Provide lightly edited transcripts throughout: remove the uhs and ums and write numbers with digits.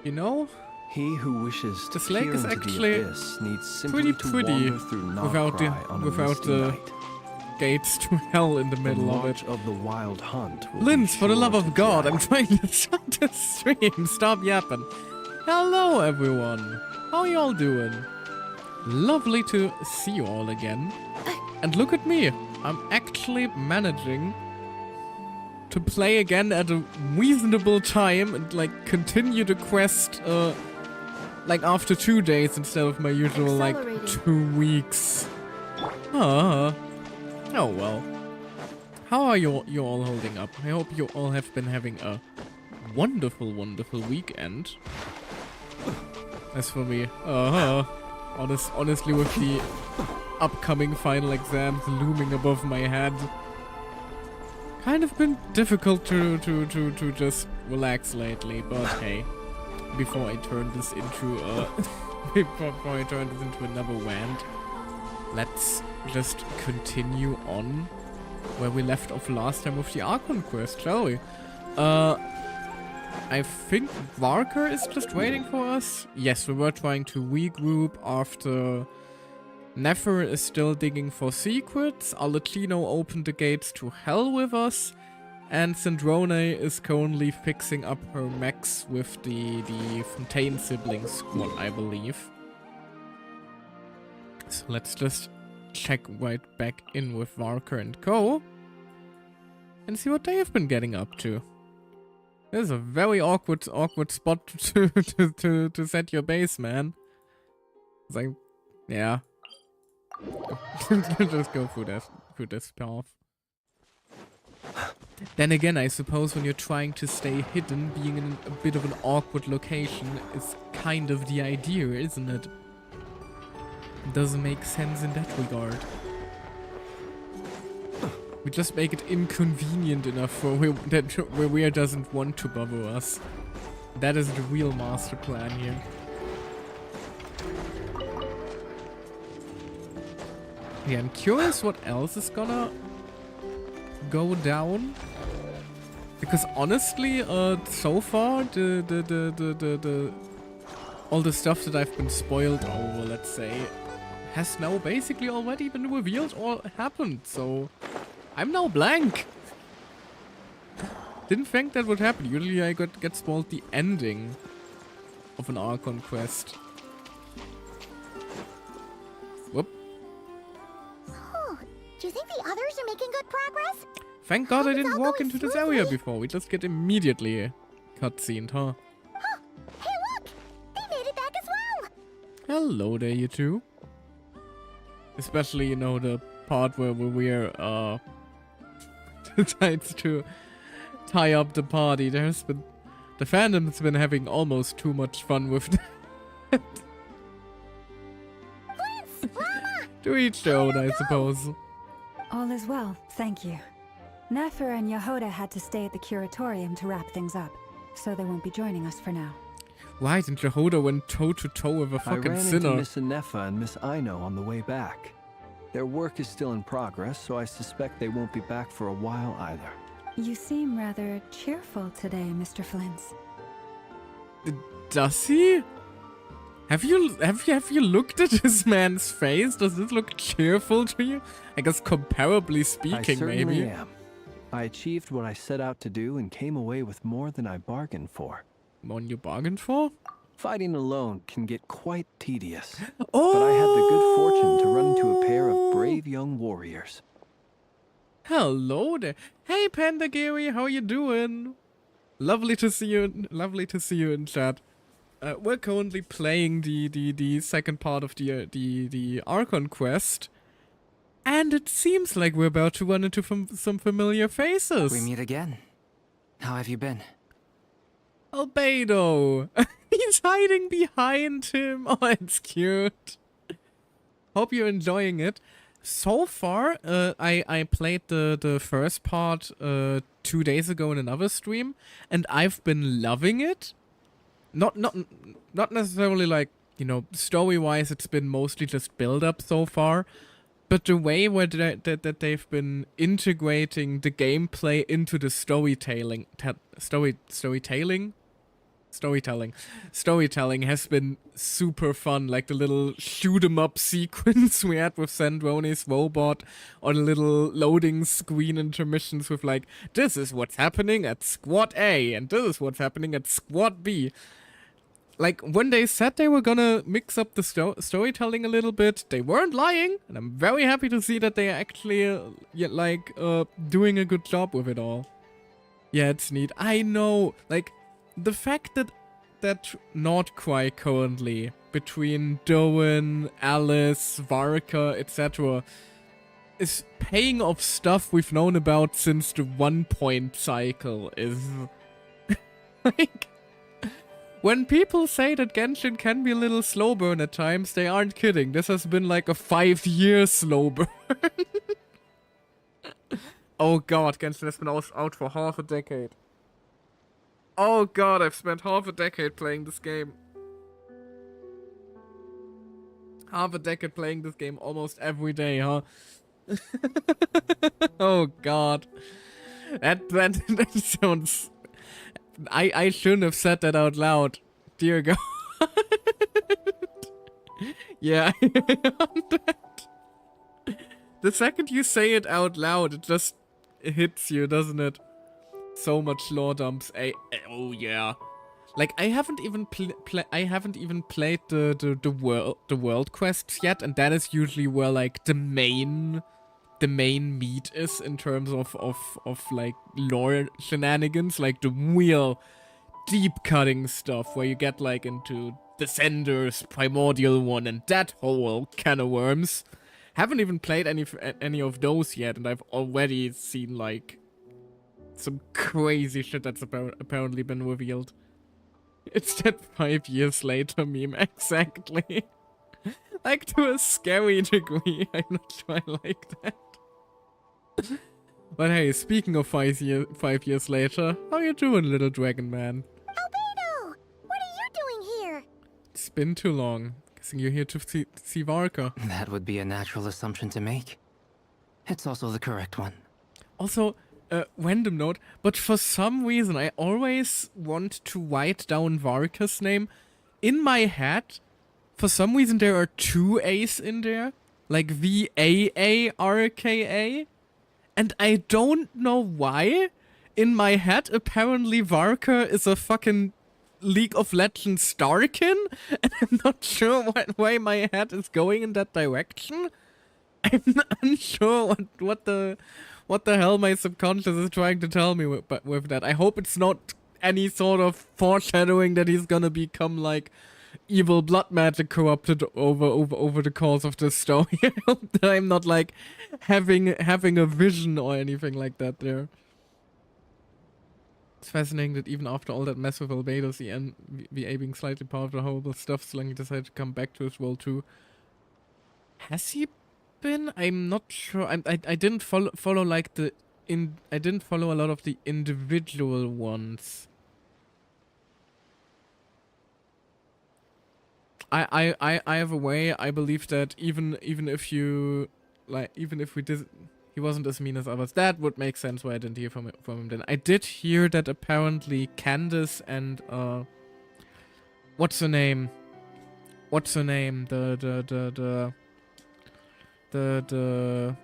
You know, He who wishes to this lake peer is into actually the abyss needs simply to pretty wander through without the gates to hell in the middle of it. Of the wild hunt Linz, for the love of God, I'm trying to start the stream. Stop yapping. Hello, everyone. How are you all doing? Lovely to see you all again. And look at me. I'm actually managing to play again at a reasonable time and like continue the quest like after 2 days instead of my usual like 2 weeks. Oh well. How are you all holding up? I hope you all have been having a wonderful weekend. As for me, honestly, with the upcoming final exams looming above my head, kind of been difficult to just relax lately. But hey, before I turn this into another rant, let's just continue on where we left off last time with the Archon quest, shall we? I think Rächer is just waiting for us. Yes, we were trying to regroup after Nefer is still digging for secrets. Alecino opened the gates to hell with us. And Sindrone is currently fixing up her mechs with the Fontaine siblings squad, I believe. So let's just check right back in with Rächer and co. And see what they have been getting up to. This is a very awkward spot to set your base, man. It's like, yeah. Just go through this path. Then again, I suppose when you're trying to stay hidden, being in a bit of an awkward location is kind of the idea, isn't it? It doesn't make sense in that regard. We just make it inconvenient enough for where we doesn't want to bother us. That is the real master plan here. Yeah, I'm curious what else is gonna go down. Because honestly, so far all the stuff that I've been spoiled over, let's say, has now basically already been revealed or happened. So I'm now blank. Didn't think that would happen. Usually I get spoiled the ending of an Archon quest. Whoop. Oh, do you think the others are making good progress? Thank God I didn't walk into this area before. We just get immediately cutscened, huh? Huh. Hey, look! They made it back as well! Hello there, you two. Especially, you know, the part where we're, decides to tie up the party. The fandom's been having almost too much fun with that. To each their own, I suppose. All is well, thank you. Nefer and Yehuda had to stay at the curatorium to wrap things up, so they won't be joining us for now. Right, and Yehuda went toe-to-toe with a fucking I ran sinner. into Miss Anefa and Miss Aino on the way back. Their work is still in progress, so I suspect they won't be back for a while either. You seem rather cheerful today, Mr. Flintz. Does he? Have you looked at this man's face? Does this look cheerful to you? I guess comparably speaking, I certainly maybe. am. I achieved what I set out to do and came away with more than I bargained for. More than you bargained for? Fighting alone can get quite tedious. Oh! But I had the good fortune to run into a pair of brave young warriors. Hello there. Hey Pandagiri, how you doing? Lovely to see you. Lovely to see you in chat. We're currently playing the second part of the Archon quest, and it seems like we're about to run into some familiar faces. We meet again. How have you been? Albedo! He's hiding behind him. Oh, it's cute. Hope you're enjoying it. So far, I played the first part 2 days ago in another stream, and I've been loving it. Not necessarily like, you know, story-wise, it's been mostly just build-up so far. But the way where that they've been integrating the gameplay into the storytelling, Storytelling has been super fun. Like the little shoot 'em up sequence we had with Sandroni's robot, or the little loading screen intermissions with like, this is what's happening at Squad A, and this is what's happening at Squad B. Like, when they said they were gonna mix up the storytelling a little bit, they weren't lying, and I'm very happy to see that they are actually, doing a good job with it all. Yeah, it's neat. I know, like, the fact that Nordcry currently, between Doan, Alice, Varka, etc., is paying off stuff we've known about since the 1-point cycle is... like... When people say that Genshin can be a little slow burn at times, they aren't kidding. This has been like a 5-year slow burn. Oh god, Genshin has been out for half a decade. Oh god, I've spent half a decade playing this game. Half a decade playing this game almost every day, huh? Oh god. That sounds... I shouldn't have said that out loud. Dear God. Yeah, that. The second you say it out loud, it just hits you, doesn't it? So much lore dumps. Oh yeah. Like I haven't even played the world quests yet, and that is usually where like the main meat is in terms of like lore shenanigans, like the real deep cutting stuff where you get like into Descenders, Primordial One, and that whole can of worms. Haven't even played any of those yet, and I've already seen like some crazy shit that's apparently been revealed. It's that 5 years later meme, exactly. Like to a scary degree. I'm not sure I like that. But hey, speaking of 5 years later, how you doing, little dragon man? Albedo! What are you doing here? It's been too long. Guessing you're here to see Varka. That would be a natural assumption to make. It's also the correct one. Also, random note, but for some reason I always want to write down Varka's name. In my head, for some reason there are 2 A's in there. Like V-A-A-R-K-A. And I don't know why. In my head, apparently Varka is a fucking League of Legends Starkin. And I'm not sure why my head is going in that direction. I'm unsure what the hell my subconscious is trying to tell me with that. I hope it's not any sort of foreshadowing that he's gonna become like evil blood magic corrupted over the course of this story. I hope that I'm not like having a vision or anything like that there. It's fascinating that even after all that mess with Albedo, VA being slightly part of the horrible stuff, Slang decided to come back to his role too. Has he been? I'm not sure. I didn't follow like I didn't follow a lot of the individual ones. I have a way. I believe that even if you like, even if he wasn't as mean as others, that would make sense why I didn't hear from him then. I did hear that apparently Candace and what's her name? The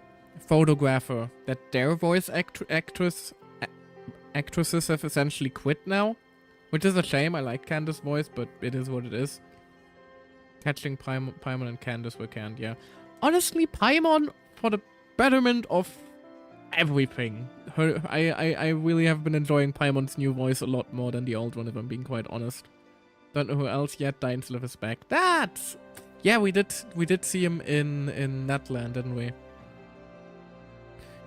photographer, that their voice actresses have essentially quit now, which is a shame. I like Candace's voice, but it is what it is. Catching Paimon and Candace were canned, yeah. Honestly, Paimon, for the betterment of everything. I really have been enjoying Paimon's new voice a lot more than the old one, if I'm being quite honest. Don't know who else yet. Dainslev is back. That's... Yeah, we did see him in Natland, didn't we?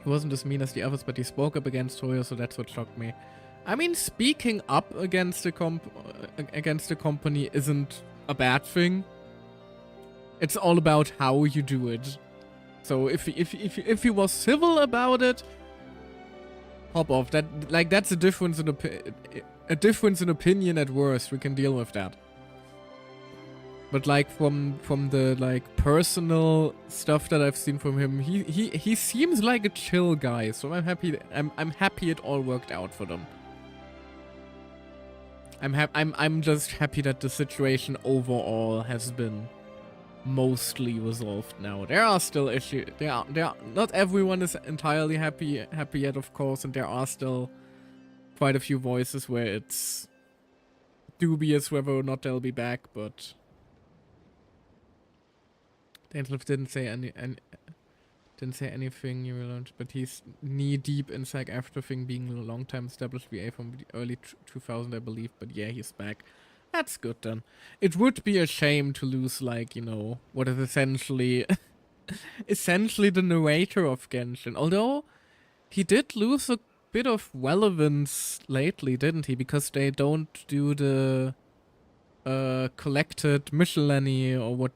He wasn't as mean as the others, but he spoke up against Toyo, so that's what shocked me. I mean, speaking up against the company isn't a bad thing. It's all about how you do it. So if he was civil about it, hop off. That's a difference in opinion at worst. We can deal with that. But like from the like personal stuff that I've seen from him, he seems like a chill guy. So I'm happy it all worked out for them. I'm just happy that the situation overall has been mostly resolved now. There are still issues. Not everyone is entirely happy yet, of course, and there are still quite a few voices where it's dubious whether or not they'll be back, but Dainsleif didn't say anything you learned, but he's knee deep in SAG after thing being a long time established VA from the early 2000, I believe, but yeah, he's back. That's good then. It would be a shame to lose, like, you know, what is essentially the narrator of Genshin, although he did lose a bit of relevance lately, didn't he? Because they don't do the collected miscellany or what.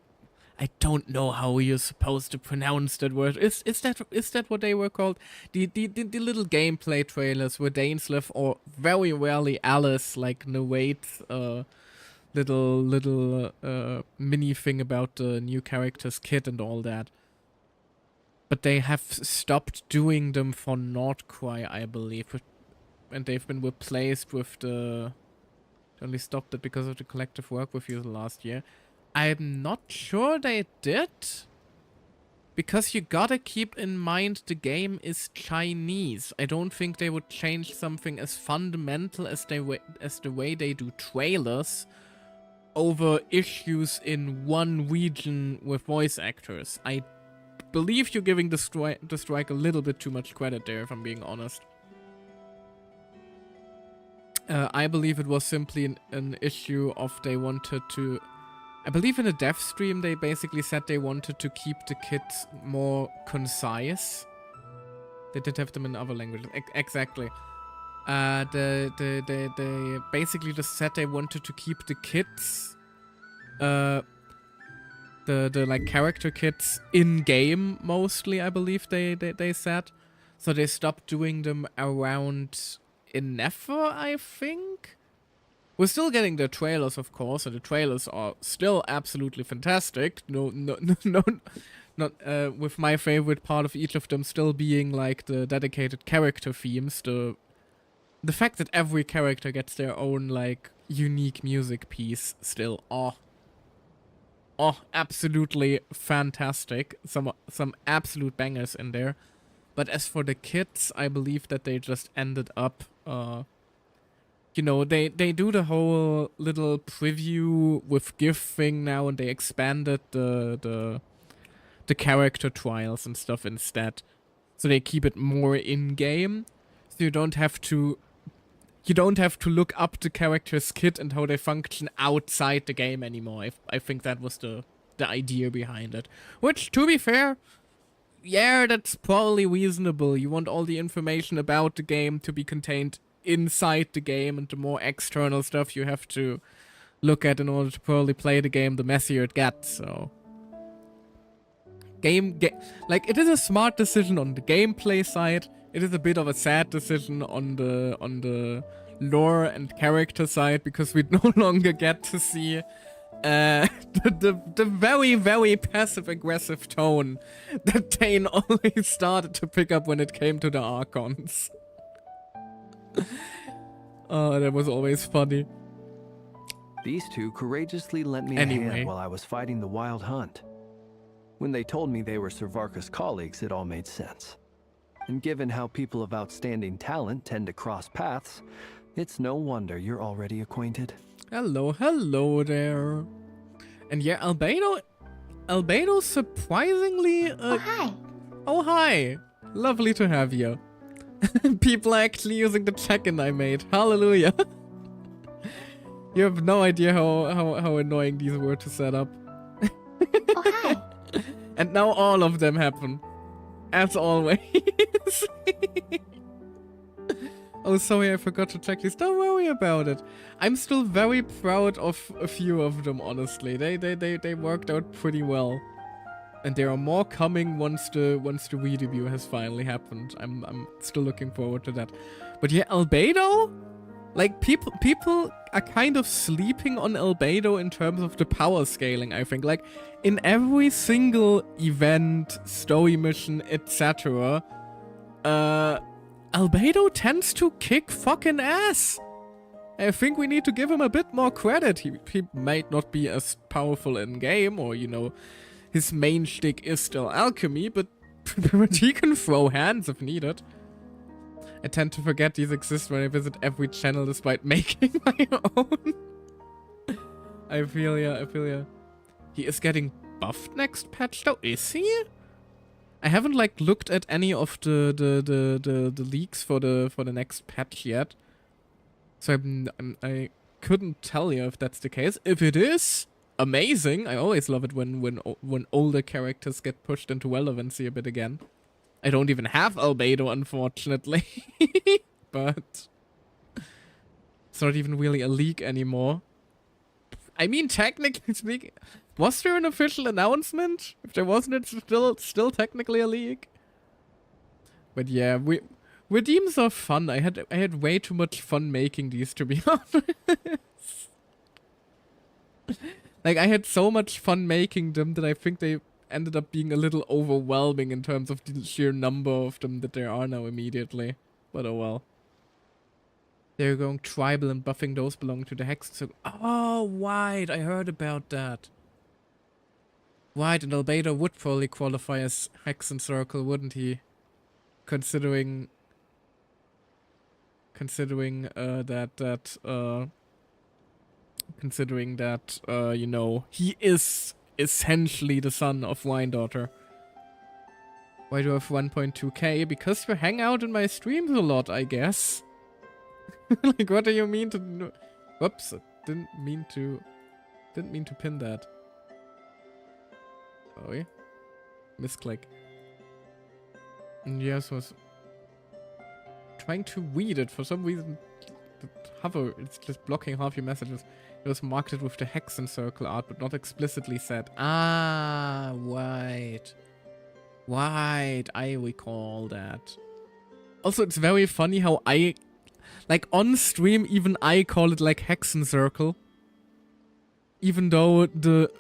I don't know how you're supposed to pronounce that word. Is that what they were called? The little gameplay trailers where Dainsleif or very rarely Alice like narrates little mini thing about the new character's kit and all that. But they have stopped doing them for Nordcry, I believe, and they've been replaced with the. They only stopped it because of the collective work reviews last year. I'm not sure they did, because you gotta keep in mind the game is Chinese. I don't think they would change something as fundamental as the way they do trailers over issues in one region with voice actors. I believe you're giving the strike a little bit too much credit there, if I'm being honest. I believe it was simply an issue of they wanted to... I believe in a dev stream they basically said they wanted to keep the kits more concise. They did have them in other languages. Exactly. They basically just said they wanted to keep the kits, the like character kits in game mostly. I believe they said, so they stopped doing them around in Nefer, I think. We're still getting the trailers, of course, and the trailers are still absolutely fantastic. No, not with my favorite part of each of them still being like the dedicated character themes. The fact that every character gets their own like unique music piece still. Oh, absolutely fantastic. Some absolute bangers in there. But as for the kits, I believe that they just ended up. You know, they do the whole little preview with GIF thing now, and they expanded the character trials and stuff instead. So they keep it more in-game. So you don't have to look up the character's kit and how they function outside the game anymore. I think that was the idea behind it. Which, to be fair, yeah, that's probably reasonable. You want all the information about the game to be contained inside the game, and the more external stuff you have to look at in order to probably play the game, the messier it gets. So like, it is a smart decision on the gameplay side. It is a bit of a sad decision on the lore and character side, because we no longer get to see the very, very passive-aggressive tone that Dane always started to pick up when it came to the Archons. Oh, that was always funny. These two courageously lent me a hand while I was fighting the Wild Hunt. When they told me they were Sir Varka's colleagues, it all made sense. And given how people of outstanding talent tend to cross paths, it's no wonder you're already acquainted. Hello there. And yeah, Albedo surprisingly... Oh, hi. Oh, hi. Lovely to have you. People are actually using the check-in I made. Hallelujah. You have no idea how annoying these were to set up. Oh, hi. And now all of them happen. As always. Oh, sorry, I forgot to check this. Don't worry about it. I'm still very proud of a few of them, honestly. They worked out pretty well. And there are more coming once the re-debut has finally happened. I'm still looking forward to that. But yeah, Albedo? Like, people are kind of sleeping on Albedo in terms of the power scaling, I think. Like, in every single event, story mission, etc., Albedo tends to kick fucking ass. I think we need to give him a bit more credit. He might not be as powerful in-game, or, you know, his main shtick is still alchemy, but he can throw hands if needed. I tend to forget these exist when I visit every channel despite making my own. I feel ya. He is getting buffed next patch though, is he? I haven't like looked at any of the leaks for the next patch yet. So I couldn't tell you if that's the case. If it is, amazing. I always love it when older characters get pushed into relevancy a bit again. I don't even have Albedo, unfortunately. But it's not even really a leak anymore. I mean, technically speaking, was there an official announcement? If there wasn't, it's still technically a leak. But yeah, redeems are fun. I had way too much fun making these, to be honest. Like, I had so much fun making them that I think they ended up being a little overwhelming in terms of the sheer number of them that there are now immediately. But oh well. They're going tribal and buffing those belong to the Hex. So oh, White, I heard about that. White and Albedo would probably qualify as Hexen Circle, wouldn't he? Considering that, you know, he is essentially the son of Wine Daughter. Why do I have 1.2k? Because you hang out in my streams a lot, I guess. Like, what do you mean to... Whoops, didn't mean to pin that. Sorry. Misclick. And yes, was trying to read it for some reason. The hover, it's just blocking half your messages. It was marketed with the Hexen Circle art, but not explicitly said. Ah, right. Right, I recall that. Also, it's very funny how like, on stream, even I call it, like, Hexen Circle. Even though the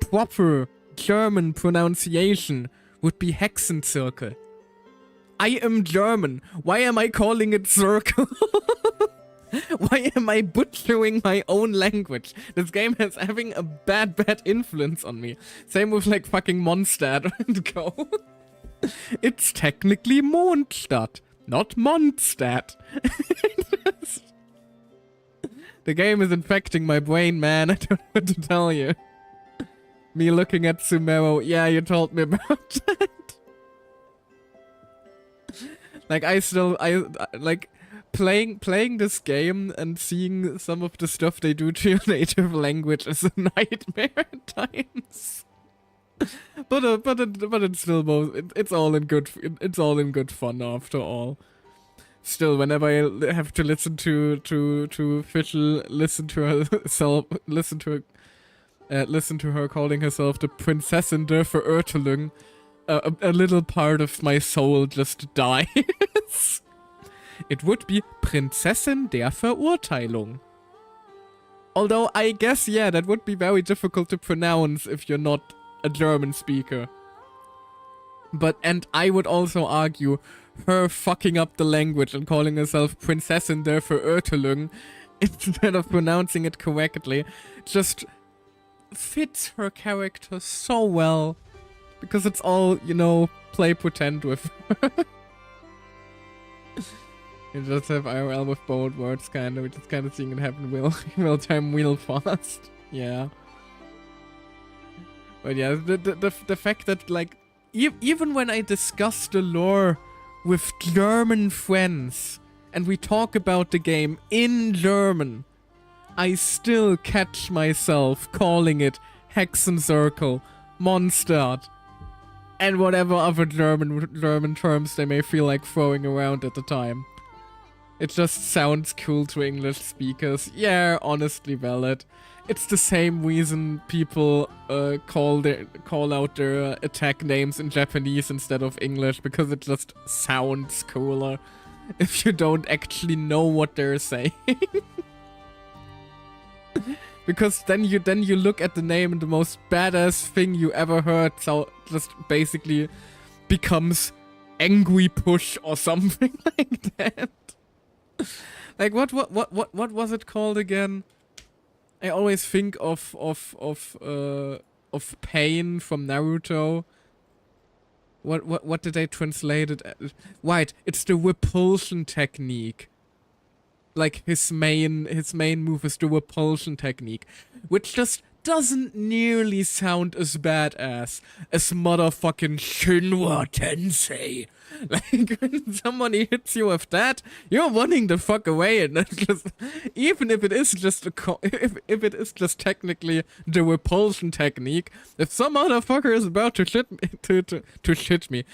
proper German pronunciation would be Hexen Circle. I am German. Why am I calling it circle? Why am I butchering my own language? This game is having a bad influence on me. Same with, like, fucking Mondstadt and go. It's technically Mondstadt, not Mondstadt. The game is infecting my brain, man. I don't know what to tell you. Me looking at Sumero. Yeah, you told me about that. Like, I like, playing this game and seeing some of the stuff they do to your native language is a nightmare at times. But it's still both. It's all in good fun after all. Still, whenever I have to listen to Fischl listen to her calling herself the Prinzessin der Verurteilung, a little part of my soul just dies. It would be Prinzessin der Verurteilung. Although I guess, yeah, that would be very difficult to pronounce if you're not a German speaker. And I would also argue her fucking up the language and calling herself Prinzessin der Verurteilung instead of pronouncing it correctly just fits her character so well. Because it's all, you know, play pretend with her. You just have IRL with bold words, kind of. We're just kind of seeing it happen real time, real fast. Yeah. But yeah, the fact that, like, even when I discuss the lore with German friends and we talk about the game in German, I still catch myself calling it Hexen Circle, Mondstadt, and whatever other German terms they may feel like throwing around at the time. It just sounds cool to English speakers. Yeah, honestly valid. It's the same reason people call out their attack names in Japanese instead of English, because it just sounds cooler if you don't actually know what they're saying. Because then you look at the name and the most badass thing you ever heard so just basically becomes Angry Push or something like that. Like what was it called again? I always think of pain from Naruto. What did they translate it as? Right, it's the repulsion technique. Like his main move is the repulsion technique, which just doesn't nearly sound as badass as motherfucking Shinwa Tensei. Like when somebody hits you with that, you're running the fuck away, and that's just, even if it is just if it is just technically the repulsion technique, if some motherfucker is about to hit me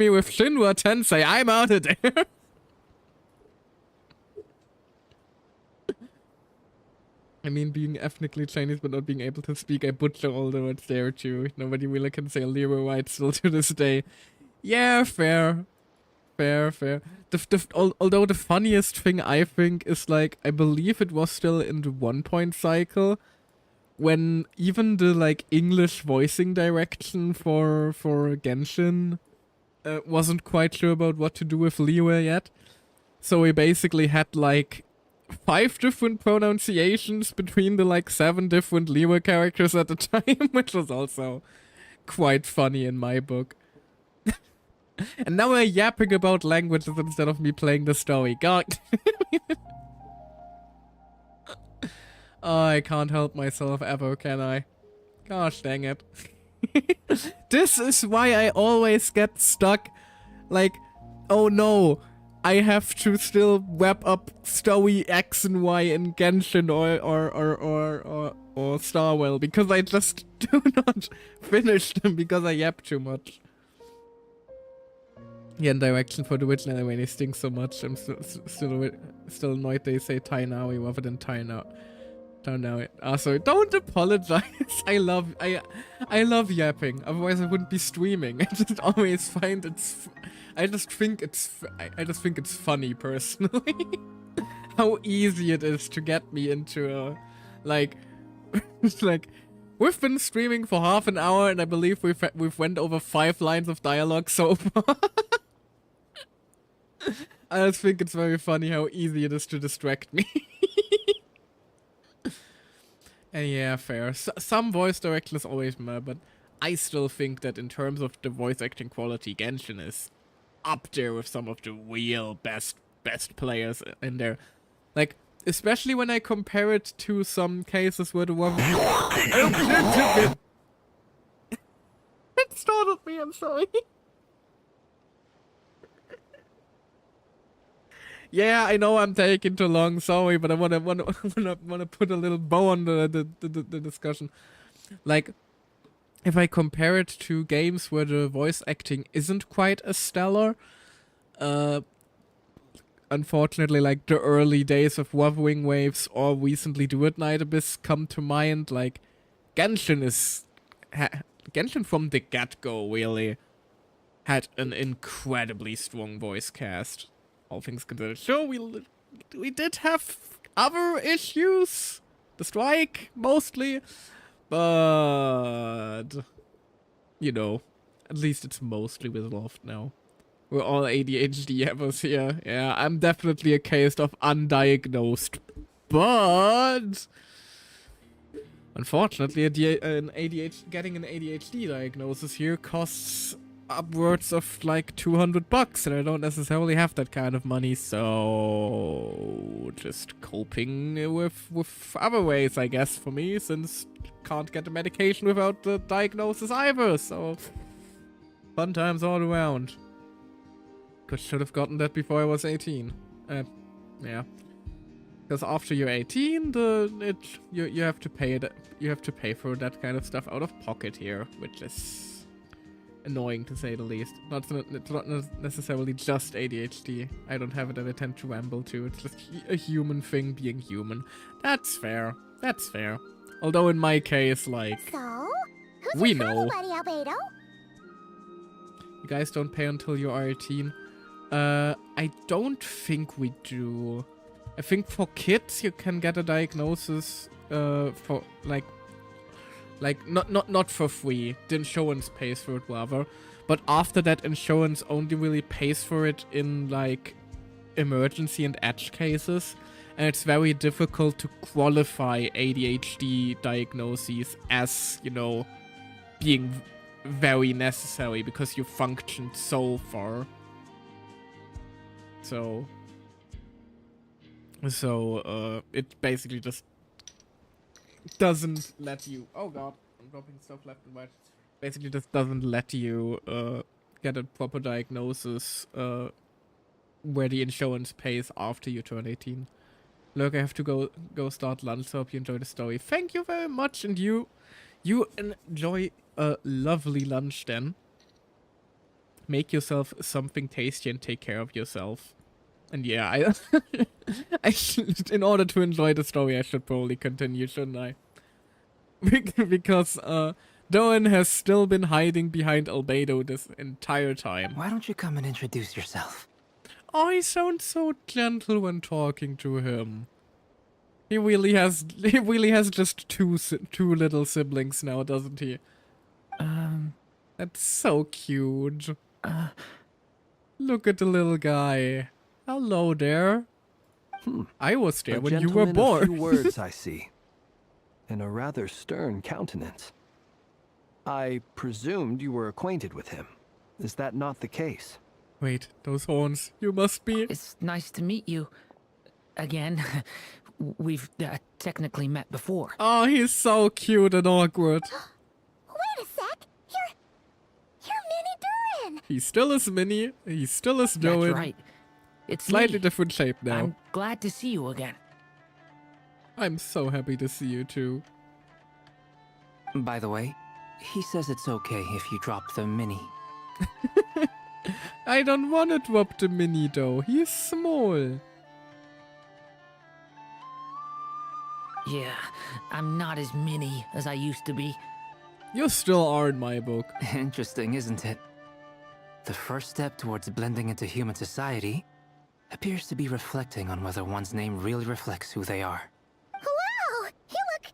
with Shinwa Tensei, I'm out of there. I mean, being ethnically Chinese but not being able to speak, I butcher all the words there too. Nobody really can say VRoid still to this day. Yeah, fair. Although the funniest thing I think is, like, I believe it was still in the 1 cycle, when even the, like, English voicing direction for Genshin wasn't quite sure about what to do with Liyue yet. So we basically had, like, 5 different pronunciations between the, like, 7 different Liyue characters at the time, which was also quite funny in my book. And now we're yapping about languages instead of me playing the story. God. Oh, I can't help myself ever, can I? Gosh dang it. This is why I always get stuck. Like, oh no, I have to still wrap up story X and Y in Genshin or Starwell, because I just do not finish them because I yap too much. Yeah, and direction for the witch anyway, they stink so much. I'm still annoyed they say Tainawi rather than Tainawi. Also, don't apologize. I love yapping. Otherwise I wouldn't be streaming. I just always find I just think it's funny personally. How easy it is to get me into a, like, it's like, we've been streaming for half an hour and I believe we've went over 5 lines of dialogue so far. I just think it's very funny how easy it is to distract me. And yeah, fair. Some voice direction is always meh, but I still think that in terms of the voice acting quality, Genshin is up there with some of the real best players in there. Like, especially when I compare it to some cases where the one... It startled me, I'm sorry. Yeah, I know I'm taking too long, sorry, but I wanna put a little bow on the discussion. Like, if I compare it to games where the voice acting isn't quite as stellar, unfortunately, like the early days of Wuthering Waves or recently Druid Knight Abyss come to mind. Like, Genshin from the get-go really had an incredibly strong voice cast. All things considered. Sure, we did have other issues. The strike, mostly. But, you know, at least it's mostly resolved now. We're all ADHD havers here. Yeah, I'm definitely a case of undiagnosed. But, unfortunately, getting an ADHD diagnosis here costs upwards of like $200, and I don't necessarily have that kind of money, so just coping with other ways, I guess, for me, since can't get the medication without the diagnosis either, so fun times all around. Should have gotten that before I was 18. Yeah. Because after you're 18, you have to pay it. You have to pay for that kind of stuff out of pocket here, which is annoying to say the least. It's not necessarily just ADHD. I don't have it and I tend to ramble too. It's just a human thing being human. That's fair. That's fair. Although in my case, like, So, who's we your know. buddy, Albedo? You guys don't pay until you are 18. I don't think we do. I think for kids you can get a diagnosis for like not for free. The insurance pays for it rather. But after that, insurance only really pays for it in like emergency and edge cases, and it's very difficult to qualify ADHD diagnoses as, you know, being very necessary because you functioned so far. So it basically just doesn't let you. Oh god, I'm dropping stuff left and right. Basically, just doesn't let you get a proper diagnosis where the insurance pays after you turn 18. Look, I have to go start lunch. So hope you enjoy the story. Thank you very much, and you enjoy a lovely lunch then. Make yourself something tasty and take care of yourself. And yeah, I should, in order to enjoy the story, I should probably continue, shouldn't I? Because Doan has still been hiding behind Albedo this entire time. Why don't you come and introduce yourself? Oh, he sounds so gentle when talking to him. He really has just two little siblings now, doesn't he? That's so cute. Look at the little guy. Hello there. I was there when you were born. A few words, I see. And a rather stern countenance. I presumed you were acquainted with him. Is that not the case? Wait, those horns. You must be... It's nice to meet you. Again. We've technically met before. Oh, he's so cute and awkward. Wait a sec. You're Minnie Durin. He still is Minnie. He still is Doan. That's right. It's slightly me. different shape now. I'm glad to see you again. I'm so happy to see you too. By the way, he says it's okay if you drop the mini. I don't want to drop the Mini though. He's small. Yeah, I'm not as mini as I used to be. You still are in my book. Interesting, isn't it? The first step towards blending into human society appears to be reflecting on whether one's name really reflects who they are. Wow, you look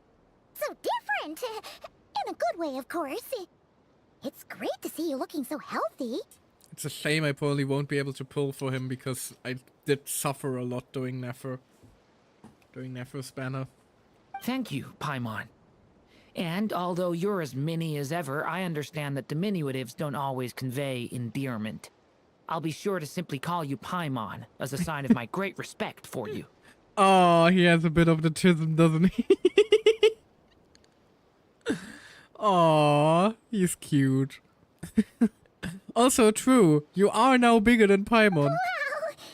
so different. In a good way, of course. It's great to see you looking so healthy. It's a shame I probably won't be able to pull for him because I did suffer a lot doing Nefer. Doing Nefer's banner. Thank you, Paimon. And although you're as mini as ever, I understand that diminutives don't always convey endearment. I'll be sure to simply call you Paimon as a sign of my great respect for you. Oh, he has a bit of the chism, doesn't he? Aw, he's cute. Also true, you are now bigger than Paimon. Wow,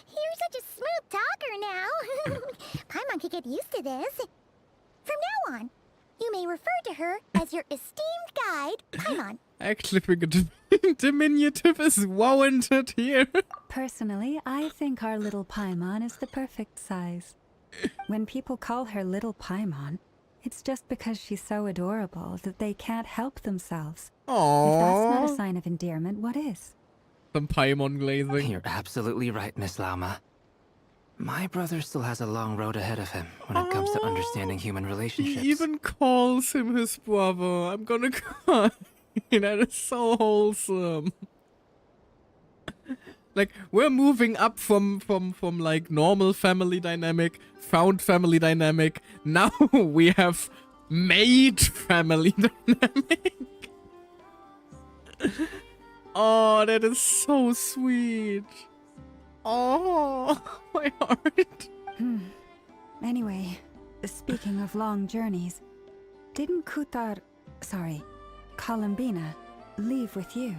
you're such a smooth talker now. Paimon could get used to this. From now on, you may refer to her as your esteemed guide, Paimon. I actually think a diminutive is warranted here. Personally, I think our little Paimon is the perfect size. When people call her Little Paimon, it's just because she's so adorable that they can't help themselves. Aww. If that's not a sign of endearment, what is? Some Paimon glazing. You're absolutely right, Miss Lauma. My brother still has a long road ahead of him when it comes to understanding human relationships. He even calls him his brother. I'm gonna cry. That is so wholesome. Like, we're moving up from like normal family dynamic, found family dynamic. Now we have made family dynamic. Oh, that is so sweet. Oh, my heart. Anyway, speaking of long journeys, didn't Columbina, leave with you?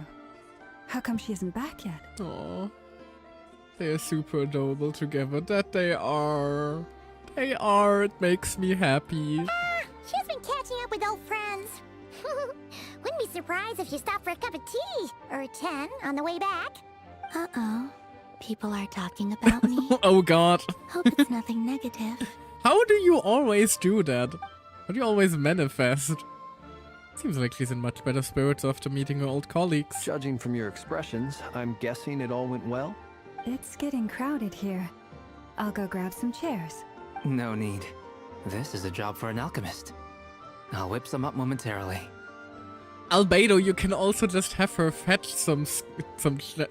How come she isn't back yet? Oh, they are super adorable together. That they are. They are. It makes me happy. She's been catching up with old friends. Wouldn't be surprised if she stopped for a cup of tea or 10 on the way back. Uh-oh. People are talking about me. Oh god. Hope it's nothing negative. How do you always do that? How do you always manifest? Seems like she's in much better spirits after meeting her old colleagues. Judging from your expressions, I'm guessing it all went well? It's getting crowded here. I'll go grab some chairs. No need. This is a job for an alchemist. I'll whip some up momentarily. Albedo, you can also just have her fetch some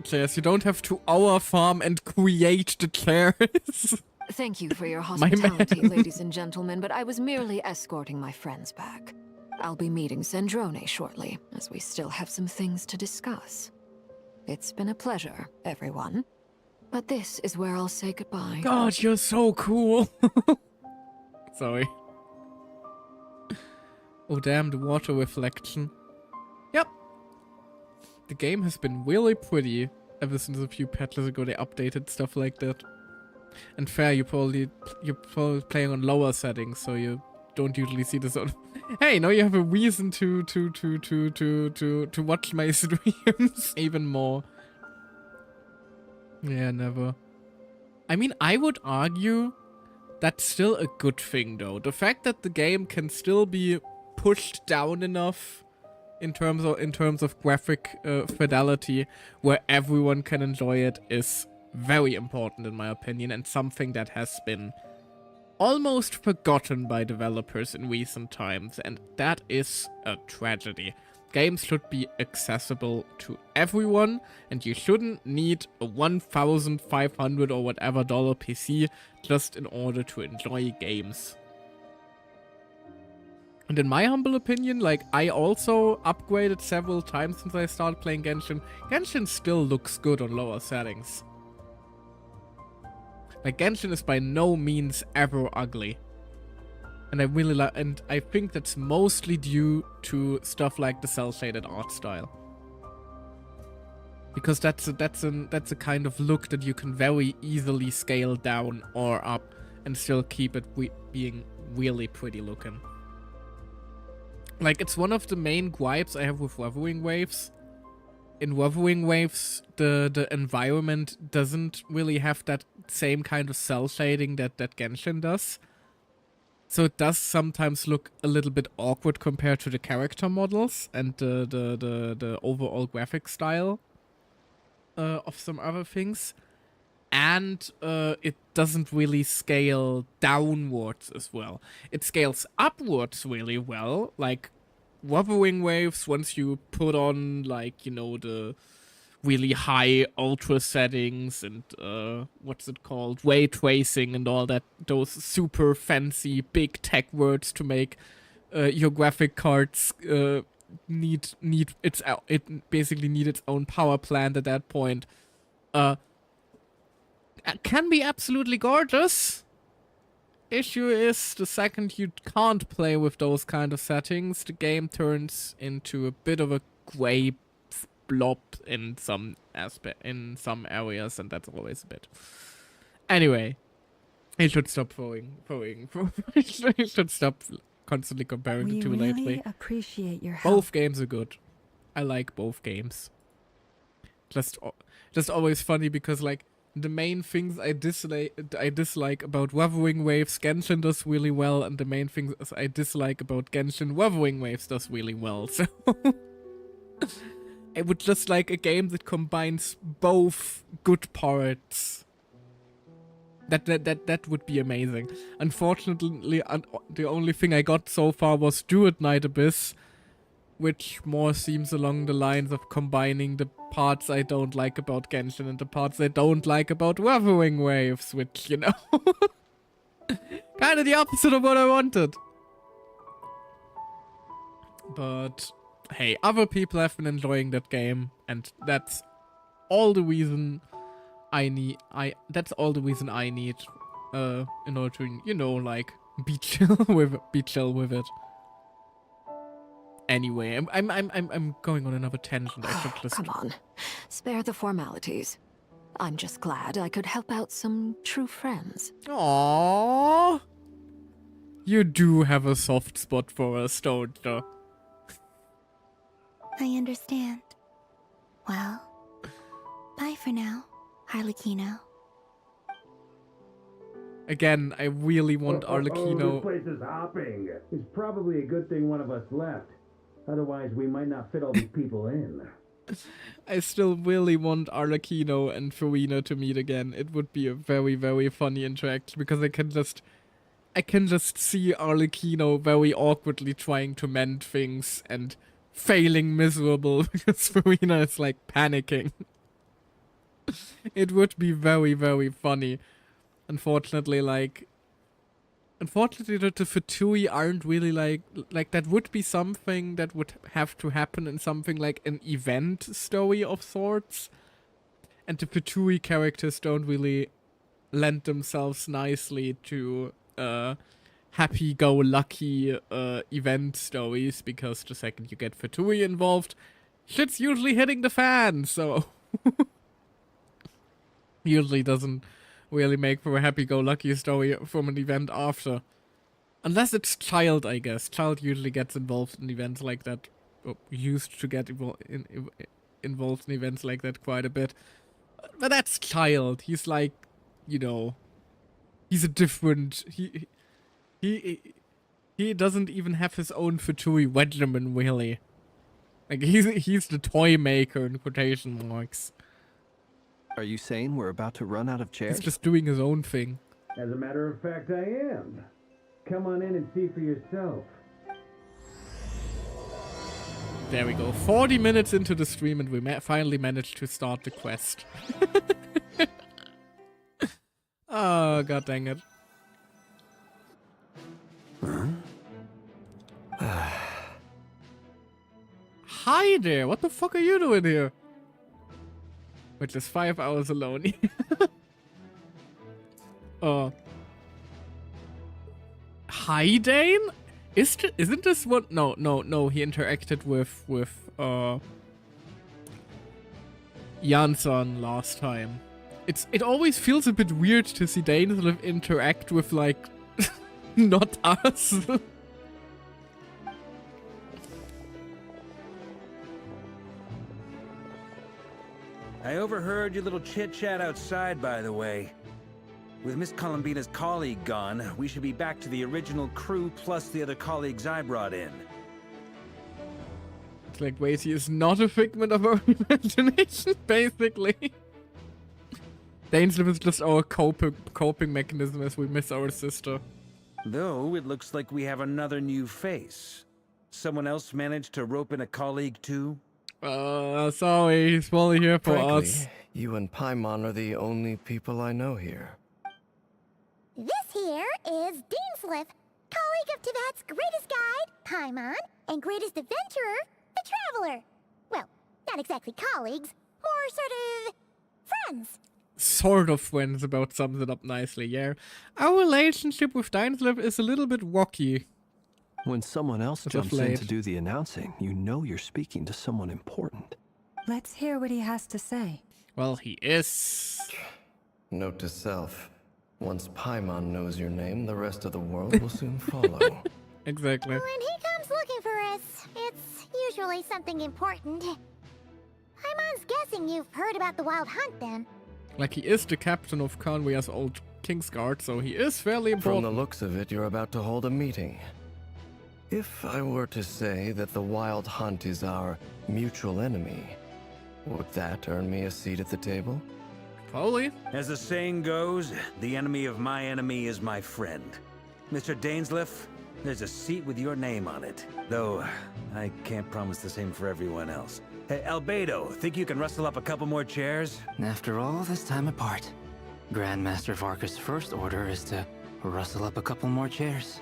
chairs. You don't have to hour farm and create the chairs. Thank you for your hospitality, ladies and gentlemen, but I was merely escorting my friends back. I'll be meeting Zendrone shortly, as we still have some things to discuss. It's been a pleasure, everyone. But this is where I'll say goodbye. God, you're so cool. Sorry. Oh damn, the water reflection. Yep. The game has been really pretty ever since a few patches ago they updated stuff like that. And fair, you're probably playing on lower settings, so you don't usually see this on. Hey, now you have a reason to watch my streams even more. Yeah, never. I mean, I would argue that's still a good thing, though. The fact that the game can still be pushed down enough in terms of graphic fidelity where everyone can enjoy it is very important in my opinion, and something that has been almost forgotten by developers in recent times, and that is a tragedy. Games should be accessible to everyone, and you shouldn't need a $1,500 or whatever dollar PC just in order to enjoy games. And in my humble opinion, like, I also upgraded several times since I started playing Genshin. Genshin still looks good on lower settings. Like, Genshin is by no means ever ugly. And I really like, and I think that's mostly due to stuff like the cel-shaded art style. Because that's a kind of look that you can very easily scale down or up and still keep it being really pretty looking. Like, it's one of the main gripes I have with Wuthering Waves. In Wuthering Waves, the environment doesn't really have that same kind of cel shading that Genshin does. So it does sometimes look a little bit awkward compared to the character models and the overall graphic style of some other things. And it doesn't really scale downwards as well. It scales upwards really well. Like, Wuthering Waves, once you put on, like, you know, the really high ultra settings and what's it called, ray tracing and all that, those super fancy big tech words to make your graphic cards need it basically need its own power plant at that point. Can be absolutely gorgeous. Issue is, the second you can't play with those kind of settings, the game turns into a bit of a gray blob in some areas, and that's always a bit. Anyway, he should stop he should stop constantly comparing the two really lately. Appreciate your help. Both games are good. I like both games. Just always funny because, like, the main things I dislike about Wuthering Waves, Genshin does really well, and the main things I dislike about Genshin, Wuthering Waves does really well. So I would just like a game that combines both good parts. That would be amazing. Unfortunately, the only thing I got so far was Druid Knight Abyss, which more seems along the lines of combining the parts I don't like about Genshin and the parts I don't like about Wuthering Waves, which, you know, kind of the opposite of what I wanted. But hey, other people have been enjoying that game, and that's all the reason I need. That's all the reason I need, in order to, you know, like, be chill with it. Anyway, I'm going on another tangent. I should just... Come on, spare the formalities. I'm just glad I could help out some true friends. Aww, you do have a soft spot for us, don't you? I understand. Well, bye for now, Harlequino. Again, I really want Arlecchino. This place is hopping. It's probably a good thing one of us left. Otherwise, we might not fit all these people in. I still really want Arlecchino and Farina to meet again. It would be a very, very funny interaction, because I can just see Arlecchino very awkwardly trying to mend things, and failing miserable because Farina is like panicking. It would be very, very funny. Unfortunately, the Fatui aren't really like that would be something that would have to happen in something like an event story of sorts. And the Fatui characters don't really lend themselves nicely to happy-go-lucky event stories, because the second you get Fatui involved, shit's usually hitting the fan, so usually doesn't really make for a happy-go-lucky story from an event after. Unless it's Child, I guess. Child usually gets involved in events like that, or used to get involved in events like that quite a bit. But that's Child. He's like, you know, he's a different... He doesn't even have his own Fatui regimen, really. Like, he's the toy maker, in quotation marks. Are you saying we're about to run out of chairs? He's just doing his own thing. As a matter of fact, I am. Come on in and see for yourself. There we go. 40 minutes into the stream and we finally managed to start the quest. Oh, god dang it. Hi there, what the fuck are you doing here? Which is 5 hours alone. Hi Dane? Isn't this what? No, he interacted with Jansson last time. It always feels a bit weird to see Danes interact with, like, not us. I overheard your little chit-chat outside, by the way. With Miss Columbina's colleague gone, we should be back to the original crew plus the other colleagues I brought in. It's like, wait, he is not a figment of our imagination, basically. Daneslip is just our coping mechanism as we miss our sister. Though, it looks like we have another new face. Someone else managed to rope in a colleague too? Sorry, he's fully here for Frankly, us. You and Paimon are the only people I know here. This here is Dainsliff, colleague of Tibet's greatest guide, Paimon, and greatest adventurer, the Traveler. Well, not exactly colleagues, more sort of friends. Sort of friends, about sums it up nicely, yeah. Our relationship with Dainsliff is a little bit rocky. When someone else jumps in to do the announcing, you know you're speaking to someone important. Let's hear what he has to say. Well, he is... Note to self. Once Paimon knows your name, the rest of the world will soon follow. Exactly. When he comes looking for us, it's usually something important. Paimon's guessing you've heard about the Wild Hunt, then. Like, he is the captain of Conwia's old Kingsguard, so he is fairly important. From the looks of it, you're about to hold a meeting. If I were to say that the Wild Hunt is our mutual enemy, would that earn me a seat at the table? Probably. As the saying goes, the enemy of my enemy is my friend. Mr. Dainsliff, there's a seat with your name on it. Though, I can't promise the same for everyone else. Hey, Albedo, think you can rustle up a couple more chairs? After all this time apart, Grandmaster Varka's first order is to rustle up a couple more chairs.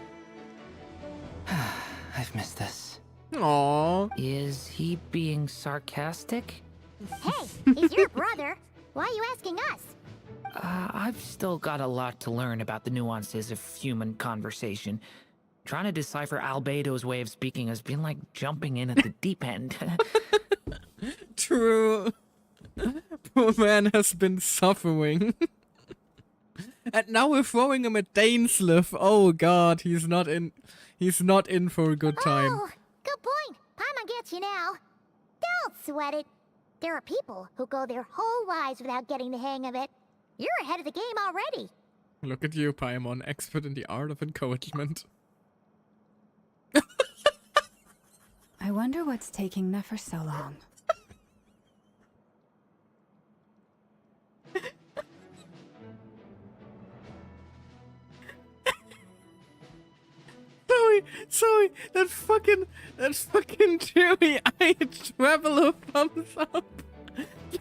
I've missed this. Aww. Is he being sarcastic? Hey, he's your brother. Why are you asking us? I've still got a lot to learn about the nuances of human conversation. Trying to decipher Albedo's way of speaking has been like jumping in at the deep end. True. Poor man has been suffering. And now we're throwing him at Dainsliff. Oh god, he's not in for a good time. Oh, good point. Paimon gets you now. Don't sweat it. There are people who go their whole lives without getting the hang of it. You're ahead of the game already. Look at you, Paimon, expert in the art of encouragement. I wonder what's taking Nefer so long. So Zoe, that fucking teary-eyed traveler thumbs up.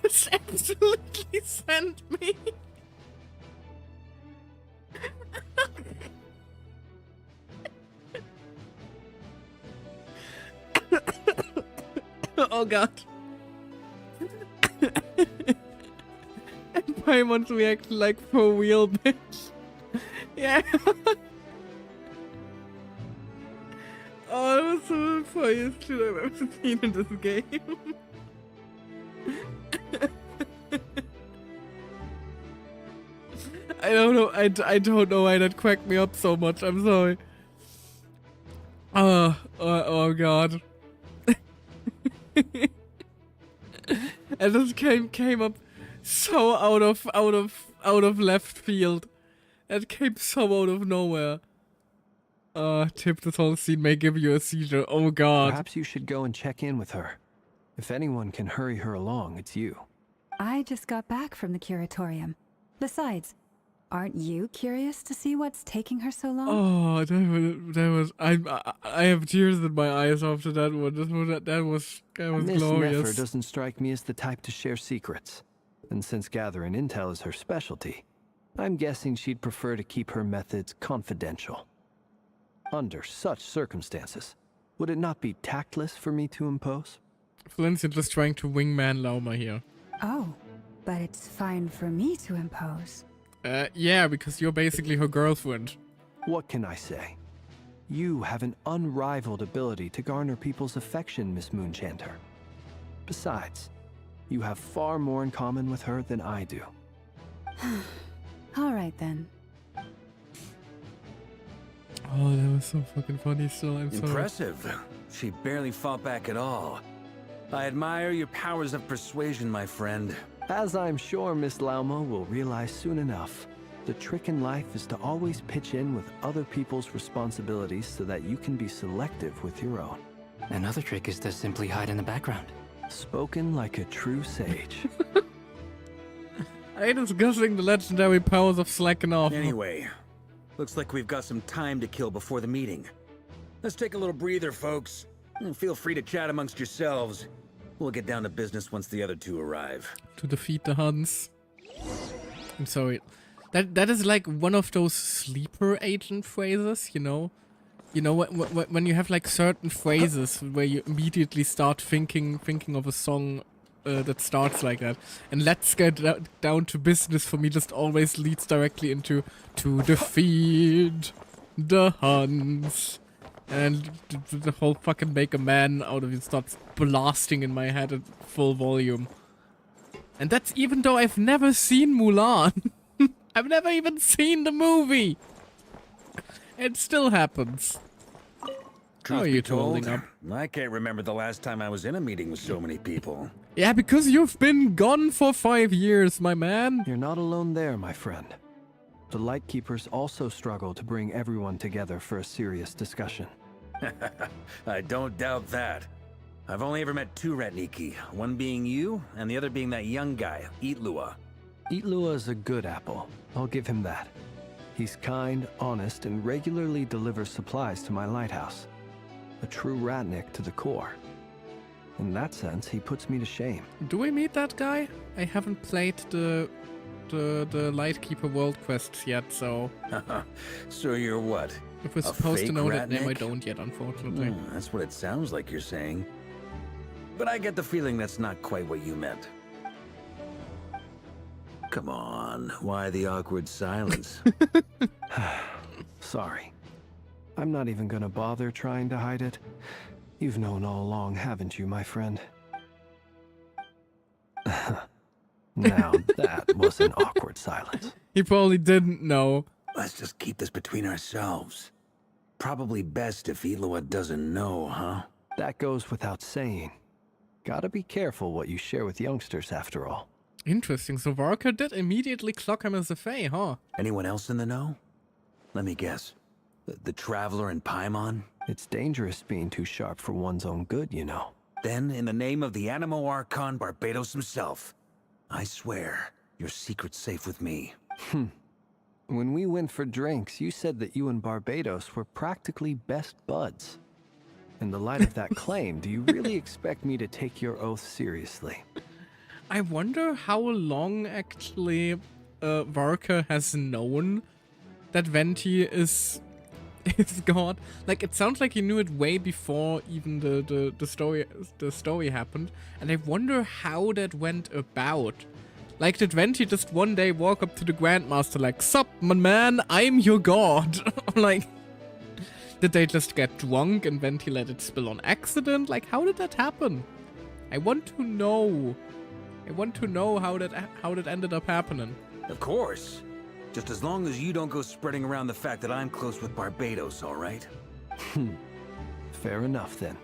Just absolutely sent me. Oh god. And Paimon's react like for real, bitch. Yeah. Oh, that was some of the funniest shit I've ever seen in this game. I don't know. I don't know why that cracked me up so much. I'm sorry. Oh god. And this came up so out of left field. It came so out of nowhere. Tip, this whole scene may give you a seizure. Oh god. Perhaps you should go and check in with her. If anyone can hurry her along, it's you. I just got back from the curatorium. Besides, aren't you curious to see what's taking her so long? Oh, that was I have tears in my eyes after that one. That was Miss glorious. Nefer doesn't strike me as the type to share secrets. And since gathering intel is her specialty, I'm guessing she'd prefer to keep her methods confidential. Under such circumstances, would it not be tactless for me to impose? Flint's just trying to wingman Lauma here. Oh, but it's fine for me to impose. Yeah, because you're basically her girlfriend. What can I say? You have an unrivaled ability to garner people's affection, Miss Moonchanter. Besides, you have far more in common with her than I do. All right then. Oh, that was so fucking funny still. I'm sorry. Impressive. She barely fought back at all. I admire your powers of persuasion, my friend. As I'm sure Miss Lauma will realize soon enough, the trick in life is to always pitch in with other people's responsibilities so that you can be selective with your own. Another trick is to simply hide in the background. Spoken like a true sage. I ain't discussing the legendary powers of slacking off. Anyway, looks like we've got some time to kill before the meeting. Let's take a little breather, folks. And feel free to chat amongst yourselves. We'll get down to business once the other two arrive. To defeat the Huns. I'm sorry. That is like one of those sleeper agent phrases, you know? You know, when you have like certain phrases where you immediately start thinking of a song that starts like that. And let's get down to business for me just always leads directly into to defeat the Huns. And the whole fucking make a man out of it starts blasting in my head at full volume. And that's even though I've never seen Mulan. I've never even seen the movie. It still happens. How are you two holding up? I can't remember the last time I was in a meeting with so many people. Yeah, because you've been gone for 5 years, my man. You're not alone there, my friend. The Lightkeepers also struggle to bring everyone together for a serious discussion. I don't doubt that. I've only ever met two Ratniki, one being you, and the other being that young guy, Itlua. Itlua is a good apple. I'll give him that. He's kind, honest, and regularly delivers supplies to my lighthouse. A true Ratnik to the core. In that sense, he puts me to shame. Do we meet that guy? I haven't played the Lightkeeper World quests yet, so... So you're what? If we're supposed to know that name, I don't yet, unfortunately. That's what it sounds like you're saying. But I get the feeling that's not quite what you meant. Come on, why the awkward silence? Sorry. I'm not even gonna bother trying to hide it. You've known all along, haven't you, my friend? Now that was an awkward silence. He probably didn't know. Let's just keep this between ourselves. Probably best if Itlua doesn't know, huh? That goes without saying. Gotta be careful what you share with youngsters, after all. Interesting. So Varka did immediately clock him as a Fae, huh? Anyone else in the know? Let me guess. The Traveler and Paimon? It's dangerous being too sharp for one's own good, you know. Then, in the name of the Animo Archon Barbados himself, I swear, your secret's safe with me. When we went for drinks, you said that you and Barbados were practically best buds. In the light of that claim, do you really expect me to take your oath seriously? I wonder how long actually Varka has known that Venti is God. Like, it sounds like he knew it way before even the story happened, and I wonder how that went about. Like, did Venti just one day walk up to the Grandmaster like, "Sup, my man, I'm your god"? Like, did they just get drunk and Venti let it spill on accident? Like, how did that happen? I want to know. I want to know how that ended up happening. Of course. Just as long as you don't go spreading around the fact that I'm close with Barbados, all right? Fair enough, then.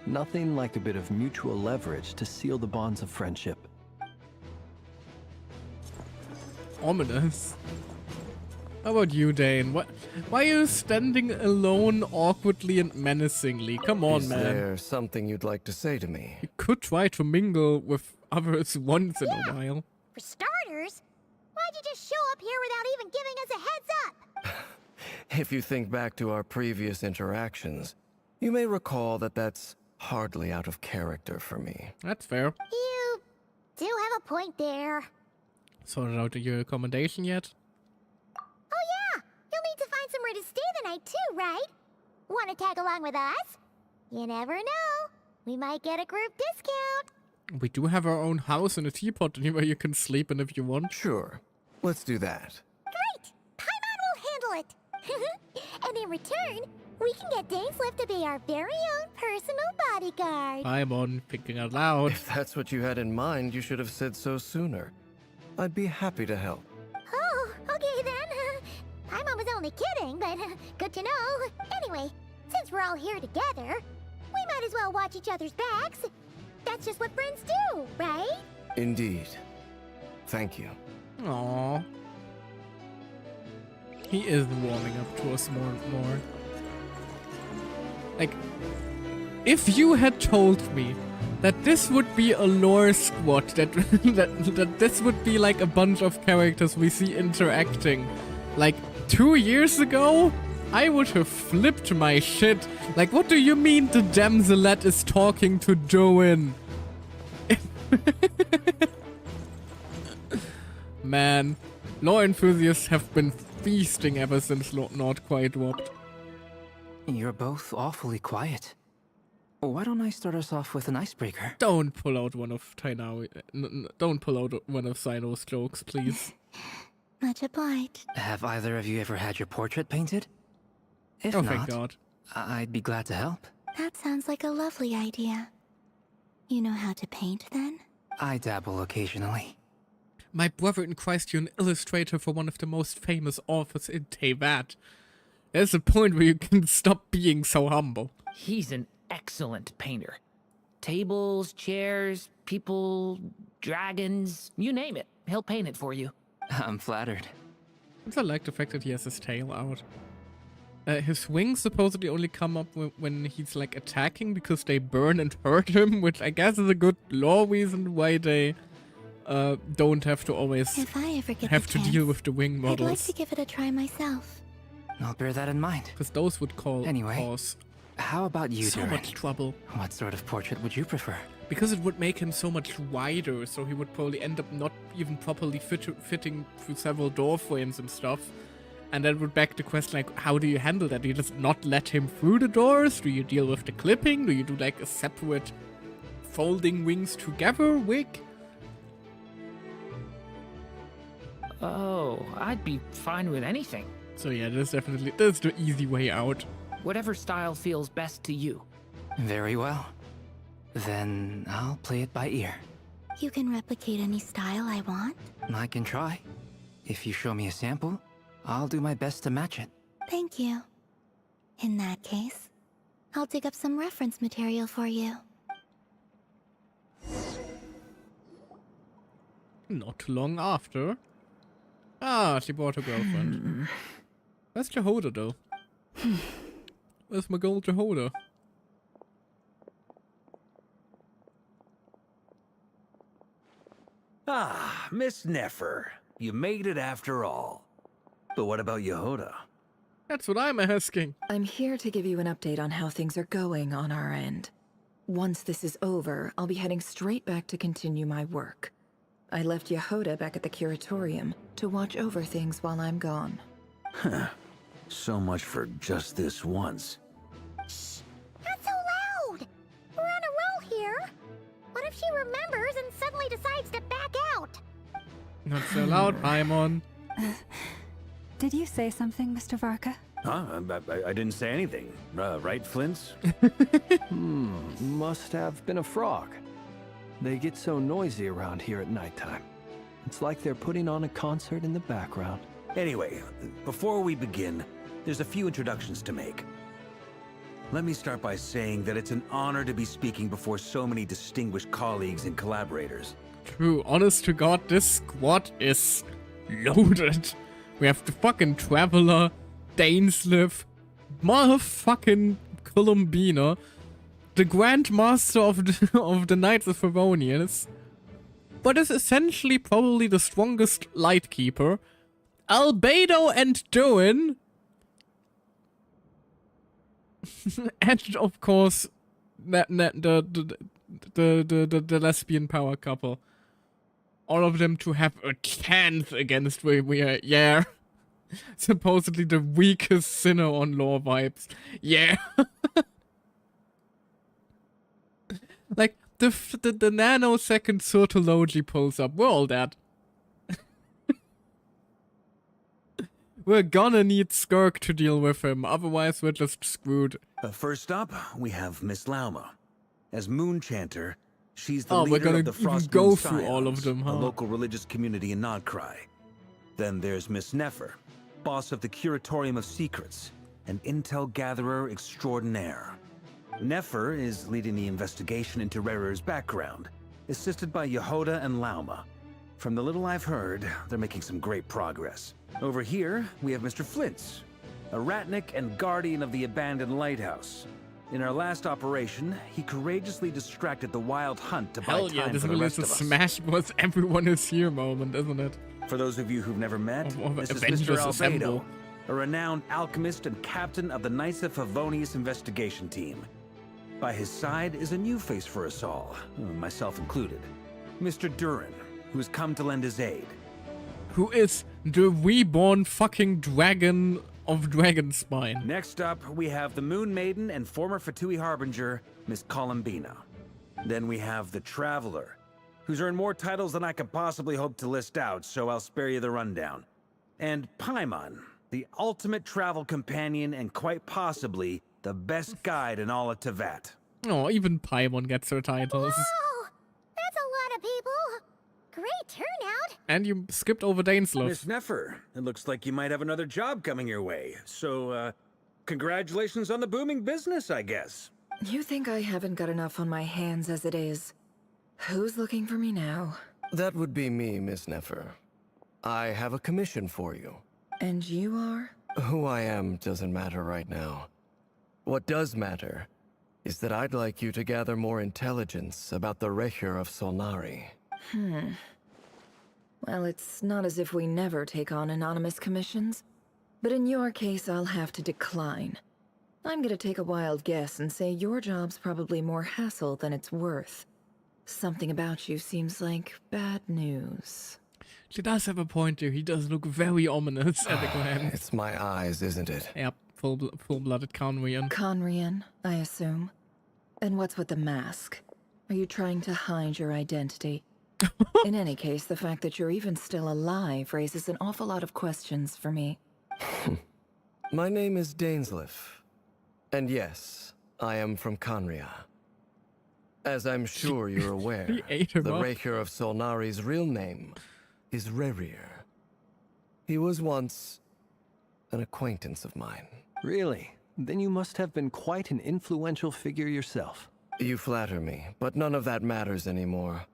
Nothing like a bit of mutual leverage to seal the bonds of friendship. Ominous. How about you, Dane? Why are you standing alone awkwardly and menacingly? Come on, man. Is there something you'd like to say to me? You could try to mingle with others once in a while. For starters, why'd you just show up here without even giving us a heads up? If you think back to our previous interactions, you may recall that that's hardly out of character for me. That's fair. You do have a point there. Sorted out your accommodation yet? Oh yeah, you'll need to find somewhere to stay the night too, right? Want to tag along with us? You never know. We might get a group discount. We do have our own house and a teapot anywhere you can sleep in if you want. Sure, let's do that. Great! Paimon will handle it. And in return, we can get Dainslift to be our very own personal bodyguard. Paimon, thinking out loud. If that's what you had in mind, you should have said so sooner. I'd be happy to help. Oh, okay then. Paimon was only kidding, but good to know. Anyway, since we're all here together, we might as well watch each other's backs. That's just what friends do, right? Indeed. Thank you. Aww. He is warming up to us more and more. Like, if you had told me that this would be a lore squad, that this would be like a bunch of characters we see interacting, like 2 years ago, I would have flipped my shit. Like, what do you mean the damselette is talking to Joan? Man, lore enthusiasts have been feasting ever since Not Quite Warped. You're both awfully quiet. Why don't I start us off with an icebreaker? Don't pull out one of don't pull out one of Sino's jokes, please. Much obliged. Have either of you ever had your portrait painted? If Oh, not, thank God. I'd be glad to help. That sounds like a lovely idea. You know how to paint, then? I dabble occasionally. My brother in Christ, you're an illustrator for one of the most famous authors in Teyvat. There's a point where you can stop being so humble. He's an excellent painter. Tables, chairs, people, dragons, you name it. He'll paint it for you. I'm flattered. I like the fact that he has his tail out. His wings supposedly only come up when he's like attacking because they burn and hurt him, which I guess is a good lore reason why they don't have to always If I ever get have the to chance, deal with the wing I'd like models. to give it a try myself. I'll bear that in mind. Because those would Anyway, cause how about you, so Durin? much trouble. What sort of portrait would you prefer? Because it would make him so much wider, so he would probably end up not even properly fitting through several door frames and stuff. And that would beg the question, like, how do you handle that? Do you just not let him through the doors? Do you deal with the clipping? Do you do, like, a separate folding wings together wig? Oh, I'd be fine with anything. So yeah, that's the easy way out. Whatever style feels best to you. Very well. Then I'll play it by ear. You can replicate any style I want? I can try. If you show me a sample, I'll do my best to match it. Thank you. In that case, I'll dig up some reference material for you. Not long after. Ah, she brought her girlfriend. Where's Jehoda, though? Where's my girl Jehoda? Ah, Miss Nefer. You made it after all. But what about Yehoda? That's what I'm asking. I'm here to give you an update on how things are going on our end. Once this is over, I'll be heading straight back to continue my work. I left Yehoda back at the curatorium to watch over things while I'm gone. Huh. So much for just this once. Shh! Not so loud! We're on a roll here. What if she remembers and suddenly decides to back out? Not so loud, Paimon. Did you say something, Mr. Varka? Huh? I didn't say anything. Right, Flint's? Must have been a frog. They get so noisy around here at nighttime. It's like they're putting on a concert in the background. Anyway, before we begin, there's a few introductions to make. Let me start by saying that it's an honor to be speaking before so many distinguished colleagues and collaborators. True, honest to God, this squad is loaded. We have the fucking Traveler, Dainsleif, motherfucking Columbina, the Grandmaster of the Knights of Favonius, but is essentially probably the strongest Lightkeeper, Albedo and Duin, and of course, the lesbian power couple. All of them to have a chance against we are, yeah. Supposedly the weakest sinner on lore vibes. Yeah. Like, the nanosecond Surtology pulls up. We're all dead. We're gonna need Skirk to deal with him, otherwise we're just screwed. First up, we have Miss Lauma. As Moon Chanter, she's the we're leader gonna of the Frost go Moon through all of Scions, them, huh? a local religious community in Nodcry. Then there's Miss Nefer, boss of the Curatorium of Secrets, an intel gatherer extraordinaire. Nefer is leading the investigation into Rerer's background, assisted by Yehoda and Lauma. From the little I've heard, they're making some great progress. Over here, we have Mr. Flint's, a Ratnik and guardian of the abandoned lighthouse. In our last operation, he courageously distracted the wild hunt to buy Hell time yeah, this for the really rest is of a us. Smash Bros. Everyone is here moment, isn't it? For those of you who've never met, this is Avengers Mr. Albedo, Assemble. a renowned alchemist and captain of the Knights of Favonius investigation team. By his side is a new face for us all, myself included. Mr. Durin, who's come to lend his aid. Who is the reborn fucking dragon of Dragonspine. Next up, we have the Moon Maiden and former Fatui Harbinger, Miss Columbina. Then we have the Traveler, who's earned more titles than I could possibly hope to list out, so I'll spare you the rundown. And Paimon, the ultimate travel companion and quite possibly the best guide in all of Tevat. Oh, even Paimon gets her titles. Whoa! That's a lot of people! Great turnout! And you skipped over Dainsleif. Miss Nefer, it looks like you might have another job coming your way. So, congratulations on the booming business, I guess. You think I haven't got enough on my hands as it is? Who's looking for me now? That would be me, Miss Nefer. I have a commission for you. And you are? Who I am doesn't matter right now. What does matter is that I'd like you to gather more intelligence about the Rächer of Solnari. Well, it's not as if we never take on anonymous commissions. But in your case, I'll have to decline. I'm gonna take a wild guess and say your job's probably more hassle than it's worth. Something about you seems like bad news. She does have a point here. He does look very ominous at the glance. It's my eyes, isn't it? Yep, full-blooded Conrian. Conrian, I assume. And what's with the mask? Are you trying to hide your identity? In any case, the fact that you're even still alive raises an awful lot of questions for me. My name is Dainsleif. And yes, I am from Conria. As I'm sure you're aware, He ate him the up. Rächer of Solnari's real name is Rächer. He was once an acquaintance of mine. Really? Then you must have been quite an influential figure yourself. You flatter me, but none of that matters anymore.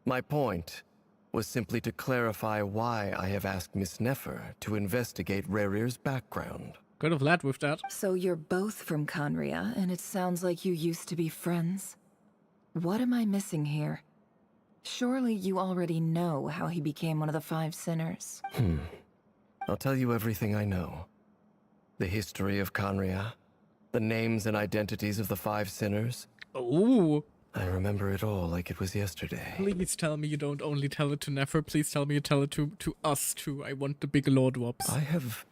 My point was simply to clarify why I have asked Miss Nefer to investigate Rächer's background. Could have led with that. So you're both from Conria, and it sounds like you used to be friends. What am I missing here? Surely you already know how he became one of the 5 sinners. I'll tell you everything I know. The history of Conria, the names and identities of the 5 sinners. Ooh. I remember it all like it was yesterday. Please tell me you don't only tell it to Nefer. Please tell me you tell it to us too. I want the big Lord Wops. I have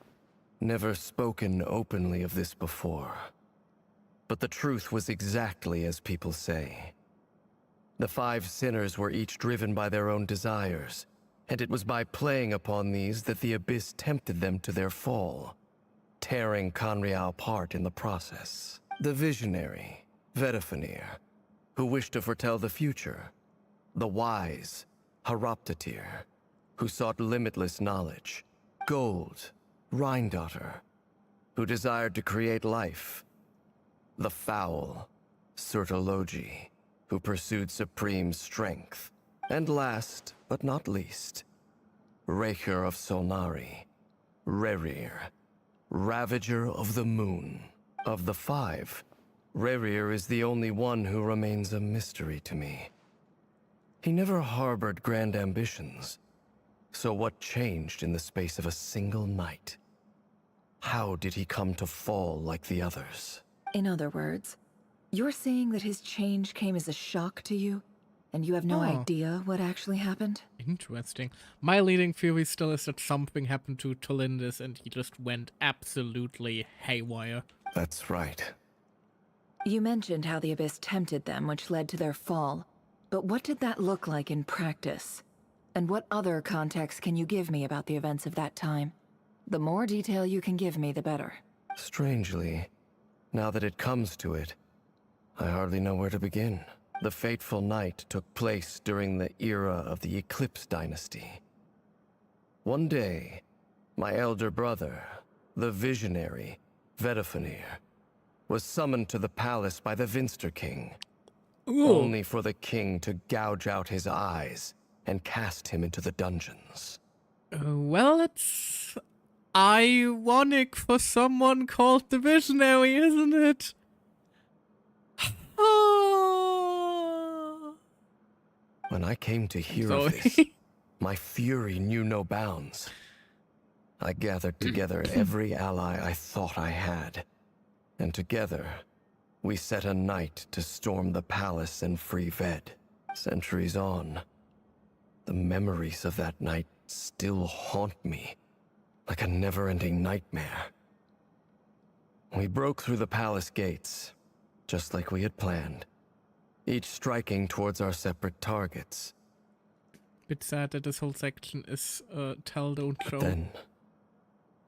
never spoken openly of this before. But the truth was exactly as people say. The 5 sinners were each driven by their own desires, and it was by playing upon these that the Abyss tempted them to their fall, tearing Conria apart in the process. The visionary, Vedifenir, who wished to foretell the future. The wise, Haroptatir, who sought limitless knowledge. Gold, Rheindotter, who desired to create life. The foul, Surtologi, who pursued supreme strength. And last, but not least, Rächer of Solnari, Rächer, Ravager of the Moon. Of the 5, Rächer is the only one who remains a mystery to me. He never harbored grand ambitions. So what changed in the space of a single night? How did he come to fall like the others? In other words, you're saying that his change came as a shock to you, and you have no idea what actually happened? Interesting. My leading theory still is that something happened to Tolindis and he just went absolutely haywire. That's right. You mentioned how the Abyss tempted them, which led to their fall. But what did that look like in practice? And what other context can you give me about the events of that time? The more detail you can give me, the better. Strangely, now that it comes to it, I hardly know where to begin. The fateful night took place during the era of the Eclipse Dynasty. One day, my elder brother, the visionary, Vedifenir, was summoned to the palace by the Vinster King. Ooh. Only for the king to gouge out his eyes and cast him into the dungeons. Well, it's ironic for someone called the Visionary, isn't it? When I came to hear of this, my fury knew no bounds. I gathered together every ally I thought I had, and together we set a night to storm the palace and free Ved. Centuries on, the memories of that night still haunt me like a never-ending nightmare. We broke through the palace gates, just like we had planned, each striking towards our separate targets. Bit sad that this whole section is tell, don't show. But then,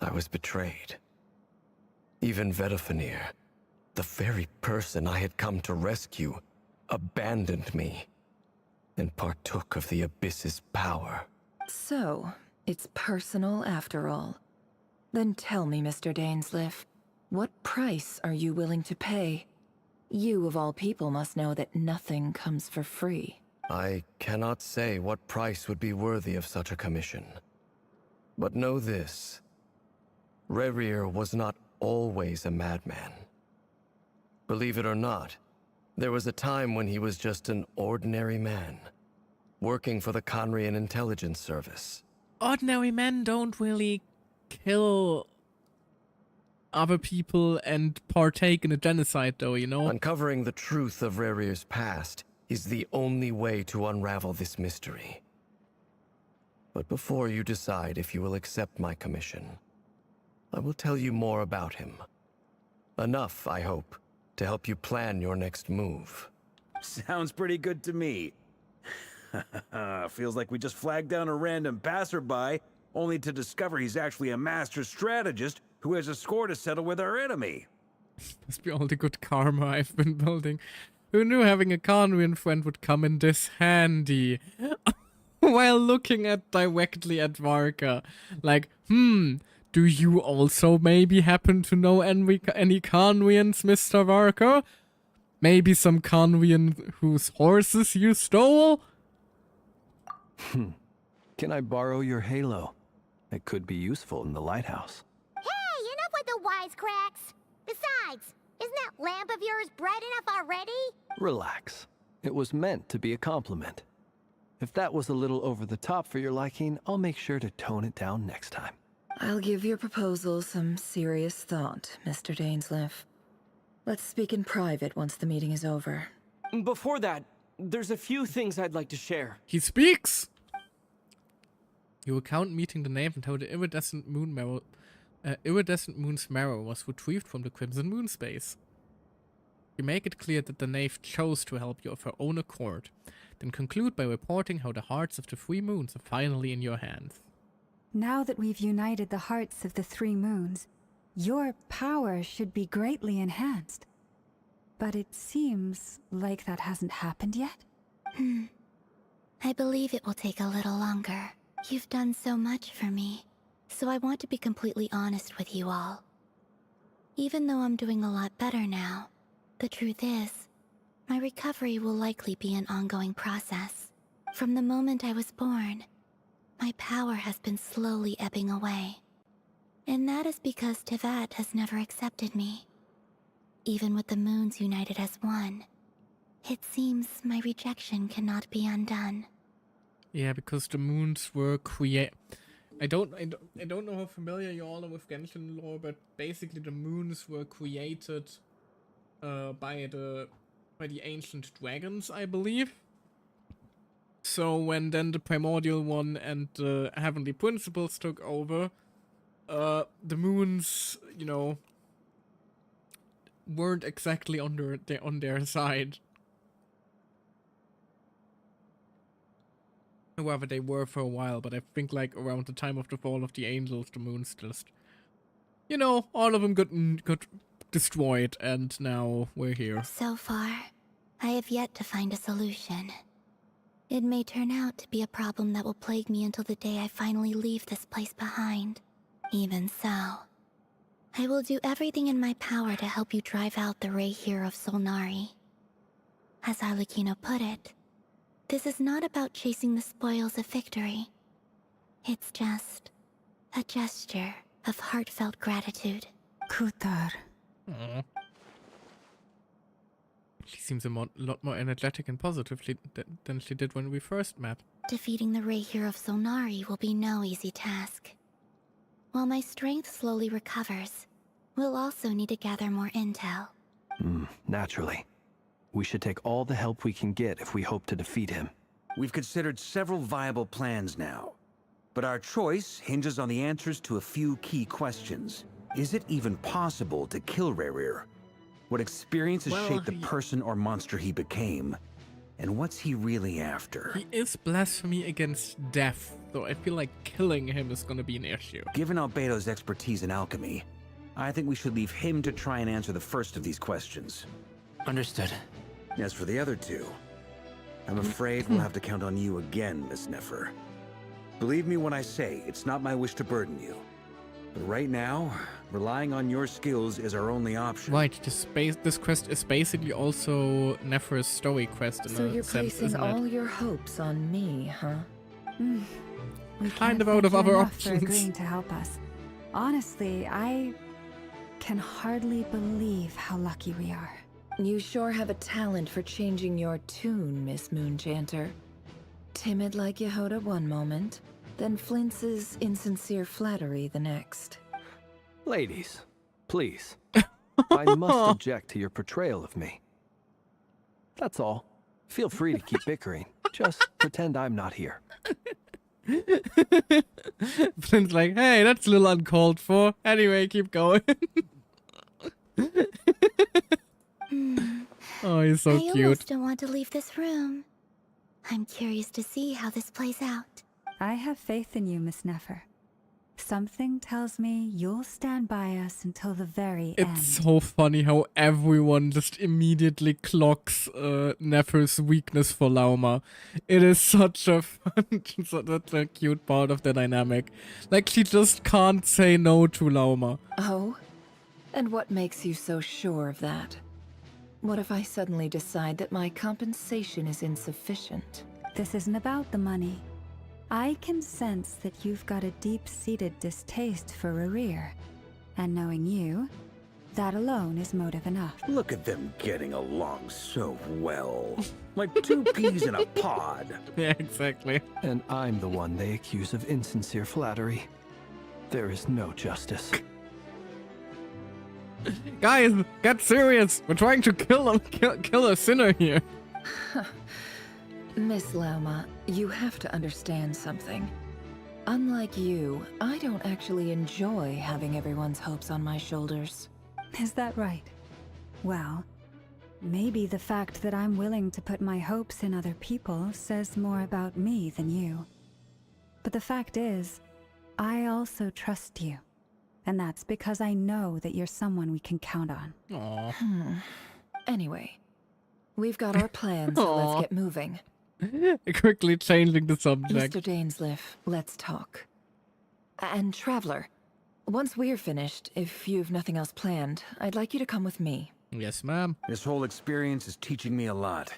I was betrayed. Even Vedifenir, the very person I had come to rescue, abandoned me and partook of the Abyss's power. So, it's personal after all. Then tell me, Mr. Dainsleif, what price are you willing to pay? You, of all people, must know that nothing comes for free. I cannot say what price would be worthy of such a commission. But know this. Rächer was not always a madman. Believe it or not, there was a time when he was just an ordinary man, working for the Conrian Intelligence Service. Ordinary men don't really kill other people and partake in a genocide, though, you know? Uncovering the truth of Rächer's past is the only way to unravel this mystery. But before you decide if you will accept my commission, I will tell you more about him. Enough, I hope, to help you plan your next move. Sounds pretty good to me. Feels like we just flagged down a random passerby, only to discover he's actually a master strategist who has a score to settle with our enemy. Must be all the good karma I've been building. Who knew having a Conrian friend would come in this handy? While looking directly at Varka. Like, do you also maybe happen to know any Conrians, Mr. Varka? Maybe some Conrian whose horses you stole? Can I borrow your halo? It could be useful in the lighthouse. Hey, enough with the wisecracks! Besides, isn't that lamp of yours bright enough already? Relax. It was meant to be a compliment. If that was a little over the top for your liking, I'll make sure to tone it down next time. I'll give your proposal some serious thought, Mr. Dainsleif. Let's speak in private once the meeting is over. Before that, there's a few things I'd like to share. He speaks! You recount meeting the knave and how the iridescent moon's marrow was retrieved from the Crimson Moon space. You make it clear that the knave chose to help you of her own accord, then conclude by reporting how the hearts of the 3 moons are finally in your hands. Now that we've united the hearts of the 3 moons, your power should be greatly enhanced. But it seems like that hasn't happened yet. I believe it will take a little longer. You've done so much for me, so I want to be completely honest with you all. Even though I'm doing a lot better now, the truth is, my recovery will likely be an ongoing process. From the moment I was born, my power has been slowly ebbing away. And that is because Teyvat has never accepted me. Even with the moons united as one, it seems my rejection cannot be undone. Yeah, because the moons were I don't know how familiar you all are with Genshin lore, but basically the moons were created by the ancient dragons, I believe. So when then the primordial one and the heavenly principles took over, the moons, you know, weren't exactly on their side. However, they were for a while, but I think like around the time of the fall of the angels, the moons just, you know, all of them got destroyed, and now we're here. So far, I have yet to find a solution. It may turn out to be a problem that will plague me until the day I finally leave this place behind. Even so, I will do everything in my power to help you drive out the Rächer of Solnari. As Arlecchino put it, this is not about chasing the spoils of victory. It's just a gesture of heartfelt gratitude. Kutar. Aww. She seems a lot more energetic and positive than she did when we first met. Defeating the Rächer of Solnari will be no easy task. While my strength slowly recovers, we'll also need to gather more intel. Naturally. We should take all the help we can get if we hope to defeat him. We've considered several viable plans now, but our choice hinges on the answers to a few key questions. Is it even possible to kill Rächer? What experiences shaped the person or monster he became? And what's he really after? He is blasphemy against death, so I feel like killing him is gonna be an issue. Given Albedo's expertise in alchemy, I think we should leave him to try and answer the first of these questions. Understood. As for the other two, I'm afraid we'll have to count on you again, Miss Nefer. Believe me when I say it's not my wish to burden you. But right now, relying on your skills is our only option. Right, this quest is basically also Nefer's story quest in So a you're sense, placing isn't all it? your hopes on me, huh? We Kind can't of out of thank you other enough for options. agreeing to help us. Honestly, I can hardly believe how lucky we are. You sure have a talent for changing your tune, Miss Moonchanter. Timid like Yehoda one moment, then flinches insincere flattery the next. Ladies, please. I must object to your portrayal of me. That's all. Feel free to keep bickering. Just pretend I'm not here. Flint's like, hey, that's a little uncalled for. Anyway, keep going. Oh, he's so I cute. almost don't want to leave this room. I'm curious to see how this plays out. I have faith in you, Miss Nefer. Something tells me you'll stand by us until the very end. It's so funny how everyone just immediately clocks Nefer's weakness for Lauma. It is such a fun, such a cute part of the dynamic. Like, she just can't say no to Lauma. Oh? And what makes you so sure of that? What if I suddenly decide that my compensation is insufficient? This isn't about the money. I can sense that you've got a deep-seated distaste for Rächer. And knowing you, that alone is motive enough. Look at them getting along so well. Like two peas in a pod. Yeah, exactly. And I'm the one they accuse of insincere flattery. There is no justice. Guys, get serious! We're trying to kill a sinner here. Miss Lauma, you have to understand something. Unlike you, I don't actually enjoy having everyone's hopes on my shoulders. Is that right? Well, maybe the fact that I'm willing to put my hopes in other people says more about me than you. But the fact is, I also trust you. And that's because I know that you're someone we can count on. Aww. Anyway, we've got our plans, so let's get moving. Quickly changing the subject. Mr. Dainsleif, let's talk. And Traveler, once we're finished, if you've nothing else planned, I'd like you to come with me. Yes, ma'am. This whole experience is teaching me a lot.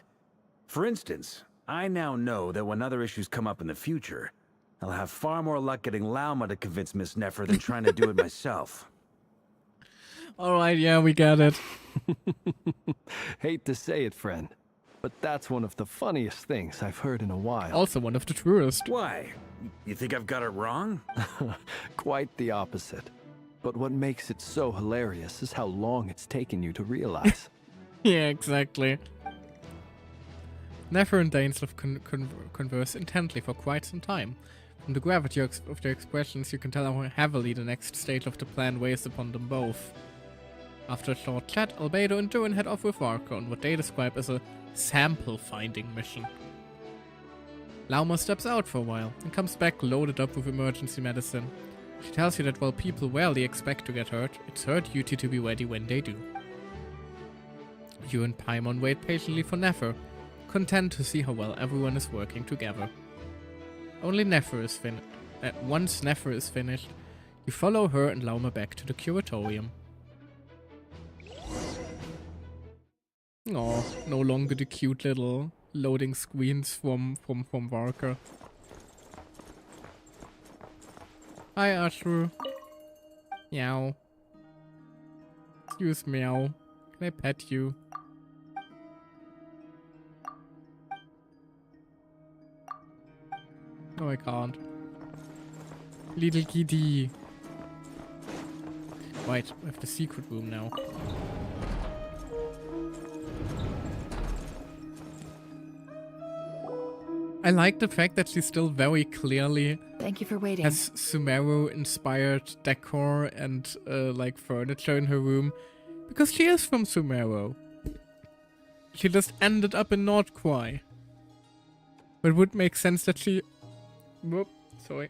For instance, I now know that when other issues come up in the future, I'll have far more luck getting Lauma to convince Miss Nefer than trying to do it myself. Alright, yeah, we get it. Hate to say it, friend, but that's one of the funniest things I've heard in a while. Also one of the truest. Why? You think I've got it wrong? Quite the opposite. But what makes it so hilarious is how long it's taken you to realize. Yeah, exactly. Nefer and Dainsleif converse intently for quite some time. From the gravity of their expressions, you can tell how heavily the next stage of the plan weighs upon them both. After a short chat, Albedo and Durin head off with Varka on what they describe as a sample-finding mission. Lauma steps out for a while and comes back loaded up with emergency medicine. She tells you that while people rarely expect to get hurt, it's her duty to be ready when they do. You and Paimon wait patiently for Nefer, content to see how well everyone is working together. Only Nefer is finished. Once Nefer is finished, you follow her and Lauma back to the curatorium. Oh, no longer the cute little loading screens from Varka. Hi, Ashru. Meow. Excuse meow. Can I pet you? No, I can't. Little kitty. Right, we have the secret room now. I like the fact that she still very clearly Thank you for waiting. has Sumeru-inspired decor and like furniture in her room, because she is from Sumeru. She just ended up in Nordquai. But it would make sense that she, whoop, sorry,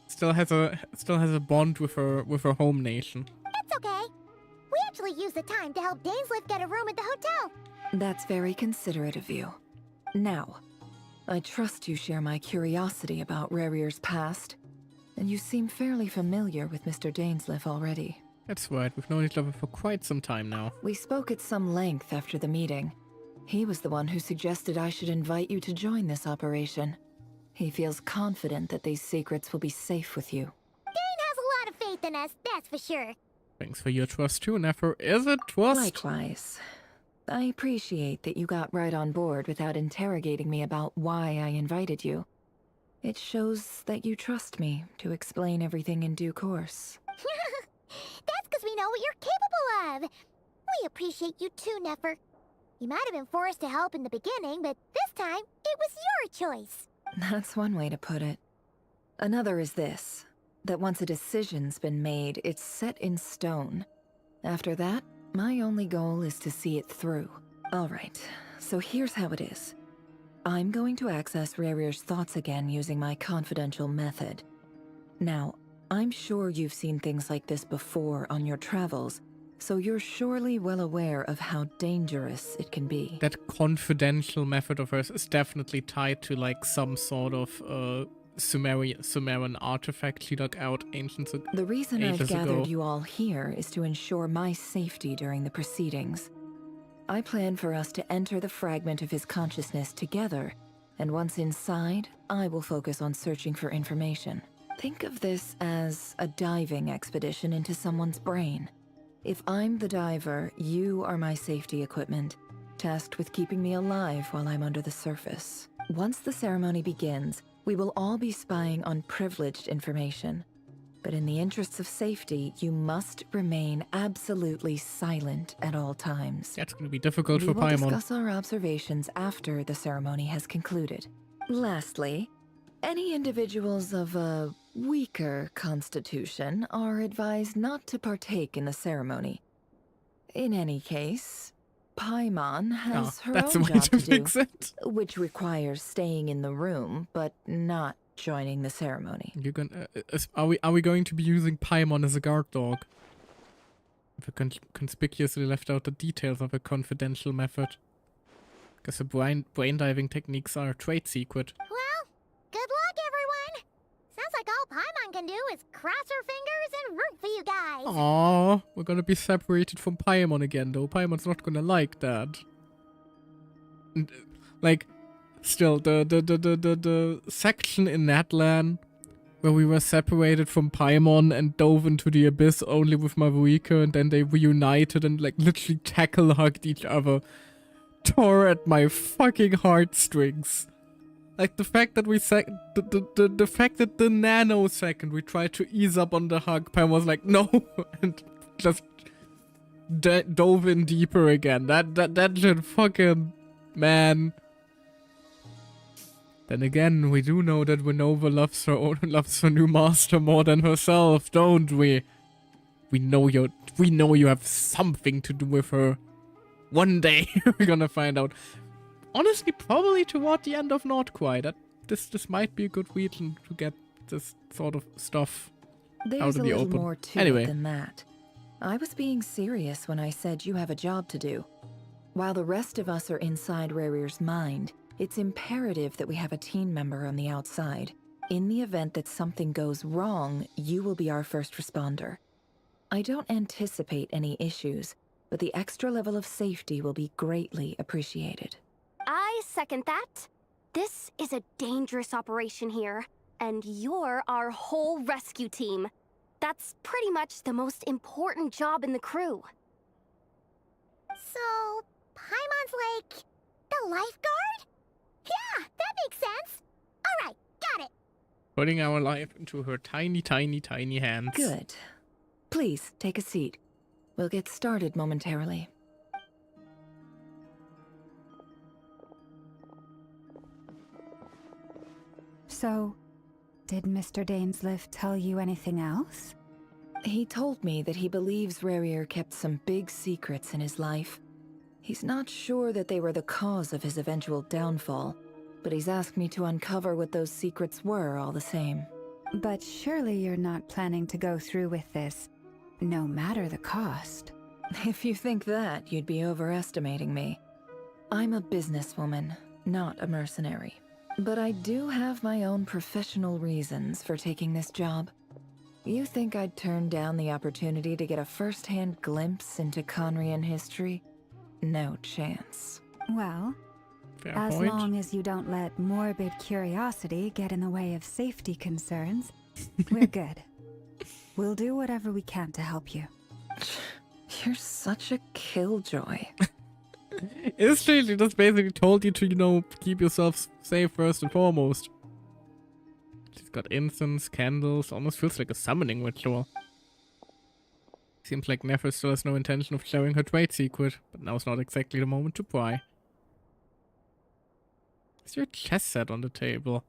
still has a bond with her home nation. It's okay. We actually used the time to help Dainsleif get a room at the hotel. That's very considerate of you. Now, I trust you share my curiosity about Rächer's past, and you seem fairly familiar with Mr. Dainsleif already. That's right, we've known each other for quite some time now. We spoke at some length after the meeting. He was the one who suggested I should invite you to join this operation. He feels confident that these secrets will be safe with you. Dane has a lot of faith in us, that's for sure. Thanks for your trust too, Nefer. Is it trust? Likewise. I appreciate that you got right on board without interrogating me about why I invited you. It shows that you trust me to explain everything in due course. That's because we know what you're capable of. We appreciate you too, Nefer. You might have been forced to help in the beginning, but this time, it was your choice. That's one way to put it. Another is this, that once a decision's been made, it's set in stone. After that, my only goal is to see it through. Alright, so here's how it is. I'm going to access Rächer's thoughts again using my confidential method. Now, I'm sure you've seen things like this before on your travels, so you're surely well aware of how dangerous it can be. That confidential method of hers is definitely tied to like some sort of Sumerian artifact she dug out ancients ago. The reason I've gathered you all here is to ensure my safety during the proceedings. I plan for us to enter the fragment of his consciousness together, and once inside, I will focus on searching for information. Think of this as a diving expedition into someone's brain. If I'm the diver, you are my safety equipment, tasked with keeping me alive while I'm under the surface. Once the ceremony begins, we will all be spying on privileged information. But in the interests of safety, you must remain absolutely silent at all times. That's going to be difficult for We will Paimon. discuss our observations after the ceremony has concluded. Lastly, any individuals of a weaker constitution are advised not to partake in the ceremony. In any case, Paimon has her that's own a way job to to do, fix it. which requires staying in the room, but not joining the ceremony. You're gonna, are we going to be using Paimon as a guard dog? We conspicuously left out the details of a confidential method. Because the brain diving techniques are a trade secret. Well, good luck, everyone. Sounds like all Paimon can do is cross her fingers and root for you guys. Aww, we're gonna be separated from Paimon again, though. Paimon's not gonna like that. And, like, still, the section in Natlan where we were separated from Paimon and dove into the abyss only with Maruika, and then they reunited and, like, literally tackle-hugged each other, tore at my fucking heartstrings. Like, the fact that the fact that the nanosecond we tried to ease up on the hug, Pam was like, no, and just dove in deeper again. That shit fucking, man. Then again, we do know that Winova loves her new master more than herself, don't we? We know you have something to do with her. One day we're gonna find out. Honestly, probably toward the end of Not Quite. That this might be a good reason to get this sort of stuff out in the open. There's a little more to it than that. I was being serious when I said you have a job to do. While the rest of us are inside Rächer's mind, it's imperative that we have a team member on the outside. In the event that something goes wrong, you will be our first responder. I don't anticipate any issues, but the extra level of safety will be greatly appreciated. I second that. This is a dangerous operation here, and you're our whole rescue team. That's pretty much the most important job in the crew. So, Paimon's like the lifeguard? Yeah, that makes sense. Alright, got it. Putting our life into her tiny, tiny, tiny hands. Good. Please, take a seat. We'll get started momentarily. So, did Mr. Dainsleif tell you anything else? He told me that he believes Rächer kept some big secrets in his life. He's not sure that they were the cause of his eventual downfall, but he's asked me to uncover what those secrets were all the same. But surely you're not planning to go through with this, no matter the cost. If you think that, you'd be overestimating me. I'm a businesswoman, not a mercenary. But I do have my own professional reasons for taking this job. You think I'd turn down the opportunity to get a first-hand glimpse into Conrian history? No chance. Well, fair as point. long as you don't let morbid curiosity get in the way of safety concerns, we're good. We'll do whatever we can to help you. You're such a killjoy. It's true, she just basically told you to, you know, keep yourself safe first and foremost. She's got incense, candles, almost feels like a summoning ritual. Seems like Nefer still has no intention of sharing her trade secret, but now's not exactly the moment to pry. Is there a chess set on the table?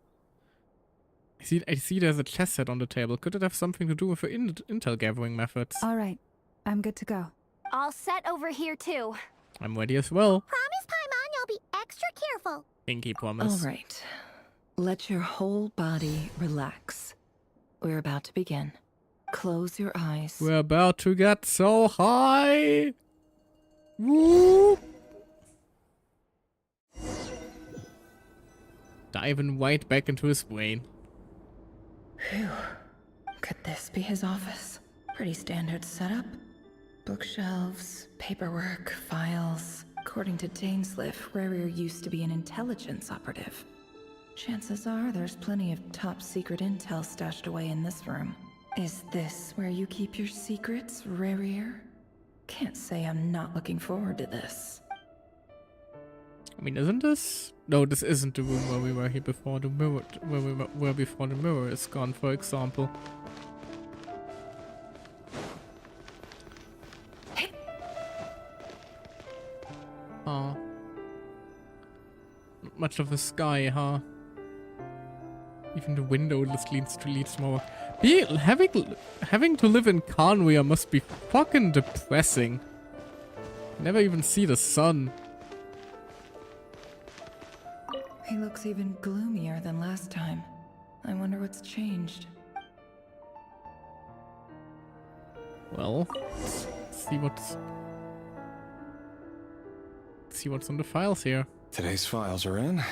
I see there's a chess set on the table. Could it have something to do with her intel gathering methods? Alright, I'm good to go. All set over here too. I'm ready as well. Promise, Paimon, you'll be extra careful. Pinky promise. Alright. Let your whole body relax. We're about to begin. Close your eyes. We're about to get so high. Woo! Diving right back into his brain. Phew. Could this be his office? Pretty standard setup. Bookshelves, paperwork, files. According to Dainsleif, Rächer used to be an intelligence operative. Chances are there's plenty of top secret intel stashed away in this room. Is this where you keep your secrets, Rächer? Can't say I'm not looking forward to this. I mean, isn't this? No, this isn't the room where we were here before the mirror. Where we were before the mirror is gone, for example. Oh. Not much of a sky, huh? Even the window leads to smoke. Having to live in Conwea must be fucking depressing. Never even see the sun. He looks even gloomier than last time. I wonder what's changed. Well, let's see what's on the files here. Today's files are in.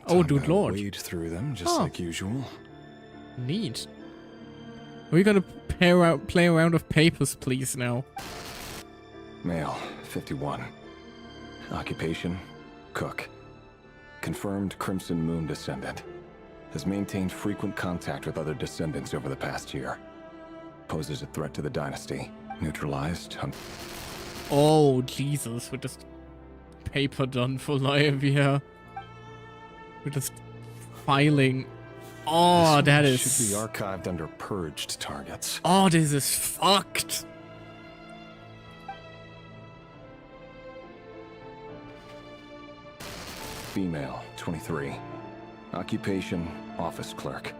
Oh, Time dude to lord. Wade through them just like usual. Neat. Are we gonna play a round of papers, please, now? Male, 51. Occupation, cook. Confirmed Crimson Moon descendant. Has maintained frequent contact with other descendants over the past year. Poses a threat to the dynasty. Neutralized. Oh, Jesus. We're just paper done for Laevia. We're just filing. Oh, that is... should be archived under purged targets. Oh, this is fucked. Female, 23. Occupation, office clerk.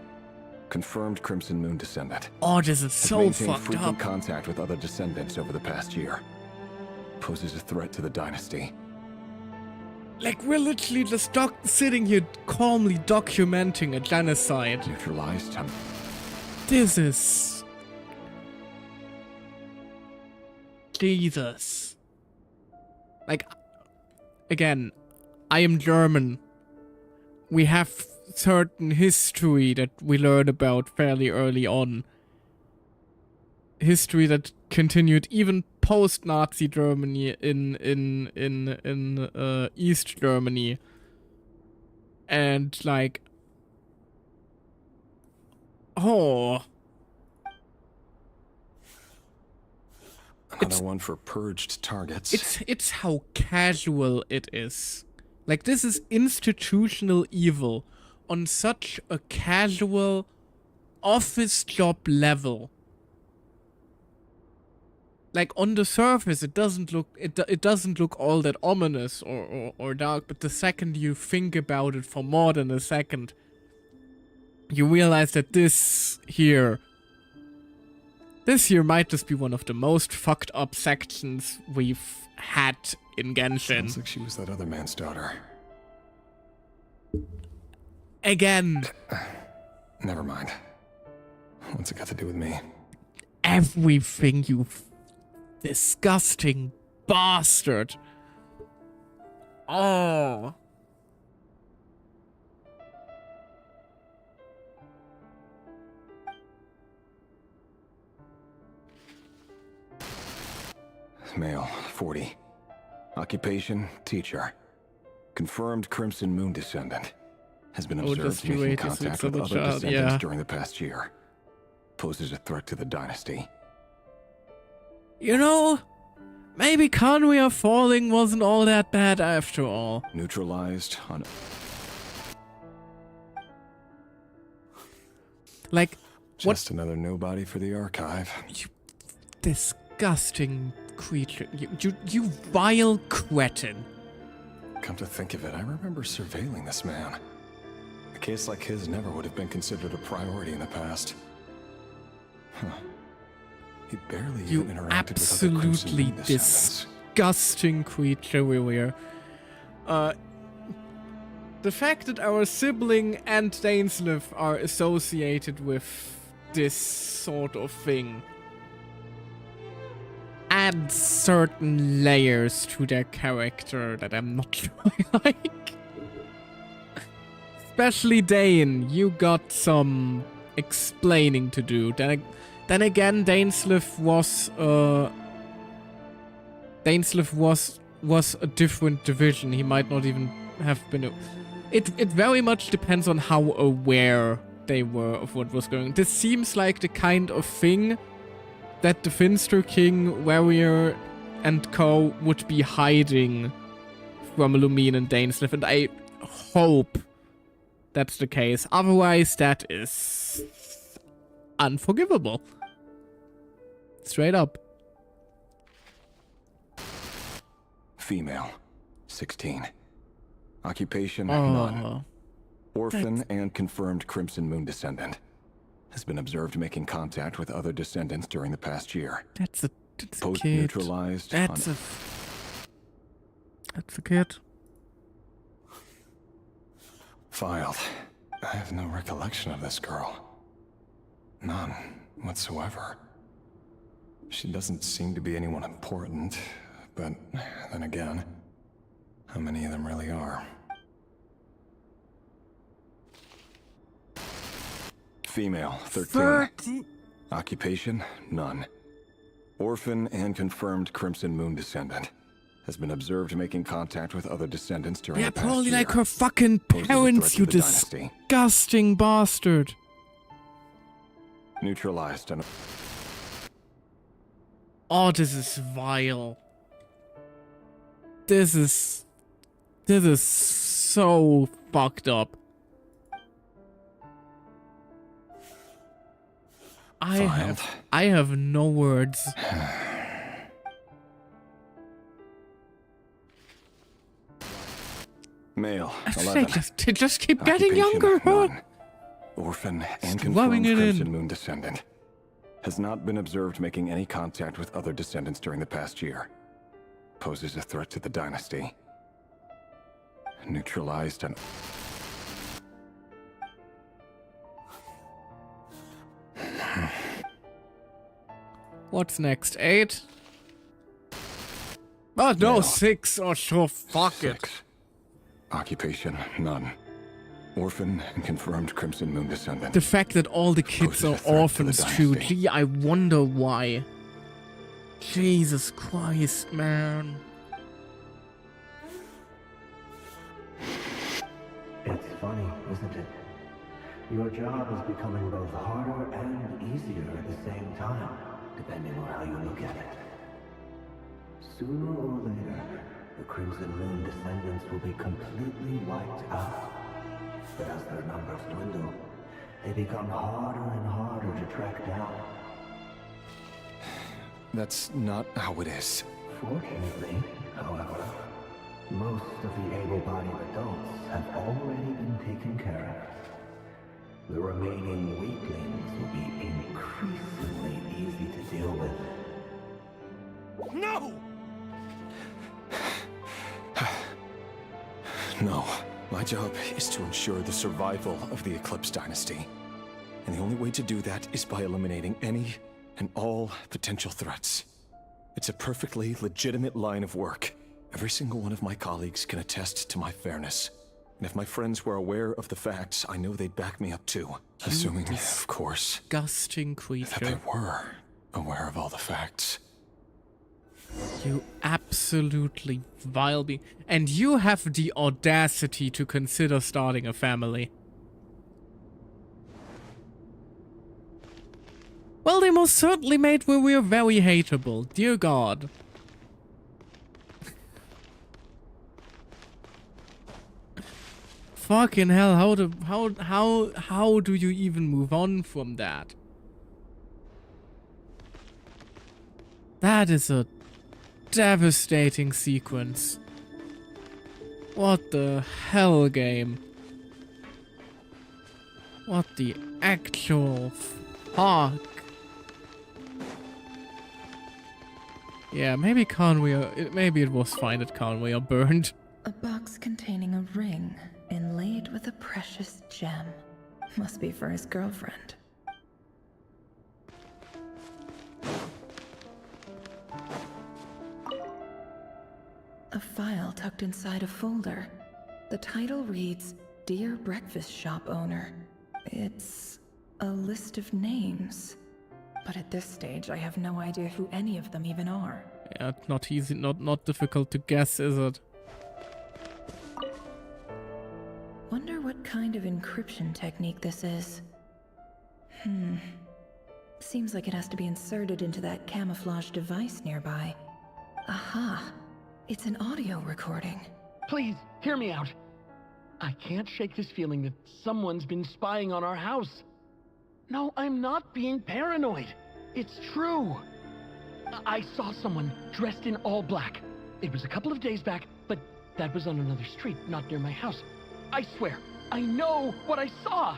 Confirmed Crimson Moon descendant. Oh, this is so fucked frequent up. Contact with other descendants over the past year. Poses a threat to the dynasty. Like, we're literally just sitting here calmly documenting a genocide. Neutralized. This is... Jesus. Like, again, I am German. We have certain history that we learn about fairly early on. History that continued even post-Nazi Germany in East Germany. And like, oh, Another one for purged targets. It's how casual it is. Like, this is institutional evil on such a casual office job level. Like, on the surface, it doesn't look all that ominous or dark, but the second you think about it for more than a second, you realize that this here might just be one of the most fucked up sections we've had in Genshin. Sounds like she was that other man's daughter. Again. Never mind. What's it got to do with me? Everything, you disgusting bastard. Oh. Male, 40. Occupation, teacher. Confirmed Crimson Moon descendant. Has been observed making contact with other descendants during the past year. Poses a threat to the dynasty. You know, maybe Conwea falling wasn't all that bad after all. Neutralized on... Like, just another nobody for the archive. You disgusting creature. You vile cretin. Come to think of it, I remember surveilling this man. A case like his never would have been considered a priority in the past. Huh. He barely even interacted with other Crimson Moon descendants. Disgusting creature we were. The fact that our sibling and Dainsleif are associated with this sort of thing adds certain layers to their character that I'm not sure I like. Especially Dane, you got some explaining to do. Then again, Dainsleif was a different division. He might not even have been. It very much depends on how aware they were of what was going on. This seems like the kind of thing that the Finster King, Warrior, and co. would be hiding from Lumine and Dainsleif, and I hope that's the case. Otherwise, that is unforgivable. Straight up. Female, 16. Occupation, none. Orphan and confirmed Crimson Moon descendant. Has been observed making contact with other descendants during the past year. That's a Post kid. neutralized. That's a kid. Filed. I have no recollection of this girl. None whatsoever. She doesn't seem to be anyone important, but then again, how many of them really are? Female, 13. Occupation, none. Orphan and confirmed Crimson Moon descendant. Has been observed making contact with other descendants during the past probably year. like her fucking parents, you disgusting bastard. Neutralized and... Oh, this is vile. This is so fucked up. I have no words. Male, 11. They just keep getting younger, huh? Orphan and confirmed Crimson Moon descendant. Has not been observed making any contact with other descendants during the past year. Poses a threat to the dynasty. Neutralized and... What's next? 8? Oh no, 6. Oh sure, fuck it. Occupation, none. Orphan and confirmed Crimson Moon descendant. The fact that all the kids are orphans too, gee, I wonder why. Jesus Christ, man. It's funny, isn't it? Your job is becoming both harder and easier at the same time, depending on how you look at it. Sooner or later, the Crimson Moon descendants will be completely wiped out. But as their numbers dwindle, they become harder and harder to track down. That's not how it is. Fortunately, however, most of the able-bodied adults have already been taken care of. The remaining weaklings will be increasingly easy to deal with. No! No. My job is to ensure the survival of the Eclipse Dynasty. And the only way to do that is by eliminating any and all potential threats. It's a perfectly legitimate line of work. Every single one of my colleagues can attest to my fairness. And if my friends were aware of the facts, I know they'd back me up too. Assuming, of course, disgusting creature. That they were aware of all the facts. You absolutely vile being. And you have the audacity to consider starting a family. Well, they most certainly made we're very hateable. Dear God. Fucking hell, how do you even move on from that? That is a devastating sequence. What the hell, game? What the actual fuck? Yeah, maybe maybe it was fine that Conway burned. A box containing a ring inlaid with a precious gem. Must be for his girlfriend. A file tucked inside a folder. The title reads, Dear Breakfast Shop Owner. It's a list of names. But at this stage, I have no idea who any of them even are. Yeah, not easy, not difficult to guess, is it? Wonder what kind of encryption technique this is. Seems like it has to be inserted into that camouflage device nearby. Aha! It's an audio recording. Please, hear me out. I can't shake this feeling that someone's been spying on our house. No, I'm not being paranoid. It's true. I saw someone dressed in all black. It was a couple of days back, but That was on another street, not near my house. I swear, I know what I saw!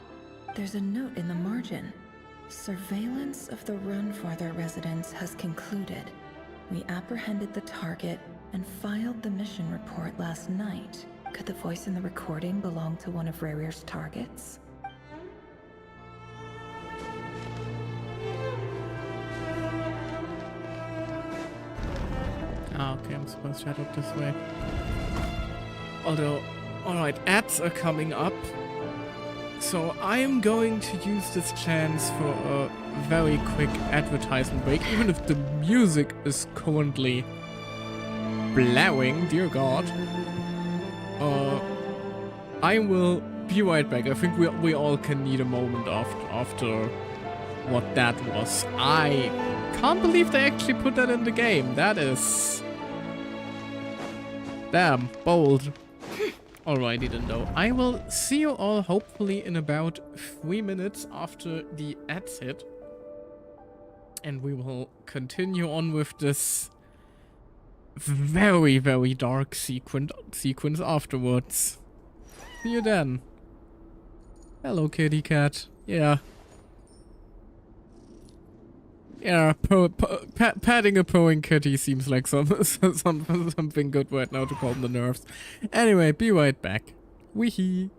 There's a note in the margin. Surveillance of the Runfarther residence has concluded. We apprehended the target and filed the mission report last night. Could the voice in the recording belong to one of Rächer's targets? Ah, okay, I'm supposed to head up this way. Although, alright, ads are coming up. So I am going to use this chance for a very quick advertisement break, even if the music is currently blaring, dear god. I will be right back. I think we all can need a moment after what that was. I can't believe they actually put that in the game. That is... damn, bold. Alrighty then though. I will see you all hopefully in about 3 minutes after the ads hit. And we will continue on with this very, very dark sequence afterwards. See you then. Hello, kitty cat. Yeah. Yeah, patting a purring kitty seems like something good right now to calm the nerves. Anyway, be right back. Weehee.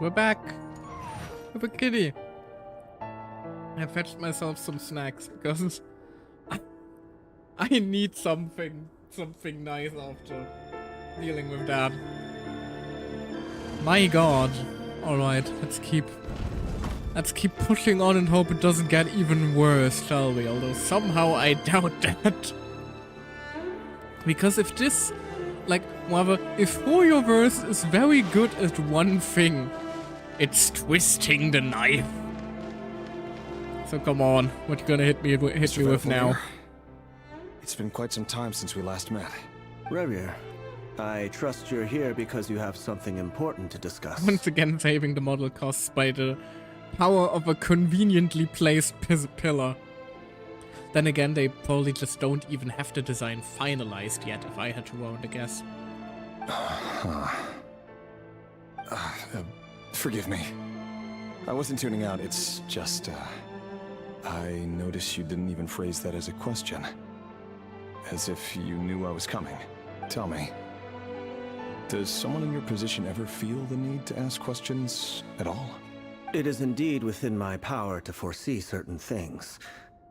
we're back. With a kitty. I fetched myself some snacks because I need something nice after dealing with that. My god. Alright, let's keep pushing on and hope it doesn't get even worse, shall we? Although somehow I doubt that. Because if this, like, whatever, if Hoyoverse is very good at one thing, it's twisting the knife. So come on, what you gonna hit me with now? It's been quite some time since we last met. Rächer, I trust you're here because you have something important to discuss. Once again saving the model costs by the power of a conveniently placed pillar. Then again, they probably just don't even have the design finalized yet, if I had to roll a guess. Forgive me. I wasn't tuning out, it's just, I noticed you didn't even phrase that as a question. As if you knew I was coming. Tell me, does someone in your position ever feel the need to ask questions at all? It is indeed within my power to foresee certain things.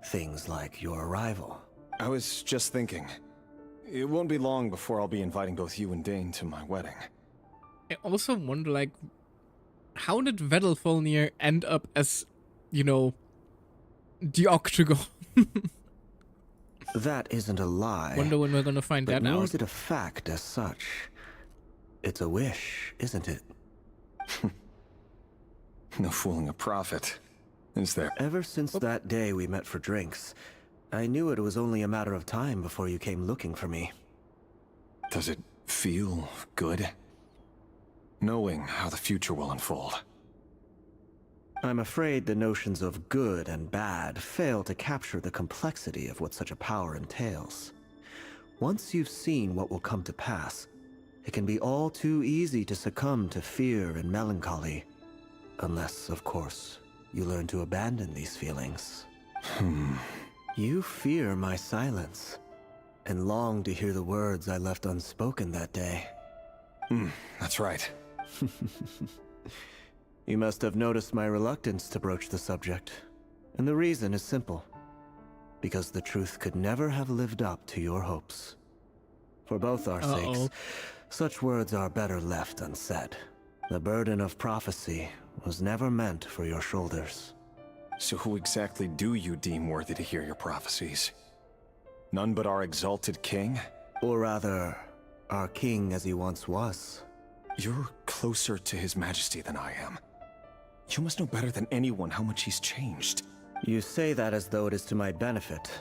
Things like your arrival. I was just thinking. It won't be long before I'll be inviting both you and Dane to my wedding. I also wonder, like, how did Vedalfolnir end up as, you know, the Octagon? That isn't a lie. Wonder when we're gonna find that out. Nor is it a fact as such. It's a wish, isn't it? No fooling a prophet, is there? Ever since that day we met for drinks, I knew it was only a matter of time before you came looking for me. Does it feel good? Knowing how the future will unfold. I'm afraid the notions of good and bad fail to capture the complexity of what such a power entails. Once you've seen what will come to pass, it can be all too easy to succumb to fear and melancholy. Unless, of course, you learn to abandon these feelings. You fear my silence, and long to hear the words I left unspoken that day. That's right. You must have noticed my reluctance to broach the subject. And the reason is simple. Because the truth could never have lived up to your hopes. For both our sakes, such words are better left unsaid. The burden of prophecy was never meant for your shoulders. So who exactly do you deem worthy to hear your prophecies? None but our exalted king? Or rather, our king as he once was. You're closer to his majesty than I am. You must know better than anyone how much he's changed. You say that as though it is to my benefit.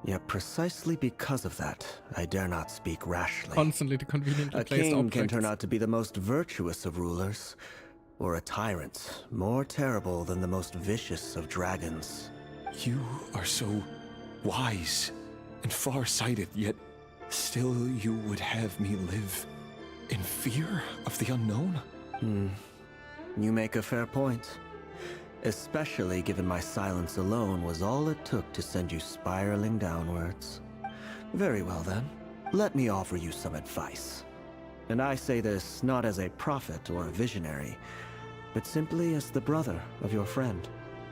Yet precisely because of that, I dare not speak rashly. Constantly to conveniently placed objects. A king objects. can turn out to be the most virtuous of rulers, or a tyrant, more terrible than the most vicious of dragons. You are so wise and far-sighted, yet still you would have me live in fear of the unknown? You make a fair point. Especially given my silence alone was all it took to send you spiraling downwards. Very well then, let me offer you some advice. And I say this not as a prophet or a visionary, but simply as the brother of your friend.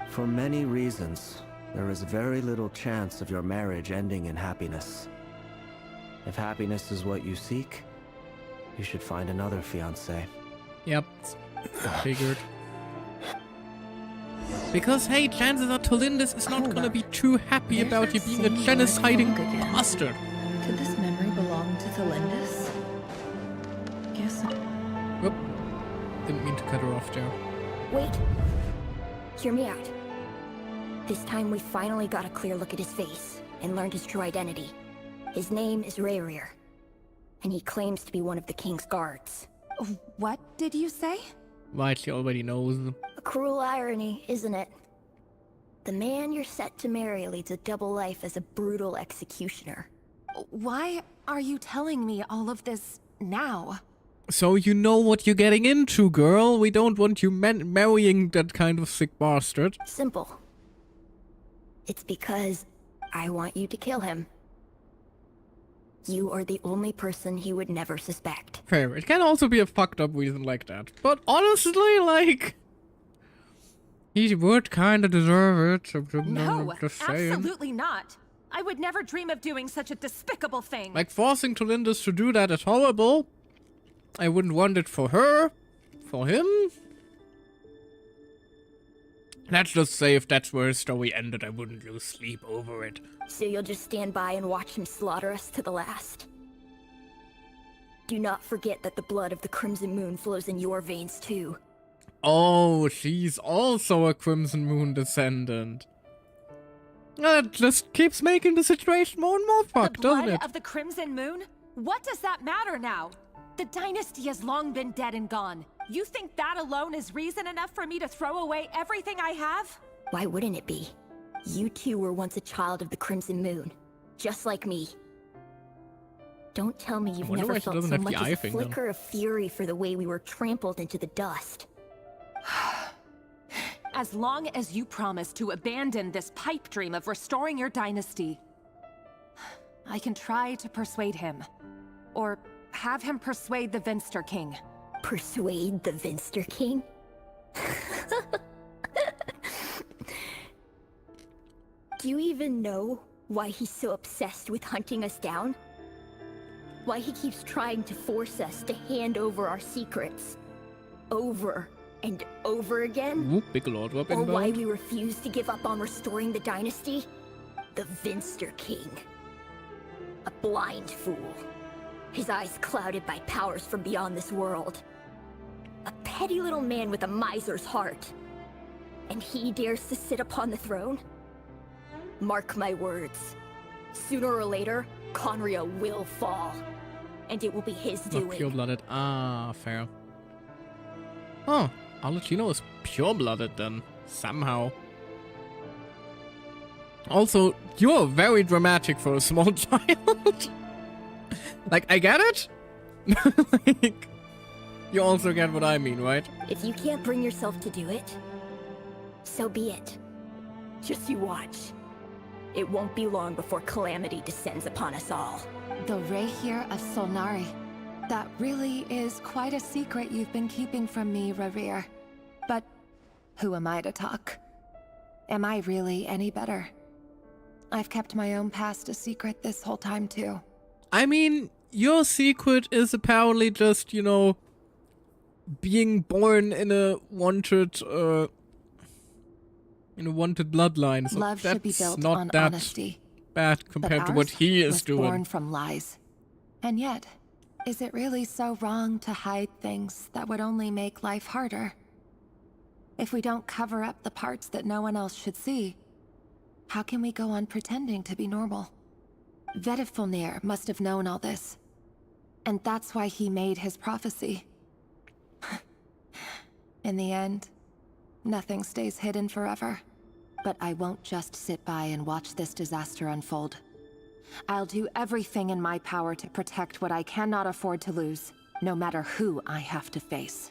For many reasons, there is very little chance of your marriage ending in happiness. If happiness is what you seek, you should find another fiancé. Yep, figured. Because, hey, chances are Tolindis is not gonna be too happy about you being a genociding bastard. Could this memory belong to Tolindis? Guess. Whoop. Didn't mean to cut her off there. Wait. Hear me out. This time we finally got a clear look at his face and learned his true identity. His name is Rächer, and he claims to be one of the king's guards. What did you say? Right, she already knows. A cruel irony, isn't it? The man you're set to marry leads a double life as a brutal executioner. Why are you telling me all of this now? So you know what you're getting into, girl. We don't want you marrying that kind of sick bastard. Simple. It's because I want you to kill him. You are the only person he would never suspect. Fair. It can also be a fucked up reason like that. But honestly, like... he would kinda deserve it. No, just saying. absolutely not. I would never dream of doing such a despicable thing. Like, forcing Tulindus to do that is horrible. I wouldn't want it for her. For him. Let's just say if that's where his story ended, I wouldn't lose sleep over it. So you'll just stand by and watch him slaughter us to the last. Do not forget that the blood of the Crimson Moon flows in your veins too. Oh, she's also a Crimson Moon descendant. That just keeps making the situation more and more fucked, doesn't it? The blood of the Crimson Moon? What does that matter now? The dynasty has long been dead and gone. You think that alone is reason enough for me to throw away everything I have? Why wouldn't it be? You two were once a child of the Crimson Moon, just like me. Don't tell me you've never felt so much as a flicker of fury for the way we were trampled into the dust. As long as you promise to abandon this pipe dream of restoring your dynasty, I can try to persuade him. Or have him persuade the Vinster King. Persuade the Vinster King? Do you even know why he's so obsessed with hunting us down? Why he keeps trying to force us to hand over our secrets? Over and over again? Or why we refuse to give up on restoring the dynasty? The Vinster King. A blind fool. His eyes clouded by powers from beyond this world. A petty little man with a miser's heart. And he dares to sit upon the throne? Mark my words. Sooner or later, Conria will fall. And it will be his doing. Pure-blooded. Ah, fair. Oh, Alucino is pure-blooded then. Somehow. Also, you're very dramatic for a small child. Like, I get it? Like, you also get what I mean, right? If you can't bring yourself to do it, so be it. Just you watch. It won't be long before calamity descends upon us all. The Rächer of Solnari. That really is quite a secret you've been keeping from me, Rächer. But who am I to talk? Am I really any better? I've kept my own past a secret this whole time, too. I mean, your secret is apparently just, you know, being born in a wanted bloodline. So love should be built not on that honesty. Bad compared to what he is doing. Born from lies. And yet, is it really so wrong to hide things that would only make life harder? If we don't cover up the parts that no one else should see, how can we go on pretending to be normal? Vedifulnir must have known all this. And that's why he made his prophecy. In the end, nothing stays hidden forever. But I won't just sit by and watch this disaster unfold. I'll do everything in my power to protect what I cannot afford to lose, no matter who I have to face.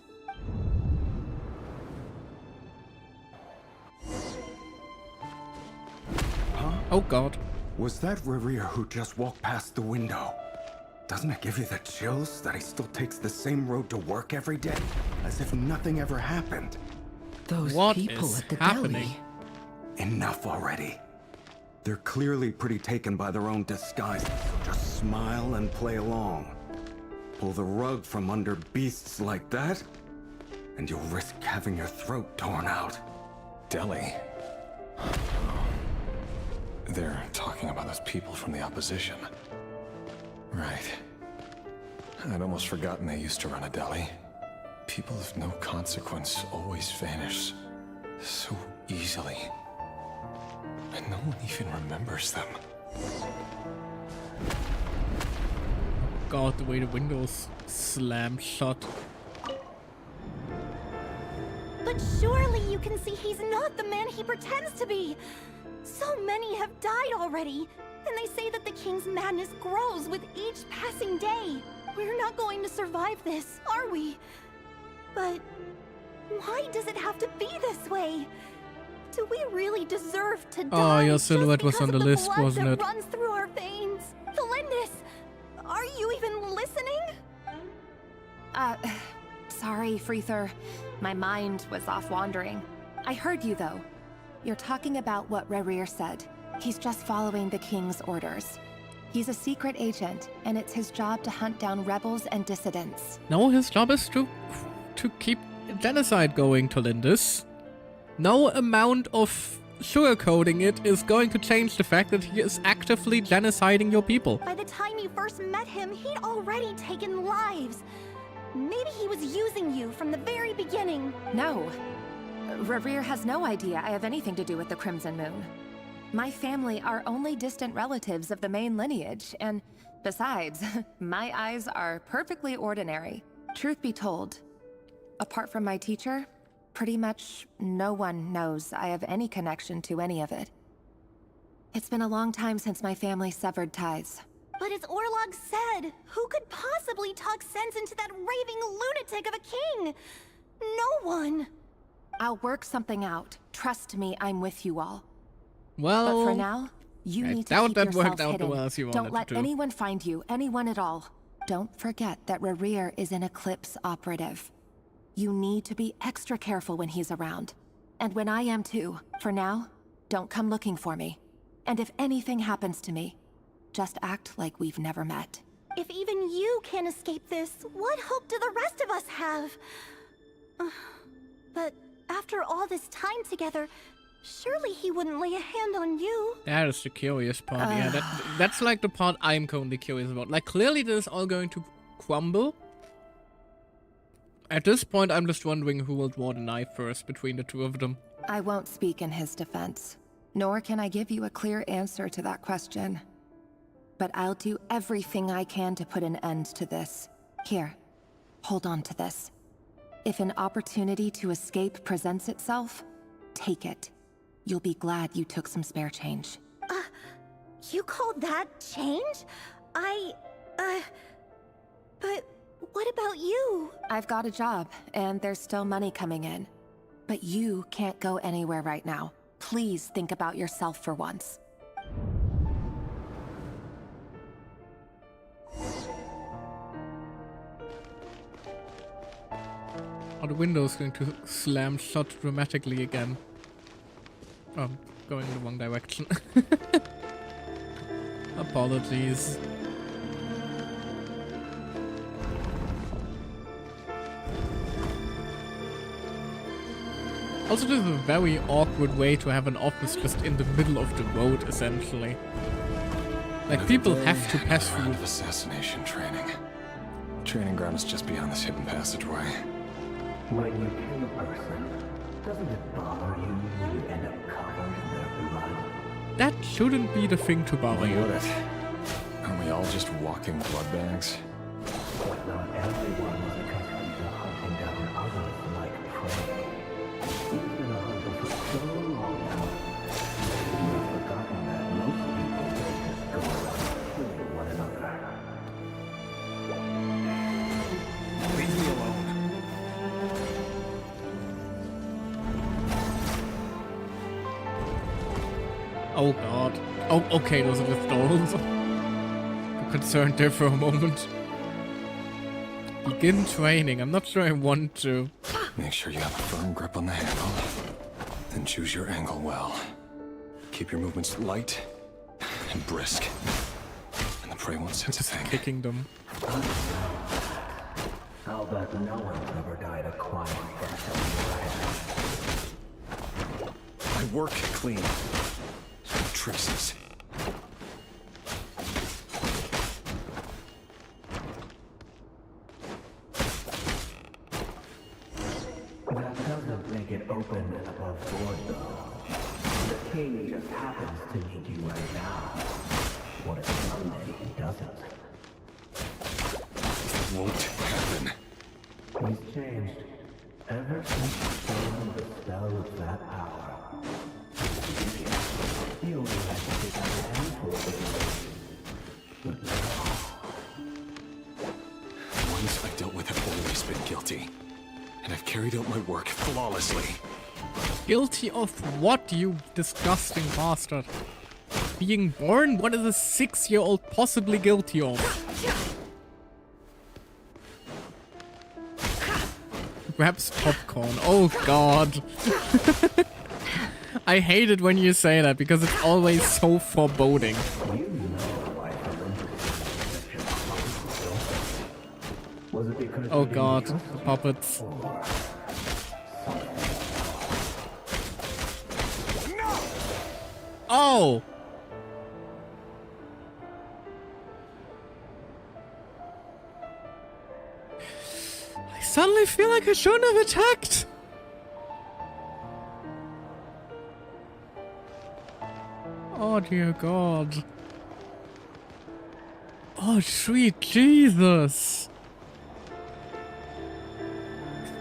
Huh? Oh god. Was that Rächer who just walked past the window? Doesn't it give you the chills that he still takes the same road to work every day? As if nothing ever happened. Those what people is at the happening? deli. Enough already. They're clearly pretty taken by their own disguises, so just smile and play along. Pull the rug from under beasts like that, and you'll risk having your throat torn out. Deli? They're talking about those people from the opposition. Right. I'd almost forgotten they used to run a deli. People of no consequence always vanish so easily. And no one even remembers them. God, the way the windows slam shut. But surely you can see he's not the man he pretends to be. So many have died already, and they say that the king's madness grows with each passing day. We're not going to survive this, are we? But why does it have to be this way? Do we really deserve to die? Oh, your silhouette was on the list, wasn't it? Runs through our veins. Felindis, Are you even listening? Sorry, Freether. My mind was off wandering. I heard you, though. You're talking about what Rächer said. He's just following the king's orders. He's a secret agent, and it's his job to hunt down rebels and dissidents. No, his job is to keep genocide going, Tolindis. No amount of sugarcoating it is going to change the fact that he is actively genociding your people. By the time you first met him, he'd already taken lives. Maybe he was using you from the very beginning. No. Rächer has no idea I have anything to do with the Crimson Moon. My family are only distant relatives of the main lineage, and besides, my eyes are perfectly ordinary. Truth be told, apart from my teacher, pretty much no one knows I have any connection to any of it. It's been a long time since my family severed ties. But as Orlog said, who could possibly talk sense into that raving lunatic of a king? No one. I'll work something out. Trust me, I'm with you all. Well, but for now, you need to keep yourself hidden. Don't let anyone find you, anyone at all. Don't forget that Rächer is an Eclipse operative. You need to be extra careful when he's around. And when I am too. For now, don't come looking for me. And if anything happens to me, just act like we've never met. If even you can't escape this, what hope do the rest of us have? But after all this time together, surely he wouldn't lay a hand on you. That is the curious part, yeah. That's like the part I'm currently curious about. Like, clearly this is all going to crumble. At this point, I'm just wondering who will draw the knife first between the two of them. I won't speak in his defense, nor can I give you a clear answer to that question. But I'll do everything I can to put an end to this. Here, hold on to this. If an opportunity to escape presents itself, take it. You'll be glad you took some spare change. You called that change? But what about you? I've got a job, and there's still money coming in. But you can't go anywhere right now. Please think about yourself for once. Oh, the window's going to slam shut dramatically again. Oh, I'm going in the wrong direction. Apologies. Also, this is a very awkward way to have an office just in the middle of the road, essentially. Like, people have to pass through. Assassination training. Training ground is just beyond this hidden passageway. When you kill a person, doesn't it bother you when you end up covered in their blood? That shouldn't be the thing to bother you. Aren't we all just walking blood bags? But not everyone was accustomed to hunting down others like prey. You've been a hunter for so long now, maybe you've forgotten that most people don't just go around killing one another. Leave me alone. Oh god. Oh, okay, those are the stalls. I'm concerned there for a moment. Begin training. I'm not sure I want to. Make sure you have a firm grip on the handle. Then choose your angle well. Keep your movements light and brisk. And the prey won't sense a thing. Kicking them. I'll bet no one's ever died a quiet death. I work clean. No traces. That doesn't make it open and above board, though. The king just happens to need you right now. What if someday he doesn't? It won't happen. He's changed. Ever since he stolen the spell of that power. He only had to take out a handful of it. But now... The ones I've dealt with have always been guilty. And I've carried out my work flawlessly. Guilty of what, you disgusting bastard? Being born? What is a 6-year-old possibly guilty of? grabs popcorn. Oh god. I hate it when you say that because it's always so foreboding. Oh god, the puppets. Oh! I suddenly feel like I shouldn't have attacked. Oh dear god. Oh sweet Jesus.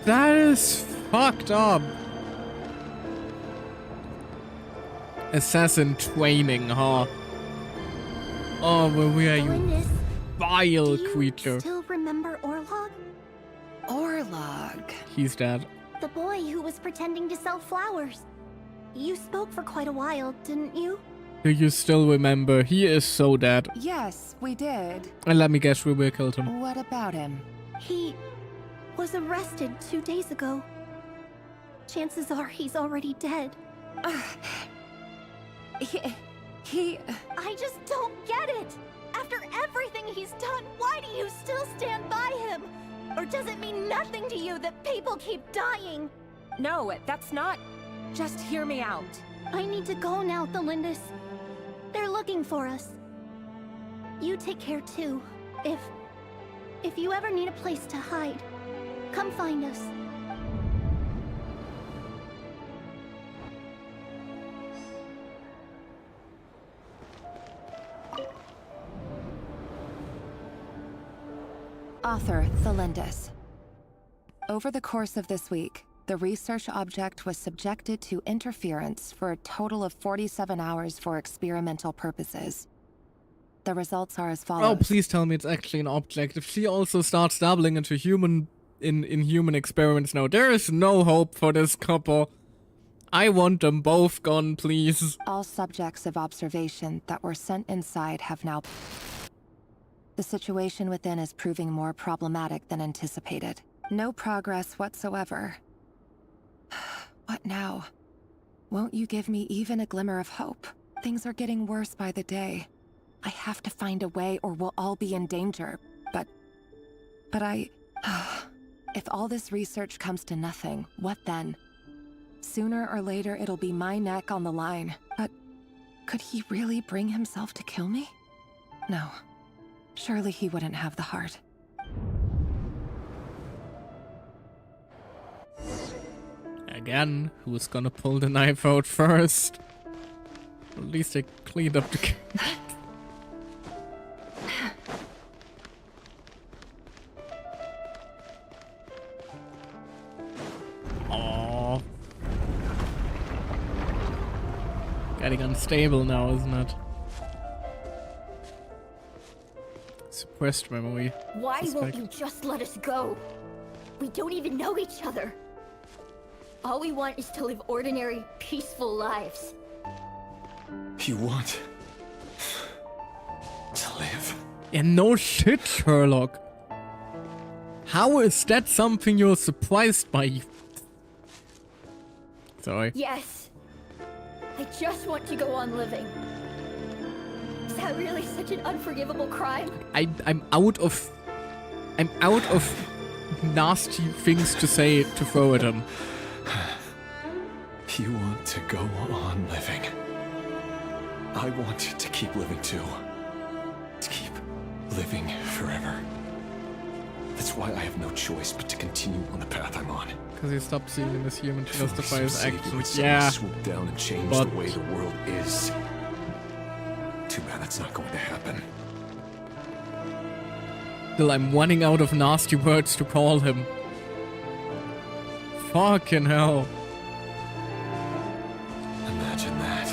That is fucked up. Assassin training, huh? Oh, but we are you vile creature. Still remember Orlog? Orlog. He's dead. The boy who was pretending to sell flowers. You spoke for quite a while, didn't you? Do you still remember? He is so dead. Yes, we did. And let me guess, we killed him. What about him? He was arrested 2 days ago. Chances are he's already dead. He... I just don't get it! After everything he's done, why do you still stand by him? Or does it mean nothing to you that people keep dying? No, that's not... Just hear me out. I need to go now, Thelindis. They're looking for us. You take care too. If you ever need a place to hide, come find us. Author Thelindis. Over the course of this week, the research object was subjected to interference for a total of 47 hours for experimental purposes. The results are as follows. Oh, please tell me it's actually an object. If she also starts dabbling into human experiments now, there is no hope for this couple. I want them both gone, please. All subjects of observation that were sent inside have now... The situation within is proving more problematic than anticipated. No progress whatsoever. What now? Won't you give me even a glimmer of hope? Things are getting worse by the day. I have to find a way or we'll all be in danger. But if all this research comes to nothing, what then? Sooner or later it'll be my neck on the line. But could he really bring himself to kill me? No. Surely he wouldn't have the heart. Again, who's gonna pull the knife out first? At least I cleaned up the... Aww. Getting unstable now, isn't it? Suppressed memory. Why won't you just let us go? We don't even know each other. All we want is to live ordinary, peaceful lives. You want to live? Yeah, no shit, Sherlock. How is that something you're surprised by? Sorry. Yes. I just want to go on living. Is that really such an unforgivable crime? I'm out of nasty things to say to throw at him. You want to go on living. I want to keep living too. To keep living forever. That's why I have no choice but to continue on the path I'm on. Because he stopped seeing him as human to justify his actions. Yeah. Swoop down and change the way the world is. Too bad that's not going to happen. Still, I'm running out of nasty words to call him. Fucking hell. Imagine that.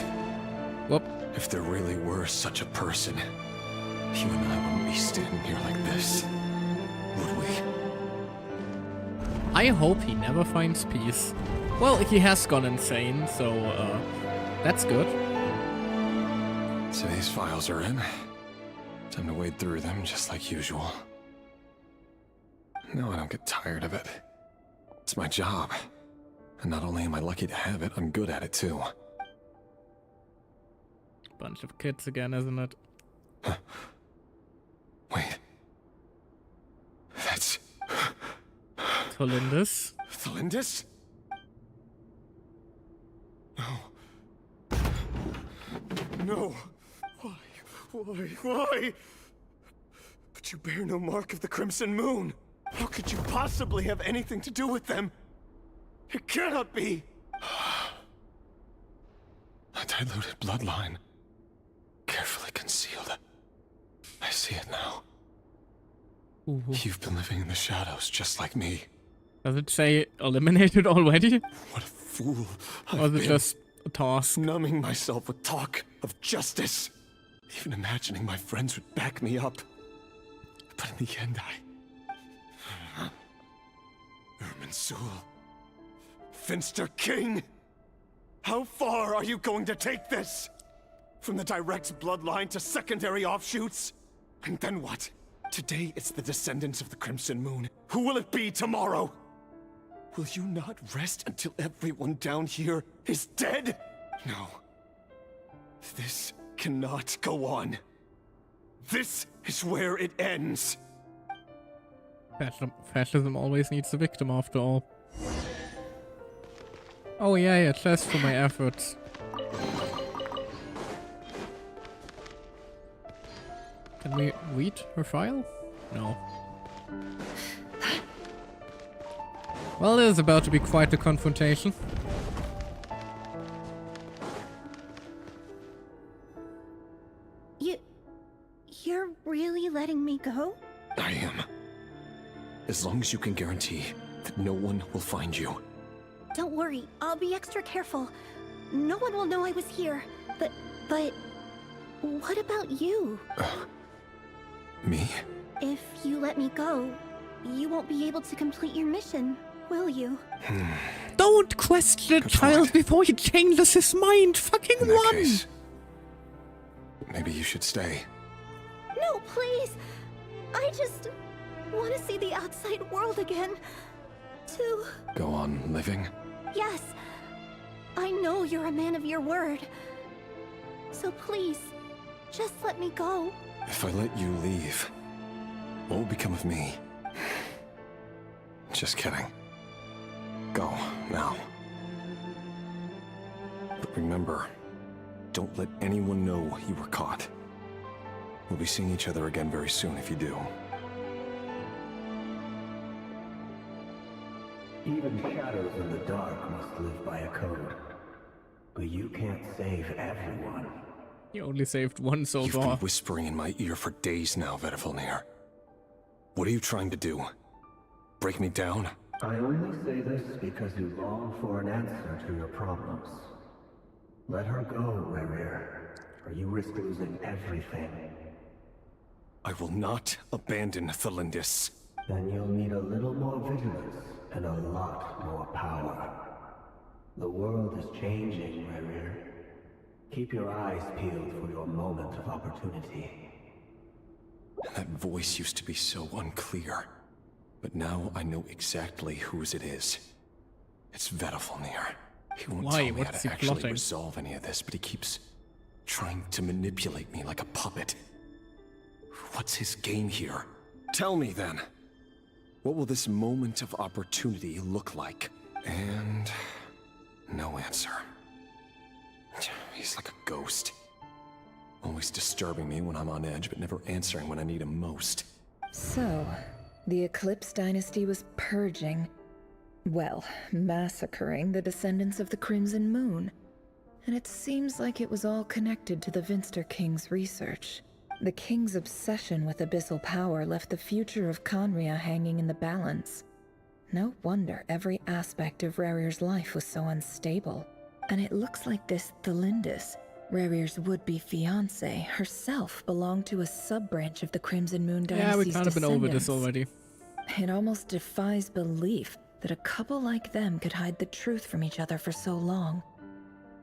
Whoop. If there really were such a person, you and I wouldn't be standing here like this, would we? I hope he never finds peace. Well, he has gone insane, so, that's good. So these files are in. Time to wade through them just like usual. No, I don't get tired of it. It's my job. And not only am I lucky to have it, I'm good at it too. Bunch of kids again, isn't it? Wait. That's... Thalindis? Thalindis? No. No. Why? But you bear no mark of the Crimson Moon. How could you possibly have anything to do with them? It cannot be! A diluted bloodline. Carefully concealed. I see it now. Ooh. You've been living in the shadows just like me. Does it say eliminated already? What a fool Or is it just a task? Numbing myself with talk of justice. Even imagining my friends would back me up. But in the end, Irminsul. Finster King! How far are you going to take this? From the direct bloodline to secondary offshoots? And then what? Today it's the descendants of the Crimson Moon. Who will it be tomorrow? Will you not rest until everyone down here is dead? No. This cannot go on. This is where it ends. Fascism always needs a victim after all. Oh yeah, chest for my efforts. Can we read her file? No. Well, it is about to be quite a confrontation. You're really letting me go? I am. As long as you can guarantee that no one will find you. Don't worry, I'll be extra careful. No one will know I was here. But what about you? Me? If you let me go, you won't be able to complete your mission, will you? Don't question a child before he changes his mind. Fucking In that run! case, maybe you should stay. No, please! I just want to see the outside world again. To... Go on living? Yes. I know you're a man of your word. So please, just let me go. If I let you leave, what will become of me? Just kidding. Go, now. But remember, don't let anyone know you were caught. We'll be seeing each other again very soon if you do. Even shadows in the dark must live by a code. But you can't save everyone. You only saved one so You've far. been whispering in my ear for days now, Vedifalnir. What are you trying to do? Break me down? I only say this because you long for an answer to your problems. Let her go, Rächer, or you risk losing everything. I will not abandon Thalindis. Then you'll need a little more vigilance and a lot more power. The world is changing, Rächer. Keep your eyes peeled for your moment of opportunity. That voice used to be so unclear. But now I know exactly whose it is. It's Vedifalnir. He won't tell me how to actually resolve any of this, but he keeps trying to manipulate me like a puppet. What's his game here? Tell me then. What will this moment of opportunity look like? And no answer. He's like a ghost. Always disturbing me when I'm on edge, but never answering when I need him most. So, the Eclipse Dynasty was purging, well, massacring the descendants of the Crimson Moon. And it seems like it was all connected to the Finster King's research. The King's obsession with abyssal power left the future of Khaenri'ah hanging in the balance. No wonder every aspect of Rächer's life was so unstable. And it looks like this Thalindis, Rächer's would-be fiancée, herself belonged to a sub-branch of the Crimson Moon Dynasty's Yeah, we kind of been over this descendants. already. It almost defies belief that a couple like them could hide the truth from each other for so long.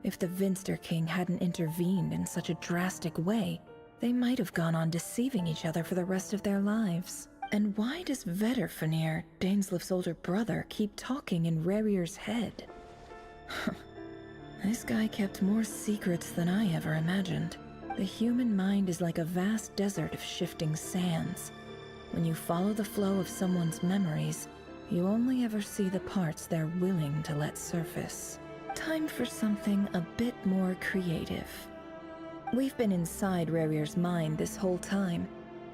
If the Finster King hadn't intervened in such a drastic way, they might have gone on deceiving each other for the rest of their lives. And why does Vetterfenir, Daneslif's older brother, keep talking in Rächer's head? This guy kept more secrets than I ever imagined. The human mind is like a vast desert of shifting sands. When you follow the flow of someone's memories, you only ever see the parts they're willing to let surface. Time for something a bit more creative. We've been inside Rächer's mind this whole time,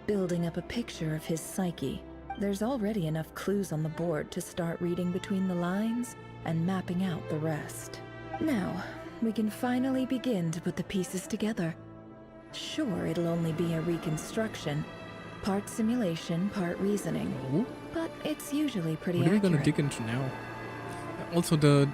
building up a picture of his psyche. There's already enough clues on the board to start reading between the lines and mapping out the rest. Now, we can finally begin to put the pieces together. Sure, it'll only be a reconstruction, part simulation, part reasoning, but it's usually pretty accurate. What are we gonna dig into now? Also, the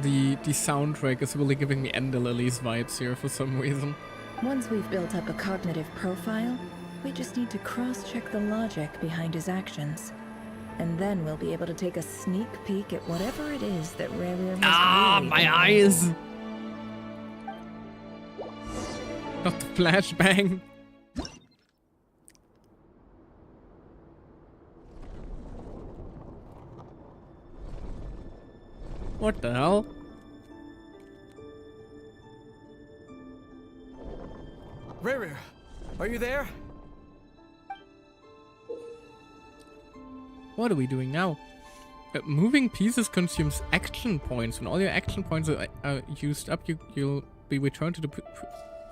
soundtrack is really giving me Ender Lilies vibes here for some reason. Once we've built up a cognitive profile, we just need to cross-check the logic behind his actions. And then we'll be able to take a sneak peek at whatever it is that Rächer must really my eyes! Not the flashbang. What the hell? Rächer, are you there? What are we doing now? Moving pieces consumes action points. When all your action points are used up, you'll be returned to the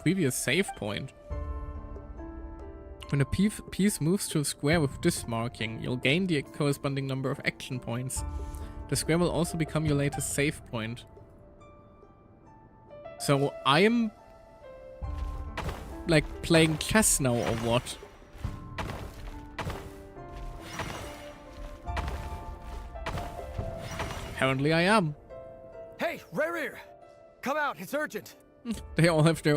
previous save point. When a piece moves to a square with this marking, you'll gain the corresponding number of action points. The square will also become your latest save point. So I am like playing chess now or what? Apparently I am. Hey, Rächer! Come out, it's urgent! They all have their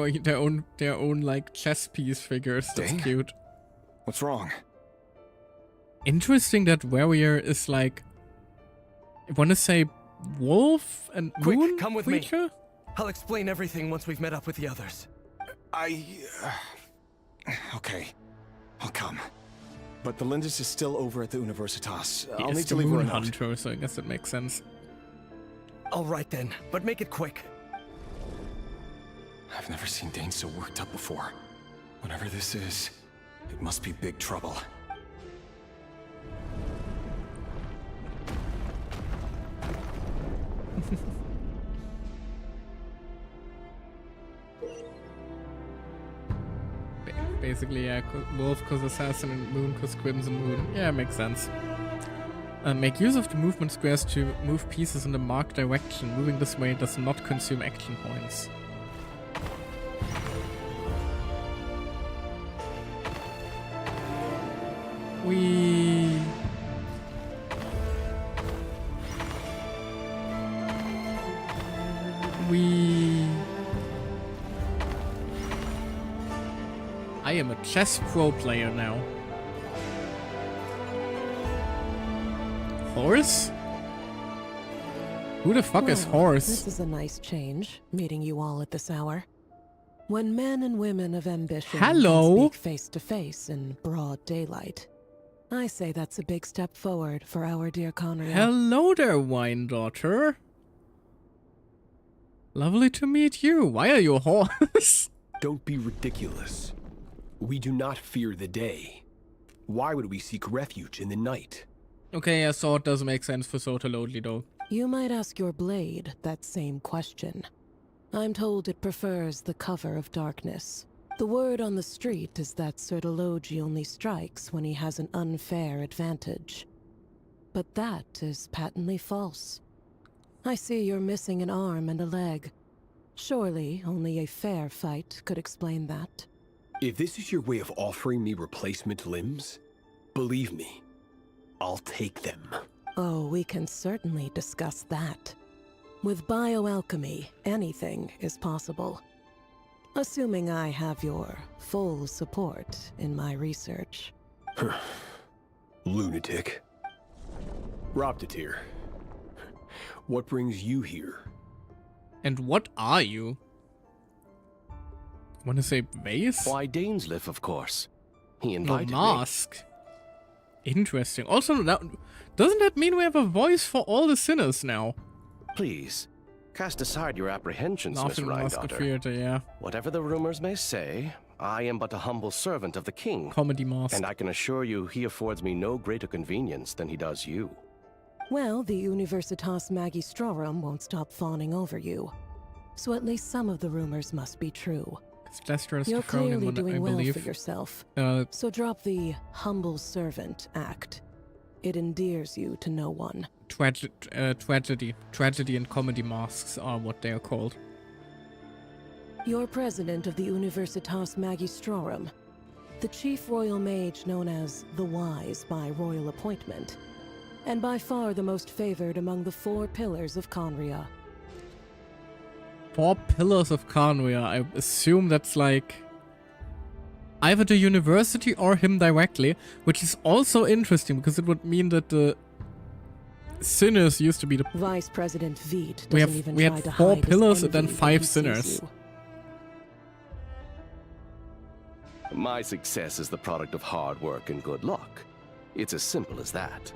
own like chess piece figures. That's Dane? cute. What's wrong? Interesting that Warrior is like, I want to say wolf and Quick, moon come with creature? me. I'll explain everything once we've met up with the others. Okay, I'll come. But the Lindis is still over at the Universitas. I'll It's need to the leave her a moon note. hunter, so I guess it makes sense. All right then, but make it quick. I've never seen Dane so worked up before. Whatever this is, it must be big trouble. Basically, yeah, wolf cause assassin and moon cause crimson moon. Yeah, makes sense. Make use of the movement squares to move pieces in the marked direction. Moving this way does not consume action points. We I am a chess pro player now. Horse? Who the fuck is Horse? This is a nice change, meeting you all at this hour. When men and women of ambition can speak face to face in broad daylight, I say that's a big step forward for our dear Conrad. Hello there, wine daughter. Lovely to meet you. Why are you a horse? Don't be ridiculous. We do not fear the day. Why would we seek refuge in the night? Okay, yeah, sword does make sense for Sotalodli though. You might ask your blade that same question. I'm told it prefers the cover of darkness. The word on the street is that Sertologi only strikes when he has an unfair advantage. But that is patently false. I see you're missing an arm and a leg. Surely only a fair fight could explain that. If this is your way of offering me replacement limbs, believe me, I'll take them. Oh, we can certainly discuss that. With bioalchemy, anything is possible. Assuming I have your full support in my research. Lunatic. Roptatir. What brings you here? And what are you? Want to say vase? Why, Daneslif, of course. He No, invited me. mask. Interesting. Also, now, doesn't that mean we have a voice for all the sinners now? Please, cast aside your apprehensions, Miss Laughing Mask of Rhindaughter. Theater, yeah. Whatever the rumors may say, I am but a humble servant of the king. Comedy mask. And I can assure you he affords me no greater convenience than he does you. Well, the Universitas Magistrorum won't stop fawning over you. So at least some of the rumors must be true. You're clearly doing well for yourself. So drop the humble servant act. It endears you to no one. Tragedy and comedy masks are what they are called. You're president of the Universitas Magistrorum, the chief royal mage known as the Wise by royal appointment, and by far the most favored among the 4 pillars of Conria. 4 pillars of Conria. I assume that's like either the university or him directly, which is also interesting because it would mean that the sinners used to be the Vice President Veet we doesn't even had try to 4 hide his pillars and envy then when 5 he sees sinners. you. My success is the product of hard work and good luck. It's as simple as that.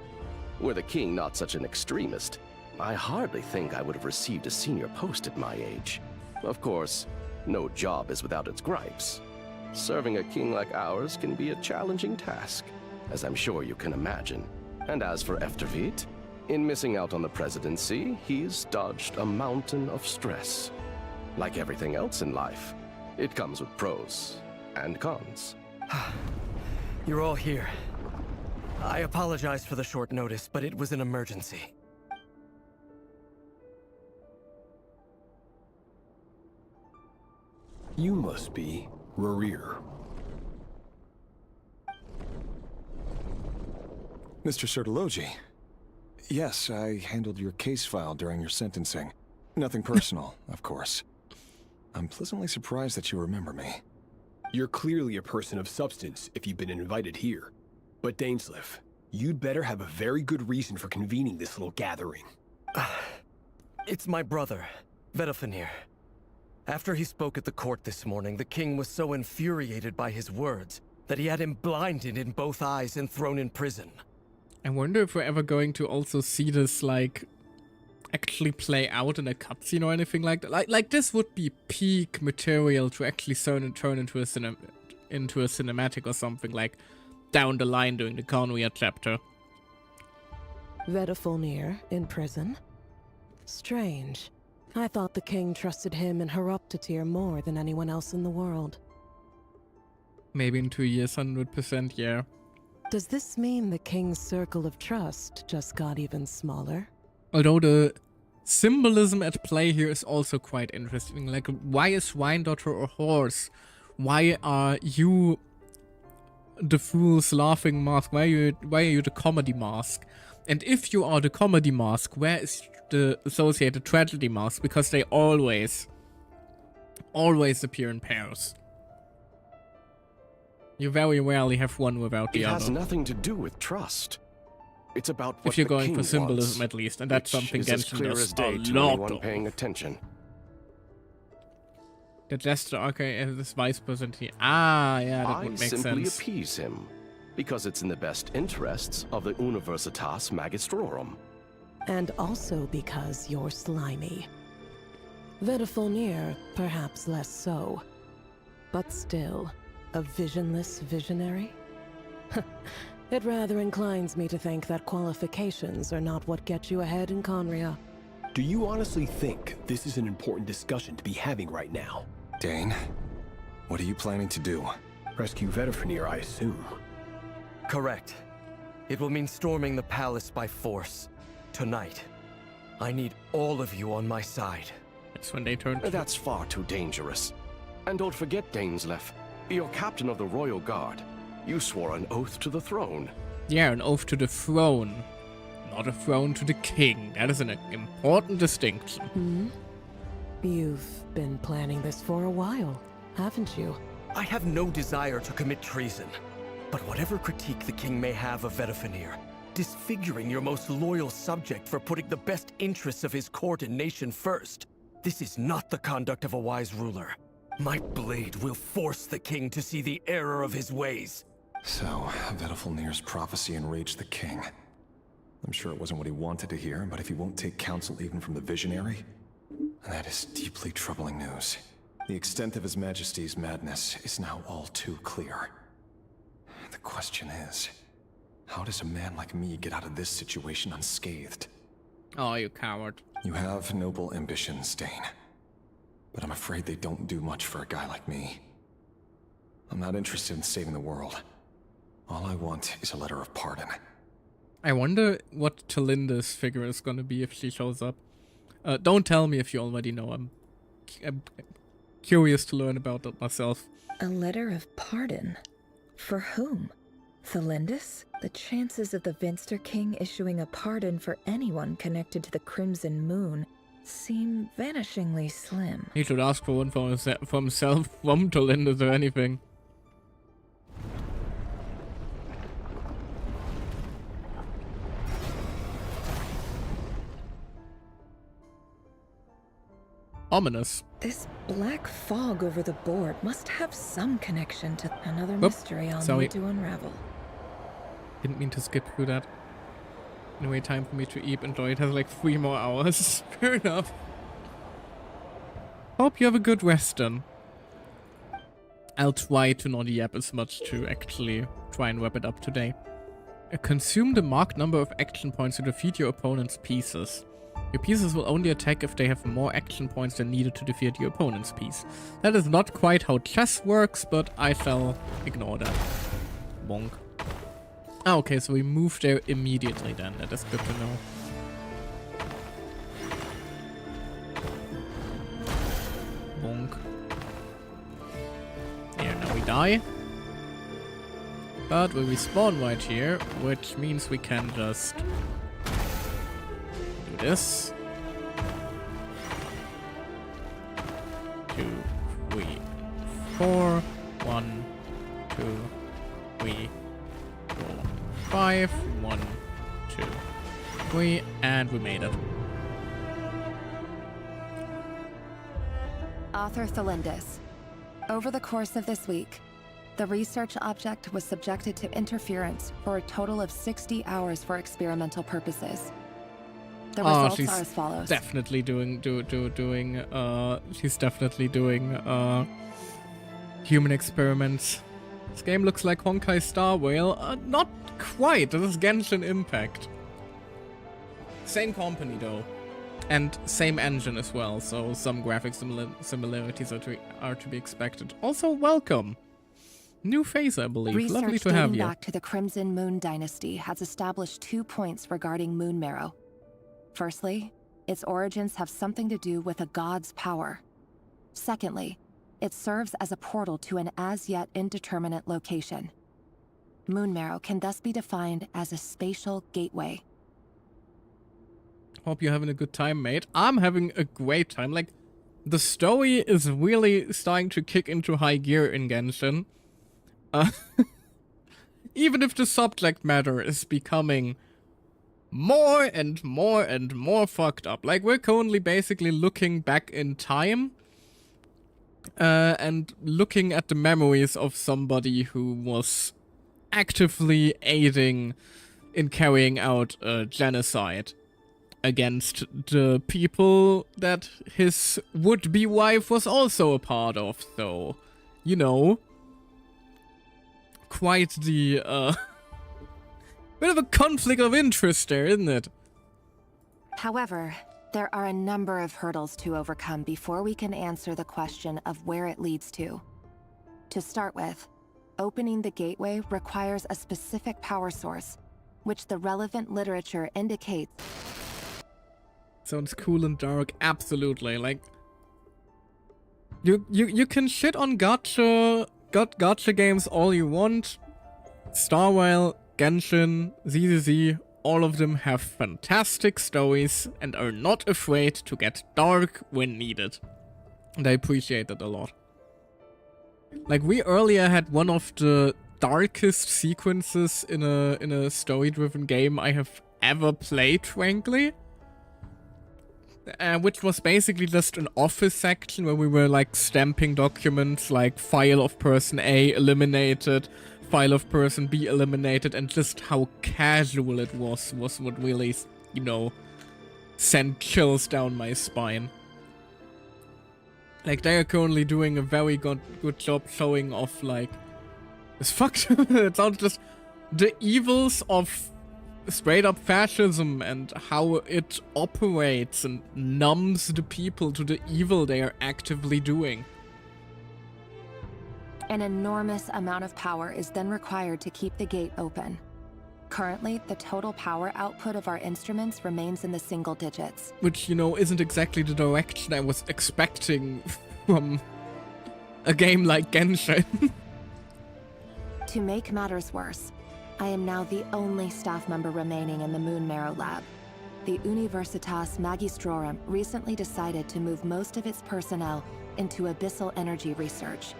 Were the king not such an extremist, I hardly think I would have received a senior post at my age. Of course, no job is without its gripes. Serving a king like ours can be a challenging task, as I'm sure you can imagine. And as for Eftervit, in missing out on the presidency, he's dodged a mountain of stress. Like everything else in life, it comes with pros and cons. You're all here. I apologize for the short notice, but it was an emergency. You must be Rächer. Mr. Sertologi. Yes, I handled your case file during your sentencing. Nothing personal, of course. I'm pleasantly surprised that you remember me. You're clearly a person of substance if you've been invited here. But Dainsleif, you'd better have a very good reason for convening this little gathering. It's my brother, Vedalfenir. After he spoke at the court this morning, the king was so infuriated by his words that he had him blinded in both eyes and thrown in prison. I wonder if we're ever going to also see this, like, actually play out in a cutscene or anything like that. Like this would be peak material to actually turn into a cinematic or something, like down the line during the Conria chapter. Vedalfenir in prison? Strange. I thought the king trusted him and Heroptatir more than anyone else in the world. Maybe in 2 years, 100%, yeah. Does this mean the king's circle of trust just got even smaller? Although the symbolism at play here is also quite interesting. Like, why is Rhindaughter a horse? Why are you the fool's laughing mask? Why are you the comedy mask? And if you are the comedy mask, where is the associated tragedy mask? Because they always appear in pairs. You very rarely have one without the other. It has nothing to do with trust. It's about what if you're the going king for symbolism wants, at least, and that's something Genshin does a lot of. Paying attention. The gesture, okay, this vice president here. Ah, yeah, that would make sense. I simply appease him, because it's in the best interests of the Universitas Magistrorum. And also because you're slimy. Vedalfenir, perhaps less so. But still, a visionless visionary? It rather inclines me to think that qualifications are not what get you ahead in Conria. Do you honestly think this is an important discussion to be having right now? Dane, what are you planning to do? Rescue Vedalfenir, I assume. Correct. It will mean storming the palace by force. Tonight. I need all of you on my side. That's when they turn. That's far too dangerous. And don't forget, Dainsleif, you're captain of the Royal Guard. You swore an oath to the throne. Yeah, an oath to the throne. Not a throne to the king. That is an important distinction. Hmm? You've been planning this for a while, haven't you? I have no desire to commit treason. But whatever critique the king may have of Vedalfenir, disfiguring your most loyal subject for putting the best interests of his court and nation first, this is not the conduct of a wise ruler. My blade will force the king to see the error of his ways. So, Vedifulnir's prophecy enraged the king. I'm sure it wasn't what he wanted to hear, but if he won't take counsel even from the visionary, that is deeply troubling news. The extent of His Majesty's madness is now all too clear. The question is, how does a man like me get out of this situation unscathed? Oh, you coward. You have noble ambitions, Dane. But I'm afraid they don't do much for a guy like me. I'm not interested in saving the world. All I want is a letter of pardon. I wonder what Talinda's figure is gonna be if she shows up. Don't tell me if you already know. I'm curious to learn about that myself. A letter of pardon? For whom? Thalindus? The chances of the Vinster King issuing a pardon for anyone connected to the Crimson Moon seem vanishingly slim. He should ask for one for himself from Talindus or anything. Ominous. This black fog over the board must have some connection to another mystery I'll need to unravel. Didn't mean to skip through that. Anyway, time for me to eat. Enjoy. It has like 3 more hours. Fair enough. Hope you have a good rest then. I'll try to not yap as much to actually try and wrap it up today. Consume the marked number of action points to defeat your opponent's pieces. Your pieces will only attack if they have more action points than needed to defeat your opponent's piece. That is not quite how chess works, but I shall ignore that. Bonk. Ah, okay, so we move there immediately then. That is good to know. Bonk. Here, now we die. But we respawn right here, which means we can just do this. 2, 3, 4. 1, 2, 3, 4, 5. 1, 2, 3, and we made it. Author Thalindus. Over the course of this week, the research object was subjected to interference for a total of 60 hours for experimental purposes. The results are as follows. Definitely she's definitely doing human experiments. This game looks like Honkai Star Rail. Not quite. This is Genshin Impact. Same company though. And same engine as well, so some graphic similarities are to be expected. Also, welcome. New face, I believe. Research Lovely to have you. back to the Crimson Moon Dynasty has established 2 points regarding moon marrow. Firstly, its origins have something to do with a god's power. Secondly, it serves as a portal to an as-yet indeterminate location. Moon marrow can thus be defined as a spatial gateway. Hope you're having a good time, mate. I'm having a great time. Like, the story is really starting to kick into high gear in Genshin. Even if the subject matter is becoming more and more and more fucked up. Like, we're currently basically looking back in time and looking at the memories of somebody who was actively aiding in carrying out a genocide against the people that his would-be wife was also a part of, so, you know, quite the, bit of a conflict of interest there, isn't it? However, there are a number of hurdles to overcome before we can answer the question of where it leads to. To start with, opening the gateway requires a specific power source, which the relevant literature indicates. Sounds cool and dark, absolutely. Like, you can shit on gacha games all you want. Star Rail, Genshin, ZZZ, all of them have fantastic stories and are not afraid to get dark when needed. And I appreciate that a lot. Like, we earlier had one of the darkest sequences in a story-driven game I have ever played, frankly. Which was basically just an office section where we were like stamping documents like file of person A eliminated, file of person be eliminated, and just how casual it was what really, you know, sent chills down my spine. Like, they are currently doing a very good job showing off, like, it's fucked. It sounds just the evils of straight up fascism and how it operates and numbs the people to the evil they are actively doing. An enormous amount of power is then required to keep the gate open. Currently, the total power output of our instruments remains in the single digits. Which, you know, isn't exactly the direction I was expecting from a game like Genshin. To make matters worse, I am now the only staff member remaining in the Moon Marrow lab. The Universitas Magistrorum recently decided to move most of its personnel into abyssal energy research,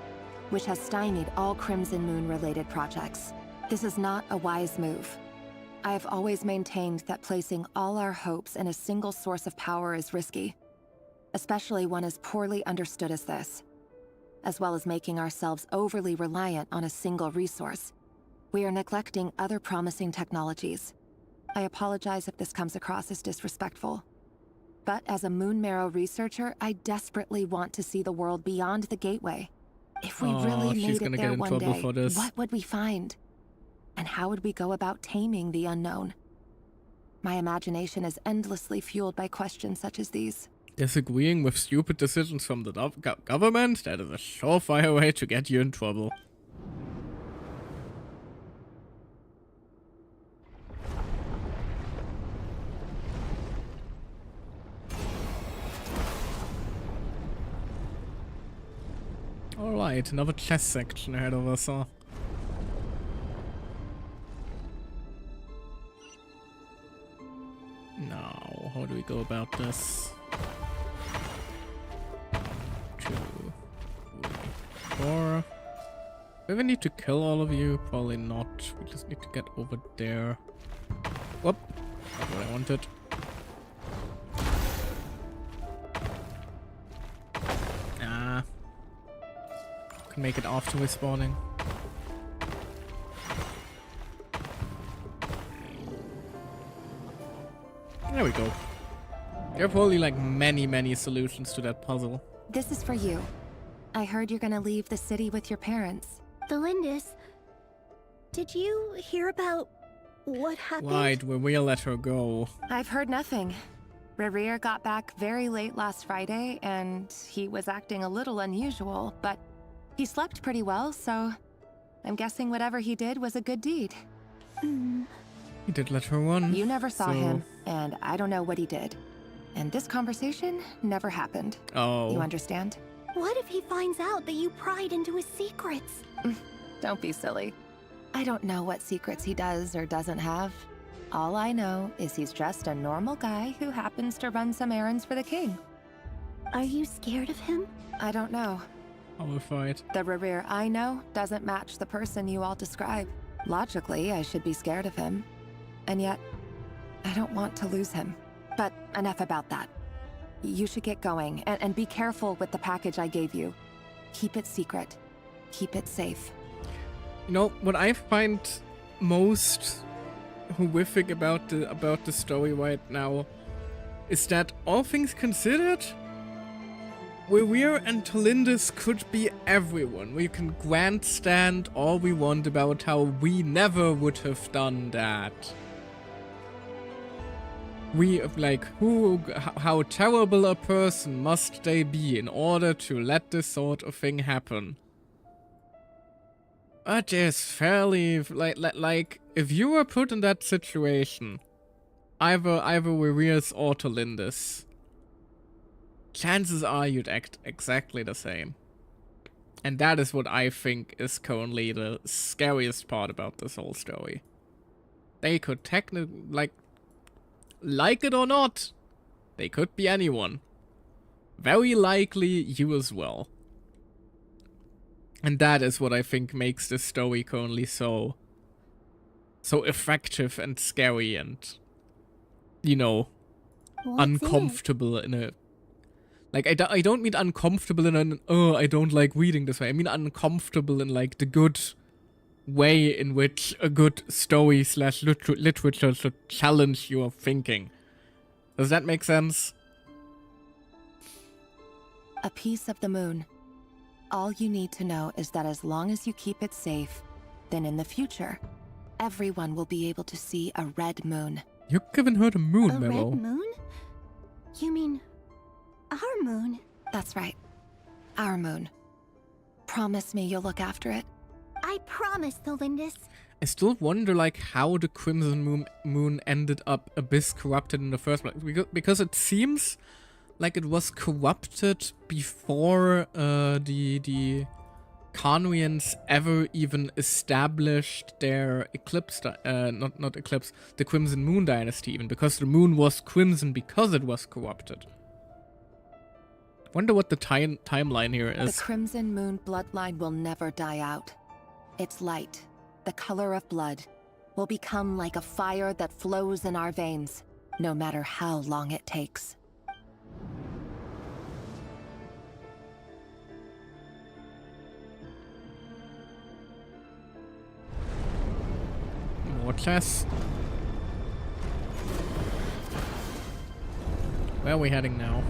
which has stymied all Crimson Moon-related projects. This is not a wise move. I have always maintained that placing all our hopes in a single source of power is risky, especially one as poorly understood as this. As well as making ourselves overly reliant on a single resource, we are neglecting other promising technologies. I apologize if this comes across as disrespectful. But as a Moon Marrow researcher, I desperately want to see the world beyond the gateway. If we really made it there one day, what would we find? And how would we go about taming the unknown? My imagination is endlessly fueled by questions such as these. Disagreeing with stupid decisions from the government? That is a surefire way to get you in trouble. Alright, another chess section ahead of us, huh? Now, how do we go about this? 2, 3, 4. Do we need to kill all of you? Probably not. We just need to get over there. Whoop! That's what I wanted. Ah. Can make it after respawning. There we go. There are probably like many solutions to that puzzle. This is for you. I heard you're gonna leave the city with your parents. Delindis, did you hear about what happened? Right, we'll let her go. I've heard nothing. Rächer got back very late last Friday, and he was acting a little unusual, but he slept pretty well, so I'm guessing whatever he did was a good deed. He did let her run. You never saw him, and I don't know what he did. And this conversation never happened. Oh. You understand? What if he finds out that you pried into his secrets? Don't be silly. I don't know what secrets he does or doesn't have. All I know is he's just a normal guy who happens to run some errands for the king. Are you scared of him? I don't know. Horrified. The Rächer I know doesn't match the person you all describe. Logically, I should be scared of him. And yet, I don't want to lose him. But enough about that. You should get going, and be careful with the package I gave you. Keep it secret. Keep it safe. You know, what I find most horrific about the story right now is that, all things considered, Rächer and Delindis could be everyone. We can grandstand all we want about how we never would have done that. We, like, how terrible a person must they be in order to let this sort of thing happen? It is fairly, like, if you were put in that situation, either Rächer's or Delindis, chances are you'd act exactly the same. And that is what I think is currently the scariest part about this whole story. They could technically, like it or not, they could be anyone. Very likely you as well. And that is what I think makes this story currently so effective and scary and, you know, uncomfortable in a... Like, I don't mean uncomfortable in an, oh, I don't like reading this way. I mean uncomfortable in, like, the good way in which a good story / literature should challenge your thinking. Does that make sense? A piece of the moon. All you need to know is that as long as you keep it safe, then in the future, everyone will be able to see a red moon. You're giving her the moon, A Memo. red moon? You mean our moon? That's right. Our moon. Promise me you'll look after it. I promise, Tholindis. I still wonder, like, how the Crimson Moon ended up Abyss corrupted in the first place. Because it seems like it was corrupted before the Khanuians ever even established their Eclipse, not Eclipse, the Crimson Moon Dynasty even, because the moon was crimson because it was corrupted. Wonder what the timeline here is. The Crimson Moon bloodline will never die out. Its light, the color of blood, will become like a fire that flows in our veins, no matter how long it takes. More chests. Where are we heading now?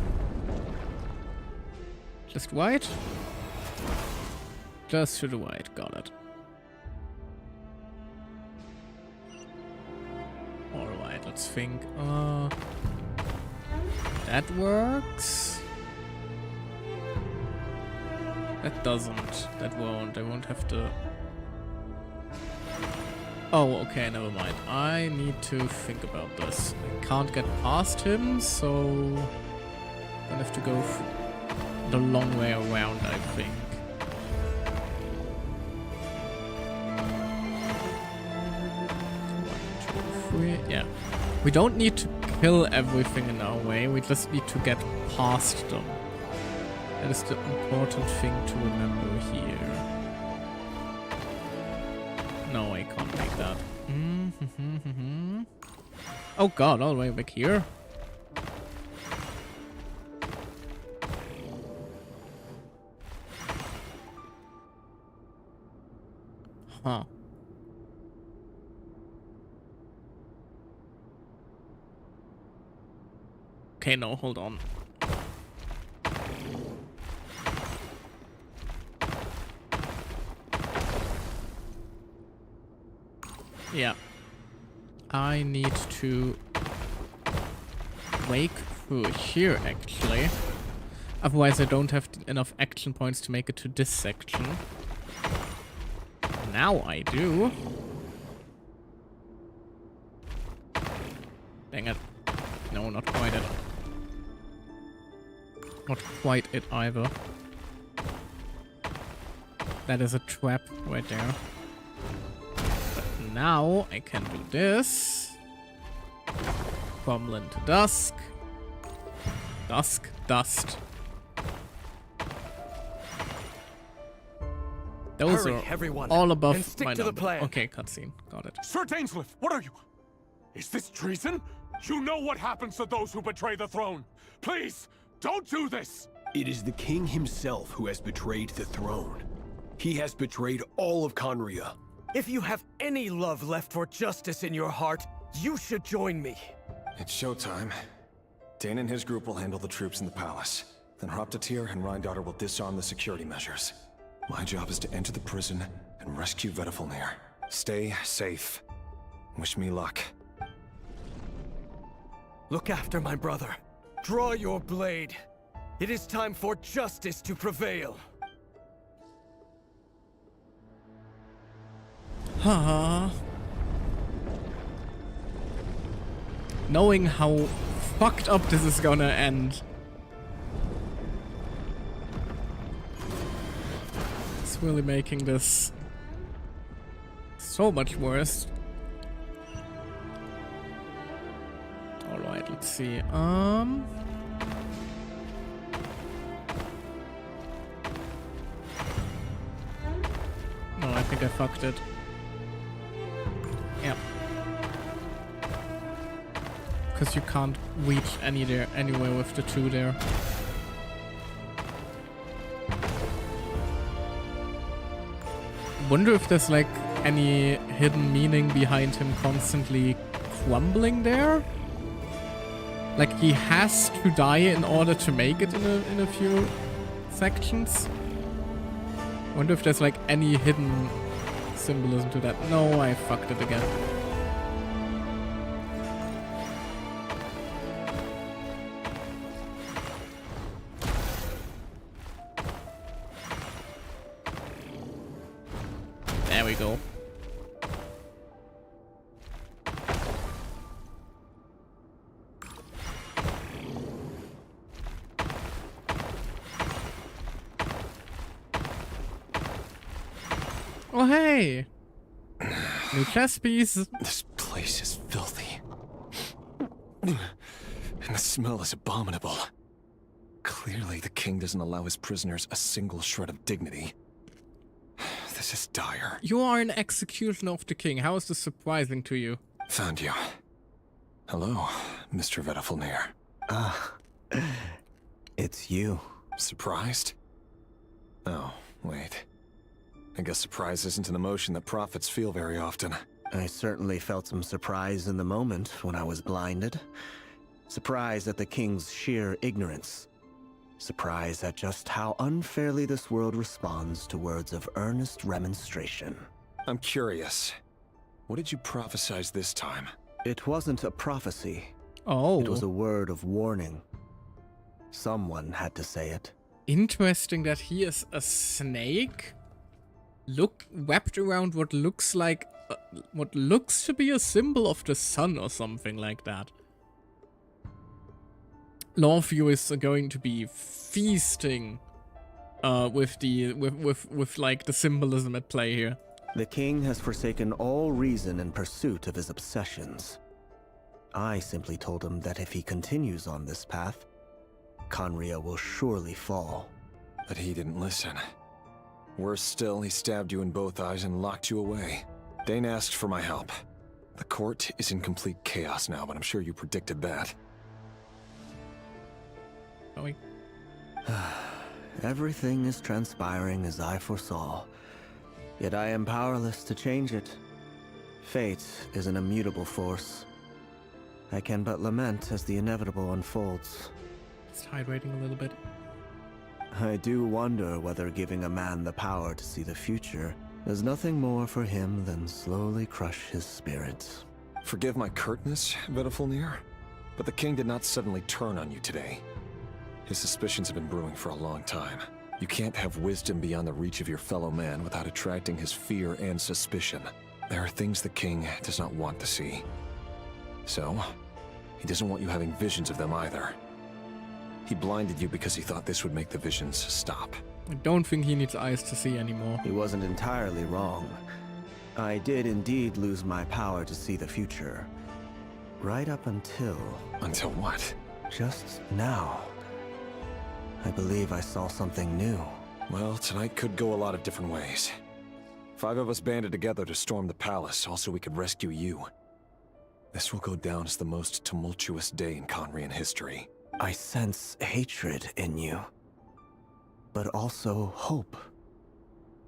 Just white? Just to the white, got it. Alright, let's think. That works. That doesn't. That won't. I won't have to. Oh, okay, never mind. I need to think about this. I can't get past him, so I'm gonna have to go the long way around, I think. Yeah. We don't need to kill everything in our way, we just need to get past them. That is the important thing to remember here. No, I can't make that. Oh god, all the way back here? Huh. Okay, no, hold on. Yeah. I need to wake through here, actually. Otherwise, I don't have enough action points to make it to this section. Now I do. Dang it. No, not quite it. Not quite it either. That is a trap right there. But now I can do this. Cromlin to dusk. Dusk, dust. Those Hurry, are everyone, all and above stick my to the number. plan. Okay, cutscene. Got it. Sir Dainsleif, what are you? Is this treason? You know what happens to those who betray the throne. Please, don't do this! It is the king himself who has betrayed the throne. He has betrayed all of Khaenri'ah. If you have any love left for justice in your heart, you should join me. It's showtime. Dane and his group will handle the troops in the palace. Then Hraptatir and Rheindater will disarm the security measures. My job is to enter the prison and rescue Vedifalnir. Stay safe. Wish me luck. Look after my brother. Draw your blade. It is time for justice to prevail. Haha. Knowing how fucked up this is gonna end. It's really making this so much worse. Alright, let's see. No, I think I fucked it. Yeah. Because you can't reach anywhere with the two there. Wonder if there's like any hidden meaning behind him constantly crumbling there? Like he has to die in order to make it in a few sections? I wonder if there's like any hidden symbolism to that. No, I fucked it again. There we go. Oh, hey! New chess piece. This place is filthy. And the smell is abominable. Clearly, the king doesn't allow his prisoners a single shred of dignity. This is dire. You are an executioner of the king. How is this surprising to you? Found you. Hello, Mr. Vettelfnir. Ah, it's you. Surprised? Oh, wait. I guess surprise isn't an emotion that prophets feel very often. I certainly felt some surprise in the moment when I was blinded. Surprise at the king's sheer ignorance. Surprise at just how unfairly this world responds to words of earnest remonstration. I'm curious. What did you prophesize this time? It wasn't a prophecy. Oh. It was a word of warning. Someone had to say it. Interesting that he is a snake. Wrapped around what looks like what looks to be a symbol of the sun or something like that. Longview is going to be feasting with like the symbolism at play here. The king has forsaken all reason in pursuit of his obsessions. I simply told him that if he continues on this path, Khaenri'ah will surely fall. But he didn't listen. Worse still, he stabbed you in both eyes and locked you away. Dane asked for my help. The court is in complete chaos now, but I'm sure you predicted that. Everything is transpiring as I foresaw, yet I am powerless to change it. Fate is an immutable force. I can but lament as the inevitable unfolds. It's hydrating a little bit. I do wonder whether giving a man the power to see the future is nothing more for him than slowly crush his spirit. Forgive my curtness, Vettelfnir, but the king did not suddenly turn on you today. His suspicions have been brewing for a long time. You can't have wisdom beyond the reach of your fellow man without attracting his fear and suspicion. There are things the king does not want to see. So, he doesn't want you having visions of them either. He blinded you because he thought this would make the visions stop. I don't think he needs eyes to see anymore. He wasn't entirely wrong. I did indeed lose my power to see the future. Right up until... Until what? Just now. I believe I saw something new. Well, tonight could go a lot of different ways. 5 of us banded together to storm the palace, also we could rescue you. This will go down as the most tumultuous day in Khaenri'ah history. I sense hatred in you, but also hope.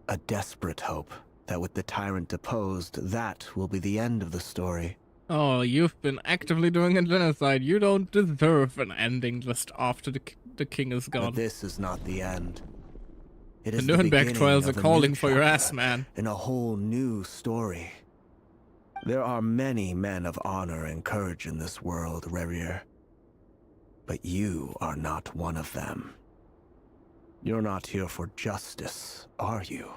A desperate hope that with the tyrant deposed, that will be the end of the story. Oh, you've been actively doing a genocide. You don't deserve an ending just after the king is gone. But this is not the end. It is the Nuremberg trials are calling for your ass, man. In a whole new story. There are many men of honor and courage in this world, Rächer. But you are not one of them. You're not here for justice, are you?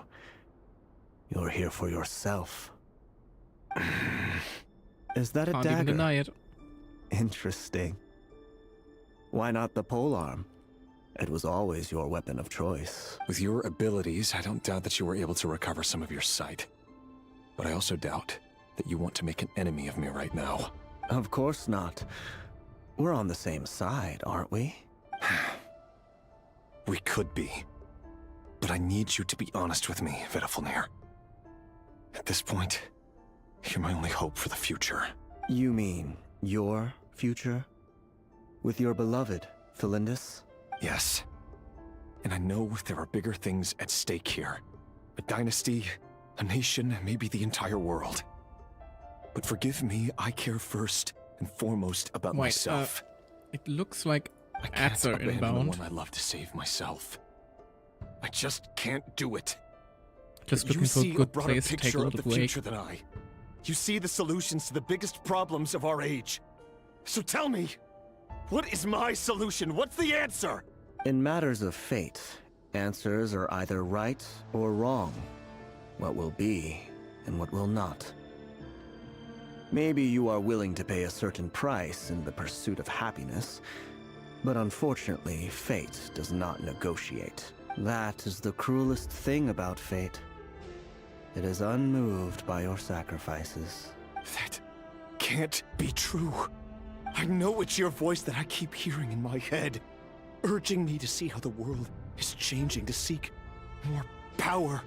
You're here for yourself. Is that a Can't dagger? even deny it. Interesting. Why not the polearm? It was always your weapon of choice. With your abilities, I don't doubt that you were able to recover some of your sight. But I also doubt that you want to make an enemy of me right now. Of course not. We're on the same side, aren't we? We could be. But I need you to be honest with me, Vettelfnir. At this point, you're my only hope for the future. You mean your future? With your beloved, Felindus? Yes. And I know there are bigger things at stake here. A dynasty, a nation, maybe the entire world. But forgive me, I care first and foremost about myself. It looks like I can't ads are abandon inbound. the one I love to save myself. I just can't do it. Just But looking for a see good broader place to take a picture of little the break. future than I. You see the solutions to the biggest problems of our age. So tell me, what is my solution? What's the answer? In matters of fate, answers are either right or wrong. What will be and what will not. Maybe you are willing to pay a certain price in the pursuit of happiness, but unfortunately, fate does not negotiate. That is the cruelest thing about fate. It is unmoved by your sacrifices. That can't be true. I know it's your voice that I keep hearing in my head, urging me to see how the world is changing, to seek more power,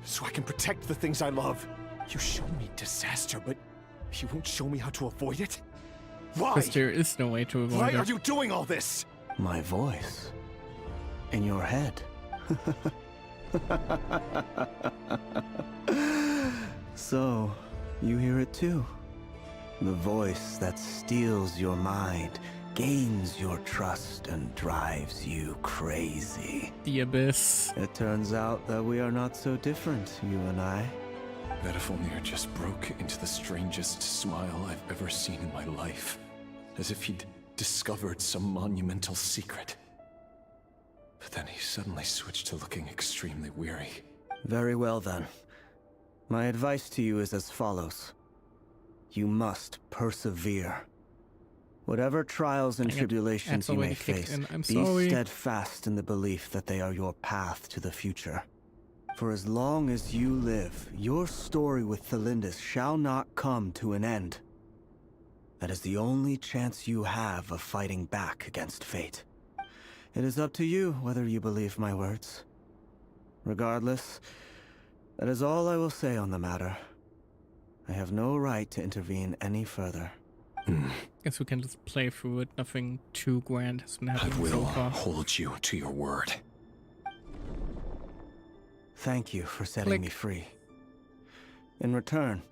so I can protect the things I love. You show me disaster, but you won't show me how to avoid it? Why? Because there is no way to avoid it. Why are you doing all this? My voice. In your head. So, you hear it too. The voice that steals your mind, gains your trust, and drives you crazy. The abyss. It turns out that we are not so different, you and I. Vedifulnir just broke into the strangest smile I've ever seen in my life, as if he'd discovered some monumental secret. But then he suddenly switched to looking extremely weary. Very well then. My advice to you is as follows. You must persevere. Whatever trials and tribulations you may face, be steadfast in the belief that they are your path to the future. For as long as you live, your story with Thelindis shall not come to an end. That is the only chance you have of fighting back against fate. It is up to you whether you believe my words. Regardless, that is all I will say on the matter. I have no right to intervene any further. Guess we can just play through it. Nothing too grand has been I happening will so far. hold you to your word. Thank you for setting me free. In return,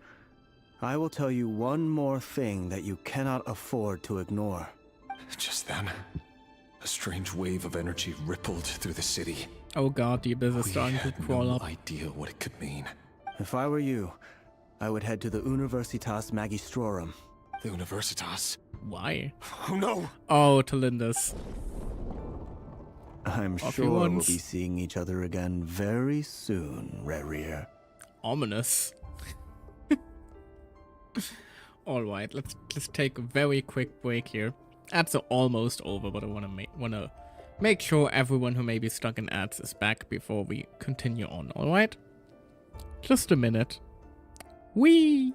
I will tell you one more thing that you cannot afford to ignore. Just then, a strange wave of energy rippled through the city. Oh god, the abyss is starting to crawl up. I had no idea what it could mean. If I were you, I would head to the Universitas Magistrorum. The Universitas? Why? Oh no! Oh, Thelindis. I'm Off sure he we'll wants. be seeing each other again very soon, Rächer. Ominous. Alright, let's take a very quick break here. Ads are almost over, but I wanna make sure everyone who may be stuck in ads is back before we continue on, alright? Just a minute. Whee!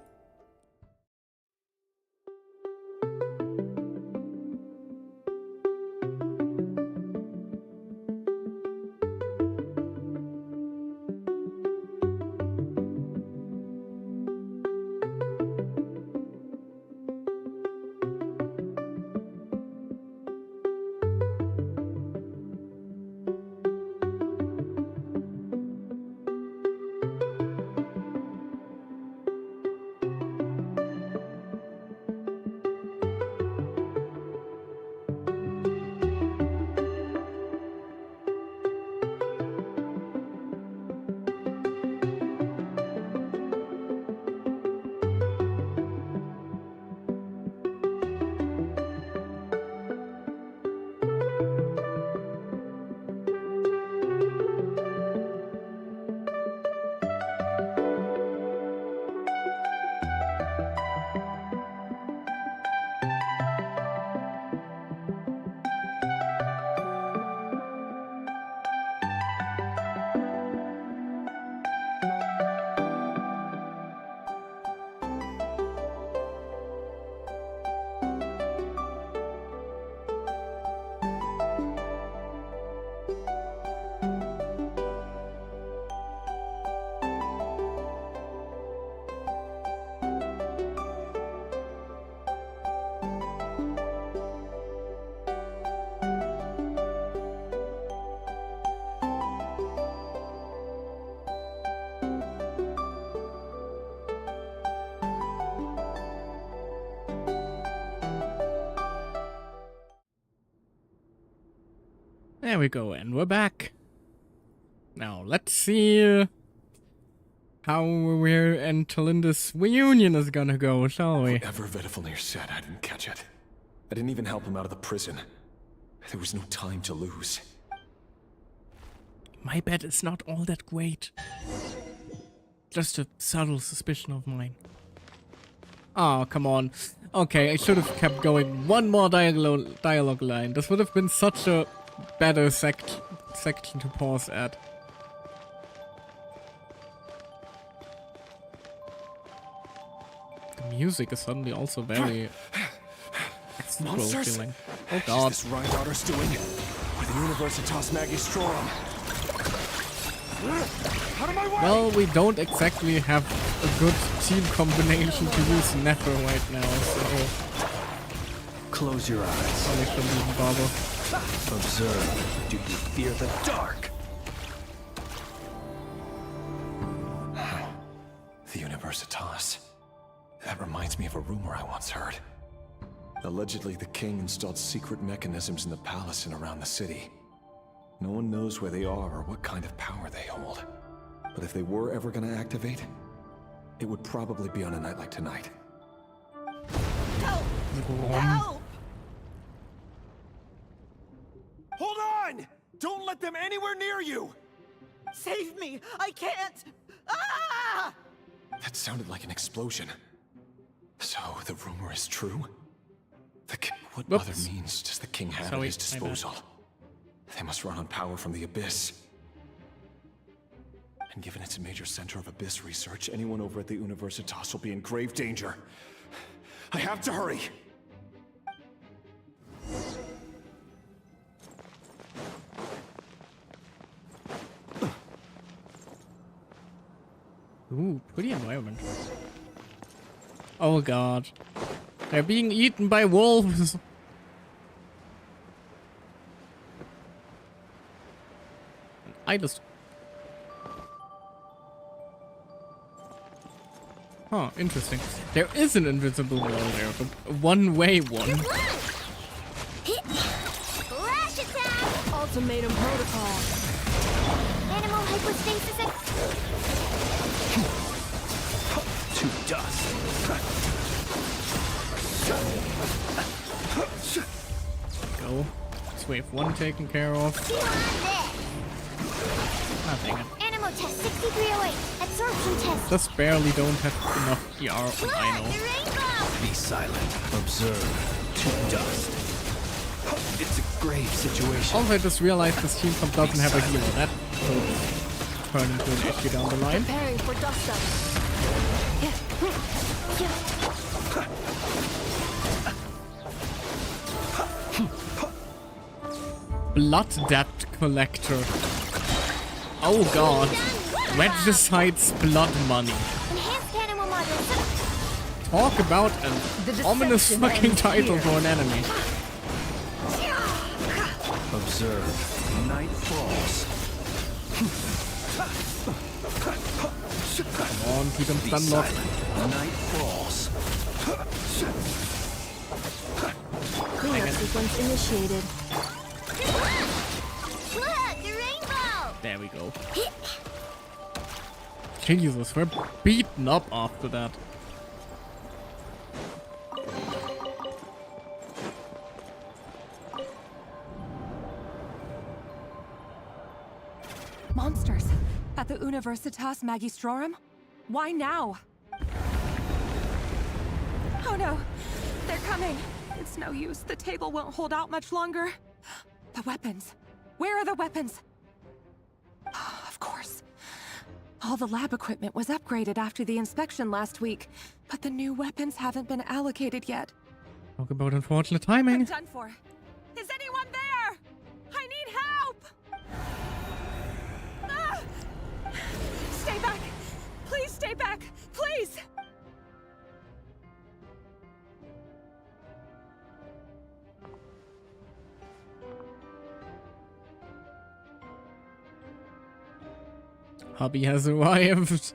There we go, and we're back. Now, let's see how we're and Talinda's reunion is gonna go, shall we? Whatever Vedifalnir said, I didn't catch it. I didn't even help him out of the prison. There was no time to lose. My bet is not all that great. Just a subtle suspicion of mine. Oh, come on. Okay, I should have kept going. One more dialogue line. This would have been such a better section to pause at. The music is suddenly also very Monsters? feeling. Oh god. Is this Rheindarter's doing? With the Universitas Magistrorum. Out of my way! Well, we don't exactly have a good team combination to use Nether right now, so... Close your eyes. Probably shouldn't even bother. Observe. Do you fear the dark? The Universitas. That reminds me of a rumor I once heard. Allegedly, the king installed secret mechanisms in the palace and around the city. No one knows where they are or what kind of power they hold. But if they were ever going to activate, it would probably be on a night like tonight. Help! Help! Hold on! Don't let them anywhere near you! Save me! I can't! Ah! That sounded like an explosion. So, the rumor is true? What other means does the king have at his disposal? They must run on power from the Abyss. And given it's a major center of Abyss research, anyone over at the Universitas will be in grave danger. I have to hurry! Ooh, pretty environment. Oh god. They're being eaten by wolves. I just... Huh, interesting. There is an invisible wall there, but a one-way one. Flash attack! Ultimatum protocol. Animal hypostasis and... To dust. Go. It's wave 1 taken care of. Ah, dang it. Animal test 6308. Absorption test. Just barely don't have enough PR on Dino. Be silent. Observe. To dust. It's a grave situation. Also, I just realized this team comp doesn't have a healer. That could turn into an issue down the line. Preparing for dust up. Blood debt collector. Oh god. Regicide's blood money. Enhanced animal model. Talk about an ominous fucking title for an enemy. Observe. Night falls. Come on, keep him stun locked. Night falls. Cleanup sequence initiated. Look, the rainbow! There we go. Jesus, we're beaten up after that. Monsters at the Universitas Magistrorum? Why now? Oh no, they're coming. It's no use. The table won't hold out much longer. The weapons. Where are the weapons? Of course. All the lab equipment was upgraded after the inspection last week, but the new weapons haven't been allocated yet. Talk about unfortunate timing. I'm done for. Is anyone there? I need help! Ah! Stay back! Please stay back! Please! Hubby has arrived.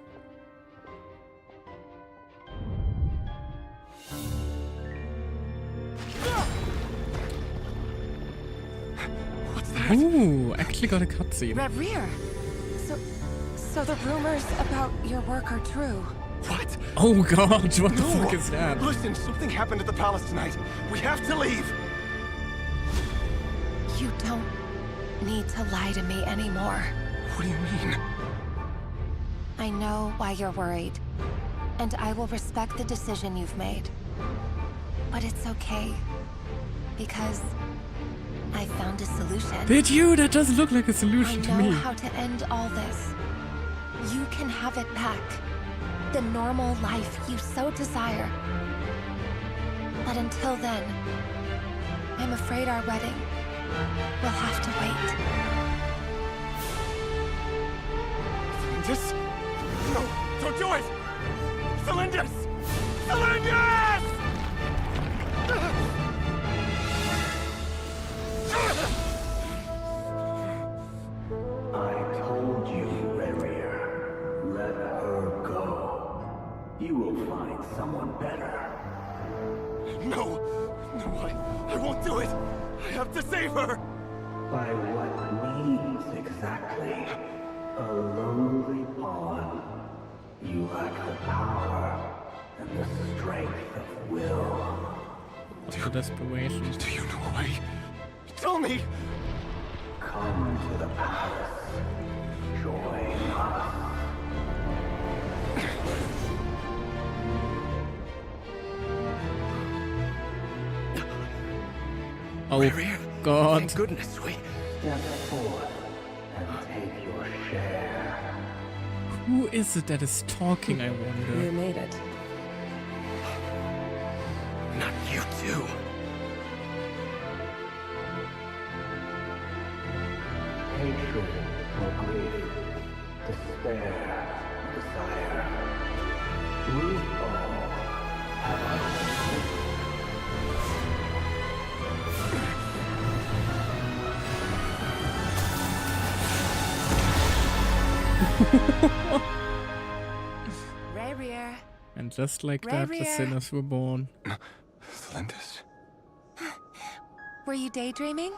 What's that? that? Ooh, actually got a cutscene. Rächer. So the rumors about your work are true. What? Oh god, what the fuck is that? Listen, something happened at the palace tonight. We have to leave. You don't need to lie to me anymore. What do you mean? I know why you're worried, and I will respect the decision you've made. But it's okay, because I found a solution. Did you? That doesn't look like a solution to me. I know how to end all this. You can have it back. The normal life you so desire. But until then, I'm afraid our wedding will have to wait. Cylinders? No, don't do it! Cylinders! Cylinders! I told you, Rächer. Let her go. You will find someone better. No! No, I won't do it! I have to save her! By what means exactly? A lowly pawn. You lack the power and the strength of will. To desperation. Do you know why? Tell me! Come to the palace. Join us. Oh god. Thank goodness we... Step forth and take your share. Who is it that is talking, I wonder? You made it. Not you too. Hatred or grief, despair, desire. We all have our Rächer. And just like that, the sinners were born. Cylinders? Were you daydreaming?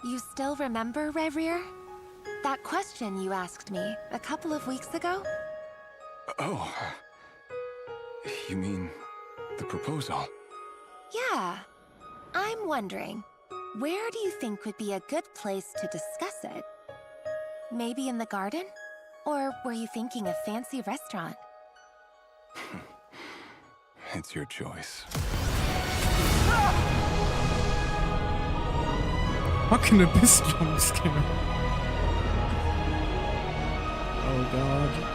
You still remember, Rächer? That question you asked me a couple of weeks ago? Oh. You mean the proposal? Yeah. I'm wondering, where do you think would be a good place to discuss it? Maybe in the garden? Or were you thinking a fancy restaurant? It's your choice. Fucking abyss jump scare. Oh god.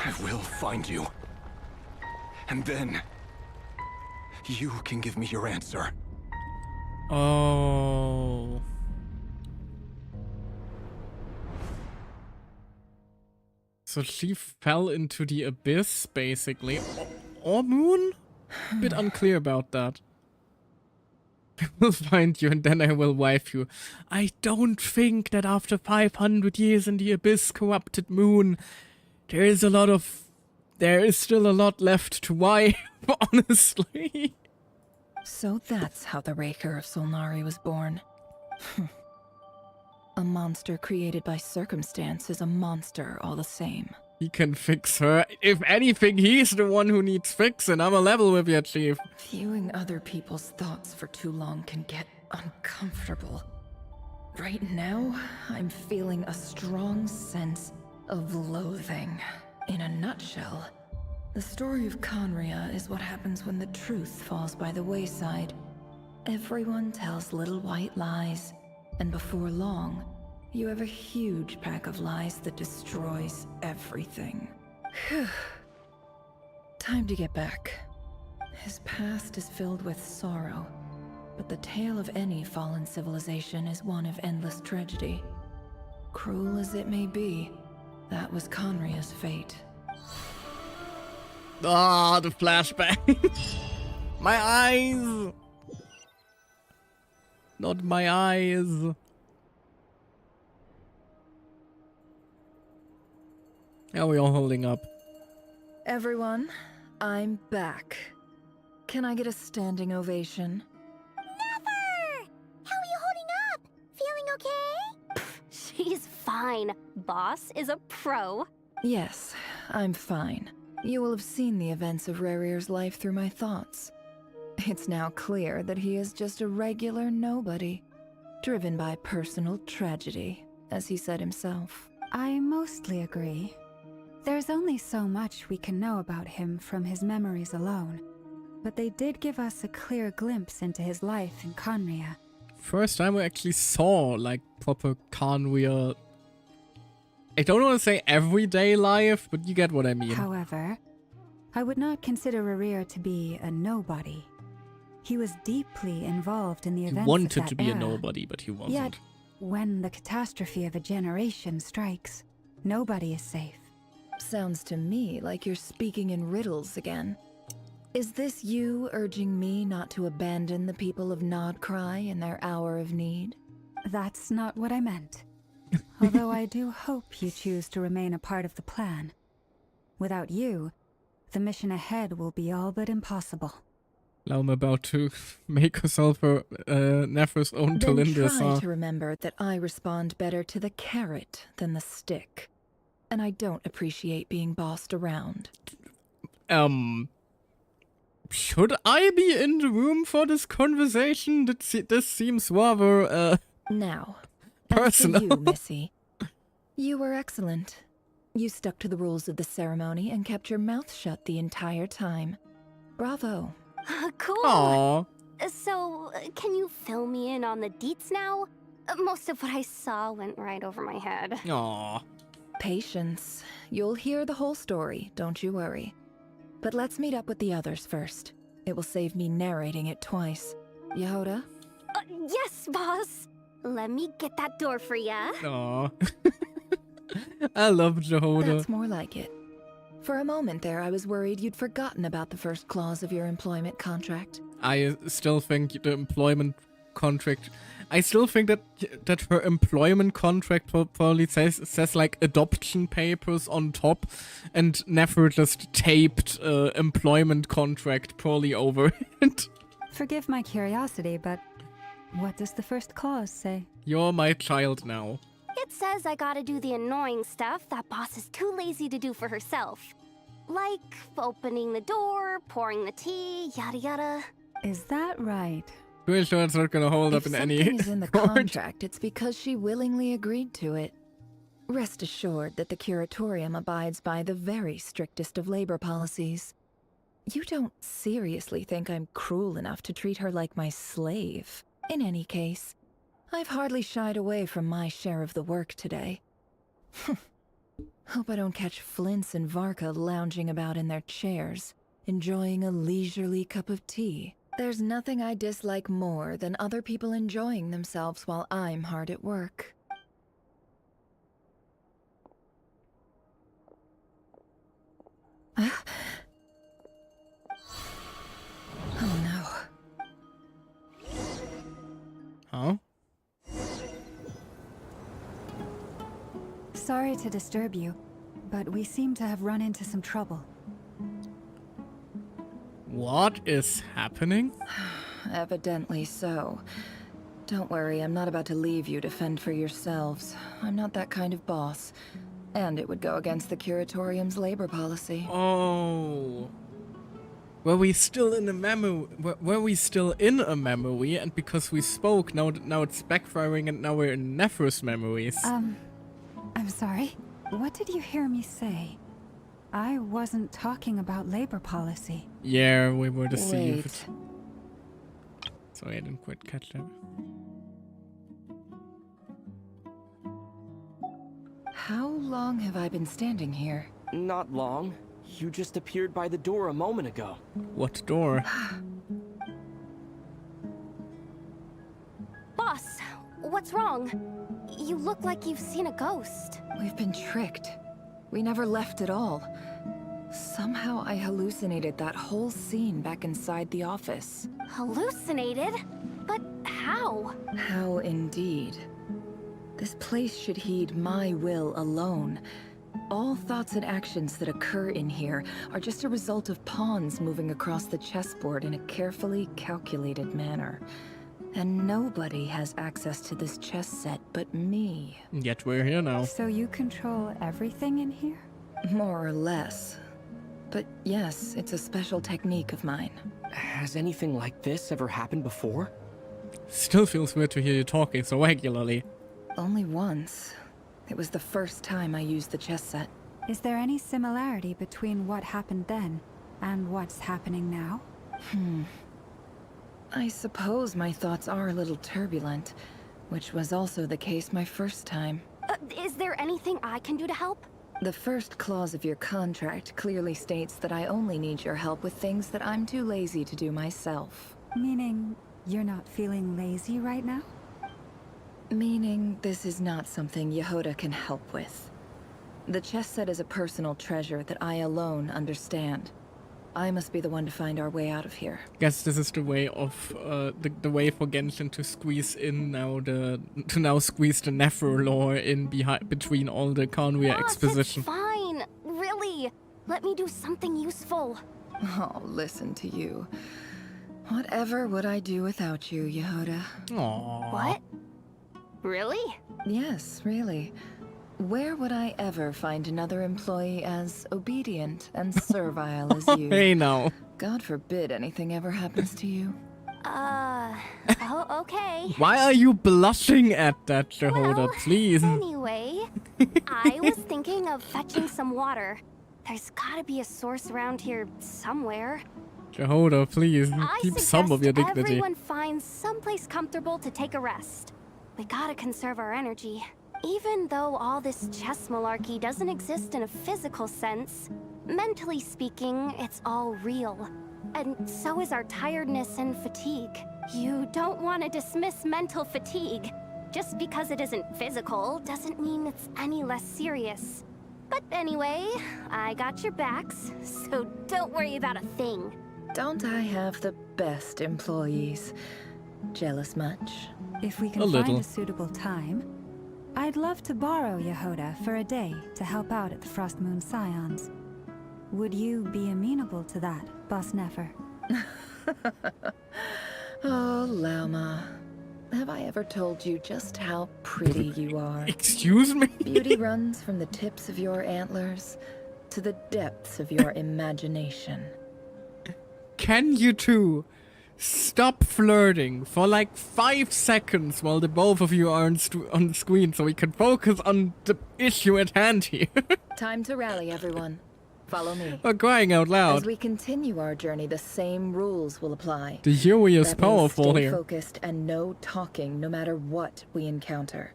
I will find you. And then... you can give me your answer. Oh. So she fell into the abyss, basically. Or moon? A bit unclear about that. I will find you and then I will wife you. I don't think that after 500 years in the abyss corrupted moon, there is still a lot left to wife, honestly. So that's how the Rächer of Solnari was born. A monster created by circumstance is a monster all the same. He can fix her. If anything, he's the one who needs fixing. I'm a level with you, Chief. Viewing other people's thoughts for too long can get uncomfortable. Right now, I'm feeling a strong sense of loathing. In a nutshell, the story of Conria is what happens when the truth falls by the wayside. Everyone tells little white lies, and before long, You have a huge pack of lies that destroys everything. Phew. Time to get back. His past is filled with sorrow, but the tale of any fallen civilization is one of endless tragedy. Cruel as it may be, that was Conria's fate. Ah, the flashback. My eyes. Not my eyes. How are we all holding up? Everyone, I'm back. Can I get a standing ovation? Never! How are you holding up? Feeling okay? She's fine. Boss is a pro. Yes, I'm fine. You will have seen the events of Rächer's life through my thoughts. It's now clear that he is just a regular nobody, driven by personal tragedy, as he said himself. I mostly agree. There's only so much we can know about him from his memories alone, but they did give us a clear glimpse into his life in Conria. First time we actually saw, like, proper Conria. I don't want to say everyday life, but you get what I mean. However, I would not consider Rächer to be a nobody. He was deeply involved in the events of that He wanted to be era. a nobody, but he wasn't. Yet, when the catastrophe of a generation strikes, nobody is safe. Sounds to me like you're speaking in riddles again. Is this you urging me not to abandon the people of Nodcry in their hour of need? That's not what I meant. Although I do hope you choose to remain a part of the plan. Without you, the mission ahead will be all but impossible. Now I'm about to make herself a Nephros own Then Talindis. try to remember that I respond better to the carrot than the stick. And I don't appreciate being bossed around. Should I be in the room for this conversation? This seems rather, Now, personal. as for you, Missy, you were excellent. You stuck to the rules of the ceremony and kept your mouth shut the entire time. Bravo. Cool. Aww. So, can you fill me in on the deets now? Most of what I saw went right over my head. Aww. Patience. You'll hear the whole story, don't you worry. But let's meet up with the others first. It will save me narrating it twice. Yehoda? Yes, boss. Let me get that door for ya. Aww. I love Jehoda. That's more like it. For a moment there, I was worried you'd forgotten about the first clause of your employment contract. I still think the employment contract... I still think that her employment contract probably says like adoption papers on top, and never just taped employment contract probably over it. Forgive my curiosity, but what does the first clause say? You're my child now. It says I gotta do the annoying stuff that boss is too lazy to do for herself. Like opening the door, pouring the tea, yada yada. Is that right? Pretty sure it's not gonna hold up in any If something is in the court. contract, it's because she willingly agreed to it. Rest assured that the Curatorium abides by the very strictest of labor policies. You don't seriously think I'm cruel enough to treat her like my slave. In any case, I've hardly shied away from my share of the work today. Hope I don't catch Flintz and Varka lounging about in their chairs, enjoying a leisurely cup of tea. There's nothing I dislike more than other people enjoying themselves while I'm hard at work. Oh no. Huh? Sorry to disturb you, but we seem to have run into some trouble. What is happening? Evidently so. Don't worry, I'm not about to leave you to fend for yourselves. I'm not that kind of boss. And it would go against the Curatorium's labor policy. Oh. Were we still in a memory? Were we still in a memory? And because we spoke, now it's backfiring, and now we're in Nephros memories. I'm sorry. What did you hear me say? I wasn't talking about labor policy. Yeah, we were deceived. Sorry, I didn't quite catch that. How long have I been standing here? Not long. You just appeared by the door a moment ago. What door? Boss, what's wrong? You look like you've seen a ghost. We've been tricked. We never left at all. Somehow I hallucinated that whole scene back inside the office. Hallucinated? But how? How indeed. This place should heed my will alone. All thoughts and actions that occur in here are just a result of pawns moving across the chessboard in a carefully calculated manner. And nobody has access to this chess set but me. Yet we're here now. So you control everything in here? More or less. But yes, it's a special technique of mine. Has anything like this ever happened before? Still feels weird to hear you talking so regularly. Only once. It was the first time I used the chess set. Is there any similarity between what happened then and what's happening now? I suppose my thoughts are a little turbulent, which was also the case my first time. Is there anything I can do to help? The first clause of your contract clearly states that I only need your help with things that I'm too lazy to do myself. Meaning, you're not feeling lazy right now? Meaning, this is not something Yehoda can help with. The chess set is a personal treasure that I alone understand. I must be the one to find our way out of here. Guess this is the way of the way for Genshin to squeeze in now squeeze the Nefer lore in between all the Conway exposition. It's fine. Really. Let me do something useful. Oh, listen to you. Whatever would I do without you, Yehoda? Aww. What? Really? Yes, really. Where would I ever find another employee as obedient and servile as you? Hey, no. God forbid anything ever happens to you. Oh, okay. Why are you blushing at that, Yehoda? Well, please. Anyway, I was thinking of fetching some water. There's gotta be a source around here somewhere. Yehoda, please, I keep some of your dignity. Everyone finds someplace comfortable to take a rest. We gotta conserve our energy. Even though all this chess malarkey doesn't exist in a physical sense, mentally speaking, it's all real. And so is our tiredness and fatigue. You don't want to dismiss mental fatigue. Just because it isn't physical doesn't mean it's any less serious. But anyway, I got your backs, so don't worry about a thing. Don't I have the best employees? Jealous much? If we can find a suitable time, I'd love to borrow Yehoda for a day to help out at the Frost Moon Scions. Would you be amenable to that, Boss Nefer? Oh, Lauma. Have I ever told you just how pretty you are? Excuse me? Beauty runs from the tips of your antlers to the depths of your imagination. Can you two stop flirting for like 5 seconds while the both of you are on the screen so we can focus on the issue at hand here? Time to rally, everyone. Follow me. We're crying out loud. As we continue our journey, the same rules will apply. The Yui is that powerful stay here. Focused and no talking no matter what we encounter.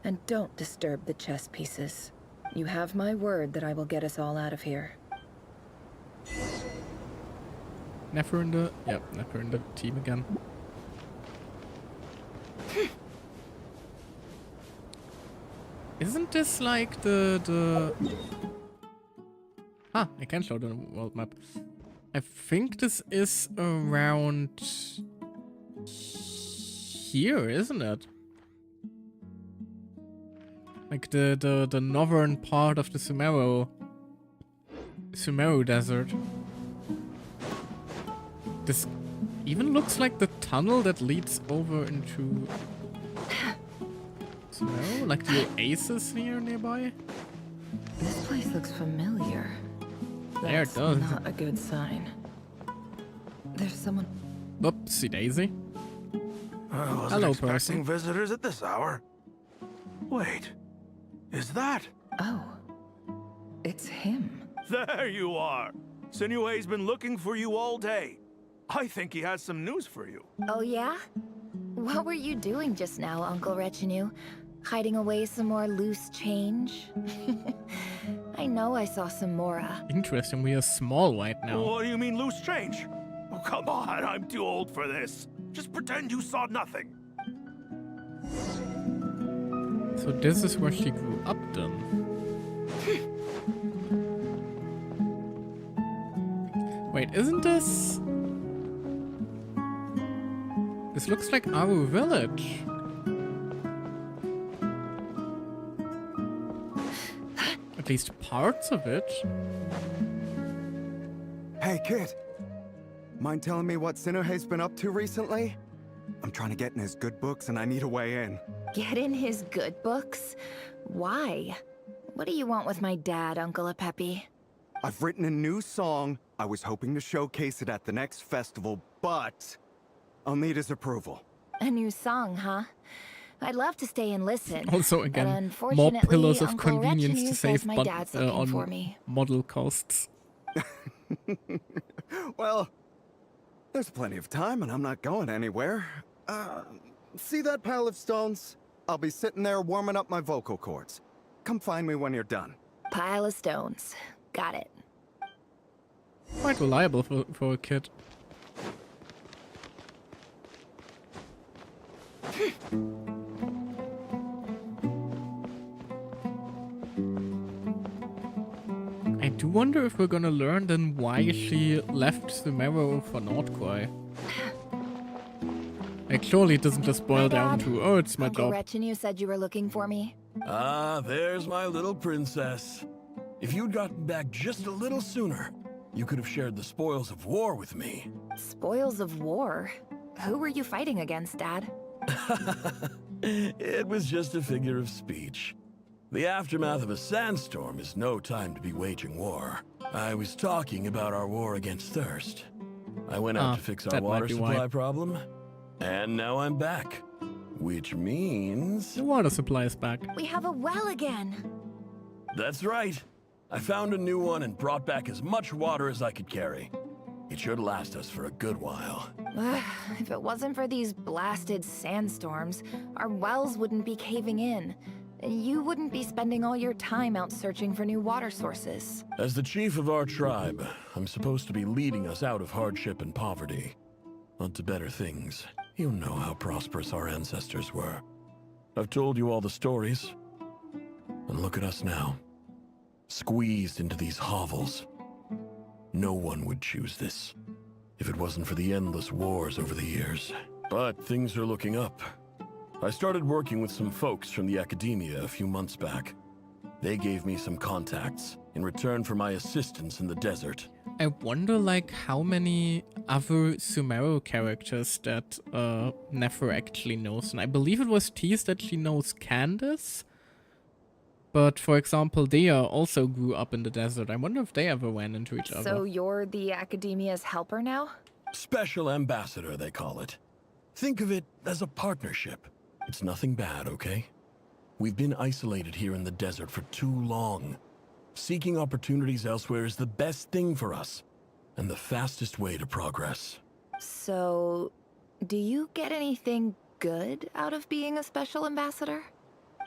And don't disturb the chess pieces. You have my word that I will get us all out of here. Nefer in the Nefer in the team again. Isn't this like the I can show the world map. I think this is around here, isn't it? Like the northern part of the Sumeru Desert. This even looks like the tunnel that leads over into Sumeru, like the oasis here nearby. This place looks familiar. There it does. Not a good sign. There's someone. Oopsie daisy. I wasn't Hello, expecting person. visitors at this hour. Wait, is that? Oh, it's him. There you are. Sinue's been looking for you all day. I think he has some news for you. Oh yeah? What were you doing just now, Uncle Rechinu? Hiding away some more loose change? I know I saw some Mora. Interesting, we are small right now. What do you mean loose change? Oh, come on, I'm too old for this. Just pretend you saw nothing. So this is where she grew up then. Wait, isn't this... This looks like our village. At least parts of it. Hey, kid. Mind telling me what Sinnohe's been up to recently? I'm trying to get in his good books and I need a way in. Get in his good books? Why? What do you want with my dad, Uncle Apepi? I've written a new song. I was hoping to showcase it at the next festival, but I'll need his approval. A new song, huh? I'd love to stay and listen. Also, again, more pillars of convenience to save on model costs. Well, there's plenty of time and I'm not going anywhere. See that pile of stones? I'll be sitting there warming up my vocal cords. Come find me when you're done. Pile of stones. Got it. Quite reliable for a kid. I do wonder if we're gonna learn then why she left Sumeru for Nordquai. Like, surely it doesn't just boil down to, oh, it's my Uncle job. Rächer, you said you were looking for me. Ah, there's my little princess. If you'd gotten back just a little sooner, you could have shared the spoils of war with me. Spoils of war? Who were you fighting against, Dad? It was just a figure of speech. The aftermath of a sandstorm is no time to be waging war. I was talking about our war against thirst. I went out to fix our water supply problem, and now I'm back. Which means... The water supply is back. We have a well again. That's right. I found a new one and brought back as much water as I could carry. It should last us for a good while. If it wasn't for these blasted sandstorms, our wells wouldn't be caving in. You wouldn't be spending all your time out searching for new water sources. As the chief of our tribe, I'm supposed to be leading us out of hardship and poverty, onto better things. You know how prosperous our ancestors were. I've told you all the stories. And look at us now. Squeezed into these hovels. No one would choose this, if it wasn't for the endless wars over the years. But things are looking up. I started working with some folks from the academia a few months back. They gave me some contacts in return for my assistance in the desert. I wonder, like, how many other Sumeru characters that Nefer actually knows. And I believe it was teased that she knows Candace. But, for example, Dea also grew up in the desert. I wonder if they ever ran into each other. So you're the academia's helper now? Special ambassador, they call it. Think of it as a partnership. It's nothing bad, okay? We've been isolated here in the desert for too long. Seeking opportunities elsewhere is the best thing for us, and the fastest way to progress. So, do you get anything good out of being a special ambassador?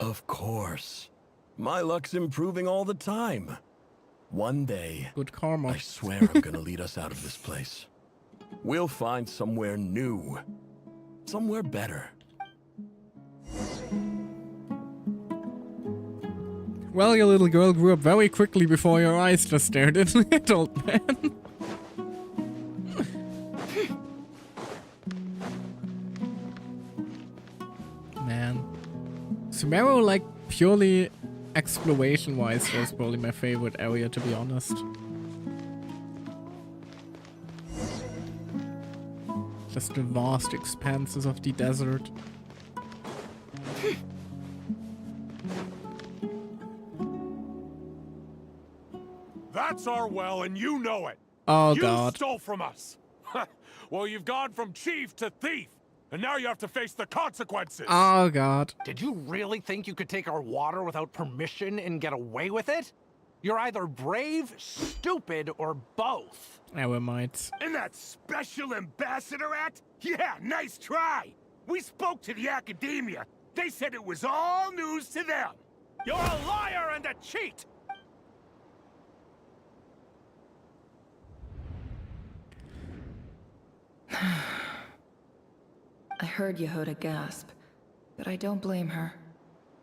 Of course. My luck's improving all the time. One day, good karma. I swear I'm gonna lead us out of this place. We'll find somewhere new. Somewhere better. Well, your little girl grew up very quickly before your eyes just stared, didn't it, old man? Man. Sumeru, like, purely exploration-wise, was probably my favorite area, to be honest. Just the vast expanses of the desert. That's our well, and you know it. Oh, you God. You stole from us. Well, you've gone from chief to thief, and now you have to face the consequences. Oh, God. Did you really think you could take our water without permission and get away with it? You're either brave, stupid, or both. Never mind. And that special ambassador act? Yeah, nice try. We spoke to the academia. They said it was all news to them! You're a liar and a cheat! I heard Yehuda gasp, but I don't blame her.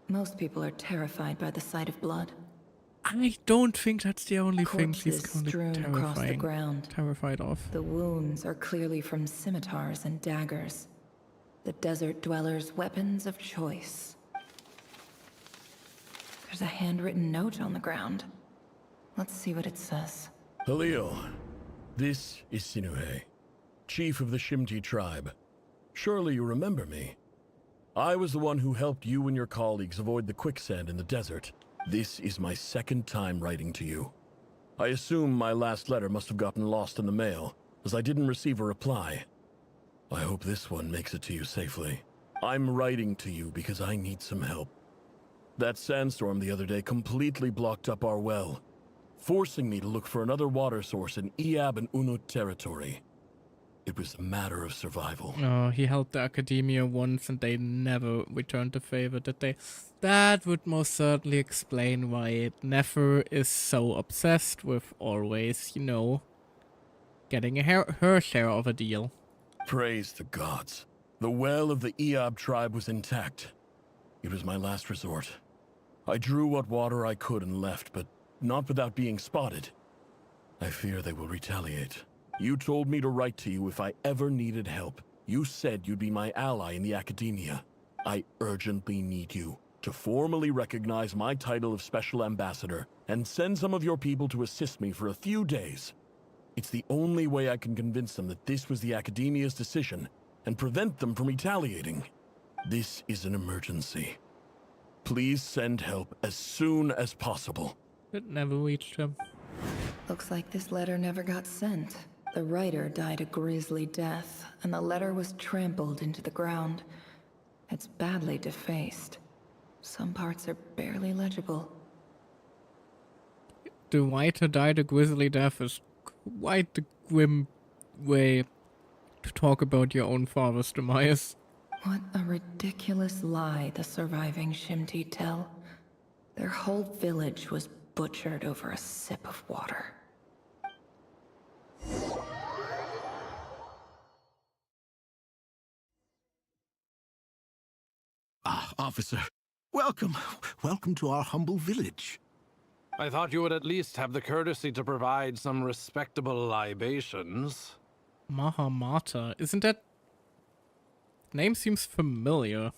Most people are terrified by the sight of blood. I don't think that's the only thing she's Corpses strewn across the ground. Terrified of. The wounds are clearly from scimitars and daggers. The desert dwellers' weapons of choice. There's a handwritten note on the ground. Let's see what it says. Halil, this is Sinuhe, chief of the Shimti tribe. Surely you remember me. I was the one who helped you and your colleagues avoid the quicksand in the desert. This is my second time writing to you. I assume my last letter must have gotten lost in the mail, as I didn't receive a reply. I hope this one makes it to you safely. I'm writing to you because I need some help. That sandstorm the other day completely blocked up our well, forcing me to look for another water source in Iab and Unut territory. It was a matter of survival. Oh, he helped the academia once and they never returned the favor, did they? That would most certainly explain why Nefer is so obsessed with always, you know, getting her share of a deal. Praise the gods. The well of the Iab tribe was intact. It was my last resort. I drew what water I could and left, but not without being spotted. I fear they will retaliate. You told me to write to you if I ever needed help. You said you'd be my ally in the academia. I urgently need you to formally recognize my title of Special Ambassador and send some of your people to assist me for a few days. It's the only way I can convince them that this was the academia's decision and prevent them from retaliating. This is an emergency. Please send help as soon as possible. It never reached him. Looks like this letter never got sent. The writer died a grisly death, and the letter was trampled into the ground. It's badly defaced. Some parts are barely legible. The writer died a grisly death is quite a grim way to talk about your own father's demise. What a ridiculous lie the surviving Shimti tell. Their whole village was butchered over a sip of water. Ah, officer. Welcome. Welcome to our humble village. I thought you would at least have the courtesy to provide some respectable libations. Mahamata. Isn't that... Name seems familiar.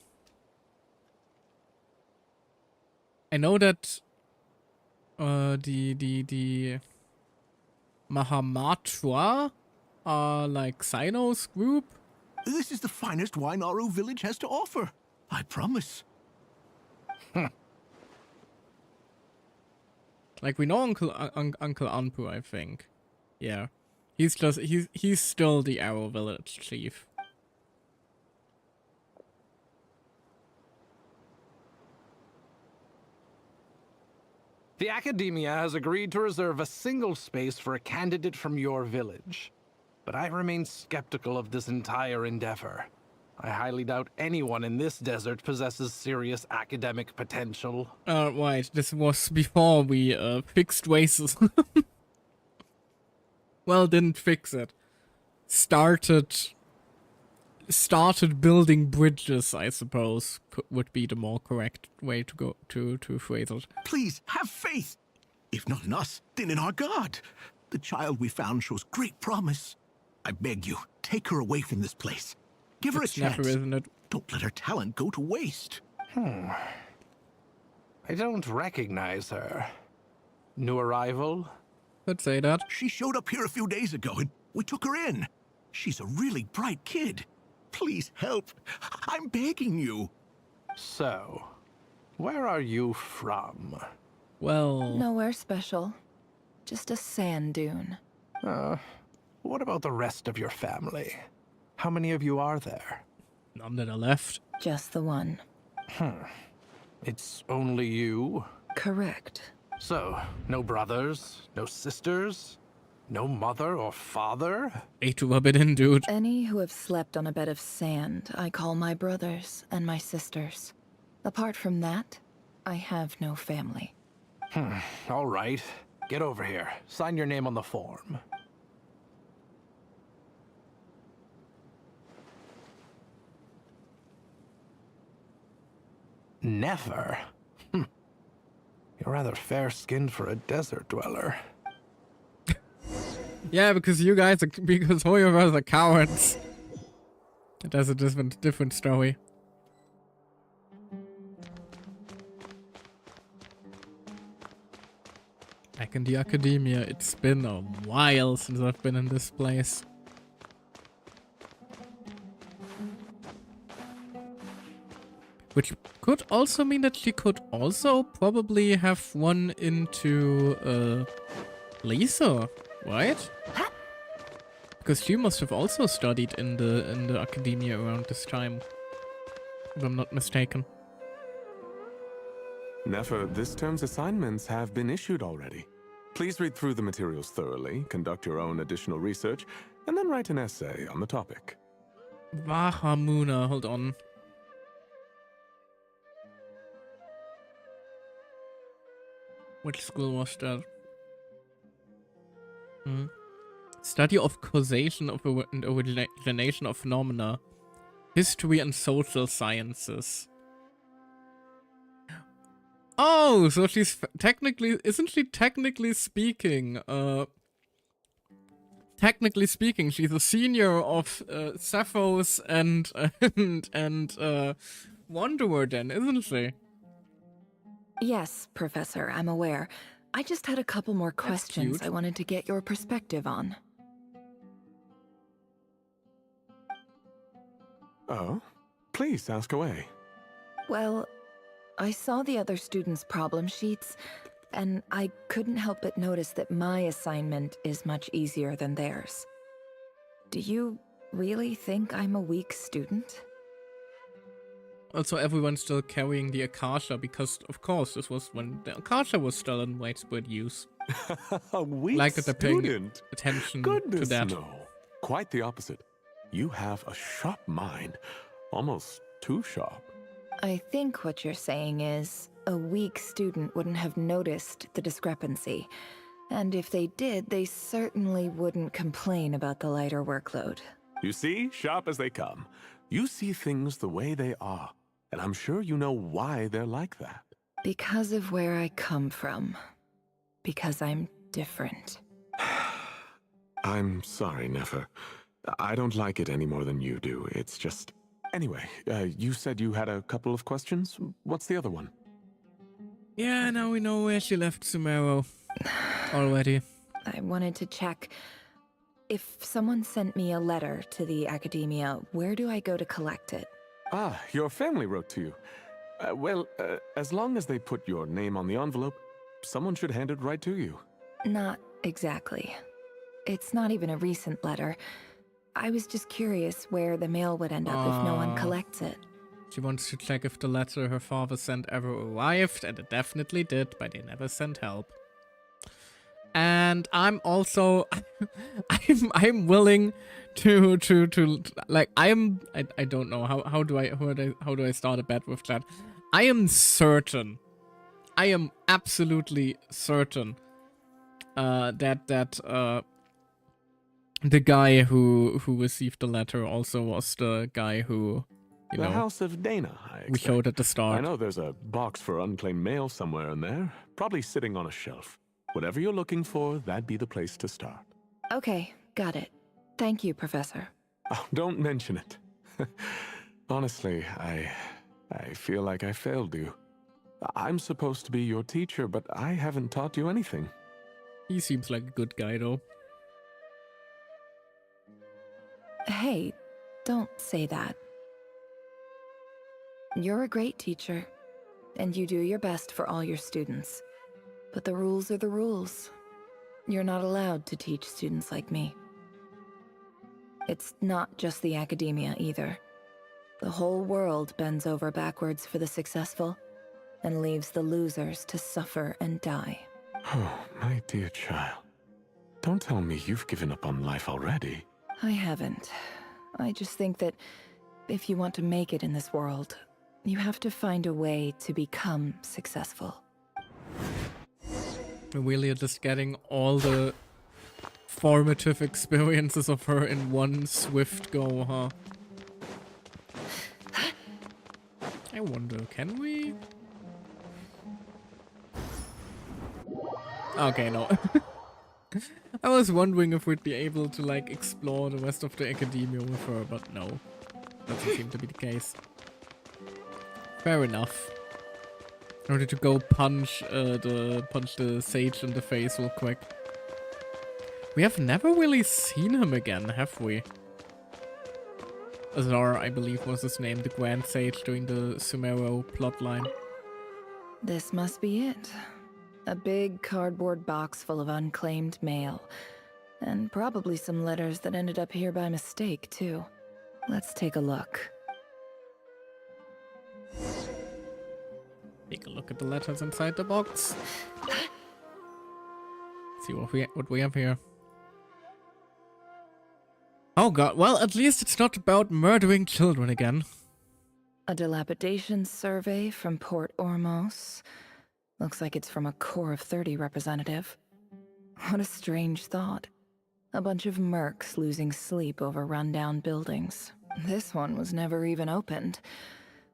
I know that the Mahamatra are like Sino's group. This is the finest wine Aru village has to offer. I promise. Like we know Uncle Anpu, I think. Yeah. He's still the Arrow village chief. The Academia has agreed to reserve a single space for a candidate from your village. But I remain skeptical of this entire endeavor. I highly doubt anyone in this desert possesses serious academic potential. Right, this was before we fixed racism. Well, didn't fix it. Started building bridges, I suppose, would be the more correct way to go to phrase it. Please, have faith. If not in us, then in our God. The child we found shows great promise. I beg you, take her away from this place. Give her a chance. Never, isn't it? Don't let her talent go to waste. I don't recognize her. New arrival? Could say that. She showed up here a few days ago and we took her in. She's a really bright kid. Please help. I'm begging you. So, where are you from? Well... Nowhere special. Just a sand dune. What about the rest of your family? How many of you are there? None that are left. Just the one. It's only you? Correct. So, no brothers, no sisters, no mother or father? Way to rub it in, dude. Any who have slept on a bed of sand, I call my brothers and my sisters. Apart from that, I have no family. All right. Get over here. Sign your name on the form. Never? You're rather fair-skinned for a desert dweller. Yeah, because you guys, because all of us are cowards. That's a different story. Back in the academia, it's been a while since I've been in this place. Which could also mean that she could also probably have run into Lisa, right? Because she must have also studied in the academia around this time, if I'm not mistaken. Nefer, this term's assignments have been issued already. Please read through the materials thoroughly, conduct your own additional research, and then write an essay on the topic. Wahamuna, hold on. Which school was that? Study of causation of and origination of phenomena. History and social sciences. Oh, so she's technically, isn't she technically speaking, she's a senior of Cephos and Wanderer then, isn't she? Yes, Professor, I'm aware. I just had a couple more questions cute. I wanted to get your perspective on. Oh? Please ask away. Well, I saw the other students' problem sheets, and I couldn't help but notice that my assignment is much easier than theirs. Do you really think I'm a weak student? Also, everyone's still carrying the Akasha because, of course, this was when the Akasha was still in widespread use. A weak like that they're paying student? attention Goodness, to that. no. Quite the opposite. You have a sharp mind. Almost too sharp. I think what you're saying is, a weak student wouldn't have noticed the discrepancy. And if they did, they certainly wouldn't complain about the lighter workload. You see, sharp as they come. You see things the way they are. And I'm sure you know why they're like that. Because of where I come from. Because I'm different. I'm sorry, Nefer. I don't like it any more than you do. It's just... Anyway, you said you had a couple of questions. What's the other one? Yeah, now we know where she left Sumero already. I wanted to check. If someone sent me a letter to the academia, where do I go to collect it? Ah, your family wrote to you. Well, as long as they put your name on the envelope, someone should hand it right to you. Not exactly. It's not even a recent letter. I was just curious where the mail would end up if no one collects it. She wants to check if the letter her father sent ever arrived, and it definitely did, but they never sent help. And I'm also, I'm willing to like, I don't know how do I start a bet with that? I am certain, I am absolutely certain, that the guy who received the letter also was the guy who, you know, the House of Dana, I expect. We showed at the start. I know there's a box for unclaimed mail somewhere in there, probably sitting on a shelf. Whatever you're looking for, that'd be the place to start. Okay, got it. Thank you, Professor. Oh, don't mention it. Honestly, I feel like I failed you. I'm supposed to be your teacher, but I haven't taught you anything. He seems like a good guy, though. Hey, don't say that. You're a great teacher, and you do your best for all your students. But the rules are the rules. You're not allowed to teach students like me. It's not just the academia either. The whole world bends over backwards for the successful, and leaves the losers to suffer and die. Oh, my dear child. Don't tell me you've given up on life already. I haven't. I just think that if you want to make it in this world, You have to find a way to become successful. We're really just getting all the formative experiences of her in one swift go, huh? I wonder, can we? Okay, no. I was wondering if we'd be able to, like, explore the rest of the academia with her, but no. Doesn't seem to be the case. Fair enough. I wanted to go punch the sage in the face real quick. We have never really seen him again, have we? Azar, I believe, was his name, the Grand Sage during the Sumero plotline. This must be it. A big cardboard box full of unclaimed mail. And probably some letters that ended up here by mistake, too. Let's take a look. Take a look at the letters inside the box. See what we have here. Oh god, well, at least it's not about murdering children again. A dilapidation survey from Port Ormos. Looks like it's from a Core of 30 representative. What a strange thought. A bunch of mercs losing sleep over rundown buildings. This one was never even opened.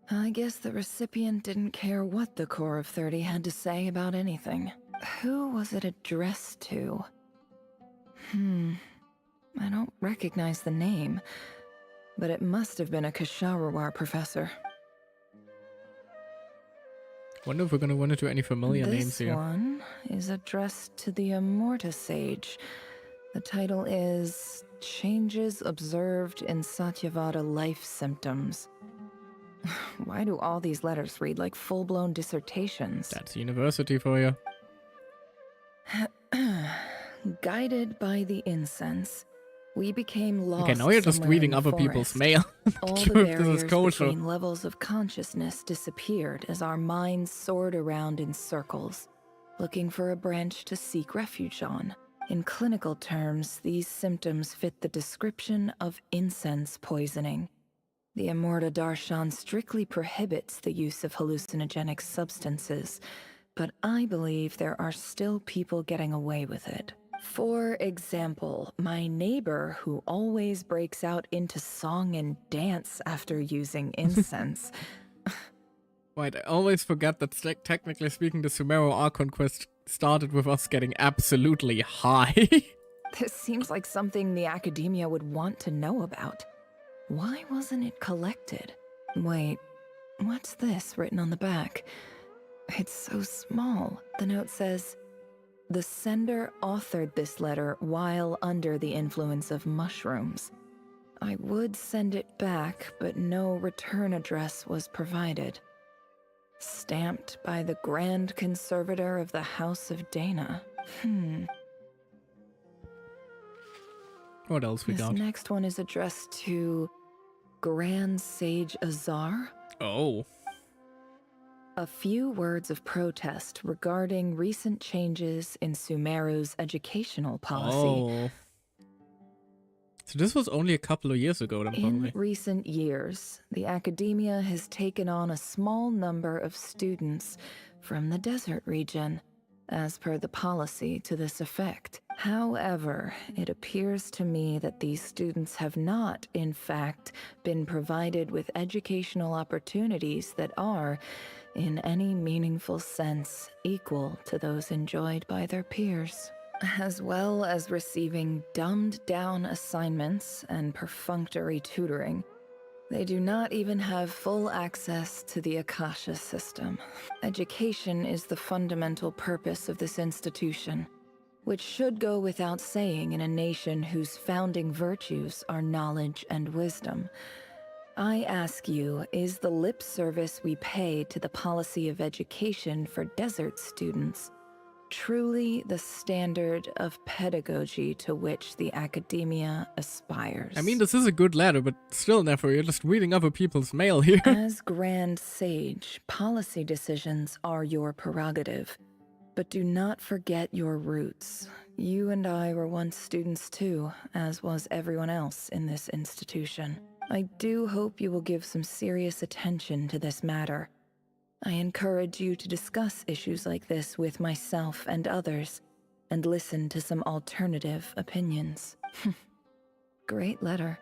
I guess the recipient didn't care what the Core of 30 had to say about anything. Who was it addressed to? I don't recognize the name, but it must have been a Kasharawar professor. Wonder if we're gonna run into any familiar names here. This one is addressed to the Immorta Sage. The title is Changes Observed in Satyavada Life Symptoms. Why do all these letters read like full-blown dissertations? That's university for you. Guided by the incense, we became lost. Okay, now you're just reading other forest. people's mail. All Sure the if this is barriers kosher. between levels of consciousness disappeared as our minds soared around in circles, looking for a branch to seek refuge on. In clinical terms, these symptoms fit the description of incense poisoning. The Immorta Darshan strictly prohibits the use of hallucinogenic substances, but I believe there are still people getting away with it. For example, my neighbor who always breaks out into song and dance after using incense. Wait, I always forget that technically speaking the Sumero Archon quest started with us getting absolutely high. This seems like something the academia would want to know about. Why wasn't it collected? Wait, what's this written on the back? It's so small. The note says, the sender authored this letter while under the influence of mushrooms. I would send it back, but no return address was provided. Stamped by the Grand Conservator of the House of Dana. What else we got? This next one is addressed to Grand Sage Azar. Oh. A few words of protest regarding recent changes in Sumeru's educational policy. Oh. So this was only a couple of years ago then, probably. In recent years, the academia has taken on a small number of students from the desert region, as per the policy to this effect. However, it appears to me that these students have not, in fact, been provided with educational opportunities that are, in any meaningful sense, equal to those enjoyed by their peers. As well as receiving dumbed-down assignments and perfunctory tutoring, they do not even have full access to the Akasha system. Education is the fundamental purpose of this institution, which should go without saying in a nation whose founding virtues are knowledge and wisdom. I ask you, is the lip service we pay to the policy of education for desert students truly the standard of pedagogy to which the academia aspires? I mean, this is a good letter, but still, Nefer, you're just reading other people's mail here. As Grand Sage, policy decisions are your prerogative, but do not forget your roots. You and I were once students too, as was everyone else in this institution. I do hope you will give some serious attention to this matter. I encourage you to discuss issues like this with myself and others, and listen to some alternative opinions. Great letter.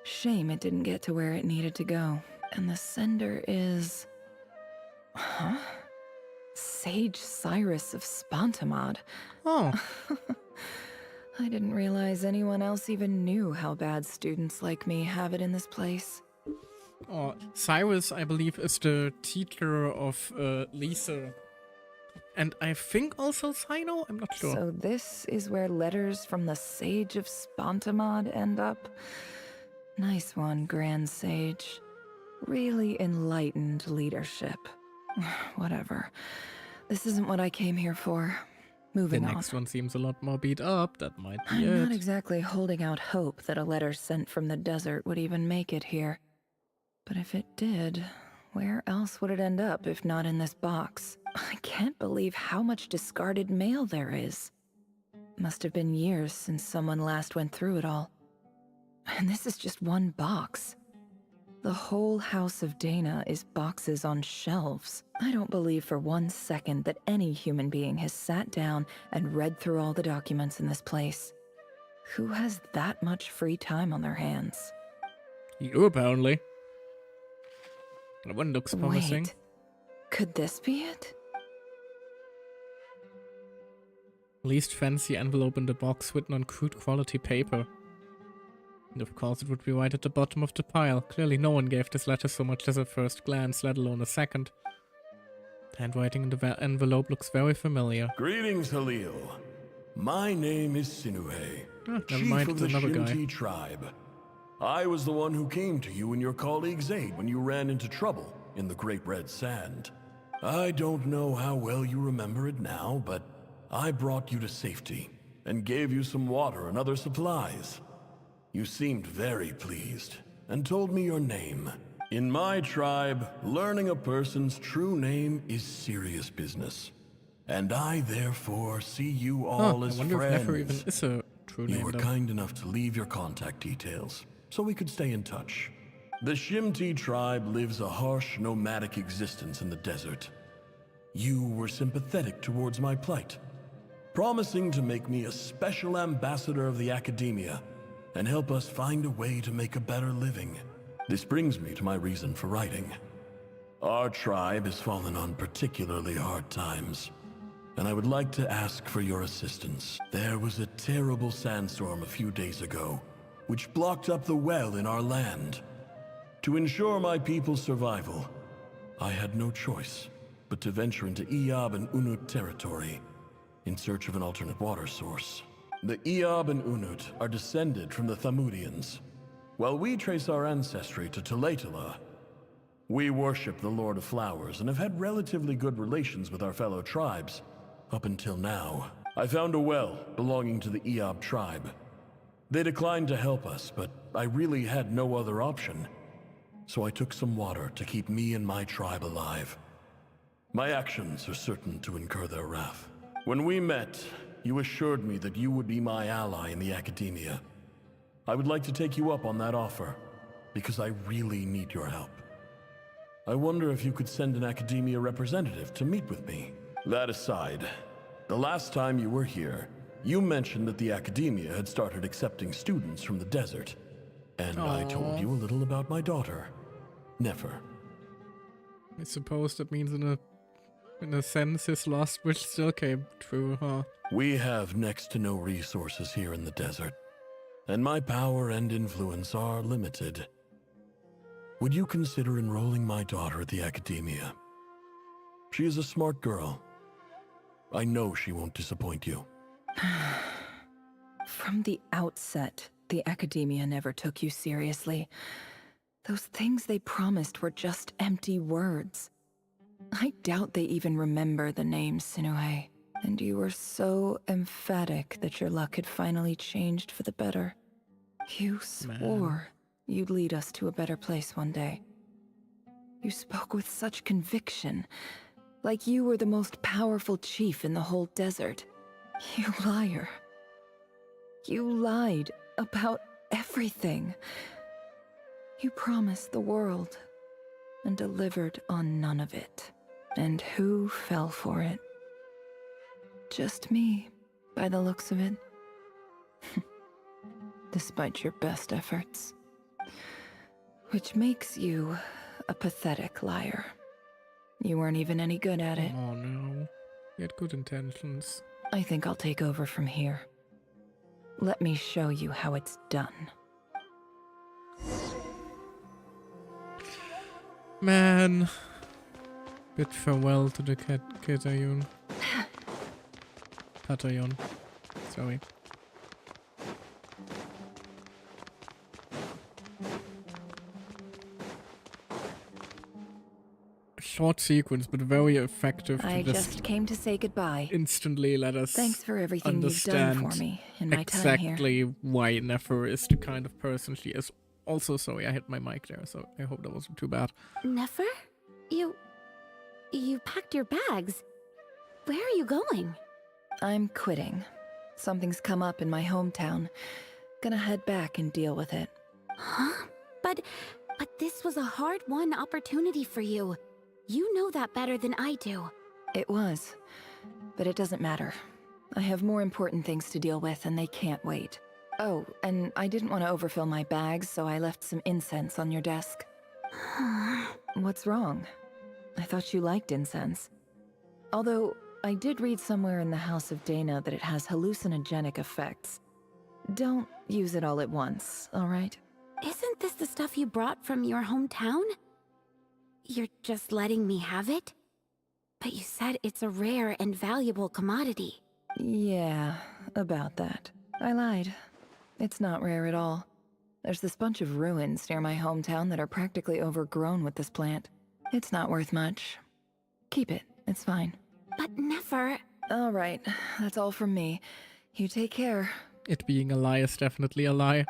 Shame it didn't get to where it needed to go. And the sender is... Huh? Sage Cyrus of Spontamod. Oh. I didn't realize anyone else even knew how bad students like me have it in this place. Oh, Cyrus, I believe, is the teacher of Lisa. And I think also Sino? I'm not sure. So this is where letters from the Sage of Spontamod end up? Nice one, Grand Sage. Really enlightened leadership. Whatever. This isn't what I came here for. Moving on. The next one seems a lot more beat up. That might be I'm it. not exactly holding out hope that a letter sent from the desert would even make it here. But if it did, where else would it end up if not in this box? I can't believe how much discarded mail there is. Must have been years since someone last went through it all. And this is just one box. The whole house of Dana is boxes on shelves. I don't believe for 1 second that any human being has sat down and read through all the documents in this place. Who has that much free time on their hands? You, apparently. That one looks promising. Wait, could this be it? Least fancy envelope in the box written on crude quality paper. And of course it would be right at the bottom of the pile. Clearly no one gave this letter so much as a first glance, let alone a second. The handwriting in the envelope looks very familiar. Greetings, Halil. My name is Sinuhe, chief of the Shimti tribe. I was the one who came to you and your colleague's aid when you ran into trouble in the Great Red Sand. I don't know how well you remember it now, but I brought you to safety and gave you some water and other supplies. You seemed very pleased and told me your name. In my tribe, learning a person's true name is serious business. And I therefore see you all as I wonder friends. if Nefer even is a true name. You were kind enough to leave your contact details, so we could stay in touch. The Shimti tribe lives a harsh, nomadic existence in the desert. You were sympathetic towards my plight, promising to make me a special ambassador of the academia and help us find a way to make a better living. This brings me to my reason for writing. Our tribe has fallen on particularly hard times, and I would like to ask for your assistance. There was a terrible sandstorm a few days ago, which blocked up the well in our land. To ensure my people's survival, I had no choice but to venture into Eob and Unut territory in search of an alternate water source. The Eob and Unut are descended from the Thamudians, while we trace our ancestry to Tulatala. We worship the Lord of Flowers and have had relatively good relations with our fellow tribes, up until now. I found a well belonging to the Eob tribe. They declined to help us, but I really had no other option. So I took some water to keep me and my tribe alive. My actions are certain to incur their wrath. When we met, you assured me that you would be my ally in the academia. I would like to take you up on that offer, because I really need your help. I wonder if you could send an academia representative to meet with me. That aside, the last time you were here, you mentioned that the academia had started accepting students from the desert. And I told you a little about my daughter, Nefer. I suppose that means in a sense his last wish still came true, huh? We have next to no resources here in the desert, and my power and influence are limited. Would you consider enrolling my daughter at the academia? She is a smart girl. I know she won't disappoint you. From the outset, the academia never took you seriously. Those things they promised were just empty words. I doubt they even remember the name Sinuhe. And you were so emphatic that your luck had finally changed for the better. You swore you'd lead us to a better place one day. You spoke with such conviction, like you were the most powerful chief in the whole desert. You liar. You lied about everything. You promised the world and delivered on none of it. And who fell for it? Just me, by the looks of it. Despite your best efforts. Which makes you a pathetic liar. You weren't even any good at it. Oh no. You had good intentions. I think I'll take over from here. Let me show you how it's done. Man. Bid farewell to the Katayon. Patayon. Sorry. Short sequence, but very effective. I just came to say goodbye. Instantly let us Thanks for everything you've done for me in my time here. Exactly why Nefer is the kind of person she is. Also, sorry, I hit my mic there, so I hope that wasn't too bad. Nefer? You packed your bags. Where are you going? I'm quitting. Something's come up in my hometown. Gonna head back and deal with it. Huh? But this was a hard-won opportunity for you. You know that better than I do. It was. But it doesn't matter. I have more important things to deal with, and they can't wait. Oh, and I didn't want to overfill my bags, so I left some incense on your desk. What's wrong? I thought you liked incense. Although, I did read somewhere in the House of Dana that it has hallucinogenic effects. Don't use it all at once, alright? Isn't this the stuff you brought from your hometown? You're just letting me have it? But you said it's a rare and valuable commodity. Yeah, about that. I lied. It's not rare at all. There's this bunch of ruins near my hometown that are practically overgrown with this plant. It's not worth much. Keep it, it's fine. But Nefer... Alright, that's all from me. You take care. It being a lie is definitely a lie.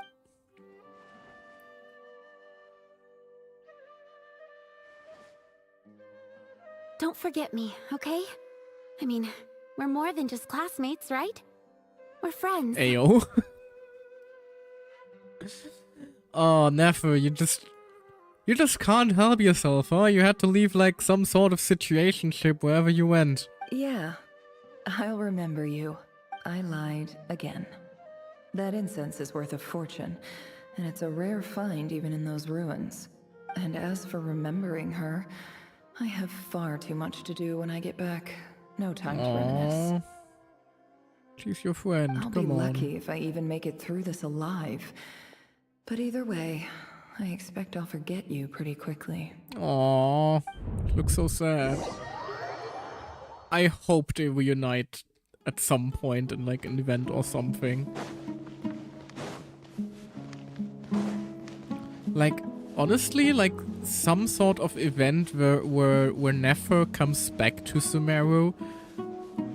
Don't forget me, okay? I mean, we're more than just classmates, right? We're friends. Ayo. Oh, Nefer, you just can't help yourself, huh? You had to leave like some sort of situationship wherever you went. Yeah, I'll remember you. I lied again. That incense is worth a fortune, and it's a rare find even in those ruins. And as for remembering her, I have far too much to do when I get back. No time to reminisce. She's your friend, I'll come be on. lucky if I even make it through this alive. But either way, I expect I'll forget you pretty quickly. Aww, looks so sad. I hope they reunite at some point in like an event or something. Like, honestly, like some sort of event where Nefer comes back to Sumeru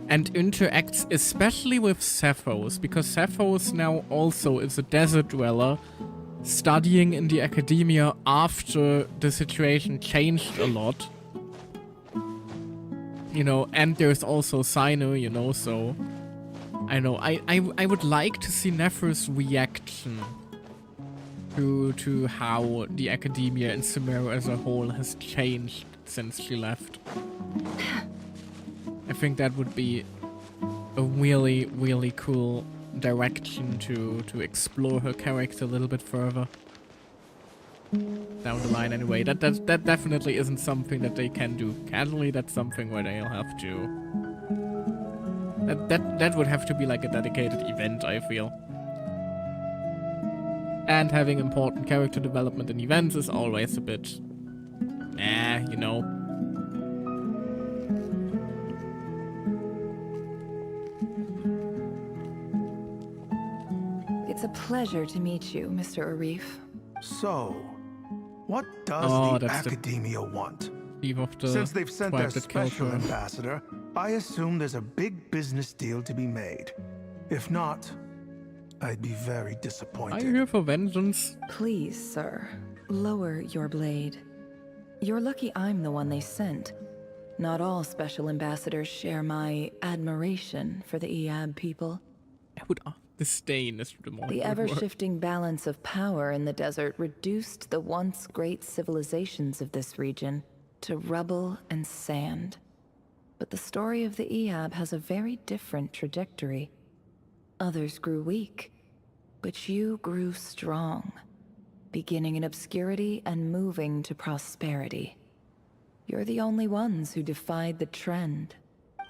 and interacts especially with Cephos, because Cephos now also is a desert dweller studying in the academia after the situation changed a lot. You know, and there's also Sino, you know, so... I know, I would like to see Nefer's reaction to how the academia in Sumeru as a whole has changed since she left. I think that would be a really, really cool direction to explore her character a little bit further. Down the line anyway. That definitely isn't something that they can do casually. That's something where they'll have to... That would have to be like a dedicated event, I feel. And having important character development in events is always a bit... you know. It's a pleasure to meet you, Mr. Arif. So, what does the that's academia want? Of the Since they've sent their tribe that killed special her. ambassador, I assume there's a big business deal to be made. If not, I'd be very disappointed. Are you here for vengeance? Please, sir, lower your blade. You're lucky I'm the one they sent. Not all special ambassadors share my admiration for the Eab people. Disdain is the more The good word. ever-shifting balance of power in the desert reduced the once great civilizations of this region to rubble and sand. But the story of the Eab has a very different trajectory. Others grew weak, but you grew strong, beginning in obscurity and moving to prosperity. You're the only ones who defied the trend.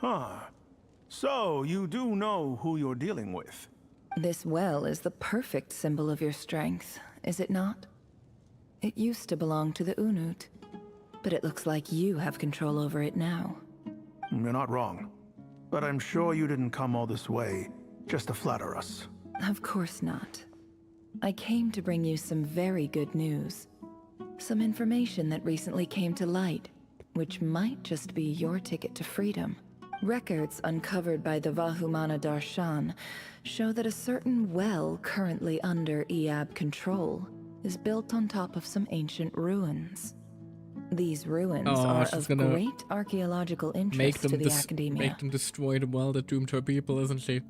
Huh. So, you do know who you're dealing with? This well is the perfect symbol of your strength, is it not? It used to belong to the Unut, but it looks like you have control over it now. You're not wrong. But I'm sure you didn't come all this way just to flatter us. Of course not. I came to bring you some very good news. Some information that recently came to light, which might just be your ticket to freedom. Records uncovered by the Vahumana Darshan show that a certain well currently under Eab control is built on top of some ancient ruins. These ruins are of great archaeological interest to the Academia. Make them destroy the well that doomed her people, isn't she?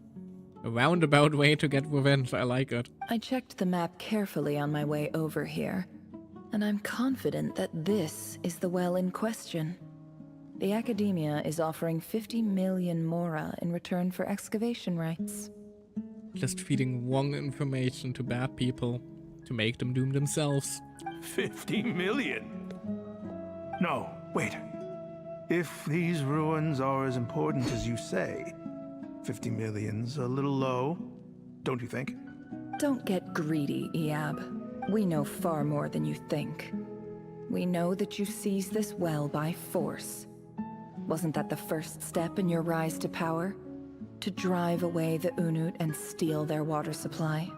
A roundabout way to get revenge, I like it. I checked the map carefully on my way over here, and I'm confident that this is the well in question. The Academia is offering 50 million mora in return for excavation rights. Just feeding wrong information to bad people to make them doom themselves. 50 million? No, wait. If these ruins are as important as you say, 50 million's a little low, don't you think? Don't get greedy, Eab. We know far more than you think. We know that you seized this well by force. Wasn't that the first step in your rise to power? To drive away the Unut and steal their water supply?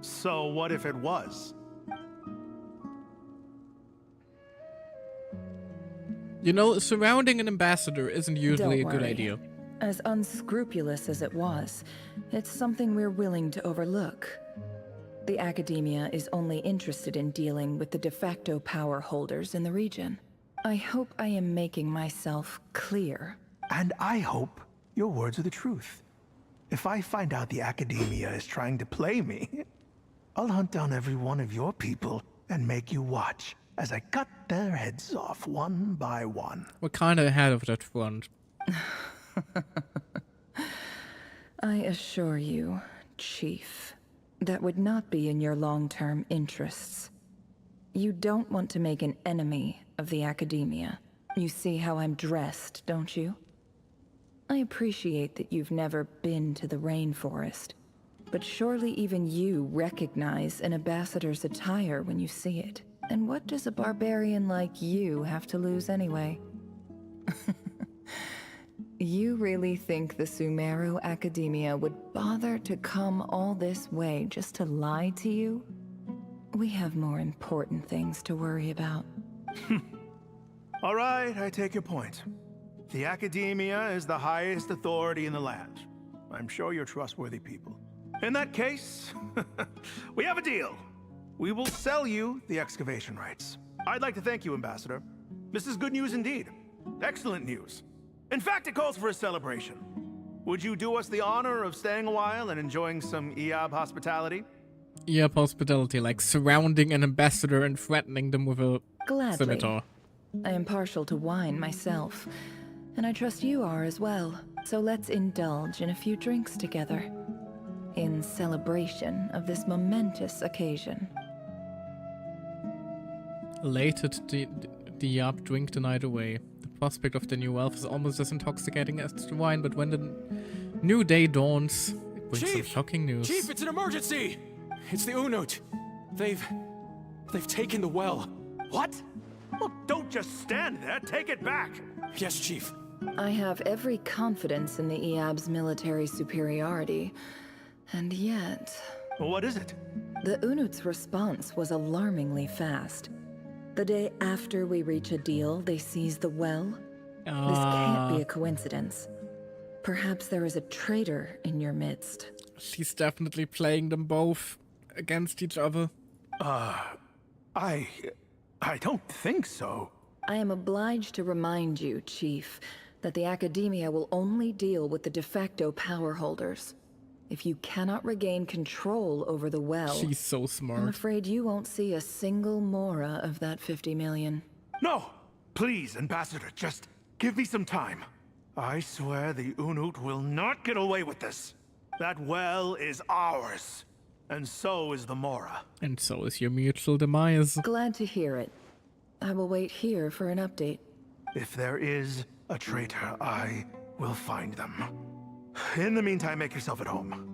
So what if it was? You know, surrounding an ambassador isn't usually a Don't good worry. idea. As unscrupulous as it was, it's something we're willing to overlook. The Academia is only interested in dealing with the de facto power holders in the region. I hope I am making myself clear. And I hope your words are the truth. If I find out the Academia is trying to play me, I'll hunt down every one of your people and make you watch as I cut their heads off one by one. We're kinda ahead of that front. I assure you, Chief, that would not be in your long-term interests. You don't want to make an enemy of the Academia. You see how I'm dressed, don't you? I appreciate that you've never been to the rainforest, but surely even you recognize an ambassador's attire when you see it. And what does a barbarian like you have to lose anyway? You really think the Sumeru Academia would bother to come all this way just to lie to you? We have more important things to worry about. All right, I take your point. The Academia is the highest authority in the land. I'm sure you're trustworthy people. In that case, we have a deal. We will sell you the excavation rights. I'd like to thank you, Ambassador. This is good news indeed. Excellent news. In fact, it calls for a celebration. Would you do us the honor of staying a while and enjoying some Eab hospitality? Eab hospitality, like surrounding an ambassador and threatening them with a Gladly. scimitar. I am partial to wine myself, and I trust you are as well. So let's indulge in a few drinks together, in celebration of this momentous occasion. Elated, the Eab drink the night away. The prospect of the new elf is almost as intoxicating as the wine, but when the new day dawns, it brings some shocking news. Chief, it's an emergency! It's the Unut. They've taken the well. What? Well, don't just stand there. Take it back. Yes, Chief. I have every confidence in the Eab's military superiority, and yet... What is it? The Unut's response was alarmingly fast. The day after we reach a deal, they seize the well. This can't be a coincidence. Perhaps there is a traitor in your midst. She's definitely playing them both against each other. I don't think so. I am obliged to remind you, Chief, that the Academia will only deal with the de facto power holders. If you cannot regain control over the well, she's so smart. I'm afraid you won't see a single mora of that 50 million. No! Please, Ambassador, just give me some time. I swear the Unut will not get away with this. That well is ours. And so is the Mora. And so is your mutual demise. Glad to hear it. I will wait here for an update. If there is a traitor, I will find them. In the meantime, make yourself at home.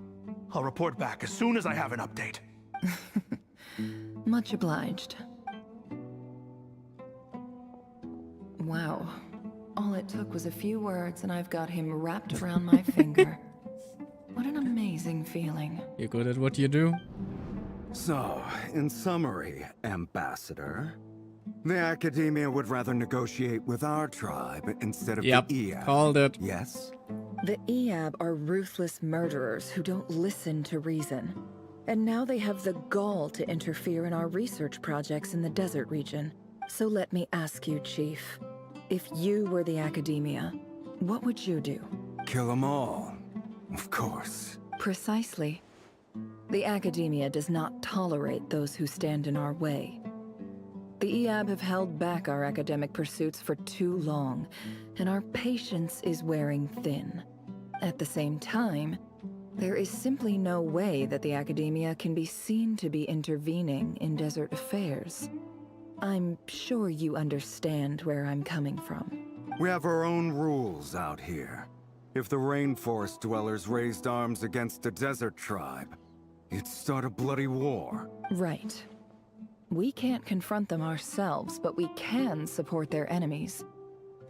I'll report back as soon as I have an update. Much obliged. Wow. All it took was a few words and I've got him wrapped around my finger. What an amazing feeling. You're good at what you do. So, in summary, Ambassador, the Academia would rather negotiate with our tribe instead of the EAB. Called it. Yes? The EAB are ruthless murderers who don't listen to reason. And now they have the gall to interfere in our research projects in the desert region. So let me ask you, Chief. If you were the Academia, what would you do? Kill them all. Of course. Precisely. The Academia does not tolerate those who stand in our way. The EAB have held back our academic pursuits for too long, and our patience is wearing thin. At the same time, there is simply no way that the Academia can be seen to be intervening in desert affairs. I'm sure you understand where I'm coming from. We have our own rules out here. If the rainforest dwellers raised arms against a desert tribe, it'd start a bloody war. Right. We can't confront them ourselves, but we can support their enemies.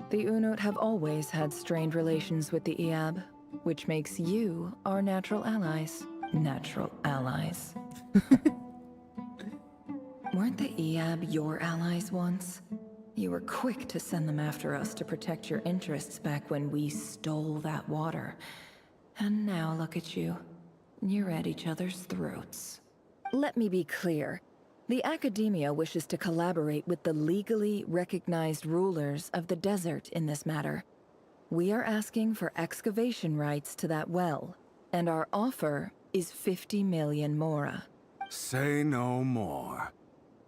The Unut have always had strained relations with the EAB, which makes you our natural allies. Natural allies. Weren't the EAB your allies once? You were quick to send them after us to protect your interests back when we stole that water. And now look at you. You're at each other's throats. Let me be clear. The Academia wishes to collaborate with the legally recognized rulers of the desert in this matter. We are asking for excavation rights to that well, and our offer is 50 million mora. Say no more.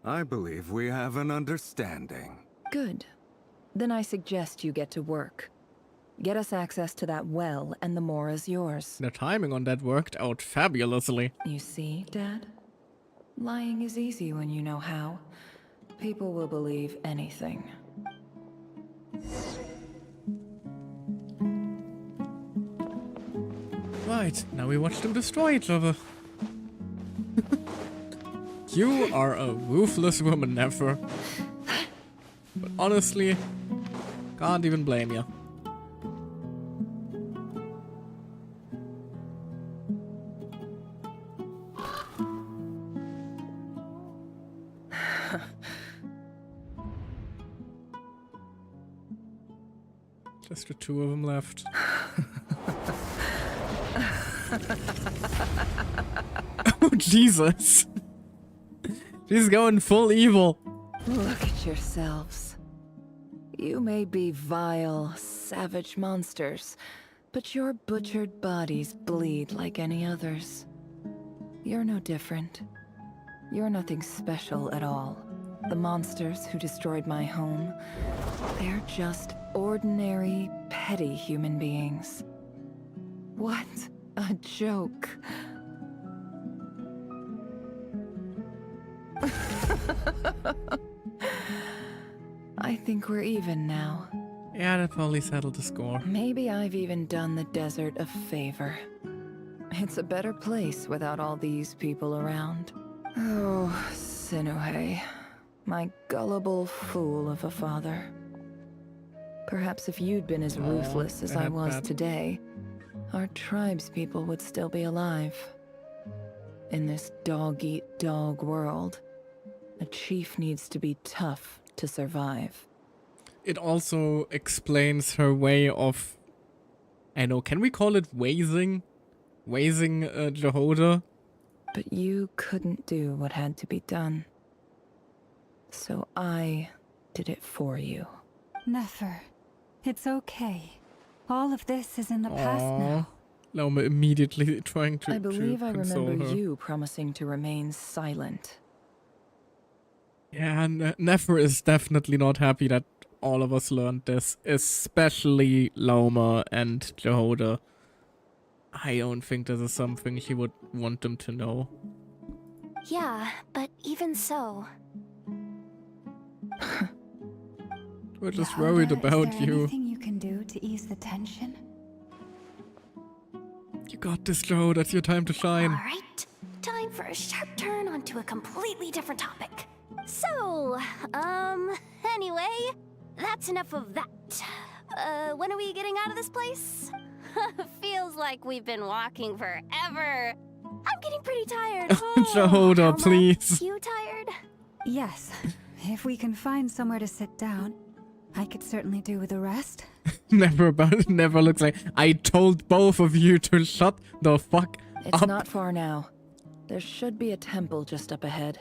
I believe we have an understanding. Good. Then I suggest you get to work. Get us access to that well, and the mora's yours. The timing on that worked out fabulously. You see, Dad? Lying is easy when you know how. People will believe anything. Right, now we watch them destroy each other. You are a ruthless woman, Nefer. But honestly, can't even blame you. Just the two of them left. Oh, Jesus. She's going full evil. Look at yourselves. You may be vile, savage monsters, but your butchered bodies bleed like any others. You're no different. You're nothing special at all. The monsters who destroyed my home, they're just ordinary, petty human beings. What a joke. I think we're even now. Yeah, that probably settled the score. Maybe I've even done the desert a favor. It's a better place without all these people around. Oh, Sinuhe, my gullible fool of a father. Perhaps if you'd been as ruthless as I was today, our tribespeople would still be alive. In this dog-eat-dog world, a chief needs to be tough to survive. It also explains her way of... I know, can we call it raising? Raising Jehoda? But you couldn't do what had to be done. So I did it for you. Nefer, it's okay. All of this is in the past now. Lauma immediately trying to I believe I console remember her. you promising to remain silent. Yeah, Nefer is definitely not happy that all of us learned this, especially Lauma and Jehoda. I don't think this is something he would want them to know. Yeah, but even so... We're just worried about is there you. anything you can do to ease the tension? You got this, Jehoda. It's your time to shine. Alright, time for a sharp turn onto a completely different topic. So, anyway, that's enough of that. When are we getting out of this place? Feels like we've been walking forever. I'm getting pretty tired. Jehoda, Alma, please. You tired? Yes. If we can find somewhere to sit down, I could certainly do with a rest. Never looks like... I told both of you to shut the fuck It's up. not far now. There should be a temple just up ahead.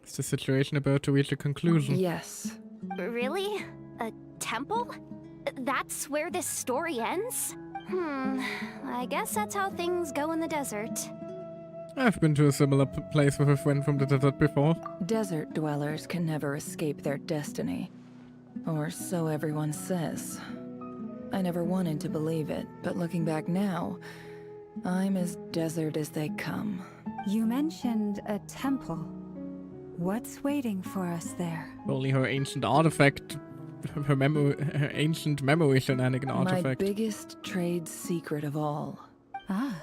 Is the situation about to reach a conclusion? Yes. Really? A temple? That's where this story ends? I guess that's how things go in the desert. I've been to a similar place with a friend from the desert before. Desert dwellers can never escape their destiny. Or so everyone says. I never wanted to believe it, but looking back now, I'm as desert as they come. You mentioned a temple. What's waiting for us there? Only her ancient artifact, her ancient memory shenanigan artifact. My biggest trade secret of all. Ah.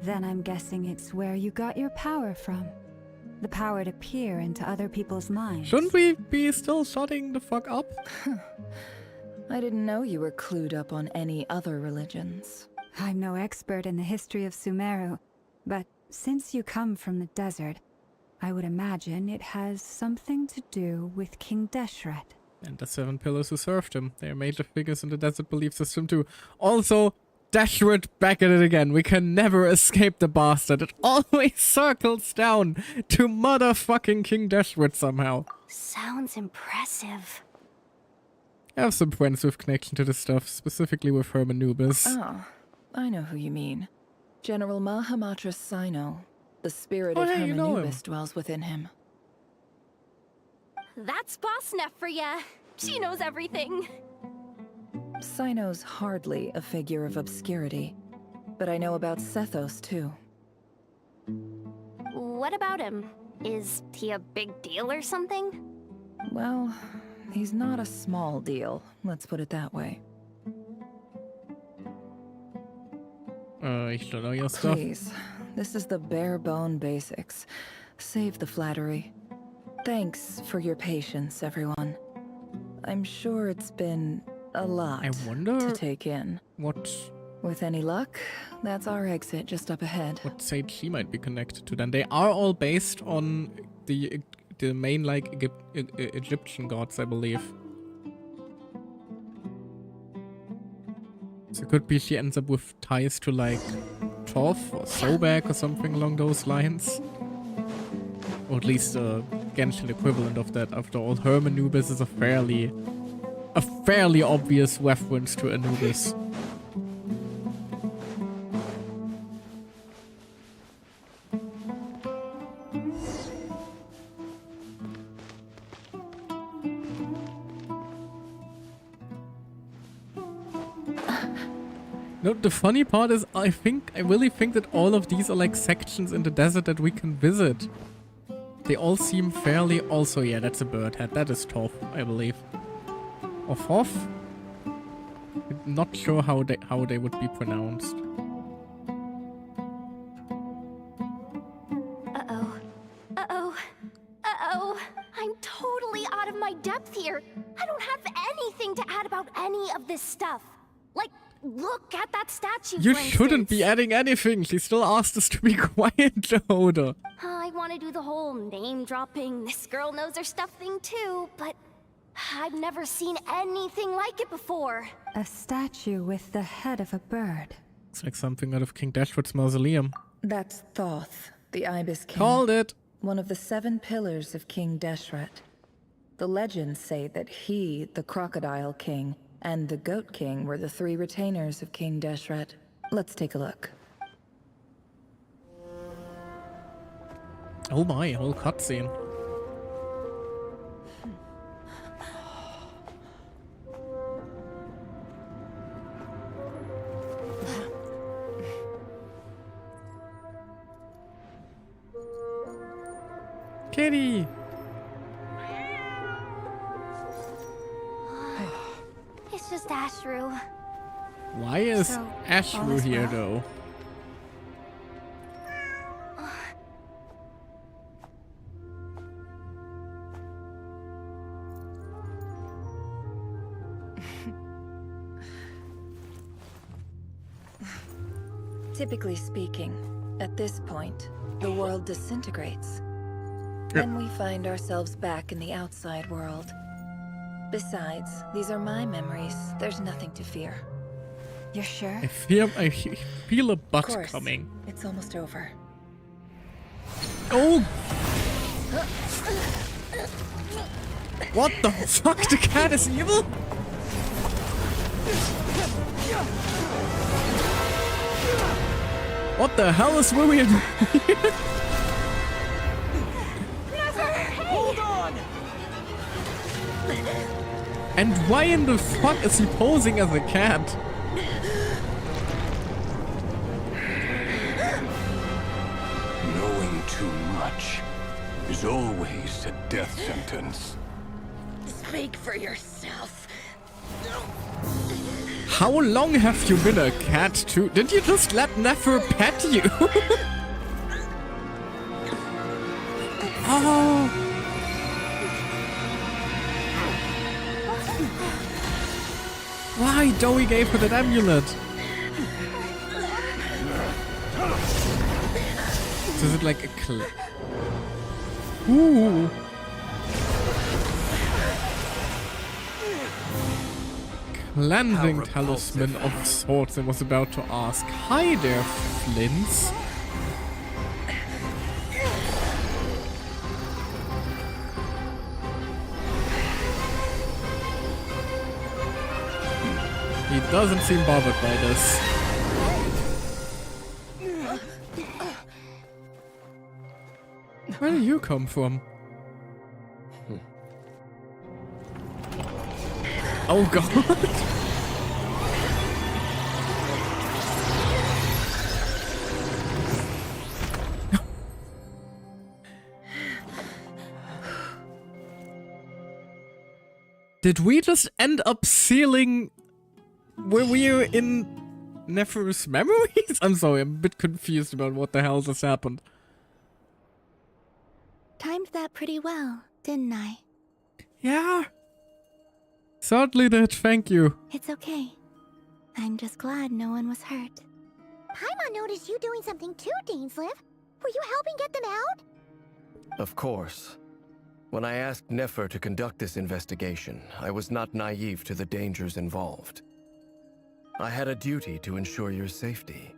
Then I'm guessing it's where you got your power from. The power to peer into other people's minds. Shouldn't we be still shutting the fuck up? I didn't know you were clued up on any other religions. I'm no expert in the history of Sumeru, but since you come from the desert, I would imagine it has something to do with King Deshret. And the 7 pillars who served him. They are major figures in the desert belief system too. Also, Deshret back at it again. We can never escape the bastard. It always circles down to motherfucking King Deshret somehow. Sounds impressive. I have some friends with connection to this stuff, specifically with Herman Nubis. Oh, I know who you mean. General Mahamatra Sino. The spirit of yeah, you Herman know him. Nubis dwells within him. That's Boss Neff for ya. She knows everything. Sino's hardly a figure of obscurity, but I know about Sethos too. What about him? Is he a big deal or something? Well, he's not a small deal, let's put it that way. You should know your stuff. Please, this is the bare bone basics. Save the flattery. Thanks for your patience, everyone. I'm sure it's been a lot to take in. With any luck, that's our exit just up ahead. What sage she might be connected to then? They are all based on the main Egyptian gods, I believe. So it could be she ends up with ties to like Toph or Sobek or something along those lines. Or at least a Genshin equivalent of that. After all, Herman Nubis is a fairly obvious reference to Anubis. No, the funny part is I really think that all of these are like sections in the desert that we can visit. They all seem fairly... Also, yeah, that's a bird head. That is Toph, I believe. Or Thoth? Not sure how they would be pronounced. Uh-oh. Uh-oh. Uh-oh. I'm totally out of my depth here. I don't have anything to add about any of this stuff. Like, look at that statue, You for shouldn't instance. be adding anything. She still asked us to be quiet, Jehoda. I want to do the whole name-dropping, this girl knows her stuff thing too, but I've never seen anything like it before. A statue with the head of a bird. It's like something out of King Dashwood's mausoleum. That's Thoth, the Ibis King. Called it! One of the 7 pillars of King Deshret. The legends say that he, the Crocodile King, and the Goat King were the 3 retainers of King Deshret. Let's take a look. Oh my, a whole cutscene. Kitty! It's just Ashru. Why is So, Ashru all is here well? though? Typically speaking, at this point, the world disintegrates. Then we find ourselves back in the outside world. Besides, these are my memories. There's nothing to fear. You're sure? I feel a butt Of course. coming. It's almost over. Oh! What the fuck? The cat is evil? What the hell is William? Hold on! And why in the fuck is he posing as a cat? Knowing too much is always a death sentence. Speak for yourself. How long have you been a cat too? Did you just let Nefer pet you? Oh. Why Joey gave her that amulet? So is it like a Ooh. Cleansing talisman of sorts, and was about to ask. Hi there, Flints. He doesn't seem bothered by this. Where do you come from? Oh god. Did we just end up sealing where we're in Nefer's memories? I'm sorry, I'm a bit confused about what the hell just happened. Timed that pretty well, didn't I? Yeah. Certainly did, thank you. It's okay. I'm just glad no one was hurt. Paimon noticed you doing something too, Dainsleif. Were you helping get them out? Of course. When I asked Nefer to conduct this investigation, I was not naive to the dangers involved. I had a duty to ensure your safety.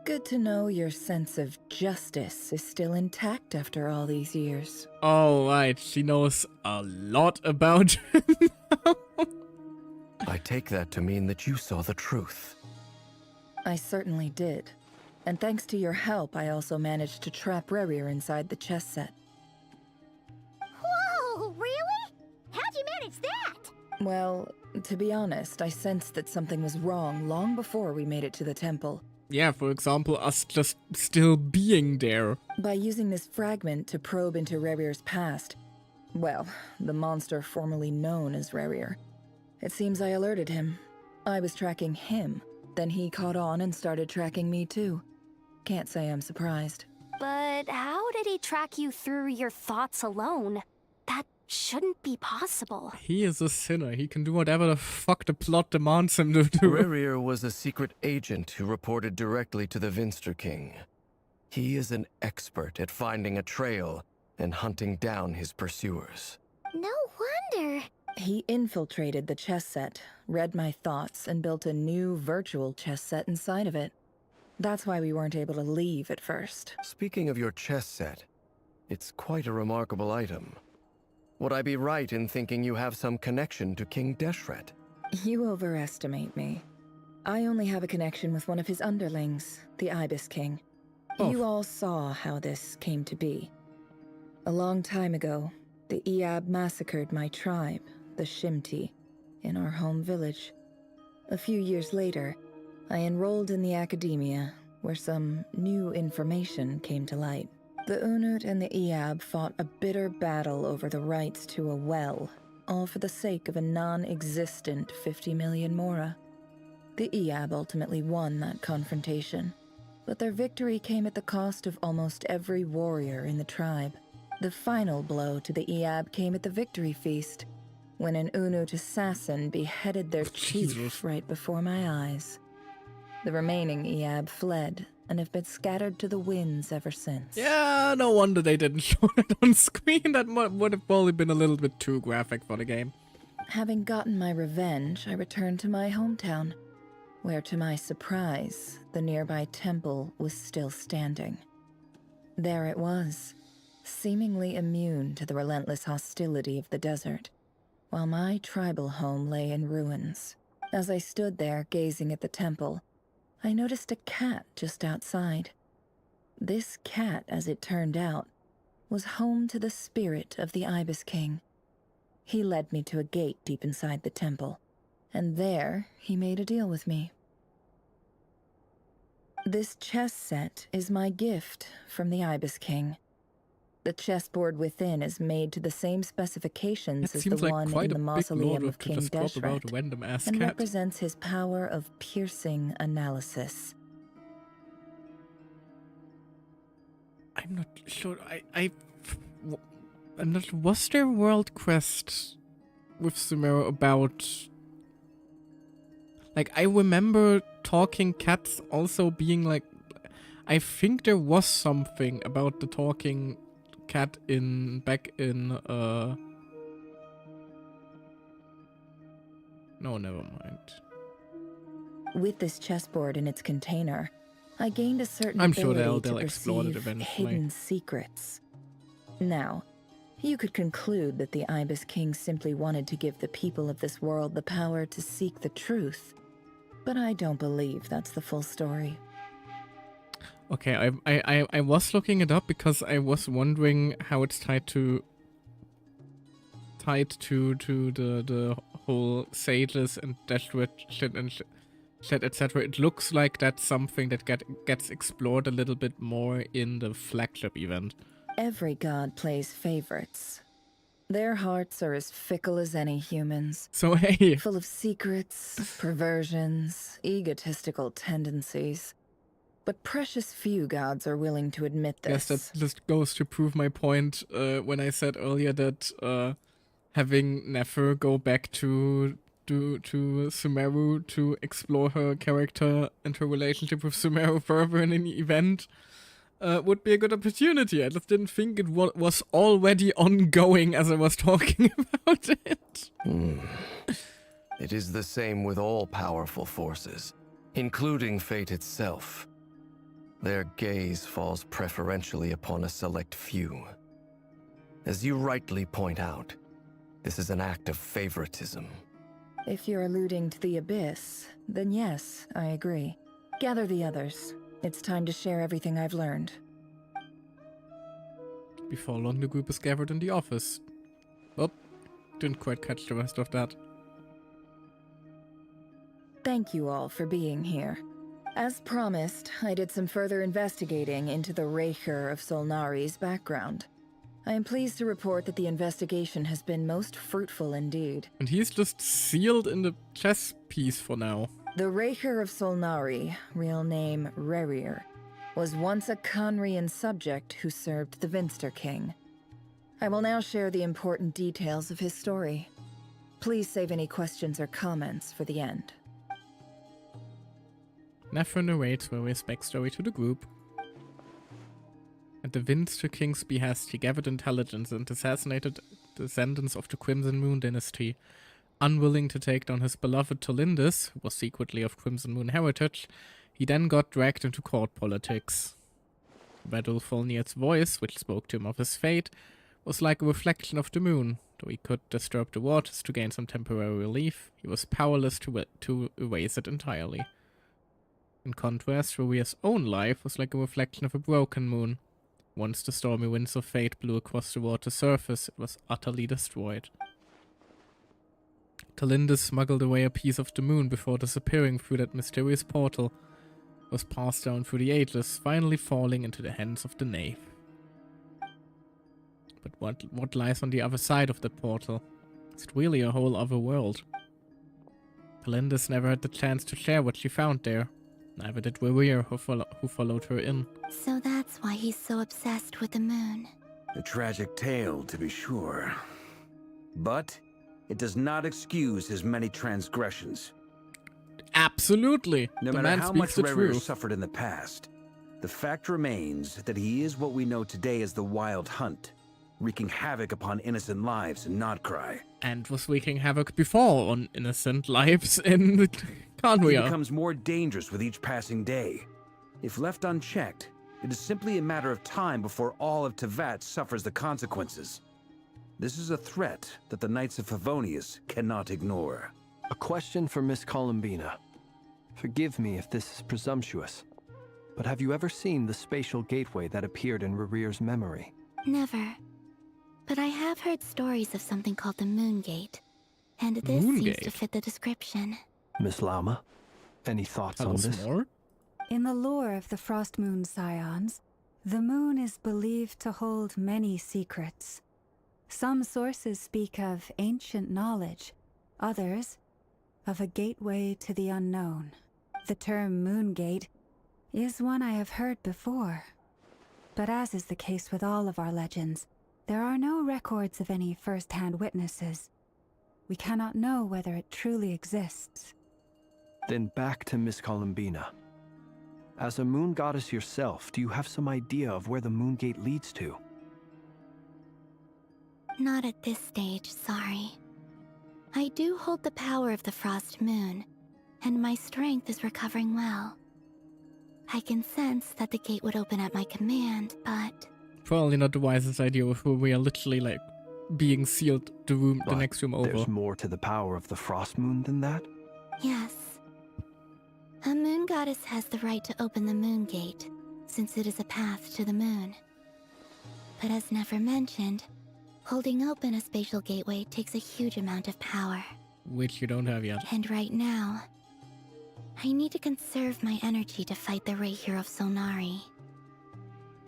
Good to know your sense of justice is still intact after all these years. Alright, she knows a lot about him. I take that to mean that you saw the truth. I certainly did. And thanks to your help, I also managed to trap Rächer inside the chess set. Whoa, really? How'd you manage that? Well, to be honest, I sensed that something was wrong long before we made it to the temple. Yeah, for example, us just still being there. By using this fragment to probe into Rächer's past, well, the monster formerly known as Rächer. It seems I alerted him. I was tracking him, then he caught on and started tracking me too. Can't say I'm surprised. But how did he track you through your thoughts alone? That shouldn't be possible. He is a sinner. He can do whatever the fuck the plot demands him to do. Rächer was a secret agent who reported directly to the Vinster King. He is an expert at finding a trail and hunting down his pursuers. No wonder. He infiltrated the chess set, read my thoughts, and built a new virtual chess set inside of it. That's why we weren't able to leave at first. Speaking of your chess set, it's quite a remarkable item. Would I be right in thinking you have some connection to King Deshret? You overestimate me. I only have a connection with one of his underlings, the Ibis King. Oh. You all saw how this came to be. A long time ago, the Iab massacred my tribe, the Shimti, in our home village. A few years later, I enrolled in the academia, where some new information came to light. The Unut and the Iab fought a bitter battle over the rights to a well, all for the sake of a non-existent 50 million mora. The Iab ultimately won that confrontation, but their victory came at the cost of almost every warrior in the tribe. The final blow to the Iab came at the victory feast, when an Unut assassin beheaded their chief right before my eyes. The remaining Iab fled and have been scattered to the winds ever since. Yeah, no wonder they didn't show it on screen. That would have probably been a little bit too graphic for the game. Having gotten my revenge, I returned to my hometown, where to my surprise, the nearby temple was still standing. There it was, seemingly immune to the relentless hostility of the desert, while my tribal home lay in ruins. As I stood there gazing at the temple, I noticed a cat just outside. This cat, as it turned out, was home to the spirit of the Ibis King. He led me to a gate deep inside the temple, and there he made a deal with me. This chess set is my gift from the Ibis King. The chessboard within is made to the same specifications as the one in the mausoleum of King Deshret, and represents his power of piercing analysis. I'm not sure. I'm not. Was there a world quest with Sumeru about? Like, I remember talking cats also being like. I think there was something about the talking cat back in no, never mind. With this chessboard in its container, I gained a certain I'm sure ability they'll to explore it perceive eventually. hidden secrets. Now, you could conclude that the Ibis King simply wanted to give the people of this world the power to seek the truth, but I don't believe that's the full story. Okay, I was looking it up because I was wondering how it's tied to the whole sages and Deshret shit and shit, etc. It looks like that's something that gets explored a little bit more in the flagship event. Every god plays favorites. Their hearts are as fickle as any humans. So hey, full of secrets, perversions, egotistical tendencies. But precious few gods are willing to admit this. Yes, that just goes to prove my point when I said earlier that having Nefer go back to Sumeru to explore her character and her relationship with Sumeru further in an event would be a good opportunity. I just didn't think it was already ongoing as I was talking about it. It is the same with all powerful forces, including fate itself. Their gaze falls preferentially upon a select few. As you rightly point out, this is an act of favoritism. If you're alluding to the Abyss, then yes, I agree. Gather the others. It's time to share everything I've learned. Before long, the group is gathered in the office. Oh, didn't quite catch the rest of that. Thank you all for being here. As promised, I did some further investigating into the Rächer of Solnari's background. I am pleased to report that the investigation has been most fruitful indeed. And he's just sealed in the chess piece for now. The Rächer of Solnari, real name Rächer, was once a Khanrian subject who served the Vinster King. I will now share the important details of his story. Please save any questions or comments for the end. Nefer narrates Rari's backstory to the group. At the Vinster King's behest, he gathered intelligence and assassinated descendants of the Crimson Moon dynasty. Unwilling to take down his beloved Tolindis, who was secretly of Crimson Moon heritage, he then got dragged into court politics. Vedul Folnir's voice, which spoke to him of his fate, was like a reflection of the moon, Though he could disturb the waters to gain some temporary relief, he was powerless to erase it entirely. In contrast, Revier's own life was like a reflection of a broken moon. Once the stormy winds of fate blew across the water's surface, it was utterly destroyed. Talindus smuggled away a piece of the moon before disappearing through that mysterious portal. It was passed down through the ageless, finally falling into the hands of the knave. But what lies on the other side of that portal? Is it really a whole other world? Talindus never had the chance to share what she found there. Neither did Revier, who followed her in. So that's why he's so obsessed with the moon. A tragic tale, to be sure. But it does not excuse his many transgressions. Absolutely. No matter how much Rächer suffered in the past, the fact remains that he is what we know today as the Wild Hunt, wreaking havoc upon innocent lives in Nodcry. And was wreaking havoc before on innocent lives in Conway. He becomes more dangerous with each passing day. If left unchecked, it is simply a matter of time before all of Teyvat suffers the consequences. This is a threat that the Knights of Favonius cannot ignore. A question for Miss Columbina. Forgive me if this is presumptuous, but have you ever seen the spatial gateway that appeared in Revier's memory? Never. But I have heard stories of something called the Moon Gate, and this seems to fit the description. Miss Lama, any thoughts on this? More? In the lore of the Frost Moon Scions, the moon is believed to hold many secrets. Some sources speak of ancient knowledge, others of a gateway to the unknown. The term Moon Gate is one I have heard before. But as is the case with all of our legends, there are no records of any first-hand witnesses. We cannot know whether it truly exists. Then back to Miss Columbina. As a moon goddess yourself, do you have some idea of where the Moon Gate leads to? Not at this stage, sorry. I do hold the power of the Frost Moon, and my strength is recovering well. I can sense that the gate would open at my command, but... Probably not the wisest idea if we are literally like being sealed the next room over. There's more to the power of the Frost Moon than that? Yes. A moon goddess has the right to open the Moon Gate, since it is a path to the moon. But as never mentioned, holding open a spatial gateway takes a huge amount of power. Which you don't have yet. And right now, I need to conserve my energy to fight the Rächer of Solnari.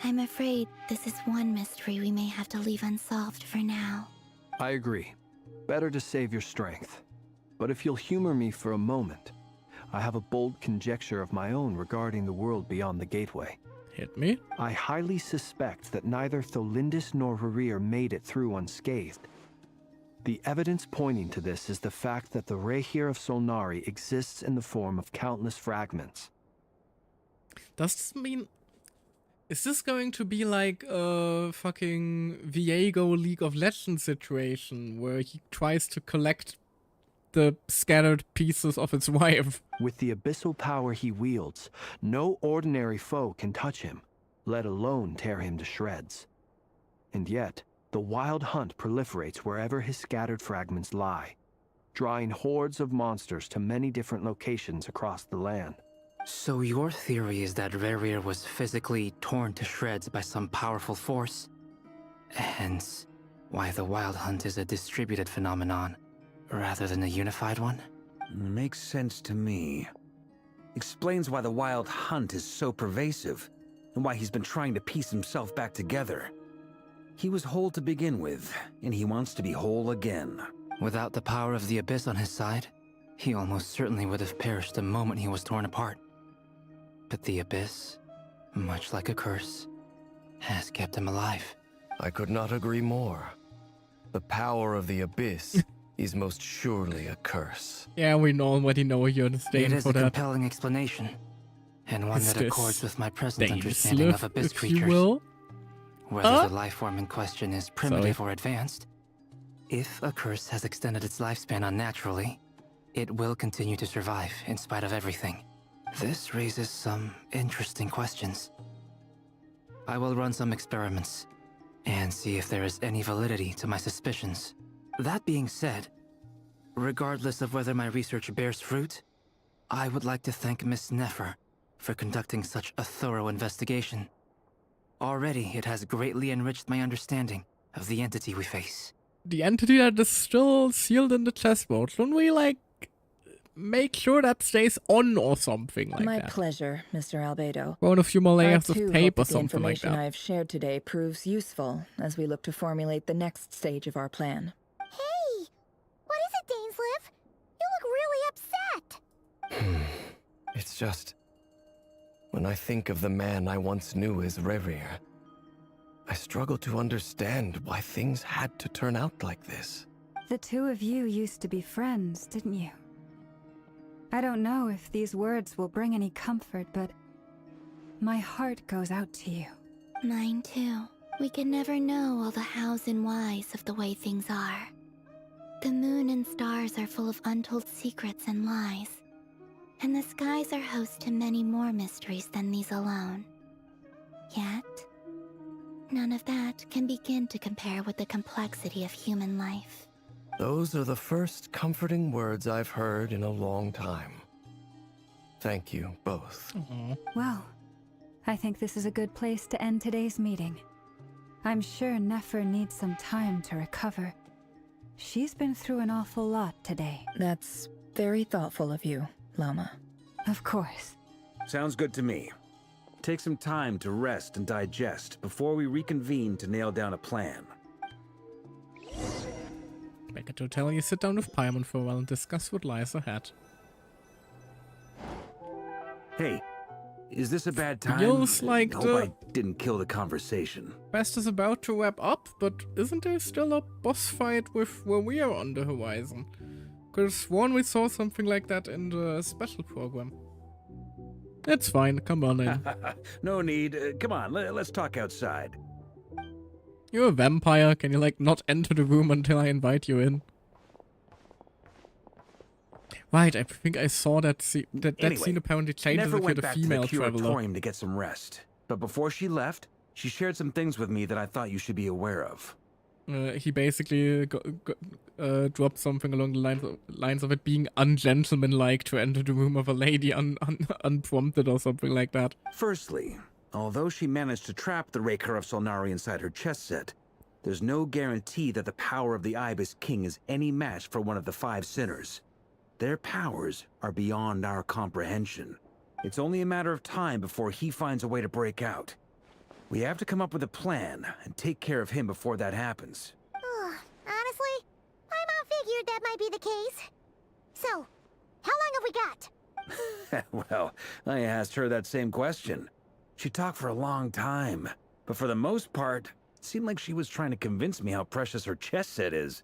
I'm afraid this is one mystery we may have to leave unsolved for now. I agree. Better to save your strength. But if you'll humor me for a moment, I have a bold conjecture of my own regarding the world beyond the gateway. Hit me? I highly suspect that neither Tholindus nor Rerir made it through unscathed. The evidence pointing to this is the fact that the Rächer of Solnari exists in the form of countless fragments. Does this mean... Is this going to be like a fucking Viego League of Legends situation where he tries to collect the scattered pieces of its wife? With the abyssal power he wields, no ordinary foe can touch him, let alone tear him to shreds. And yet, the Wild Hunt proliferates wherever his scattered fragments lie, drawing hordes of monsters to many different locations across the land. So your theory is that Rächer was physically torn to shreds by some powerful force? Hence, why the Wild Hunt is a distributed phenomenon, rather than a unified one? Makes sense to me. Explains why the Wild Hunt is so pervasive, and why he's been trying to piece himself back together. He was whole to begin with, and he wants to be whole again. Without the power of the Abyss on his side, he almost certainly would have perished the moment he was torn apart. But the Abyss, much like a curse, has kept him alive. I could not agree more. The power of the Abyss is most surely a curse. Yeah, we already know you're staying for that. It is a compelling explanation, and one that accords with my present understanding of Abyss creatures. Whether the life form in question is primitive or advanced, if a curse has extended its lifespan unnaturally, it will continue to survive in spite of everything. This raises some interesting questions. I will run some experiments and see if there is any validity to my suspicions. That being said, regardless of whether my research bears fruit, I would like to thank Miss Nefer for conducting such a thorough investigation. Already, it has greatly enriched my understanding of the entity we face. The entity that is still sealed in the chessboard. Don't we, like, make sure that stays on or something like My that? pleasure, Mr. Albedo. Throw in a few more layers of I too tape hope or that the something like information that. I have shared today proves useful as we look to formulate the next stage of our plan. Hey! What is it, Dainsleif? You look really upset! It's just... when I think of the man I once knew as Rächer, I struggle to understand why things had to turn out like this. The two of you used to be friends, didn't you? I don't know if these words will bring any comfort, but my heart goes out to you. Mine too. We can never know all the hows and whys of the way things are. The moon and stars are full of untold secrets and lies. And the skies are host to many more mysteries than these alone. Yet, none of that can begin to compare with the complexity of human life. Those are the first comforting words I've heard in a long time. Thank you, both. Well, I think this is a good place to end today's meeting. I'm sure Nefer needs some time to recover. She's been through an awful lot today. That's very thoughtful of you, Llama. Of course. Sounds good to me. Take some time to rest and digest before we reconvene to nail down a plan. Back at the hotel, you sit down with Paimon for a while and discuss what lies ahead. Hey, is this a bad time? Feels like Hope the I didn't kill the conversation. quest is about to wrap up, but isn't there still a boss fight with Rächer on the horizon? Could've sworn we saw something like that in the special program. It's fine, come on in. No need. Come on, let's talk outside. You're a vampire, can you like not enter the room until I invite you in? Right, I think I saw that scene. That scene apparently changes Never if you're went the back female to the traveler. curatorium to get some rest. But before she left, she shared some things with me that I thought you should be aware of. He basically dropped something along the lines of it being ungentlemanlike to enter the room of a lady unprompted or something like that. Firstly, although she managed to trap the Rächer of Solnari inside her chess set, there's no guarantee that the power of the Ibis King is any match for one of the 5 sinners. Their powers are beyond our comprehension. It's only a matter of time before he finds a way to break out. We have to come up with a plan and take care of him before that happens. Honestly, my mom figured that might be the case. So, how long have we got? Well, I asked her that same question. She talked for a long time, but for the most part, it seemed like she was trying to convince me how precious her chess set is.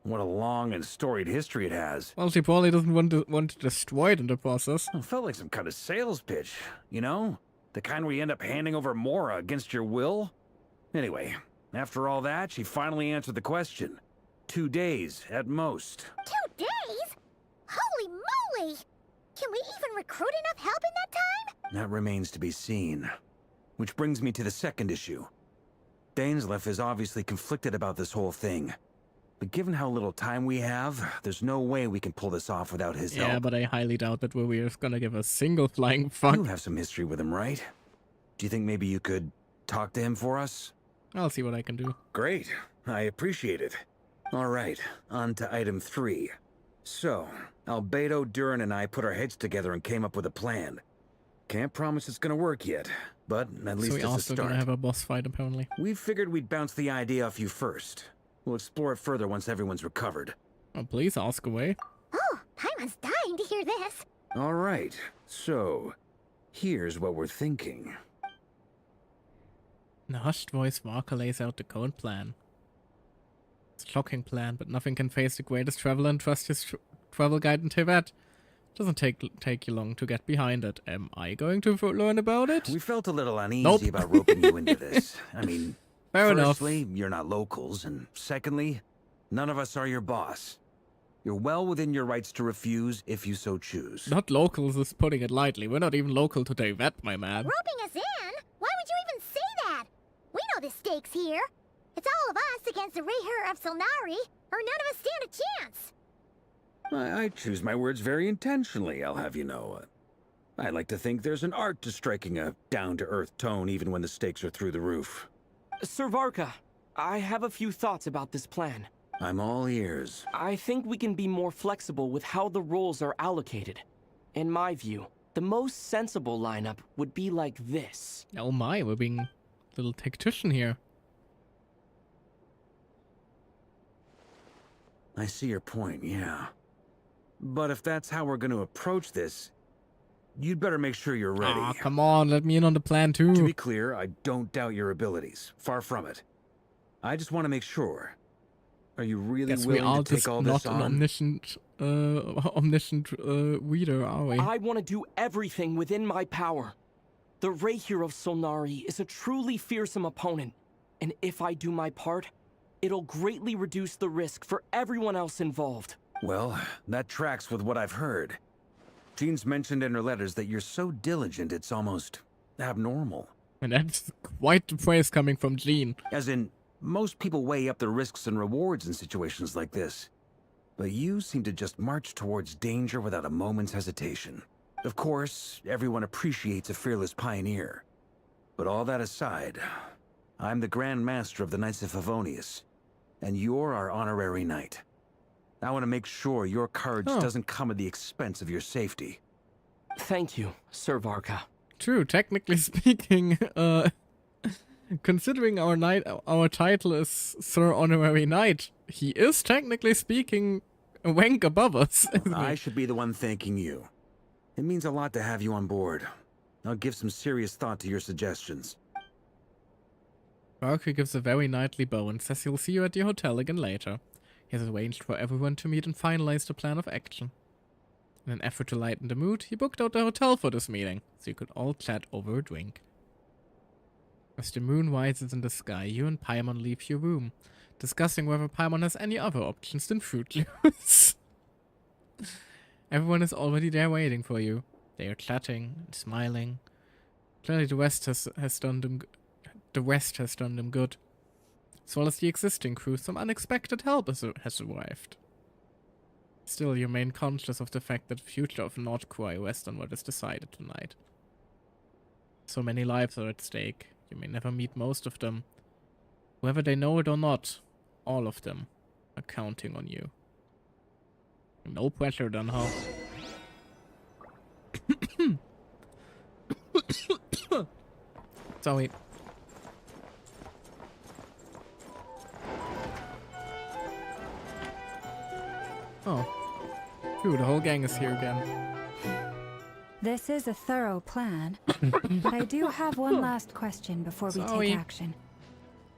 What a long and storied history it has. Well, she probably doesn't want to destroy it in the process. It felt like some kind of sales pitch, you know? The kind where you end up handing over Mora against your will? Anyway, after all that, she finally answered the question. 2 days, at most. 2 days? Holy moly! Can we even recruit enough help in that time? That remains to be seen. Which brings me to the second issue. Dainsleif is obviously conflicted about this whole thing. But given how little time we have, there's no way we can pull this off without his help. Yeah, but I highly doubt that Rächer's gonna give a single flying fuck. You have some history with him, right? Do you think maybe you could talk to him for us? I'll see what I can do. Great. I appreciate it. All right, on to item 3. So, Albedo, Duran, and I put our heads together and came up with a plan. Can't promise it's gonna work yet, but at least So we it's are a still start. gonna have a boss fight, apparently. We figured we'd bounce the idea off you first. We'll explore it further once everyone's recovered. Oh, please ask away. Oh, Paimon's dying to hear this. All right, so here's what we're thinking. In a hushed voice, Walker lays out the cold plan. It's a shocking plan, but nothing can face the greatest traveler and trust his travel guide in Tibet. It doesn't take you long to get behind it. Am I going to learn about it? We felt a little uneasy about roping you into this. I mean, Fair enough. Firstly, you're not locals, and secondly, none of us are your boss. You're well within your rights to refuse if you so choose. Not locals is putting it lightly. We're not even local to Tibet, my man. Roping us in? Why would you even say that? We know the stakes here. It's all of us against the Rächer of Solnari. or none of us stand a chance. I choose my words very intentionally, I'll have you know. I like to think there's an art to striking a down-to-earth tone even when the stakes are through the roof. Sir Varka, I have a few thoughts about this plan. I'm all ears. I think we can be more flexible with how the roles are allocated. In my view, the most sensible lineup would be like this. Oh my, we're being a little tactician here. I see your point, yeah. But if that's how we're going to approach this, you'd better make sure you're ready. Aw, come on, let me in on the plan too. To be clear, I don't doubt your abilities. Far from it. I just want to make sure. Are you really willing to take all this on? Not an omniscient reader, are we? I want to do everything within my power. The Rächer of Solnari is a truly fearsome opponent, and if I do my part, it'll greatly reduce the risk for everyone else involved. Well, that tracks with what I've heard. Jean's mentioned in her letters that you're so diligent it's almost abnormal. And that's quite the praise coming from Jean. As in, most people weigh up the risks and rewards in situations like this. But you seem to just march towards danger without a moment's hesitation. Of course, everyone appreciates a fearless pioneer. But all that aside, I'm the Grand Master of the Knights of Favonius, and you're our honorary knight. I want to make sure your courage doesn't come at the expense of your safety. Thank you, Sir Varka. True, technically speaking, considering our title is Sir Honorary Knight, he is technically speaking a rank above us. I should be the one thanking you. It means a lot to have you on board. I'll give some serious thought to your suggestions. Barker gives a very knightly bow and says he'll see you at your hotel again later. He has arranged for everyone to meet and finalize the plan of action. In an effort to lighten the mood, he booked out the hotel for this meeting, so you could all chat over a drink. As the moon rises in the sky, you and Paimon leave your room, discussing whether Paimon has any other options than Fruit Loops. Everyone is already there waiting for you. They are chatting and smiling. Clearly the rest has done them good. As well as the existing crew, some unexpected help has arrived. Still, you remain conscious of the fact that the future of Nordquai rests on what is decided tonight. So many lives are at stake. You may never meet most of them. Whether they know it or not, all of them are counting on you. No pressure then, huh? Sorry. Oh. Phew, the whole gang is here again. This is a thorough plan, but I do have one last question before we take action.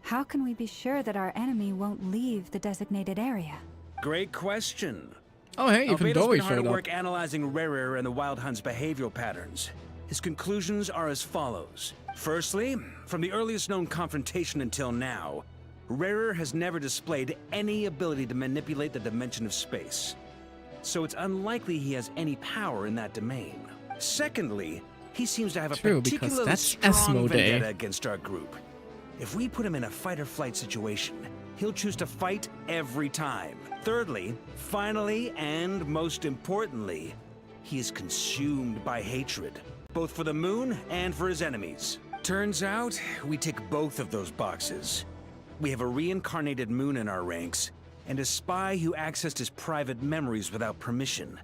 How can we be sure that our enemy won't leave the designated area? Great question. Oh, hey, even though he been hard showed at up. work analyzing Rächer and the Wild Hunt's behavioral patterns. His conclusions are as follows. Firstly, from the earliest known confrontation until now, Rächer has never displayed any ability to manipulate the dimension of space. So it's unlikely he has any power in that domain. Secondly, he seems to have a particularly strong vendetta against our group. If we put him in a fight-or-flight situation, he'll choose to fight every time. Thirdly, finally, and most importantly, he is consumed by hatred, both for the moon and for his enemies. Turns out, we tick both of those boxes. We have a reincarnated moon in our ranks, and a spy who accessed his private memories without permission.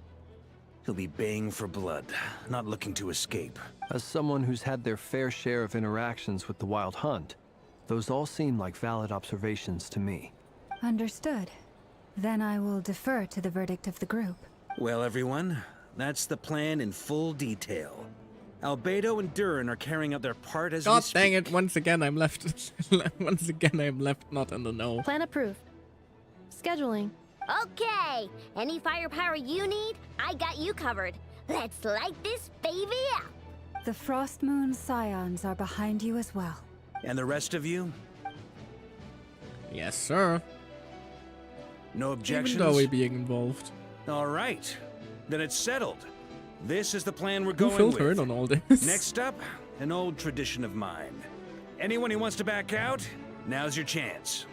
He'll be baying for blood, not looking to escape. As someone who's had their fair share of interactions with the Wild Hunt, those all seem like valid observations to me. Understood. Then I will defer to the verdict of the group. Well, everyone, that's the plan in full detail. Albedo and Durin are carrying out their part as we speak. God dang it, once again I'm left not in the know. Plan approved. Scheduling. Okay, any firepower you need, I got you covered. Let's light this baby up. The Frost Moon Scions are behind you as well. And the rest of you? Yes, sir. No objections? Even though we're being involved. All right. Then it's settled. This is the plan we're going Who filled with. her in on all this? Next up, an old tradition of mine. Anyone who wants to back out, now's your chance.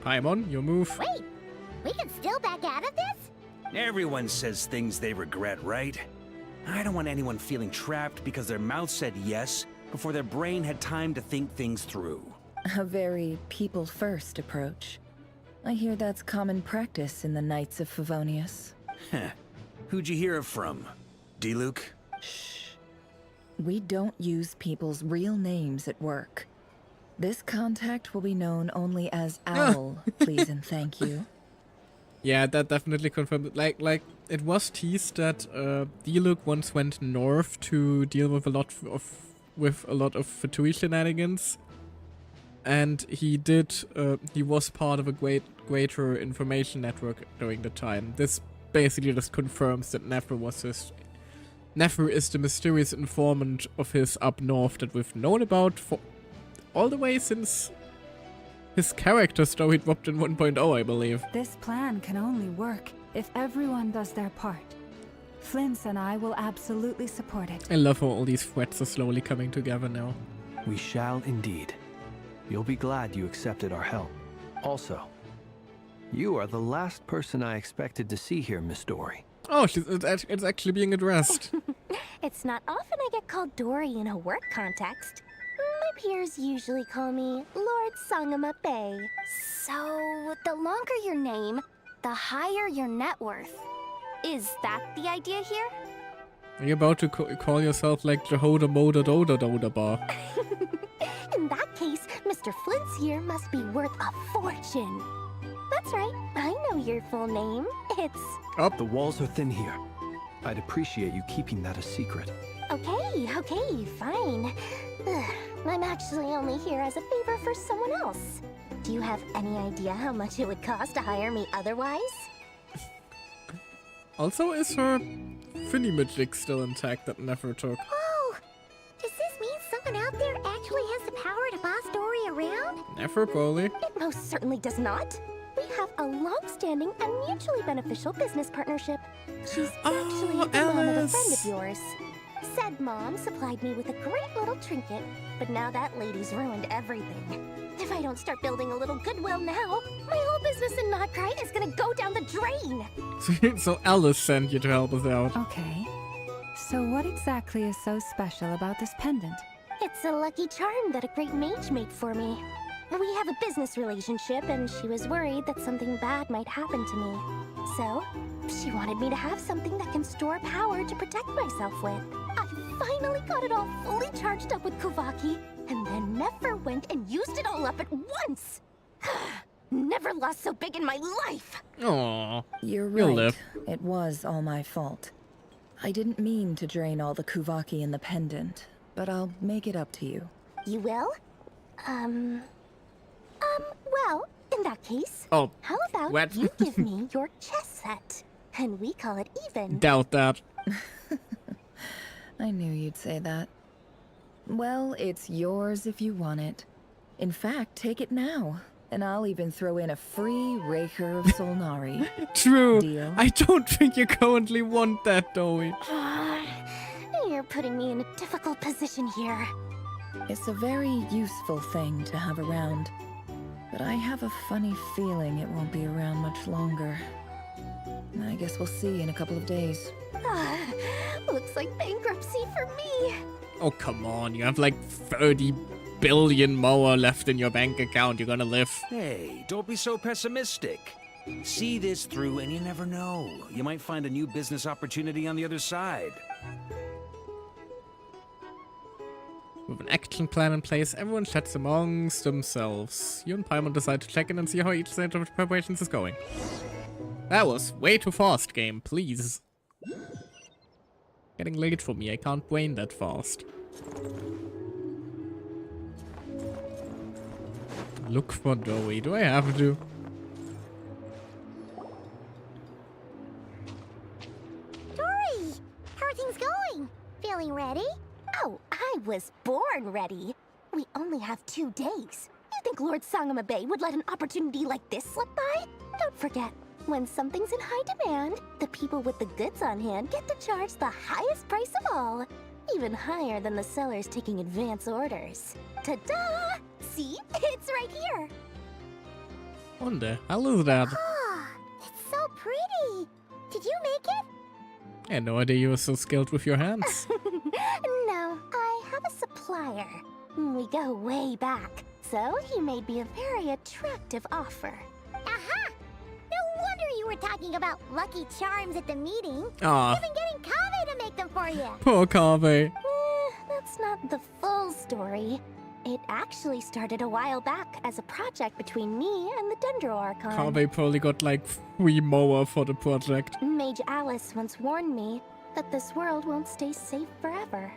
Paimon, your move. Wait, We can still back out of this? Everyone says things they regret, right? I don't want anyone feeling trapped because their mouth said yes before their brain had time to think things through. A very people-first approach. I hear that's common practice in the Knights of Favonius. Heh. Who'd you hear it from? D-Luke? Shh. We don't use people's real names at work. This contact will be known only as Owl, please and thank you. Yeah, that definitely confirmed it. Like it was teased that D-Luke once went north to deal with a lot of Fatui shenanigans, and he was part of a greater information network during the time. This basically just confirms that Nefer is the mysterious informant of his up north that we've known about for all the way since his character story dropped in 1.0, I believe. This plan can only work if everyone does their part. Flint's and I will absolutely support it. I love how all these threats are slowly coming together now. We shall indeed. You'll be glad you accepted our help. Also, you are the last person I expected to see here, Miss Dory. Oh, it's actually being addressed. It's not often I get called Dory in a work context. My peers usually call me Lord Sangama Bay. So, the longer your name, the higher your net worth. Is that the idea here? Are you about to call yourself like Jehoda Moda Doda Doda Bar? In that case, Mr. Flint's here must be worth a fortune. That's right, I know your full name. It's... Up. The walls are thin here. I'd appreciate you keeping that a secret. Okay, fine. I'm actually only here as a favor for someone else. Do you have any idea how much it would cost to hire me otherwise? Also, is her Finny-Magic still intact that Nefer took? Oh! Does this mean someone out there actually has the power to boss Dory around? Nefer, probably. It most certainly does not. We have a long-standing and mutually beneficial business partnership. She's actually the mom of a friend of yours. Said mom supplied me with a great little trinket, but now that lady's ruined everything. If I don't start building a little goodwill now, my whole business in Notcry is gonna go down the drain! So Alice sent you to help us out. Okay. So what exactly is so special about this pendant? It's a lucky charm that a great mage made for me. We have a business relationship, and she was worried that something bad might happen to me. So, she wanted me to have something that can store power to protect myself with. I finally got it all fully charged up with Kuvaki, and then Nefer went and used it all up at once! Never lost so big in my life! Aww. You're You'll right. live. It was all my fault. I didn't mean to drain all the Kuvaki in the pendant, but I'll make it up to you. You will? Well, in that case, how about what? you give me your chess set, and we call it even. Doubt that. I knew you'd say that. Well, it's yours if you want it. In fact, take it now, and I'll even throw in a free Rächer of Solnari. True. Deal? I don't think you currently want that, Dory. You're putting me in a difficult position here. It's a very useful thing to have around, but I have a funny feeling it won't be around much longer. I guess we'll see in a couple of days. Looks like bankruptcy for me. Oh, come on. You have like 30 billion more left in your bank account. You're gonna live. Hey, don't be so pessimistic. See this through and you never know. You might find a new business opportunity on the other side. With an action plan in place, everyone chats amongst themselves. You and Paimon decide to check in and see how each stage of preparations is going. That was way too fast, game. Please. Getting late for me. I can't brain that fast. Look for Dory. Do I have to? Dory! How are things going? Feeling ready? Oh, I was born ready. We only have 2 days. You think Lord Sangama Bay would let an opportunity like this slip by? Don't forget, when something's in high demand, the people with the goods on hand get to charge the highest price of all. Even higher than the sellers taking advance orders. Ta-da! See? It's right here! What the hell is that? Did you make it? I had no idea you were so skilled with your hands. No, I have a supplier. We go way back, so he made me a very attractive offer. Aha! No wonder you were talking about Lucky Charms at the meeting. Aw. Even getting Kave to make them for you. Poor Kave. That's not the full story. It actually started a while back as a project between me and the Dendro Archon. Kave probably got like free mower for the project. Mage Alice once warned me that this world won't stay safe forever.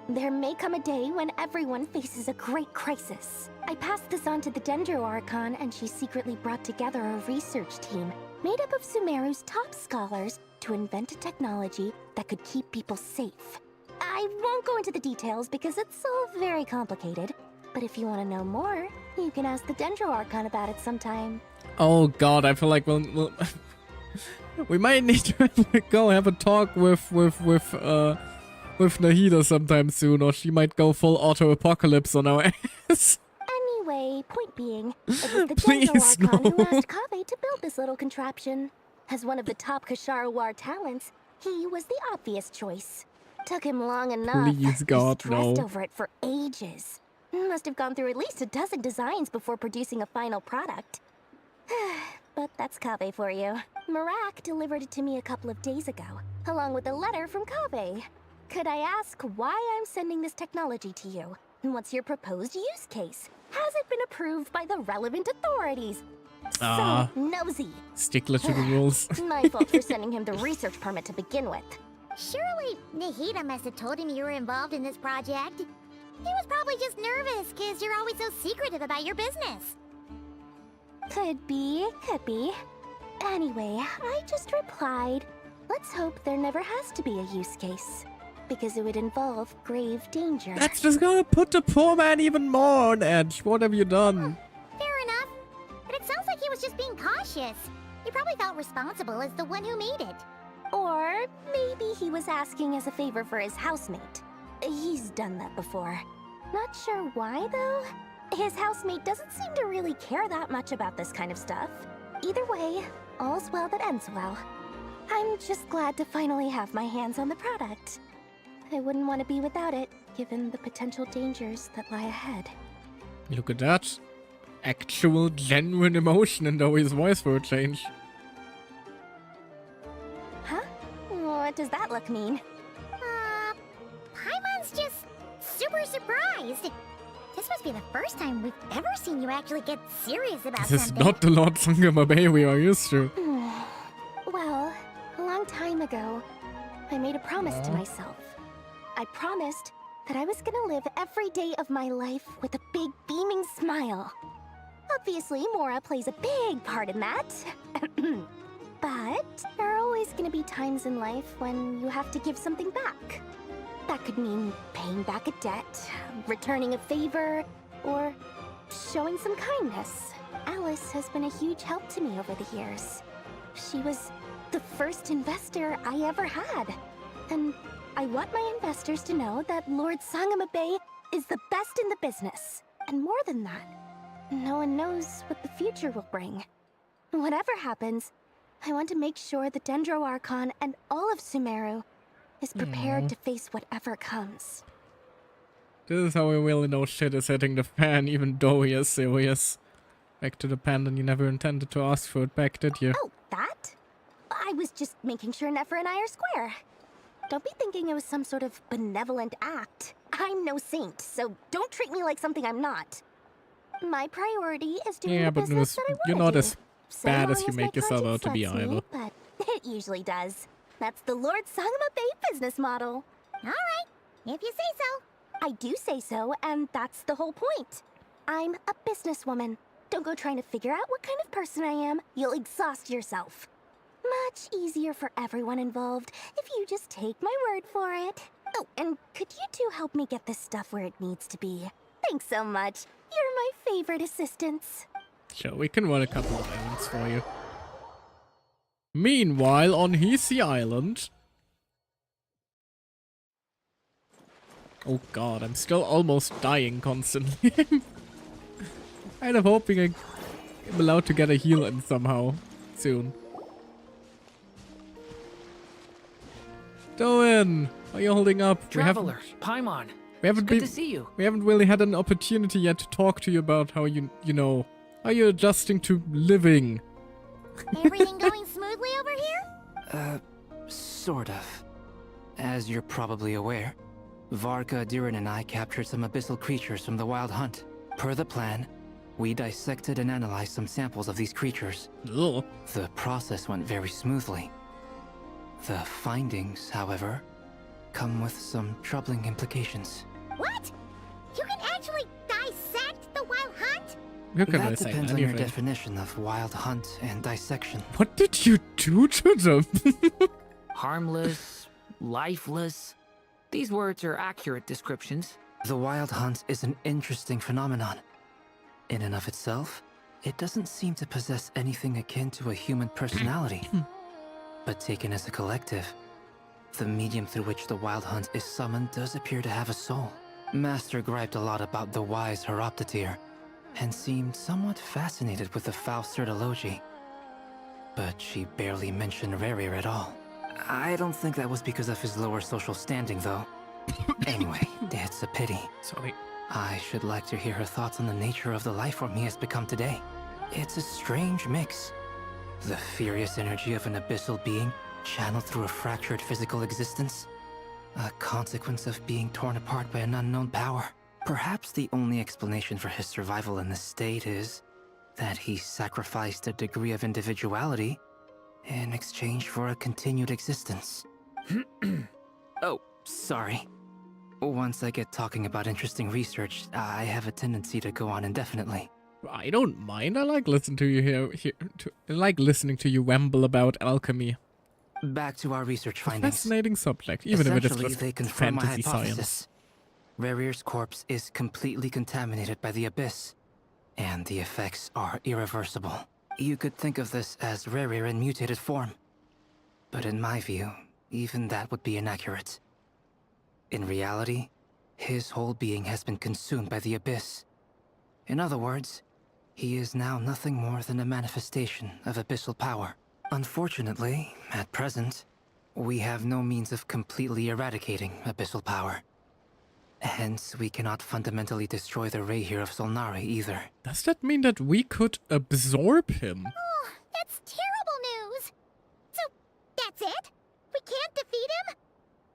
There may come a day when everyone faces a great crisis. I passed this on to the Dendro Archon, and she secretly brought together a research team made up of Sumeru's top scholars to invent a technology that could keep people safe. I won't go into the details because it's all very complicated, but if you want to know more, you can ask the Dendro Archon about it sometime. Oh god, I feel like we'll we might need to go have a talk with Nahida sometime soon, or she might go full auto-apocalypse on our ass. Anyway, point being, it was the Please, Dendro Archon who no. asked Kave to build this little contraption. As one of the top Kashara War talents, he was the obvious choice. Took him long enough. Please, God, He stressed no. over it for ages. Must have gone through at least a dozen designs before producing a final product. But that's Kave for you. Marak delivered it to me a couple of days ago, along with a letter from Kave. Could I ask why I'm sending this technology to you? What's your proposed use case? Has it been approved by the relevant authorities? So nosy. Stickler to the rules. My fault for sending him the research permit to begin with. Surely Nahida must have told him you were involved in this project. He was probably just nervous because you're always so secretive about your business. Could be, could be. Anyway, I just replied, let's hope there never has to be a use case, because it would involve grave danger. That's just gonna put the poor man even more on edge. What have you done? Fair enough. But it sounds like he was just being cautious. He probably felt responsible as the one who made it. Or maybe he was asking as a favor for his housemate. He's done that before. Not sure why, though. His housemate doesn't seem to really care that much about this kind of stuff. Either way, all's well that ends well. I'm just glad to finally have my hands on the product. I wouldn't want to be without it, given the potential dangers that lie ahead. Look at that. Actual, genuine emotion in Doi's voice for a change. Huh? What does that look mean? Paimon's just super surprised. This must be the first time we've ever seen you actually get serious about This is something. not the Lord Sangamabe we are used to. Well, a long time ago, I made a promise to myself. I promised that I was gonna live every day of my life with a big beaming smile. Obviously, Mora plays a big part in that. But there are always gonna be times in life when you have to give something back. That could mean paying back a debt, returning a favor, or showing some kindness. Alice has been a huge help to me over the years. She was the first investor I ever had. And I want my investors to know that Lord Sangamabe is the best in the business. And more than that, no one knows what the future will bring. Whatever happens, I want to make sure the Dendro Archon and all of Sumeru is prepared to face whatever comes. This is how we really know shit is hitting the fan, even though he is serious. Back to the pen, and you never intended to ask for it back, did you? Oh, that? I was just making sure Nefer and I are square. Don't be thinking it was some sort of benevolent act. I'm no saint, so don't treat me like something I'm not. My priority is doing Yeah, the but business that I you're want not to as do. So bad as long you my make yourself out conscience to be lets me, either. but it usually does. That's the Lord Sangamabe business model. Alright, if you say so. I do say so, and that's the whole point. I'm a businesswoman. Don't go trying to figure out what kind of person I am. You'll exhaust yourself. Much easier for everyone involved if you just take my word for it. Oh, and could you two help me get this stuff where it needs to be? Thanks so much. You're my favorite assistants. Sure, we can run a couple of errands for you. Meanwhile, on Hisi Island... Oh god, I'm still almost dying constantly. Kind of hoping I'm allowed to get a heal in somehow soon. Doing? How are you holding up? Traveler, Paimon. We haven't Good to see you. We haven't really had an opportunity yet to talk to you about how you know, how you're adjusting to living. Everything going smoothly over here? Sort of. As you're probably aware, Varka, Durin, and I captured some abyssal creatures from the Wild Hunt. Per the plan, we dissected and analyzed some samples of these creatures. Ugh. The process went very smoothly. The findings, however, come with some troubling implications. What? You can actually dissect the Wild Hunt? You can that dissect depends on your anything. definition of Wild Hunt and dissection. What did you do to them? Harmless, lifeless. These words are accurate descriptions. The Wild Hunt is an interesting phenomenon. In and of itself, it doesn't seem to possess anything akin to a human personality. But taken as a collective, the medium through which the Wild Hunt is summoned does appear to have a soul. Master griped a lot about the wise Horoptotyr, and seemed somewhat fascinated with the Faust Certology. But she barely mentioned Rächer at all. I don't think that was because of his lower social standing, though. Anyway, it's a pity. Sorry. I should like to hear her thoughts on the nature of the life form he has become today. It's a strange mix. The furious energy of an abyssal being channeled through a fractured physical existence. A consequence of being torn apart by an unknown power. Perhaps the only explanation for his survival in this state is that he sacrificed a degree of individuality in exchange for a continued existence. Oh, sorry. Once I get talking about interesting research, I have a tendency to go on indefinitely. I don't mind. I like listening to you I like listening to you wamble about alchemy. Back to our research findings. Fascinating subject, even if it is Essentially, they just confirm my fantasy hypothesis. science. Rächer's corpse is completely contaminated by the abyss, and the effects are irreversible. You could think of this as Rächer in mutated form. But in my view, even that would be inaccurate. In reality, his whole being has been consumed by the abyss. In other words, he is now nothing more than a manifestation of abyssal power. Unfortunately, at present, we have no means of completely eradicating abyssal power. Hence, we cannot fundamentally destroy the Rächer of Solnari either. Does that mean that we could absorb him? Oh, that's terrible news. So, that's it? We can't defeat him?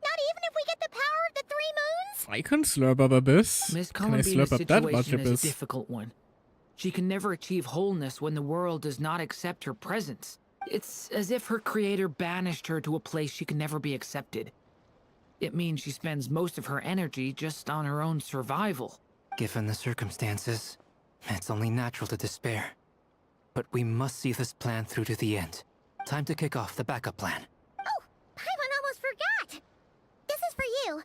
Not even if we get the power of the Three Moons? I can slurp up abyss. Miss Can I Columbina's slurp up that much situation is abyss? a difficult one. She can never achieve wholeness when the world does not accept her presence. It's as if her creator banished her to a place she can never be accepted. It means she spends most of her energy just on her own survival. Given the circumstances, it's only natural to despair. But we must see this plan through to the end. Time to kick off the backup plan. Oh, Paimon almost forgot. This is for you.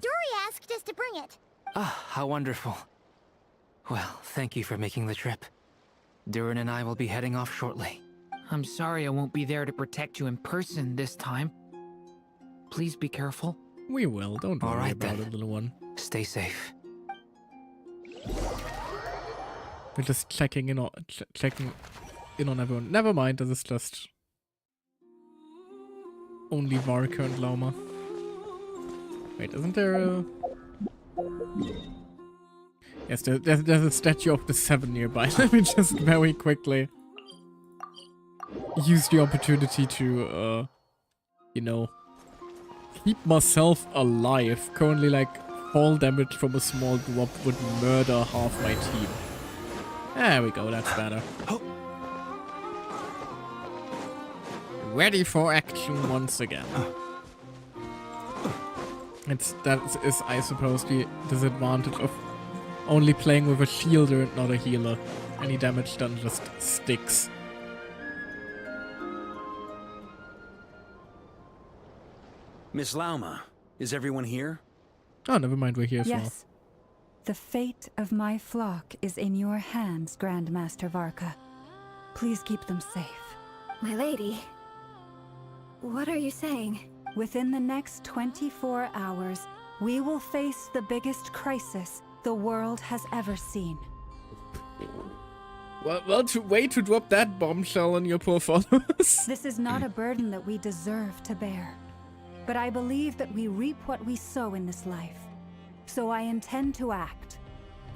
Dory asked us to bring it. Ah, how wonderful. Well, thank you for making the trip. Durin and I will be heading off shortly. I'm sorry I won't be there to protect you in person this time. Please be careful. We will. Don't worry All right, about then. it, little one. Stay safe. We're just checking in on everyone. Never mind. This is just only Varka and Lauma. Wait, isn't there a? Yes, there's a statue of the Seven nearby. Let me just very quickly use the opportunity to, you know, keep myself alive. Currently, like, fall damage from a small drop would murder half my team. There we go, that's better. Ready for action once again. That is, I suppose, the disadvantage of only playing with a shielder and not a healer. Any damage done just sticks. Miss Lauma, is everyone here? Oh, never mind, we're here as well. Yes. The fate of my flock is in your hands, Grandmaster Varka. Please keep them safe. My lady, what are you saying? Within the next 24 hours, we will face the biggest crisis the world has ever seen. Well, way to drop that bombshell on your poor followers. This is not a burden that we deserve to bear. but I believe that we reap what we sow in this life. So I intend to act.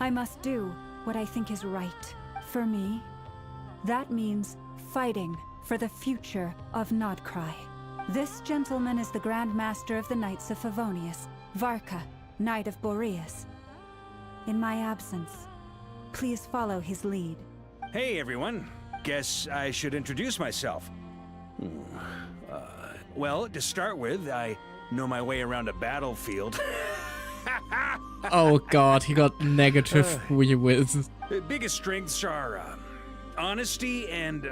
I must do what I think is right. For me, that means fighting for the future of Nodcry. This gentleman is the Grand Master of the Knights of Favonius, Varka, Knight of Boreas. In my absence, please follow his lead. Hey everyone, guess I should introduce myself. Well, to start with, I know my way around a battlefield. Oh god, he got negative whiz. Biggest strengths are honesty and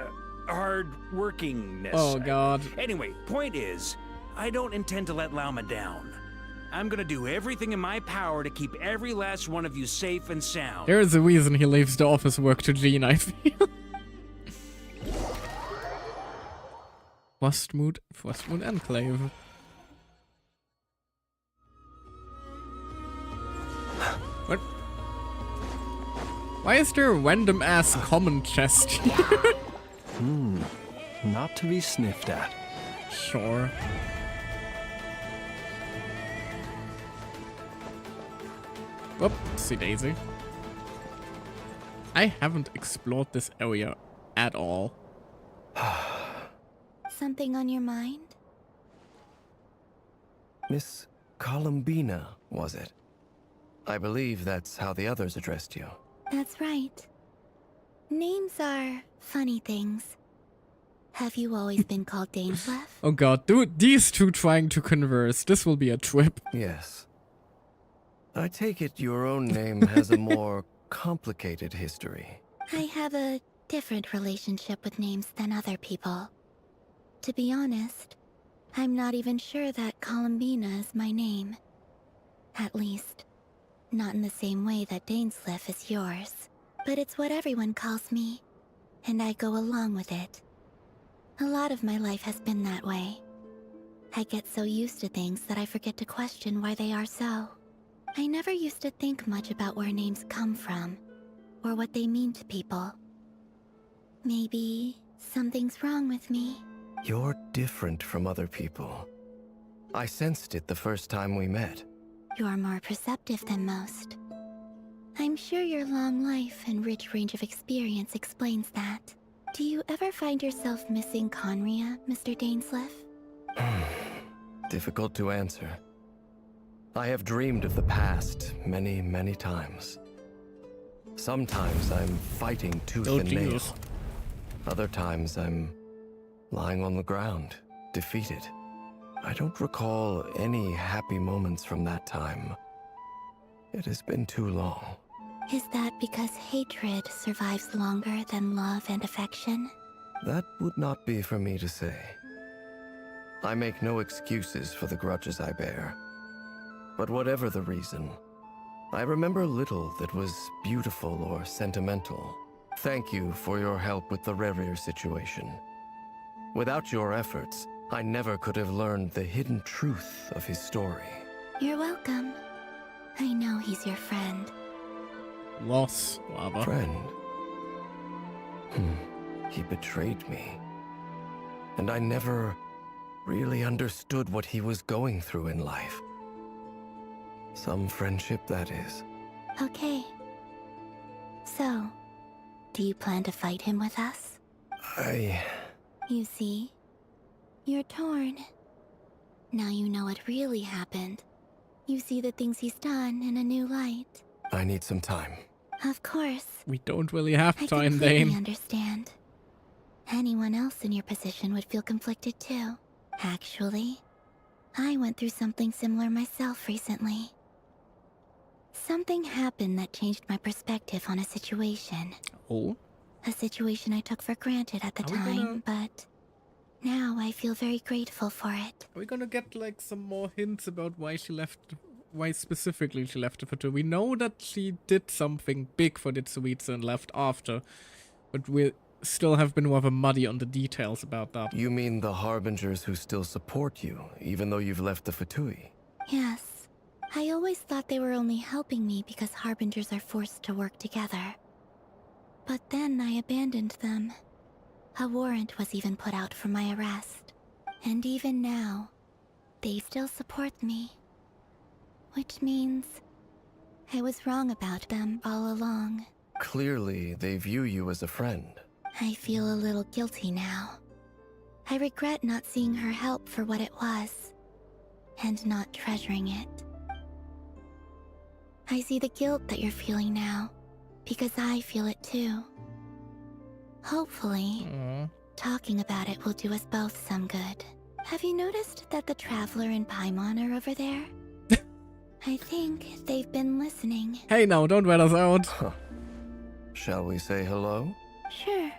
hard workingness. Oh god. Anyway, point is, I don't intend to let Lauma down. I'm gonna do everything in my power to keep every last one of you safe and sound. There is a reason he leaves the office work to Jean, I feel. Frostmood Enclave. What? Why is there a random ass common chest here? Not to be sniffed at. Sure. Whoopsie daisy. I haven't explored this area at all. Something on your mind? Miss Columbina, was it? I believe that's how the others addressed you. That's right. Names are funny things. Have you always been called Dainsleif? Oh god, dude, these two trying to converse. This will be a trip. Yes. I take it your own name has a more complicated history. I have a different relationship with names than other people. To be honest, I'm not even sure that Columbina is my name. At least, not in the same way that Dainsleif is yours. But it's what everyone calls me, and I go along with it. A lot of my life has been that way. I get so used to things that I forget to question why they are so. I never used to think much about where names come from, or what they mean to people. Maybe something's wrong with me. You're different from other people. I sensed it the first time we met. You're more perceptive than most. I'm sure your long life and rich range of experience explains that. Do you ever find yourself missing Conria, Mr. Dainsleif? Difficult to answer. I have dreamed of the past many, many times. Sometimes I'm fighting tooth and nail. Other times I'm lying on the ground, defeated. I don't recall any happy moments from that time. It has been too long. Is that because hatred survives longer than love and affection? That would not be for me to say. I make no excuses for the grudges I bear. But whatever the reason, I remember little that was beautiful or sentimental. Thank you for your help with the Rächer situation. Without your efforts, I never could have learned the hidden truth of his story. You're welcome. I know he's your friend. Loss, rather. Friend? He betrayed me. And I never really understood what he was going through in life. Some friendship, that is. Okay. So, do you plan to fight him with us? You see, you're torn. Now you know what really happened. You see the things he's done in a new light. I need some time. Of course. We don't really have I time, completely Dane. understand. Anyone else in your position would feel conflicted too. Actually, I went through something similar myself recently. Something happened that changed my perspective on a situation. Oh? A situation I took for granted at the time, but now I feel very grateful for it. Are we gonna get like some more hints about why specifically she left the Fatu? We know that she did something big for Ditsuitsu and left after, but we still have been rather muddy on the details about that. You mean the Harbingers who still support you, even though you've left the Fatui? Yes. I always thought they were only helping me because Harbingers are forced to work together. But then I abandoned them. A warrant was even put out for my arrest. And even now, they still support me. Which means I was wrong about them all along. Clearly, they view you as a friend. I feel a little guilty now. I regret not seeing her help for what it was, and not treasuring it. I see the guilt that you're feeling now, because I feel it too. Hopefully, talking about it will do us both some good. Have you noticed that the Traveler and Paimon are over there? I think they've been listening. Hey now, don't rat us out. Shall we say hello? Sure.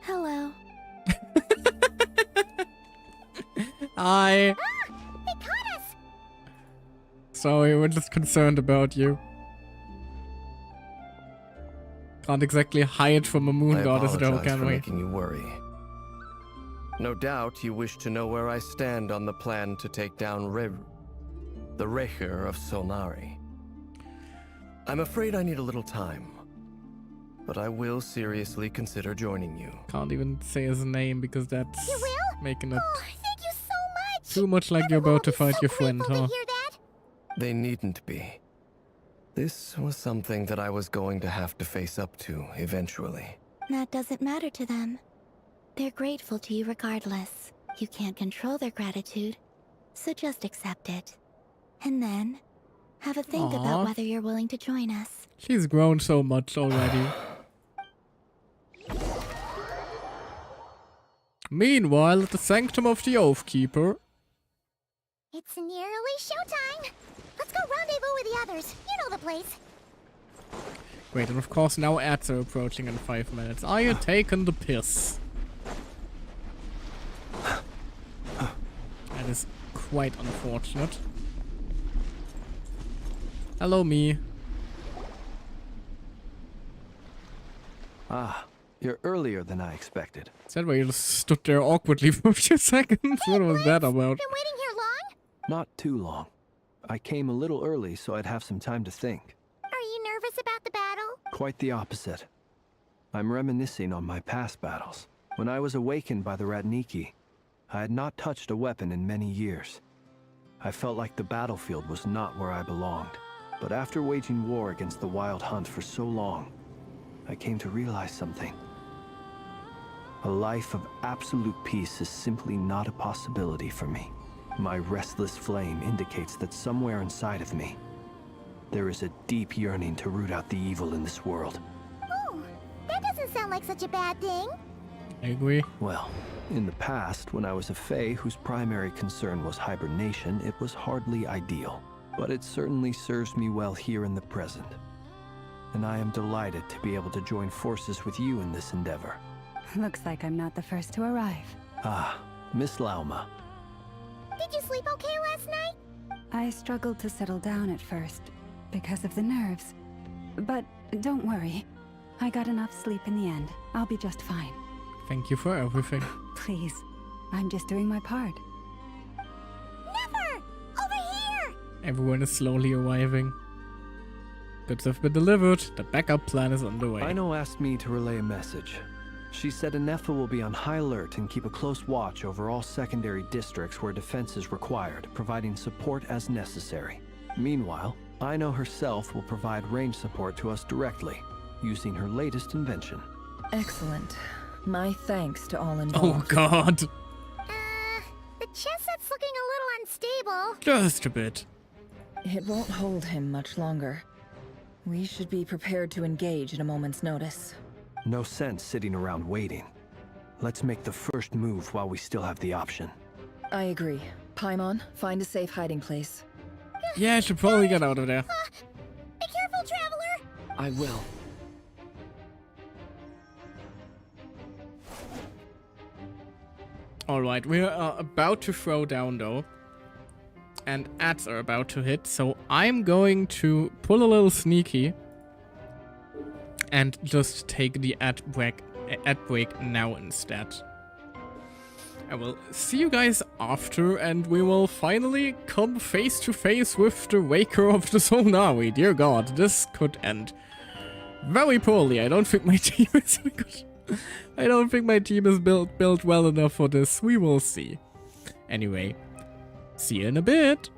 Hello. Hi. They caught us! Sorry, we're just concerned about you. Can't exactly hide from a moon goddess though, can for we? making you worry. No doubt you wish to know where I stand on the plan to take down the Rächer of Solnari. I'm afraid I need a little time, but I will seriously consider joining you. Can't even say his name because that's making it Thank you so much! too much like you're about to fight your friend, huh? They needn't be. This was something that I was going to have to face up to eventually. That doesn't matter to them. They're grateful to you regardless. You can't control their gratitude, so just accept it. And then, have a think about whether you're willing to join us. She's grown so much already. Meanwhile, at the Sanctum of the Oathkeeper. It's nearly showtime! Let's go rendezvous with the others. You know the place. Wait, and of course now ads are approaching in 5 minutes. Are you taking the piss? That is quite unfortunate. Hello, me. Ah, you're earlier than I expected. Is that why you just stood there awkwardly for a few seconds? What was that about? Been waiting here long? Not too long. I came a little early so I'd have some time to think. Are you nervous about the battle? Quite the opposite. I'm reminiscing on my past battles. When I was awakened by the Radniki, I had not touched a weapon in many years. I felt like the battlefield was not where I belonged. But after waging war against the Wild Hunt for so long, I came to realize something. A life of absolute peace is simply not a possibility for me. My restless flame indicates that somewhere inside of me, there is a deep yearning to root out the evil in this world. Oh, that doesn't sound like such a bad thing. I agree. Well, in the past, when I was a Fae whose primary concern was hibernation, it was hardly ideal. But it certainly serves me well here in the present. And I am delighted to be able to join forces with you in this endeavor. Looks like I'm not the first to arrive. Ah, Miss Lauma. Did you sleep okay last night? I struggled to settle down at first, because of the nerves. But don't worry. I got enough sleep in the end. I'll be just fine. Thank you for everything. Please, I'm just doing my part. Never! Over here! Everyone is slowly arriving. Goods have been delivered. The backup plan is underway. Aino asked me to relay a message. She said Anefa will be on high alert and keep a close watch over all secondary districts where defense is required, providing support as necessary. Meanwhile, Aino herself will provide range support to us directly, using her latest invention. Excellent. My thanks to all involved. Oh god. The chess set's looking a little unstable. Just a bit. It won't hold him much longer. We should be prepared to engage at a moment's notice. No sense sitting around waiting. Let's make the first move while we still have the option. I agree. Paimon, find a safe hiding place. Yeah, I should probably get out of there. Be careful, Traveler! I will. Alright, we're about to throw down though. And ads are about to hit, so I'm going to pull a little sneaky. And just take the ad break now instead. I will see you guys after, and we will finally come face to face with the Waker of the Solnari. Dear God, this could end very poorly. I don't think my team is good. I don't think my team is built well enough for this. We will see. Anyway, see you in a bit.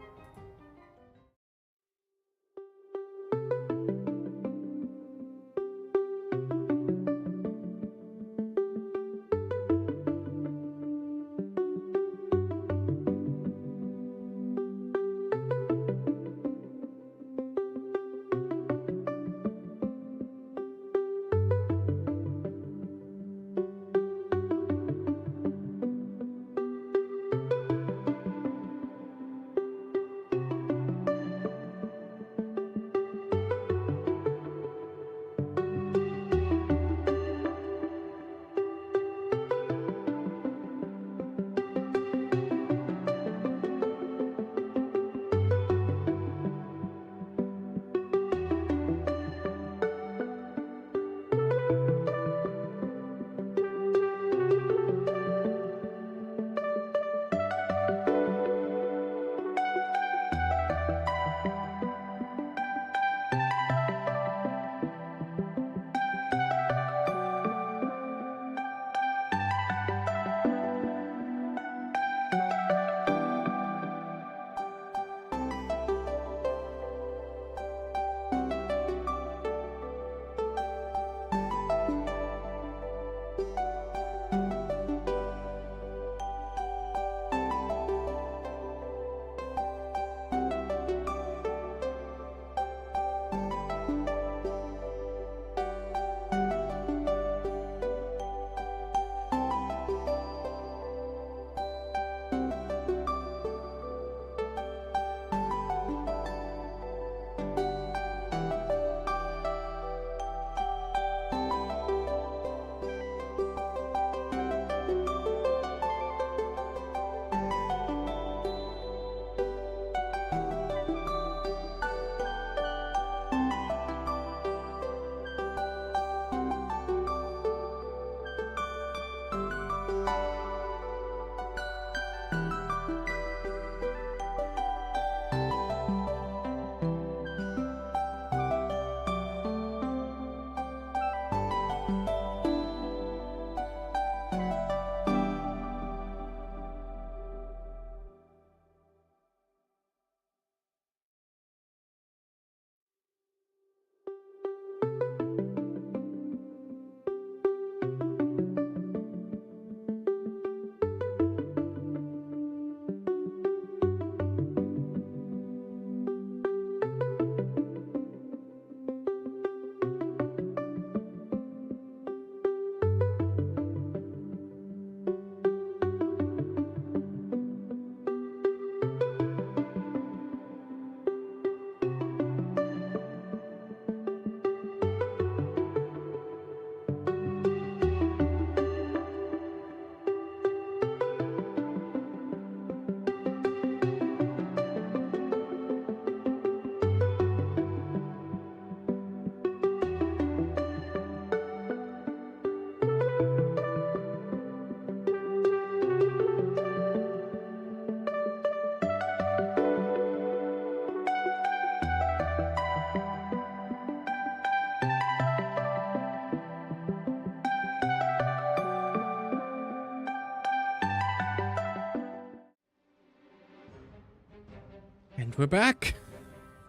And we're back.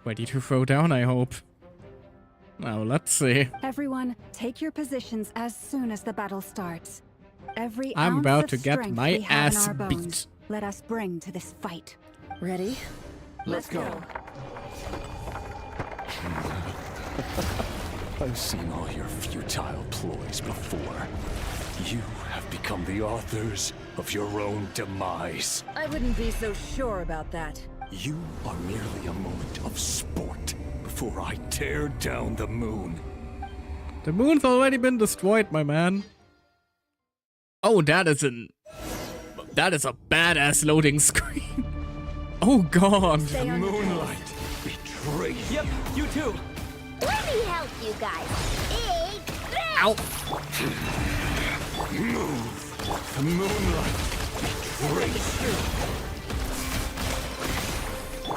Ready to throw down, I hope. Now, let's see. Everyone, take your positions as soon as the battle starts. Every I'm ounce about of to get strength my we have in ass our beat. bones, let us bring to this fight. Ready? Let's go. I've seen all your futile ploys before. You have become the authors of your own demise. I wouldn't be so sure about that. You are merely a moment of sport before I tear down the moon. The moon's already been destroyed, my man. Oh, that is a badass loading screen. Oh god. The moonlight betrayed you. Yep, you too. Let me help you guys. Big threat! Ow. Move. The moonlight betrayed you.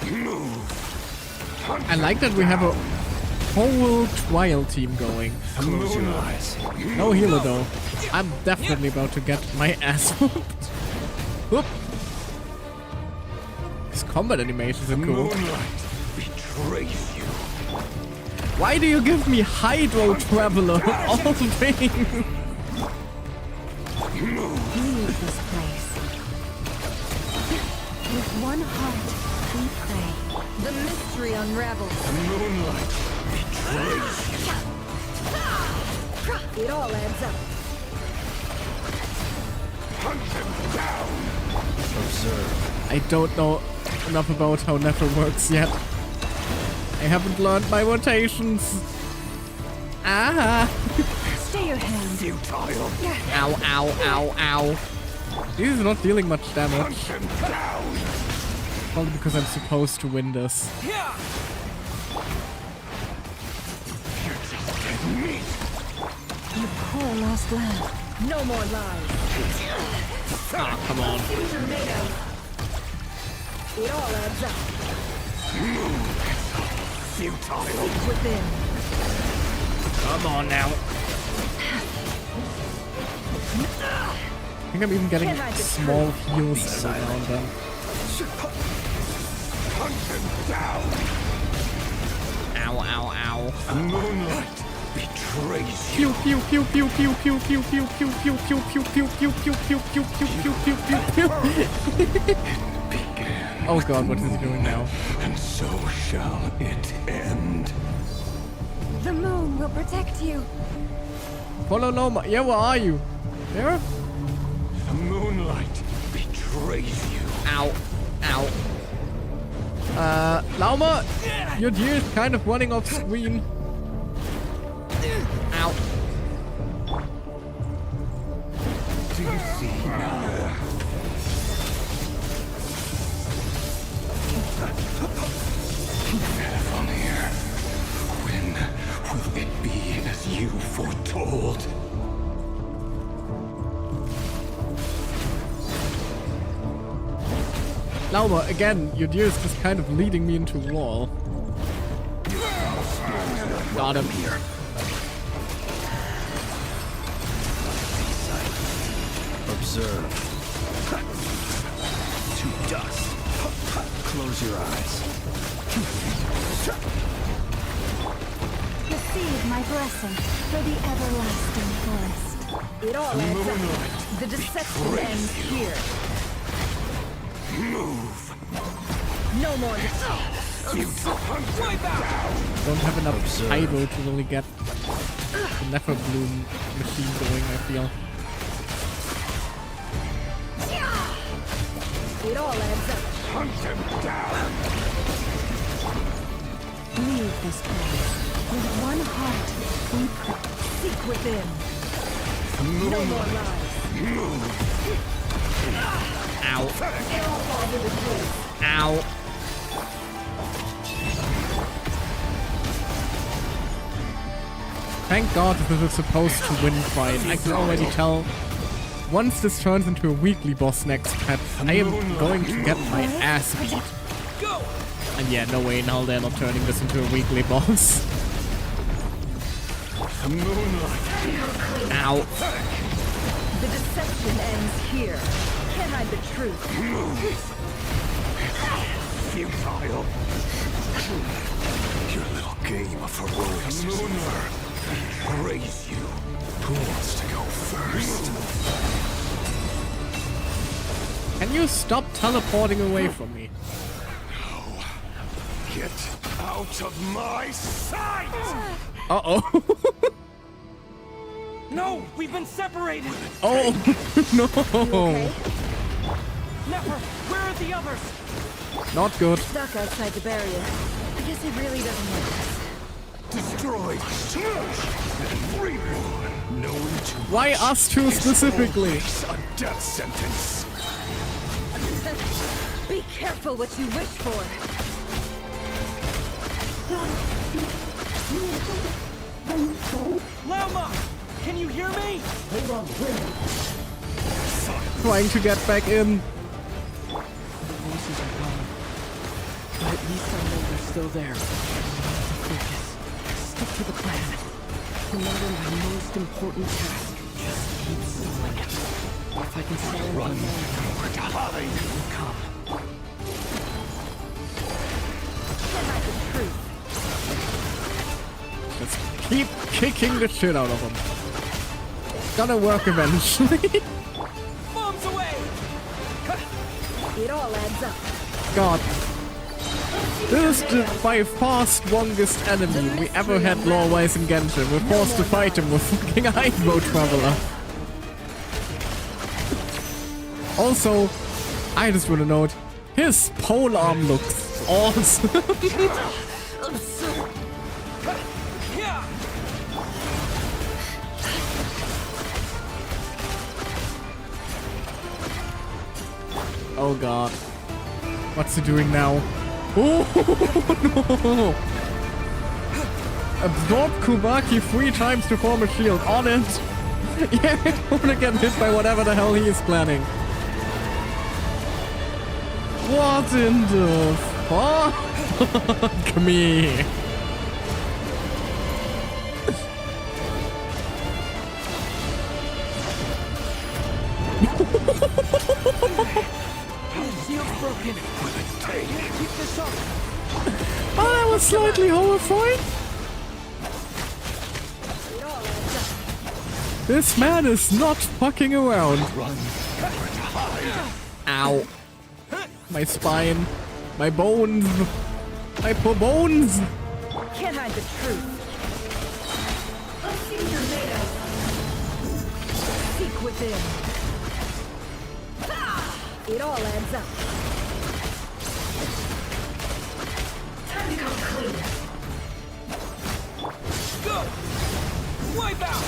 Move. I like that we have a whole trial team going. Close your eyes. No healer though. I'm definitely about to get my ass whooped. Whoop. combat animations are cool. Moonlight betrays you. Why do you give me Hydro Traveler of all things? Leave this place. With one heart, we pray. The mystery unravels. The moonlight betrays you. It all adds up. Hunt them down. Observe. I don't know enough about how Nefer works yet. I haven't learned my rotations. Ah! Stay your hand. Futile. Ow, ow, ow, ow. This is not dealing much damage. Hunt them down. Probably because I'm supposed to win this. You poor lost lamb. No more lies. Ah, come on. It all adds up. Futile. Within. Come on now. I think I'm even getting small heals every now and then. Hunt them down. Ow, ow, ow. The moonlight betrays you. Pew, pew, pew, pew, pew, pew, pew, pew, pew, pew, pew, pew, pew, pew, pew, pew, pew, pew, pew, pew. Oh god, what is he doing now? And so shall it end. The moon will protect you. Follow Loma. Yeah, where are you? There? The moonlight betrays you. Ow. Ow. Lauma, your deer is kind of running off screen. Ow. Do you see now? Here. When will it be as you foretold? Lauma, again, your deer is just kind of leading me into a wall. Got him here. Observe. To dust. Close your eyes. Receive my blessing for the everlasting forest. It all adds up. The deception ends here. Move. No more. Don't have enough hydro to really get the Nefer Bloom machine going, I feel. It all adds up. Hunt them down. Leave this place. With one heart, we pray. Seek within. No more lies. Ow. Ow. Thank God this was supposed to win fight. I can already tell. Once this turns into a weekly boss next patch, I am going to get my ass beat. And yeah, no way in hell they're not turning this into a weekly boss. Ow. The deception ends here. Can't hide the truth. Futile. Your little game of heroics betrays you. Who wants to go first? Can you stop teleporting away from me? No. Get out of my sight! Uh-oh. No, we've been separated. Oh, no. Okay? Never. Where are the others? Not good. Stuck outside the barrier. I guess it really doesn't matter. Destroy. And reborn. Knowing too Why us two specifically? a death sentence. Be careful what you wish for. Lama, can you hear me? Hold on, Trying to get back in. The voices are gone. But at least I know they're still there. Focus. Stick to the plan. Remember my most important task. Just keep stalling. If I can stall him Run. more, Hide. come. keep kicking the shit out of him. Gonna work eventually. Bombs away! It all adds up. God. This is by far strongest enemy we ever had lore-wise in Genshin. We're forced to fight him with fucking Hydro Traveler. Also, I just want to note, his pole arm looks awesome. Oh god. What's he doing now? Oh no! Absorb Kubaki 3 times to form a shield. On it! Yeah, I don't wanna get hit by whatever the hell he is planning. What in the fuck me? Broken. Keep this up. Oh, that was slightly horrifying. This man is not fucking around. Ow. My spine. My bones. My poor bones. Can't hide the truth. Let's see what you're made of. Seek within. It all adds up. Time to come clean. Go! Wipe out!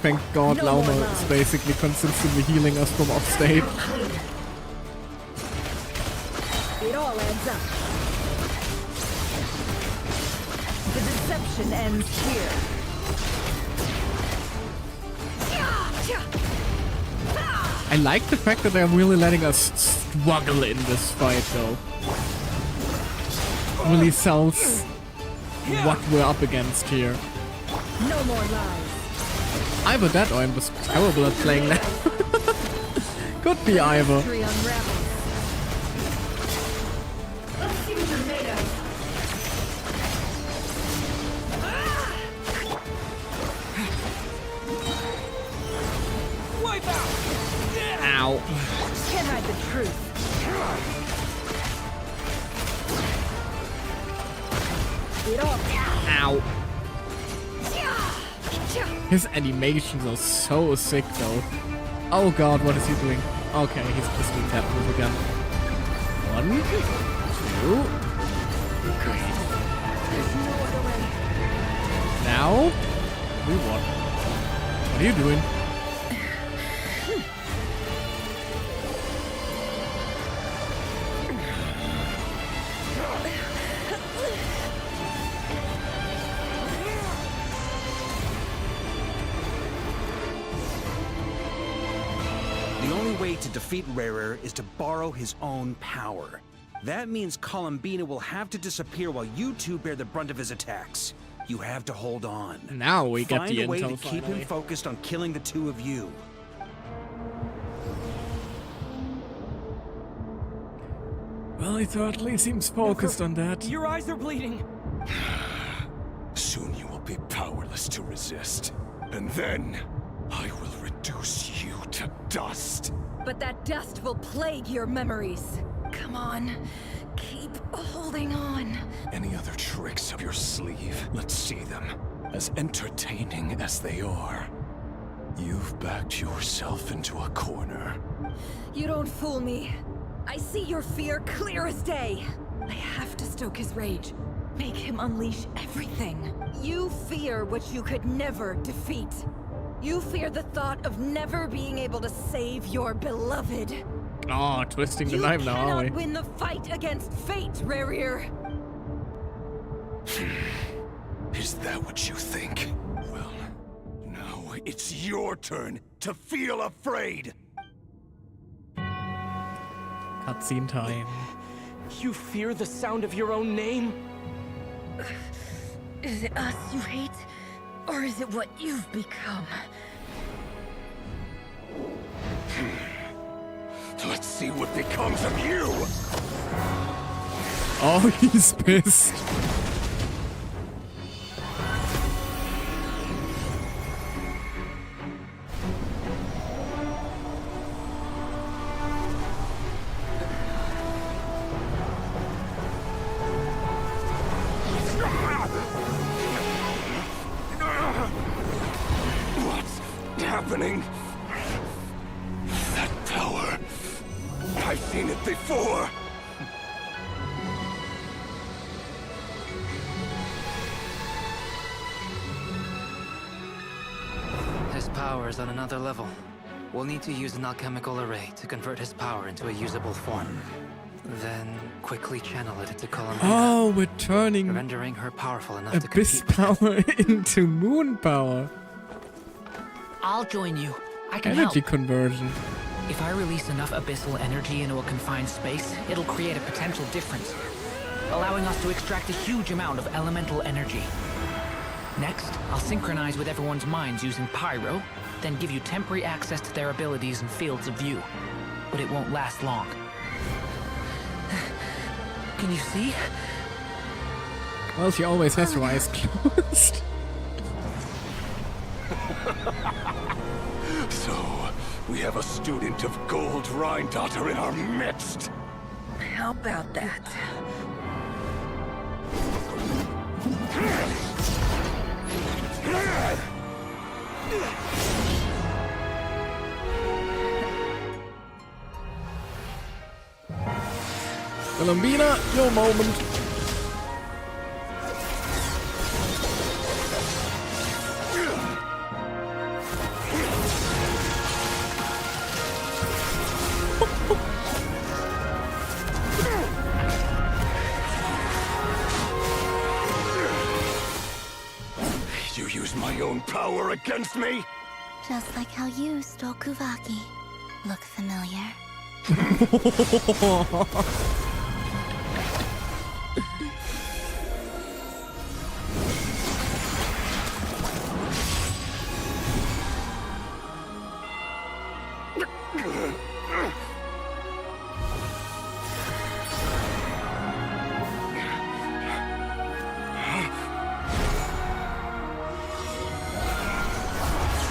Thank God Lauma is basically consistently healing us from off stage. It all adds up. The deception ends here. I like the fact that they're really letting us struggle in this fight, though. Really sells what we're up against here. No more lies. Either that or I'm just terrible at playing that. Could be either. Let's see what you're made of. Wipe out! Ow. Can't hide the truth. It all. Ow. His animations are so sick, though. Oh god, what is he doing? Okay, he's just doing that move again. 1, 2, 3. Now, we won. What are you doing? To defeat Rächer is to borrow his own power. That means Columbina will have to disappear while you two bear the brunt of his attacks. You have to hold on. Now we get the intel. Find a way to finally. keep him focused on killing the two of you. Well, he certainly seems focused on that. Your eyes are bleeding. Soon you will be powerless to resist. And then, I will reduce you to dust. But that dust will plague your memories. Come on. Keep holding on. Any other tricks up your sleeve? Let's see them. As entertaining as they are. You've backed yourself into a corner. You don't fool me. I see your fear clear as day. I have to stoke his rage. Make him unleash everything. You fear what you could never defeat. You fear the thought of never being able to save your beloved. Oh, twisting the knife now, are we? You cannot win the fight against fate, Rächer. Is that what you think? Well, now it's your turn to feel afraid. Cutscene time. You fear the sound of your own name? Is it us you hate? Or is it what you've become? Let's see what becomes of you! Oh, he's pissed. happening. That power. I've seen it before. His power is on another level. We'll need to use an alchemical array to convert his power into a usable form. Then quickly channel it into Columbina. Oh, we're turning rendering her powerful enough to abyss compete power into moon power. I'll join you. I can Energy help. conversion. If I release enough abyssal energy into a confined space, it'll create a potential difference, allowing us to extract a huge amount of elemental energy. Next, I'll synchronize with everyone's minds using Pyro, then give you temporary access to their abilities and fields of view. But it won't last long. Can you see? Well, she always has her eyes closed. So, we have a student of Gold Rheindotter in our midst. How about that? Columbina, your moment. You use my own power against me? Just like how you stole Kuvaki. Look familiar?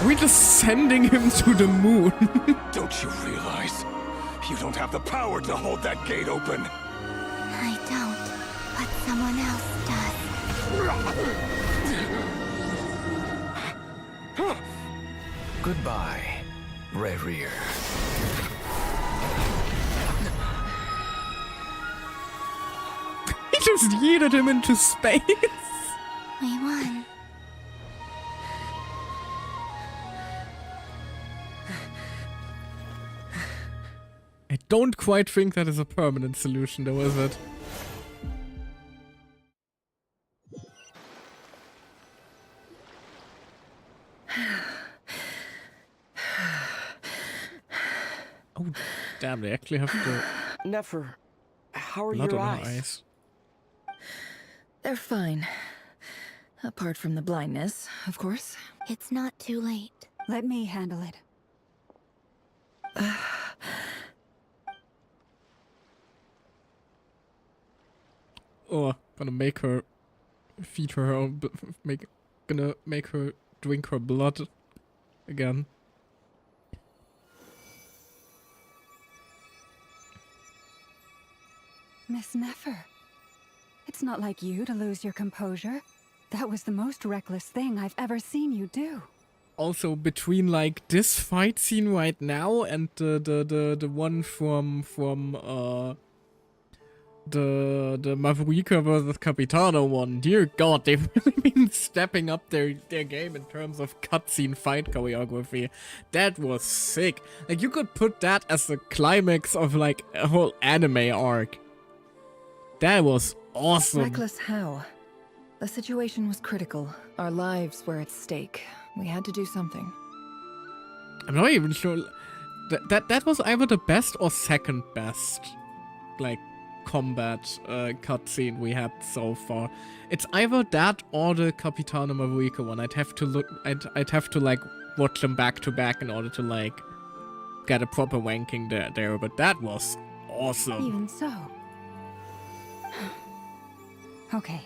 Are we just sending him to the moon? Don't you realize? You don't have the power to hold that gate open. I don't, but someone else does. Goodbye, Rächer. He just yeeted him into space. We won. I don't quite think that is a permanent solution, though, is it? Oh, damn, they actually have to... Nefer, how are blood your on her eyes? They're fine. Apart from the blindness, of course. It's not too late. Let me handle it. Oh, gonna make her feed her own, gonna make her drink her blood again. Miss Nefer, it's not like you to lose your composure. That was the most reckless thing I've ever seen you do. Also, between like this fight scene right now and the one from the Mavrika versus Capitano one, dear god, they've really been stepping up their game in terms of cutscene fight choreography. That was sick. Like, you could put that as the climax of like a whole anime arc. That was awesome. Reckless how? The situation was critical. Our lives were at stake. We had to do something. I'm not even sure. That was either the best or second best, like, combat cutscene we had so far. It's either that or the Capitano Mavrika one. I'd have to look. I'd have to like watch them back to back in order to like get a proper ranking there. But that was awesome. Even so. Okay.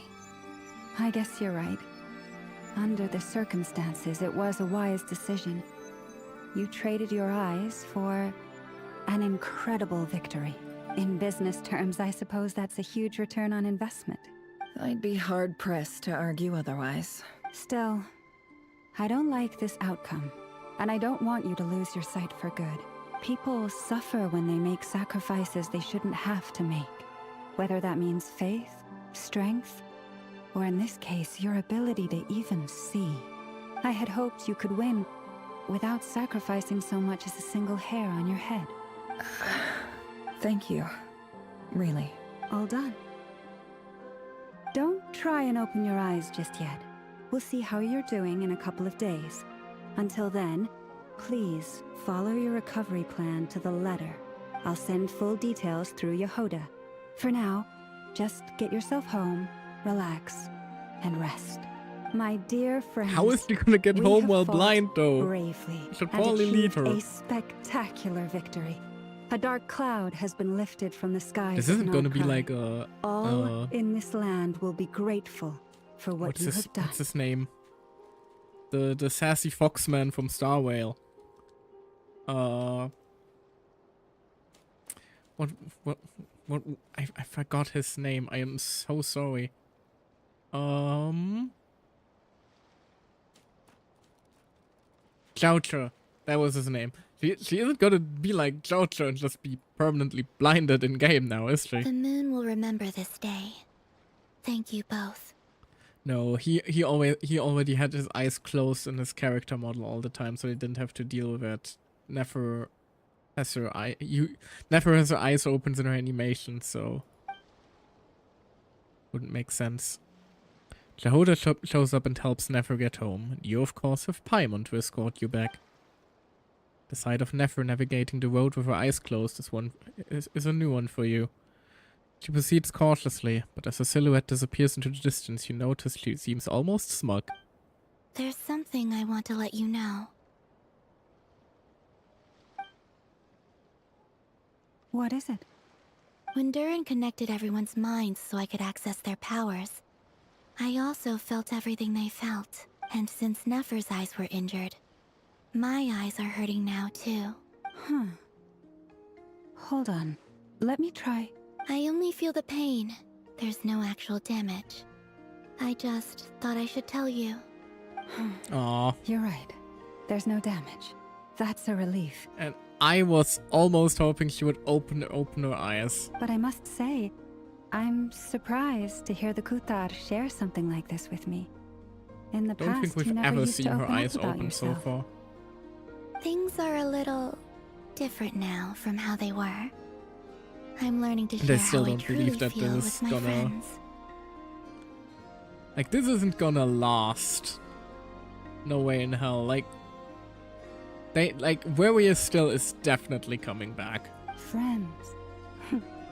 I guess you're right. Under the circumstances, it was a wise decision. You traded your eyes for an incredible victory. In business terms, I suppose that's a huge return on investment. I'd be hard-pressed to argue otherwise. Still, I don't like this outcome. And I don't want you to lose your sight for good. People suffer when they make sacrifices they shouldn't have to make. Whether that means faith, strength, or in this case, your ability to even see. I had hoped you could win without sacrificing so much as a single hair on your head. Thank you. Really. All done. Don't try and open your eyes just yet. We'll see how you're doing in a couple of days. Until then, please follow your recovery plan to the letter. I'll send full details through Yehoda. For now, just get yourself home, relax, and rest. My dear friends, How is she gonna get home while blind, though? Bravely, Should and probably lead achieved her. a spectacular victory. A dark cloud has been lifted from the skies. This of isn't gonna be Narkai. like a... All in this land will be grateful for what you have done. What's his name? The sassy foxman from Star Whale. What, I forgot his name. I am so sorry. Goucher. That was his name. She isn't gonna be like Goucher and just be permanently blinded in game now, is she? The moon will remember this day. Thank you both. No, he already had his eyes closed in his character model all the time, so he didn't have to deal with it. Nefer has her eyes open in her animation, so wouldn't make sense. Yehoda shows up and helps Nefer get home, and you of course have Paimon to escort you back. The sight of Nefer navigating the road with her eyes closed is a new one for you. She proceeds cautiously, but as her silhouette disappears into the distance, you notice she seems almost smug. There's something I want to let you know. What is it? When Durin connected everyone's minds so I could access their powers, I also felt everything they felt. And since Nefer's eyes were injured, my eyes are hurting now too. Hold on. Let me try. I only feel the pain. There's no actual damage. I just thought I should tell you. Aww. You're right. There's no damage. That's a relief. And I was almost hoping she would open her eyes. But I must say, I'm surprised to hear the Kutar share something like this with me. In the Don't past, think we've you never ever used seen to her open up eyes about open so yourself. far. Things are a little different now from how they were. I'm learning to And I share still how I don't truly believe that feel this with my is gonna... friends. Like, this isn't gonna last. No way in hell. Like, where we are still is definitely coming back. Friends.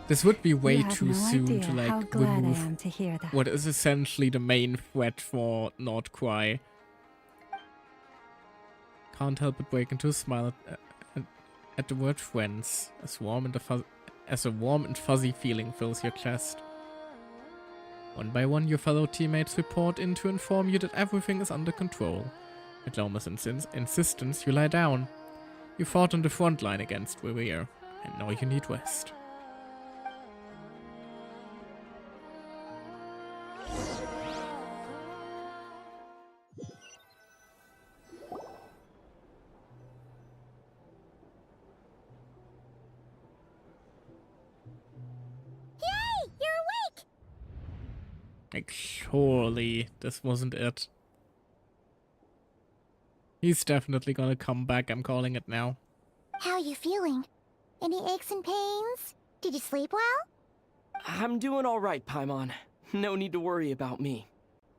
This would be way You have too no soon idea to, how like, glad I remove am to hear that. what is essentially the main threat for Nordquai. Can't help but break into a smile at the word friends, as a warm and fuzzy feeling fills your chest. One by one, your fellow teammates report in to inform you that everything is under control. At Loma's insistence, you lie down. You fought on the front line against Rächer, and now you need rest. Yay! You're awake! Like, surely this wasn't it. He's definitely gonna come back, I'm calling it now. How are you feeling? Any aches and pains? Did you sleep well? I'm doing all right, Paimon. No need to worry about me.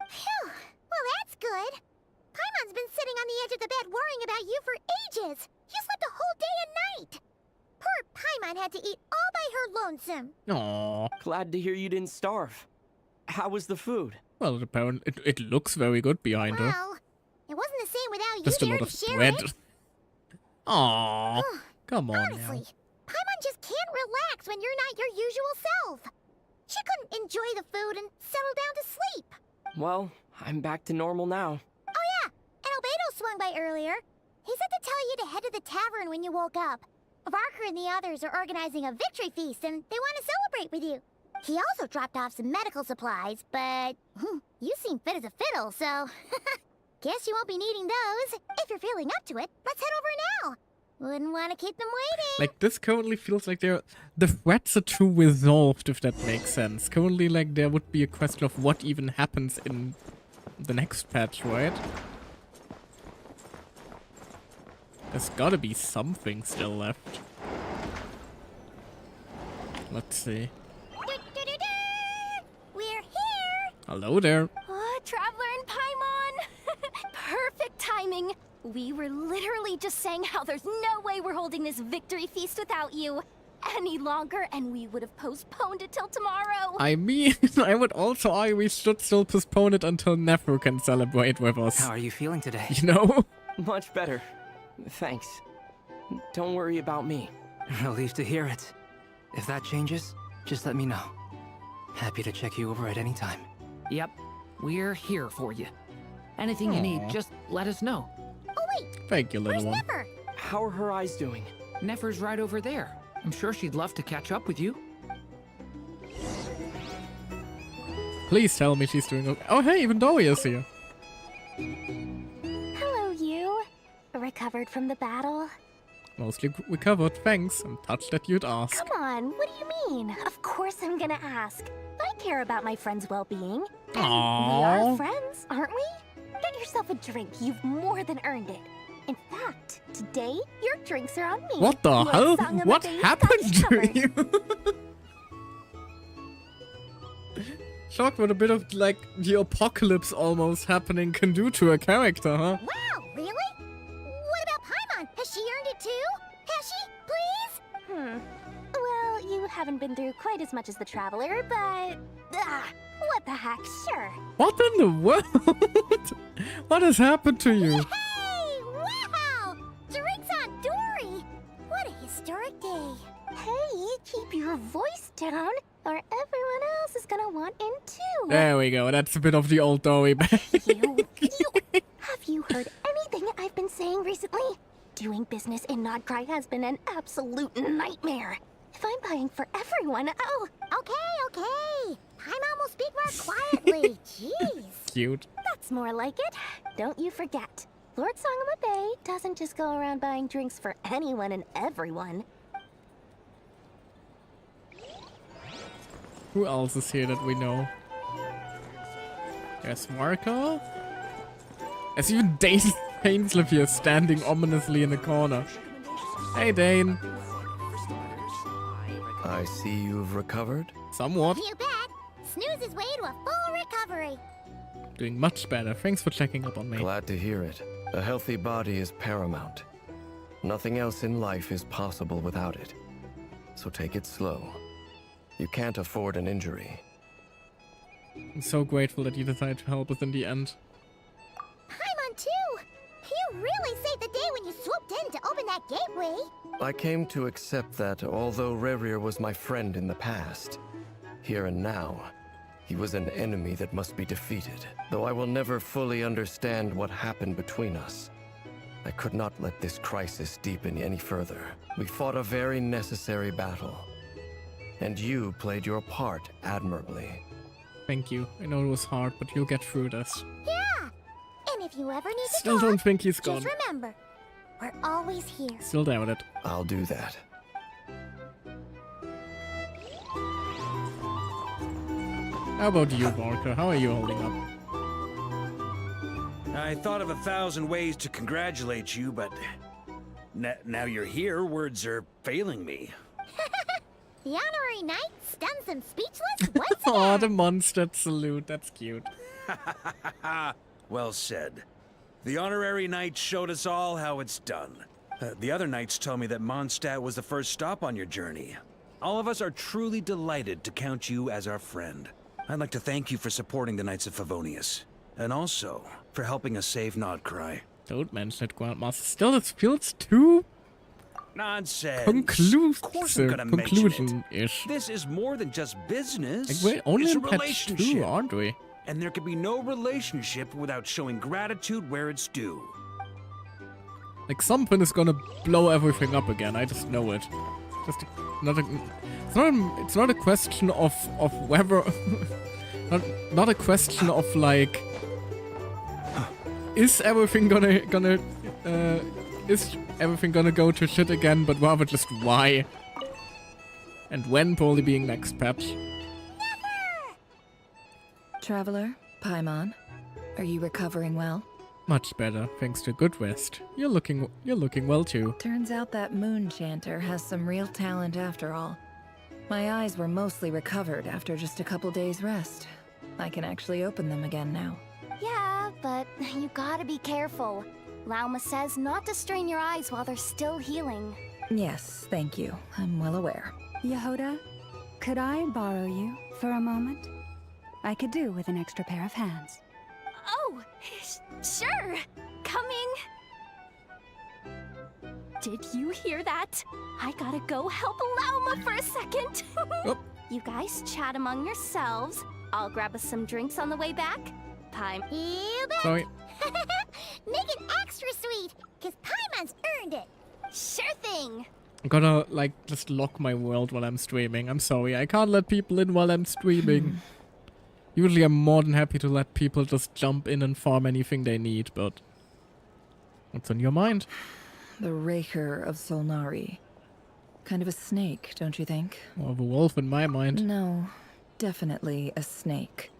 Phew! Well, that's good. Paimon's been sitting on the edge of the bed worrying about you for ages. You slept a whole day and night. Poor Paimon had to eat all by her lonesome. Aww. Glad to hear you didn't starve. How was the food? Well, apparently it looks very good behind her. Well, it wasn't the same without Just a you there lot to of share bread. it. Aww. Come on Honestly, now. Paimon just can't relax when you're not your usual self. She couldn't enjoy the food and settle down to sleep. Well, I'm back to normal now. Oh yeah, and Albedo swung by earlier. He said to tell you to head to the tavern when you woke up. Varker and the others are organizing a victory feast and they want to celebrate with you. He also dropped off some medical supplies, but you seem fit as a fiddle, so... Guess you won't be needing those. If you're feeling up to it, let's head over now. Wouldn't want to keep them waiting. Like, this currently feels like the threats are too resolved, if that makes sense. Currently, like, there would be a question of what even happens in the next patch, right? There's gotta be something still left. Let's see. We're here. Hello there. Oh, Traveler and Paimon! Perfect timing! We were literally just saying how there's no way we're holding this victory feast without you any longer, and we would have postponed it till tomorrow. I mean, I would also argue we should still postpone it until Nefu can celebrate with us. How are you feeling today? You know? Much better. Thanks. Don't worry about me. Relieved to hear it. If that changes, just let me know. Happy to check you over at any time. Yep, we're here for you. Anything you need, just let us know. Oh wait! Thank you, little one. Nefer? How are her eyes doing? Nefer's right over there. I'm sure she'd love to catch up with you. Please tell me she's doing okay. Oh hey, even Dowie is here. Hello, you. Recovered from the battle? Mostly recovered, thanks. I'm touched that you'd ask. Come on, what do you mean? Of course I'm gonna ask. I care about my friend's well-being. We are friends, aren't we? Get yourself a drink. You've more than earned it. In fact, today, your drinks are on me. What the hell? What happened to you? Shocked what a bit of, like, the apocalypse almost happening can do to a character, huh? Wow, really? What about Paimon? Has she earned it too? Has she? Please? Well, you haven't been through quite as much as the Traveler, but... what the heck, sure. What in the world? What has happened to you? Hey! Wow! Drinks on Dory! What a historic day. Hey, keep your voice down, or everyone else is gonna want in too. There we go. That's a bit of the old Dowie back. Have you heard anything I've been saying recently? Doing business in Nodcry has been an absolute nightmare. If I'm buying for everyone, oh... Okay. Paimon will speak more quietly. Jeez. Cute. That's more like it. Don't you forget. Lord Sangama Bay doesn't just go around buying drinks for anyone and everyone. Who else is here that we know? There's Marco. There's even Dane Painsliff here standing ominously in the corner. Hey, Dane. I see you've recovered. Somewhat. You bet. Snooze his way to a full recovery. Doing much better. Thanks for checking up on me. Glad to hear it. A healthy body is paramount. Nothing else in life is possible without it. So take it slow. You can't afford an injury. I'm so grateful that you decided to help us in the end. Paimon too! You really saved the day when you swooped in to open that gateway. I came to accept that although Rächer was my friend in the past, here and now, he was an enemy that must be defeated. Though I will never fully understand what happened between us, I could not let this crisis deepen any further. We fought a very necessary battle, and you played your part admirably. Thank you. I know it was hard, but you'll get through this. Yeah! And if you ever need to Still talk, don't think he's gone. just remember, we're always here. Still doubt it. I'll do that. How about you, Marco? How are you holding up? I thought of 1,000 ways to congratulate you, but now you're here, words are failing me. The honorary knight stuns them speechless once Oh, the monster salute. That's cute. Well said. The honorary knight showed us all how it's done. The other knights tell me that Mondstadt was the first stop on your journey. All of us are truly delighted to count you as our friend. I'd like to thank you for supporting the Knights of Favonius, and also for helping us save Nodcry. Don't mention it, Grandmaster. Still, it feels too... Nonsense. Conclusive. Of course I'm gonna mention it. Conclusion-ish. This is more than just business. Like, we're only it's in a patch relationship, 2, aren't we? and there can be no relationship without showing gratitude where it's due. Like, something is gonna blow everything up again. I just know it. Just it's not a question of whether not a question of like is everything gonna go to shit again, but rather just why? And when probably being next patch. Traveler, Paimon, are you recovering well? Much better, thanks to good rest. You're looking well too. Turns out that moon chanter has some real talent after all. My eyes were mostly recovered after just a couple days rest. I can actually open them again now. Yeah, but you gotta be careful. Lauma says not to strain your eyes while they're still healing. Yes, thank you. I'm well aware. Yehoda, could I borrow you for a moment? I could do with an extra pair of hands. Oh, sure. Coming. Did you hear that? I gotta go help Lauma for a second. Oh. You guys chat among yourselves. I'll grab us some drinks on the way back. You bet. Sorry. Make it extra sweet, because Paimon's earned it. Sure thing. I'm gonna, like, just lock my world while I'm streaming. I'm sorry, I can't let people in while I'm streaming. Usually I'm more than happy to let people just jump in and farm anything they need, but... What's on your mind? The Rächer of Solnari. Kind of a snake, don't you think? More of a wolf in my mind. No, definitely a snake.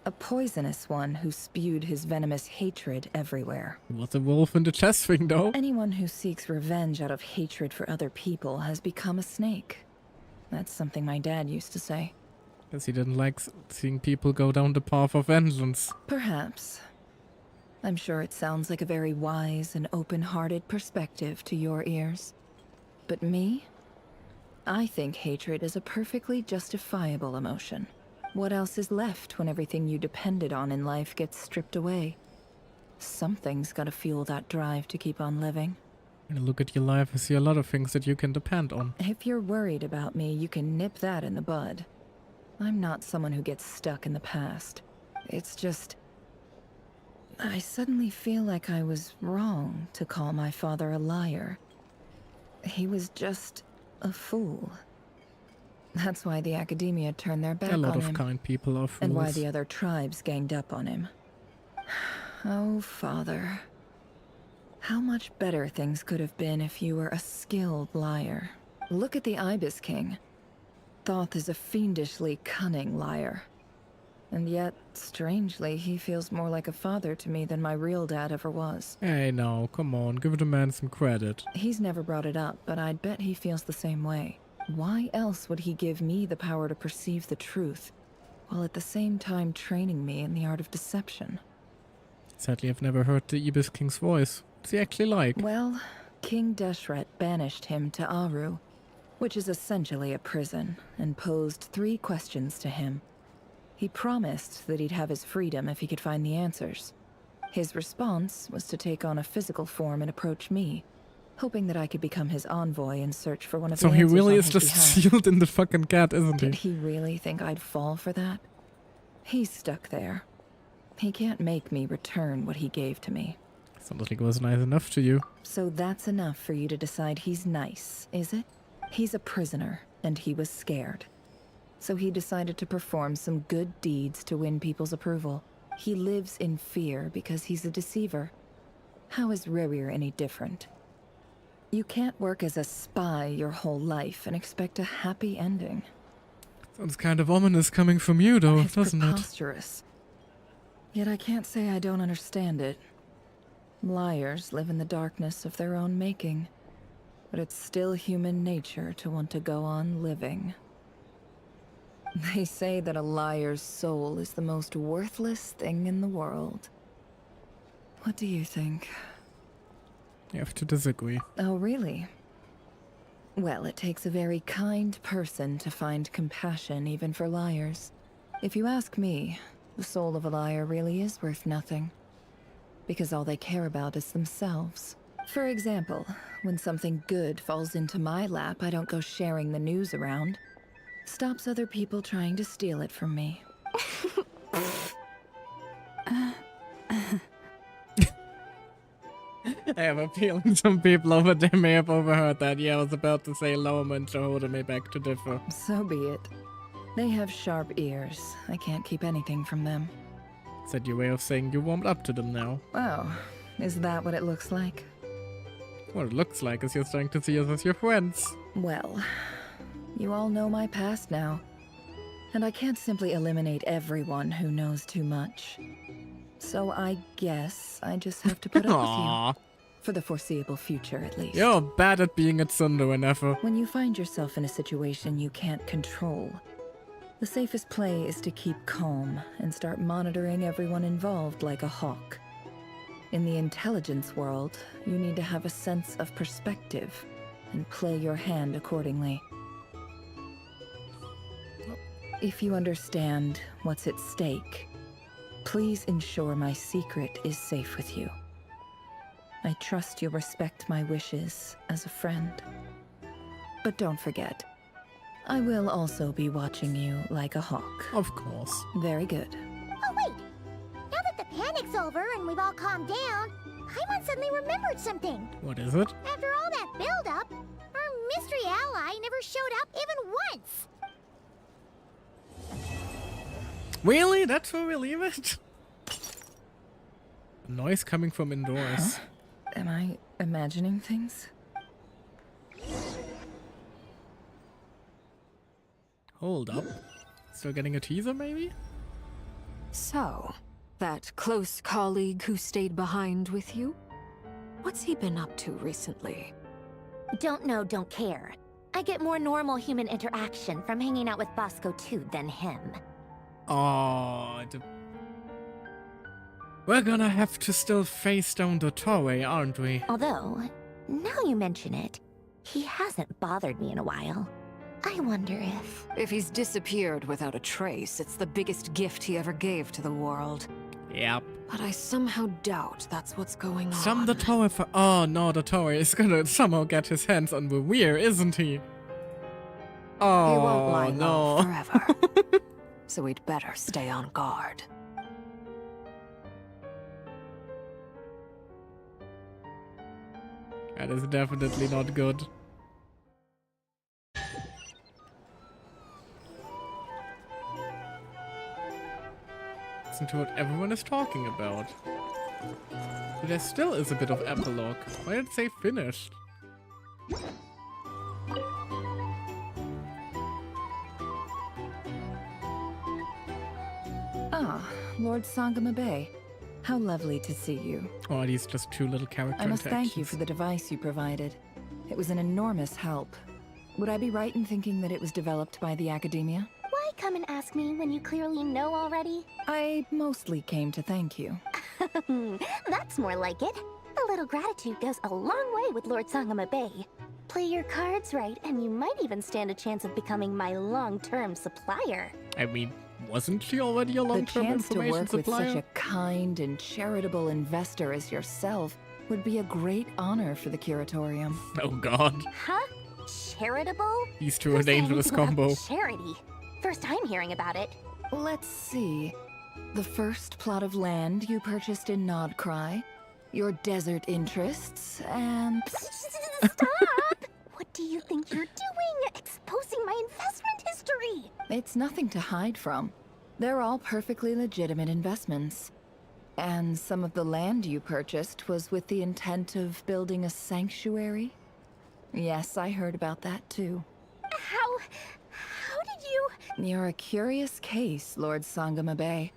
A poisonous one who spewed his venomous hatred everywhere. It was a wolf in the chest thing, though. Anyone who seeks revenge out of hatred for other people has become a snake. That's something my dad used to say. Guess he didn't like seeing people go down the path of vengeance. Perhaps. I'm sure it sounds like a very wise and open-hearted perspective to your ears. But me? I think hatred is a perfectly justifiable emotion. What else is left when everything you depended on in life gets stripped away? Something's gotta fuel that drive to keep on living. When I look at your life, I see a lot of things that you can depend on. If you're worried about me, you can nip that in the bud. I'm not someone who gets stuck in the past. It's just... I suddenly feel like I was wrong to call my father a liar. He was just a fool. That's why the academia turned their back on him. A lot of kind people are fools. And why the other tribes ganged up on him. Oh, father. How much better things could have been if you were a skilled liar. Look at the Ibis King. Thoth is a fiendishly cunning liar. And yet, strangely, he feels more like a father to me than my real dad ever was. Hey, no, come on, give the man some credit. He's never brought it up, but I'd bet he feels the same way. Why else would he give me the power to perceive the truth, while at the same time training me in the art of deception? Sadly, I've never heard the Ibis King's voice. What's he actually like? Well, King Deshret banished him to Aru, which is essentially a prison, and posed 3 questions to him. He promised that he'd have his freedom if he could find the answers. His response was to take on a physical form and approach me, hoping that I could become his envoy and search for one of the answers. So he really on is his just behalf. sealed in the fucking cat, isn't he? Did he really think I'd fall for that? He's stuck there. He can't make me return what he gave to me. Sounds like it was nice enough to you. So that's enough for you to decide he's nice, is it? He's a prisoner, and he was scared. So he decided to perform some good deeds to win people's approval. He lives in fear because he's a deceiver. How is Rächer any different? You can't work as a spy your whole life and expect a happy ending. Sounds kind of ominous coming from you, though, It's doesn't it? preposterous. Yet I can't say I don't understand it. Liars live in the darkness of their own making, but it's still human nature to want to go on living. They say that a liar's soul is the most worthless thing in the world. What do you think? You have to disagree. Oh, really? Well, it takes a very kind person to find compassion even for liars. If you ask me, the soul of a liar really is worth nothing. Because all they care about is themselves. For example, when something good falls into my lap, I don't go sharing the news around. Stops other people trying to steal it from me. I have a feeling some people over there may have overheard that. Yeah, I was about to say Lauma and Jehoda may beg to differ. So be it. They have sharp ears. I can't keep anything from them. Is that your way of saying you warmed up to them now? Oh, is that what it looks like? What it looks like is you're starting to see us as your friends. Well, you all know my past now. And I can't simply eliminate everyone who knows too much. So I guess I just have to put up with you. For the foreseeable future, at least. You're bad at being at Sundo and ever. When you find yourself in a situation you can't control, the safest play is to keep calm and start monitoring everyone involved like a hawk. In the intelligence world, you need to have a sense of perspective and play your hand accordingly. If you understand what's at stake, please ensure my secret is safe with you. I trust you'll respect my wishes as a friend. But don't forget, I will also be watching you like a hawk. Of course. Very good. Oh, wait! Now that the panic's over and we've all calmed down, Paimon suddenly remembered something. What is it? After all that build-up, our mystery ally never showed up even once. Really? That's where we leave it? Noise coming from indoors. Huh? Am I imagining things? Hold up. Still getting a teaser, maybe? So, that close colleague who stayed behind with you? What's he been up to recently? Don't know, don't care. I get more normal human interaction from hanging out with Bosco 2 than him. Oh, we're gonna have to still face down the Torway, aren't we? Although, now you mention it, he hasn't bothered me in a while. I wonder if... If he's disappeared without a trace, it's the biggest gift he ever gave to the world. Yep. But I somehow doubt that's what's going on. The Tower for... Oh, no, the Tower is gonna somehow get his hands on the Weir, isn't he? Oh, he won't lie no. low forever. So we'd better stay on guard. That is definitely not good. Listen to what everyone is talking about. But there still is a bit of epilogue. Why did it say finished? Ah, Lord Sangama Bay. How lovely to see you. Oh, these just two little character I must thank you interactions. for the device you provided. It was an enormous help. Would I be right in thinking that it was developed by the Academia? Why come and ask me when you clearly know already? I mostly came to thank you. That's more like it. A little gratitude goes a long way with Lord Sangama Bay. Play your cards right, and you might even stand a chance of becoming my long-term supplier. I mean, wasn't she already a long-term The chance to information work with supplier? such a kind and charitable investor as yourself would be a great honor for the Curatorium. Oh god. Huh? Charitable? These two are a dangerous combo. Charity. First time hearing about it. Let's see. The first plot of land you purchased in Nodcry, your desert interests, and... Stop! What do you think you're doing? Exposing my investment history! It's nothing to hide from. They're all perfectly legitimate investments. And some of the land you purchased was with the intent of building a sanctuary? Yes, I heard about that too. How did you... You're a curious case, Lord Sangama Bay.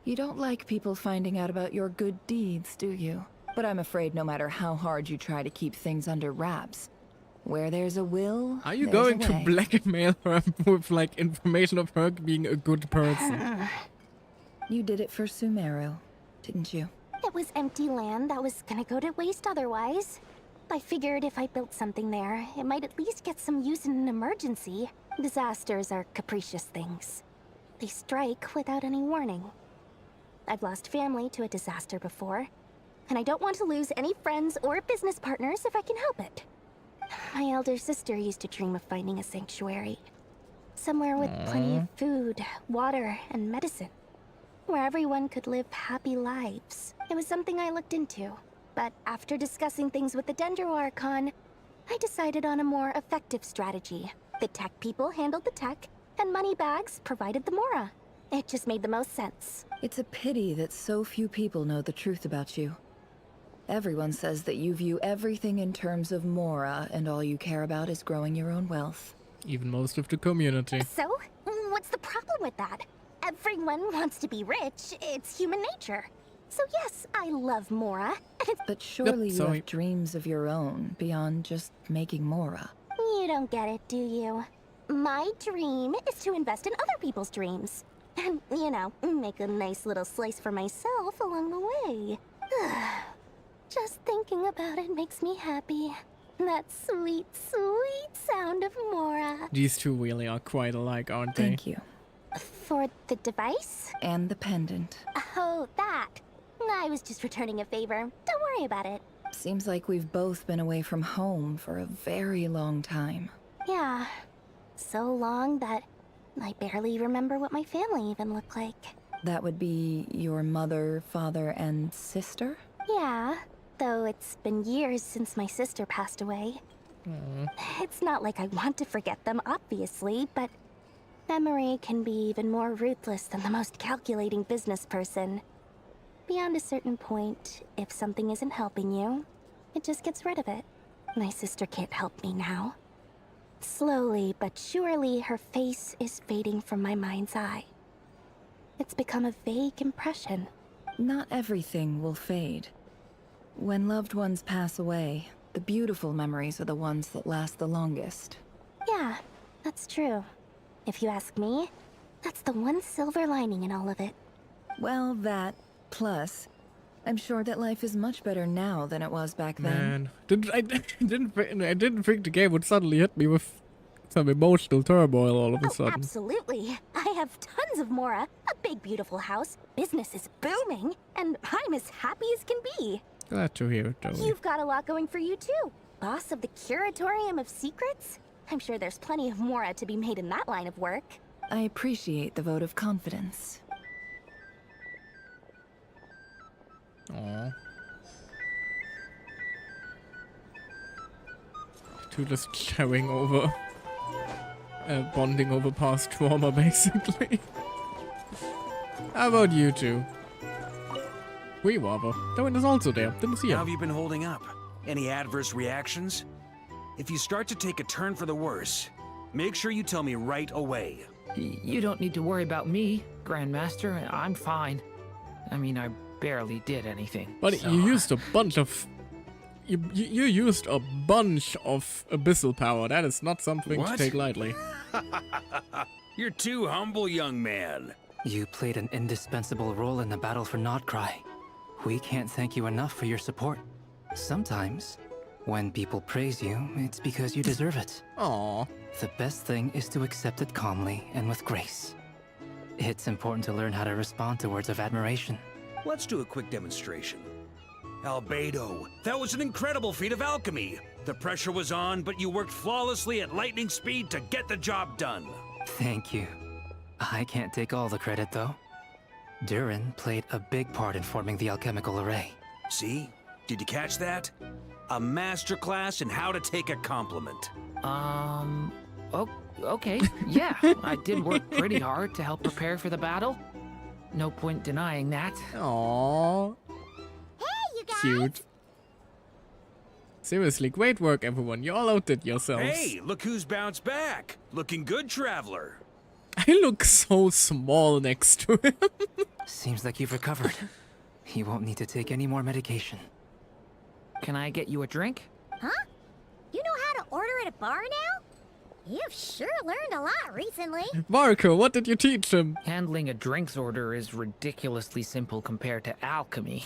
You don't like people finding out about your good deeds, do you? But I'm afraid no matter how hard you try to keep things under wraps, where there's a will, Are you there's going a to way. blackmail her with, like, information of her being a good person? You did it for Sumeru, didn't you? It was empty land that was gonna go to waste otherwise. I figured if I built something there, it might at least get some use in an emergency. Disasters are capricious things. They strike without any warning. I've lost family to a disaster before, and I don't want to lose any friends or business partners if I can help it. My elder sister used to dream of finding a sanctuary. Somewhere with plenty of food, water, and medicine. Where everyone could live happy lives. It was something I looked into. But after discussing things with the Dendro Archon, I decided on a more effective strategy. The tech people handled the tech, and Moneybags provided the Mora. It just made the most sense. It's a pity that so few people know the truth about you. Everyone says that you view everything in terms of Mora, and all you care about is growing your own wealth. Even most of the community. So, what's the problem with that? Everyone wants to be rich. It's human nature. So yes, I love Mora. But surely you have dreams of your own, beyond just making Mora. You don't get it, do you? My dream is to invest in other people's dreams. And, you know, make a nice little slice for myself along the way. Just thinking about it makes me happy. That sweet, sweet sound of Mora. These two really are quite alike, aren't they? Thank you. For the device? And the pendant. Oh, that. I was just returning a favor. Don't worry about it. Seems like we've both been away from home for a very long time. Yeah. So long that I barely remember what my family even looked like. That would be your mother, father, and sister? Yeah, though it's been years since my sister passed away. It's not like I want to forget them, obviously, but memory can be even more ruthless than the most calculating business person. Beyond a certain point, if something isn't helping you, it just gets rid of it. My sister can't help me now. Slowly but surely, her face is fading from my mind's eye. It's become a vague impression. Not everything will fade. When loved ones pass away, the beautiful memories are the ones that last the longest. Yeah, that's true. If you ask me, that's the one silver lining in all of it. Well, that, plus, I'm sure that life is much better now than it was back then. Man, I didn't think the game would suddenly hit me with some emotional turmoil all of a sudden. Absolutely. I have tons of Mora, a big beautiful house, business is booming, and I'm as happy as can be. Glad to hear it, though. You've got a lot going for you too. Boss of the Curatorium of Secrets? I'm sure there's plenty of Mora to be made in that line of work. I appreciate the vote of confidence. Aww. Two just carrying over, bonding over past trauma, basically. How about you two? We wobble. The wind is also there. Didn't see How him. have you been holding up? Any adverse reactions? If you start to take a turn for the worse, make sure you tell me right away. You don't need to worry about me, Grandmaster. I'm fine. I mean, I barely did anything. But so. you used a bunch of... You used a bunch of abyssal power. That is not something to take lightly. You're too humble, young man. You played an indispensable role in the battle for Nodcry. We can't thank you enough for your support. Sometimes, when people praise you, it's because you deserve it. Aww. The best thing is to accept it calmly and with grace. It's important to learn how to respond to words of admiration. Let's do a quick demonstration. Albedo, that was an incredible feat of alchemy. The pressure was on, but you worked flawlessly at lightning speed to get the job done. Thank you. I can't take all the credit, though. Durin played a big part in forming the alchemical array. See? Did you catch that? A masterclass in how to take a compliment. Okay, yeah. I did work pretty hard to help prepare for the battle. No point denying that. Aww. Hey, you guys! Cute. Seriously, great work, everyone. You all outdid yourselves. Hey, look who's bounced back. Looking good, traveler. I look so small next to him. Seems like you've recovered. You won't need to take any more medication. Can I get you a drink? Huh? You know how to order at a bar now? You've sure learned a lot recently. Marco, what did you teach him? Handling a drinks order is ridiculously simple compared to alchemy.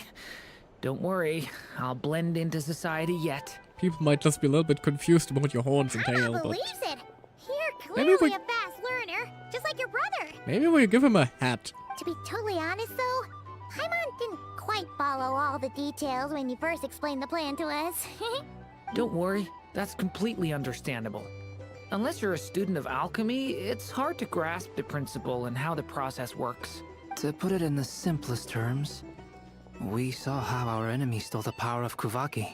Don't worry, I'll blend into society yet. People might just be a little bit confused about your horns and tail, but... Believes it. You're Maybe clearly we- a fast learner, just like your brother. maybe we give him a hat. To be totally honest, though, Paimon didn't quite follow all the details when you first explained the plan to us. Don't worry, that's completely understandable. Unless you're a student of alchemy, it's hard to grasp the principle and how the process works. To put it in the simplest terms, we saw how our enemy stole the power of Kuvaki.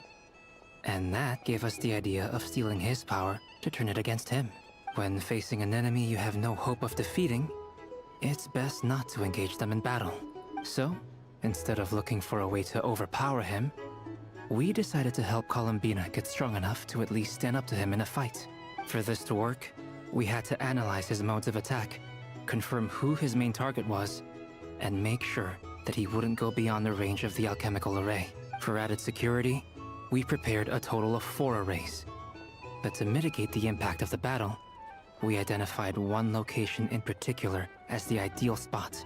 And that gave us the idea of stealing his power to turn it against him. When facing an enemy you have no hope of defeating, it's best not to engage them in battle. So, instead of looking for a way to overpower him, we decided to help Columbina get strong enough to at least stand up to him in a fight. For this to work, we had to analyze his modes of attack, confirm who his main target was, and make sure that he wouldn't go beyond the range of the alchemical array. For added security, we prepared a total of 4 arrays. But to mitigate the impact of the battle, we identified one location in particular as the ideal spot,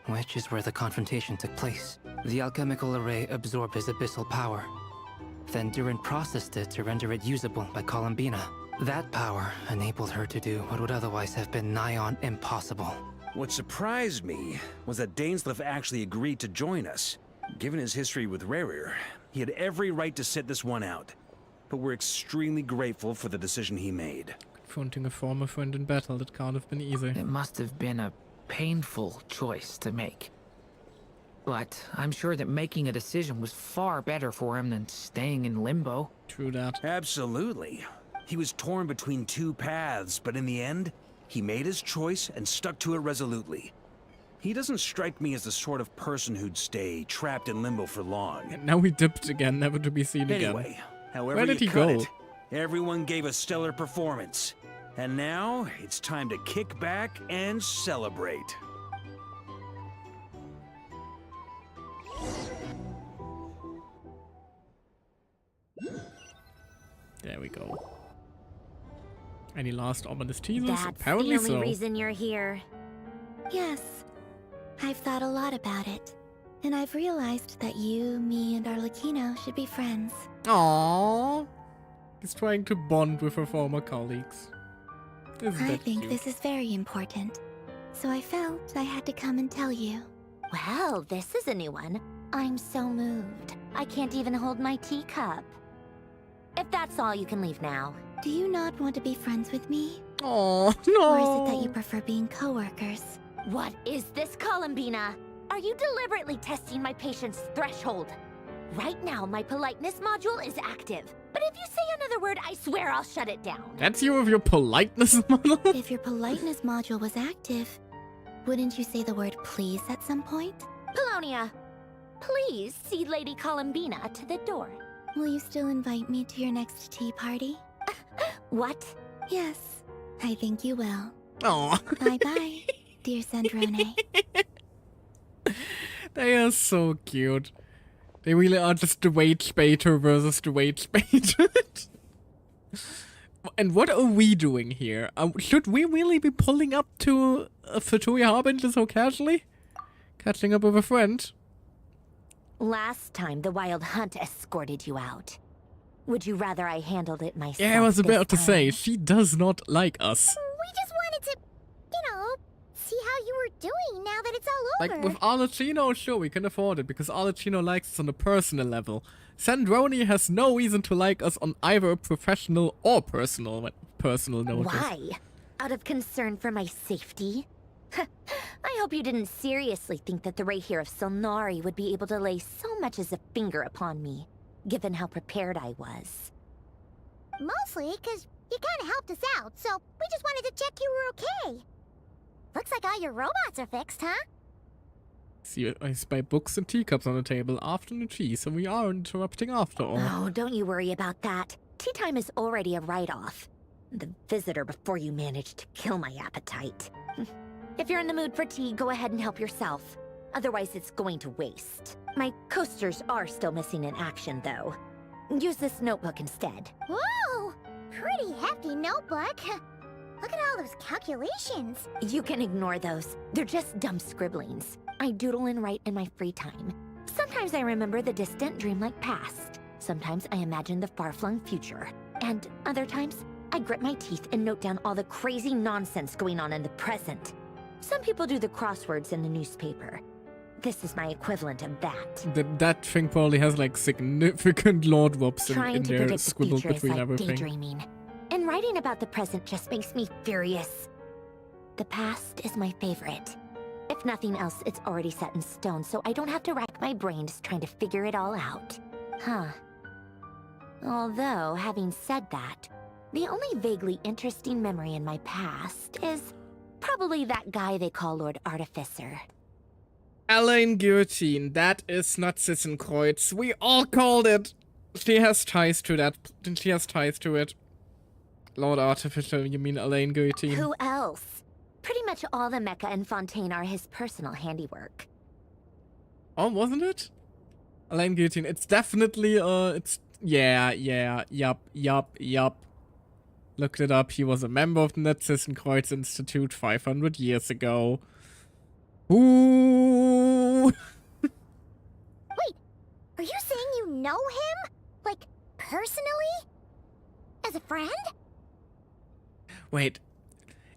which is where the confrontation took place. The alchemical array absorbed his abyssal power. Then Durin processed it to render it usable by Columbina. That power enabled her to do what would otherwise have been nigh on impossible. What surprised me was that Dainsleif actually agreed to join us. Given his history with Rächer, he had every right to sit this one out. But we're extremely grateful for the decision he made. Confronting a former friend in battle, that can't have been easy. It must have been a painful choice to make. But I'm sure that making a decision was far better for him than staying in limbo. True that. Absolutely. He was torn between 2 paths, but in the end, he made his choice and stuck to it resolutely. He doesn't strike me as the sort of person who'd stay trapped in limbo for long. And now he dipped again, never to be seen again. Anyway, however where did he cut go? it, everyone gave a stellar performance. And now, it's time to kick back and celebrate. There we go. Any last ominous teasers? That's Apparently the only so. reason you're here. Yes. I've thought a lot about it. And I've realized that you, me, and Arlecchino should be friends. Aww. He's trying to bond with her former colleagues. Isn't I that think cute? this is very important. So I felt I had to come and tell you. Well, this is a new one. I'm so moved. I can't even hold my teacup. If that's all, you can leave now. Do you not want to be friends with me? Oh, no. Or is it that you prefer being co-workers? What is this, Columbina? Are you deliberately testing my patience threshold? Right now, my politeness module is active. But if you say another word, I swear I'll shut it down. That's you with your politeness model? If your politeness module was active, wouldn't you say the word please at some point? Polonia, please see Lady Columbina to the door. Will you still invite me to your next tea party? What? Yes, I think you will. Oh. Bye-bye, dear Sandrone. They are so cute. They really are just the wage baiter versus the wage baiter. And what are we doing here? Should we really be pulling up to Fatui Harbinger so casually? Catching up with a friend? Last time, the Wild Hunt escorted you out. Would you rather I handled it myself? Yeah, I was about to this say, time? she does not like us. We just wanted to, see how you were doing now that it's all over. Like, with Arlecchino, sure, we can afford it, because Arlecchino likes us on a personal level. Sandrone has no reason to like us on either a professional or personal notice. Why? Out of concern for my safety? I hope you didn't seriously think that the Rächer of Solnari would be able to lay so much as a finger upon me, given how prepared I was. Mostly because you kind of helped us out, so we just wanted to check you were okay. Looks like all your robots are fixed, huh? See, I spy books and teacups on the table, afternoon tea, so we are interrupting after all. Oh, don't you worry about that. Tea time is already a write-off. The visitor before you managed to kill my appetite. If you're in the mood for tea, go ahead and help yourself. Otherwise, it's going to waste. My coasters are still missing in action, though. Use this notebook instead. Whoa! Pretty hefty notebook. Look at all those calculations. You can ignore those. They're just dumb scribblings. I doodle and write in my free time. Sometimes I remember the distant dreamlike past. Sometimes I imagine the far-flung future. And other times, I grit my teeth and note down all the crazy nonsense going on in the present. Some people do the crosswords in the newspaper. This is my equivalent of that. That thing probably has like significant lord whoops in Trying to there predict the scribbled future is between like everything. daydreaming. And writing about the present just makes me furious. The past is my favorite. If nothing else, it's already set in stone, so I don't have to rack my brains trying to figure it all out. Huh. Although, having said that, the only vaguely interesting memory in my past is probably Probably that guy they call Lord Artificer. Alain Guillotine, that is not Sissenkreuz. We all called it. She has ties to that. She has ties to it. Lord Artificer, you mean Alain Guillotine? Who else? Pretty much all the mecha and Fontaine are his personal handiwork. Oh, wasn't it? Alain Guillotine. It's definitely, yup. Looked it up. He was a member of the Sissenkreuz Institute 500 years ago. Ooh. Wait, are you saying you know him? Like, personally? As a friend? Wait,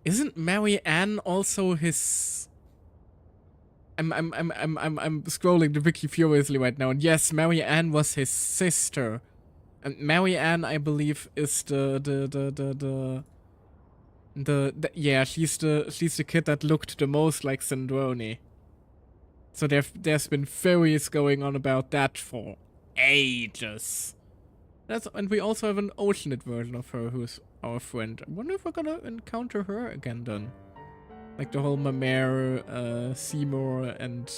isn't Mary Ann also his... I'm scrolling the wiki furiously right now, and yes, Mary Ann was his sister. And Mary Ann, I believe, is she's the kid that looked the most like Sandrone. So there's been theories going on about that for ages. And we also have an alternate version of her who's our friend. I wonder if we're gonna encounter her again then. Like the whole Mamere, Seymour, and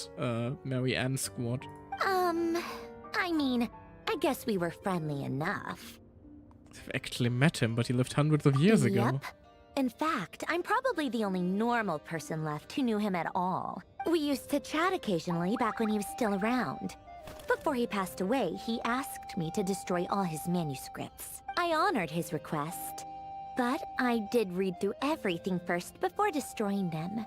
Mary Ann squad. I mean, I guess we were friendly enough. I've actually met him, but he lived hundreds of years ago. Yep. In fact, I'm probably the only normal person left who knew him at all. We used to chat occasionally back when he was still around. Before he passed away, he asked me to destroy all his manuscripts. I honored his request, but I did read through everything first before destroying them.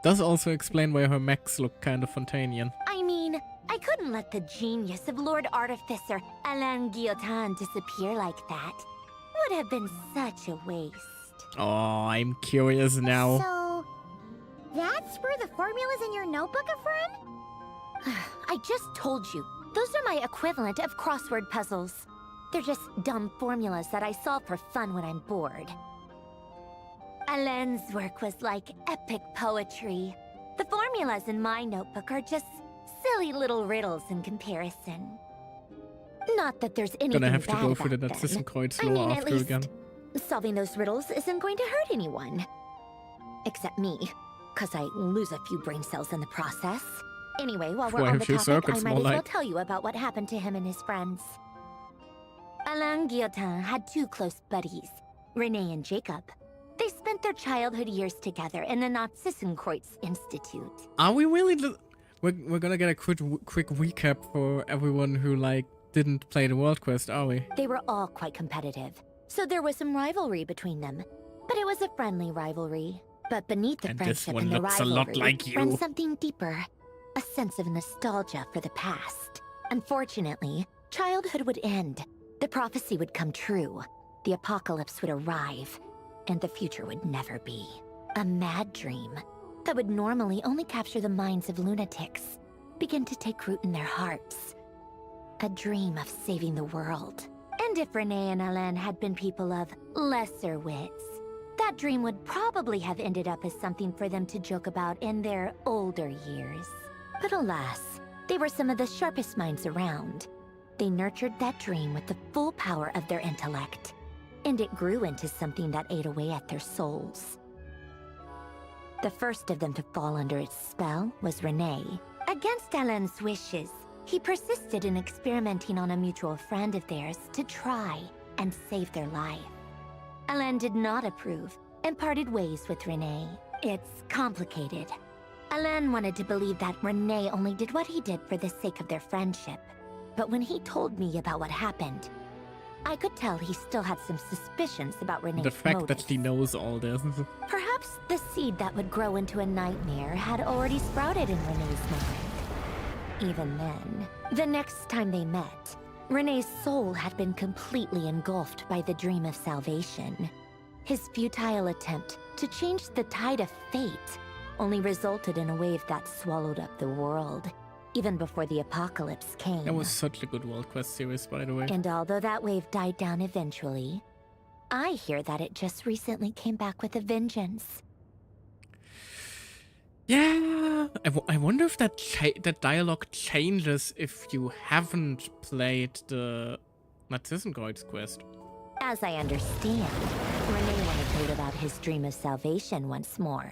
Does also explain why her mechs look kind of Fontanian. I mean, I couldn't let the genius of Lord Artificer Alain Guillotine disappear like that. Would have been such a waste. Oh, I'm curious now. So, that's where the formulas in your notebook are from? I just told you. Those are my equivalent of crossword puzzles. They're just dumb formulas that I solve for fun when I'm bored. Alain's work was like epic poetry. The formulas in my notebook are just silly little riddles in comparison. Not that there's anything Gonna have to bad go through the about them. Sissenkreuz I mean, lore at after least again. solving those riddles isn't going to hurt anyone. Except me, because I lose a few brain cells in the process. Anyway, while we're Why on a the few topic, circuits, I might more as well like. tell you about what happened to him and his friends. Alain Guillotine had two close buddies, Renee and Jacob. They spent their childhood years together in the Sissenkreuz Institute. Are we really? We're gonna get a quick recap for everyone who didn't play the World Quest, are we? They were all quite competitive, so there was some rivalry between them. But it was a friendly rivalry. But beneath the And this friendship one and the looks a rivalry lot like you. runs something deeper, a sense of nostalgia for the past. Unfortunately, childhood would end. The prophecy would come true. The apocalypse would arrive, and the future would never be. A mad dream that would normally only capture the minds of lunatics begin to take root in their hearts. A dream of saving the world. And if Renee and Alain had been people of lesser wits, that dream would probably have ended up as something for them to joke about in their older years. But alas, they were some of the sharpest minds around. They nurtured that dream with the full power of their intellect, and it grew into something that ate away at their souls. The first of them to fall under its spell was Renee. Against Alain's wishes, he persisted in experimenting on a mutual friend of theirs to try and save their life. Alain did not approve and parted ways with Renee. It's complicated. Alain wanted to believe that Renee only did what he did for the sake of their friendship. But when he told me about what happened, I could tell he still had some suspicions about Renee's The fact motives. that he knows all this. Perhaps the seed that would grow into a nightmare had already sprouted in Renee's mind. Even then, the next time they met, Renee's soul had been completely engulfed by the dream of salvation. His futile attempt to change the tide of fate only resulted in a wave that swallowed up the world, even before the apocalypse came. That was such a good World Quest series, by the way. And although that wave died down eventually, I hear that it just recently came back with a vengeance. Yeah, I wonder if that dialogue changes if you haven't played the Sissenkreuz quest. As I understand, Renee wanted told about his dream of salvation once more.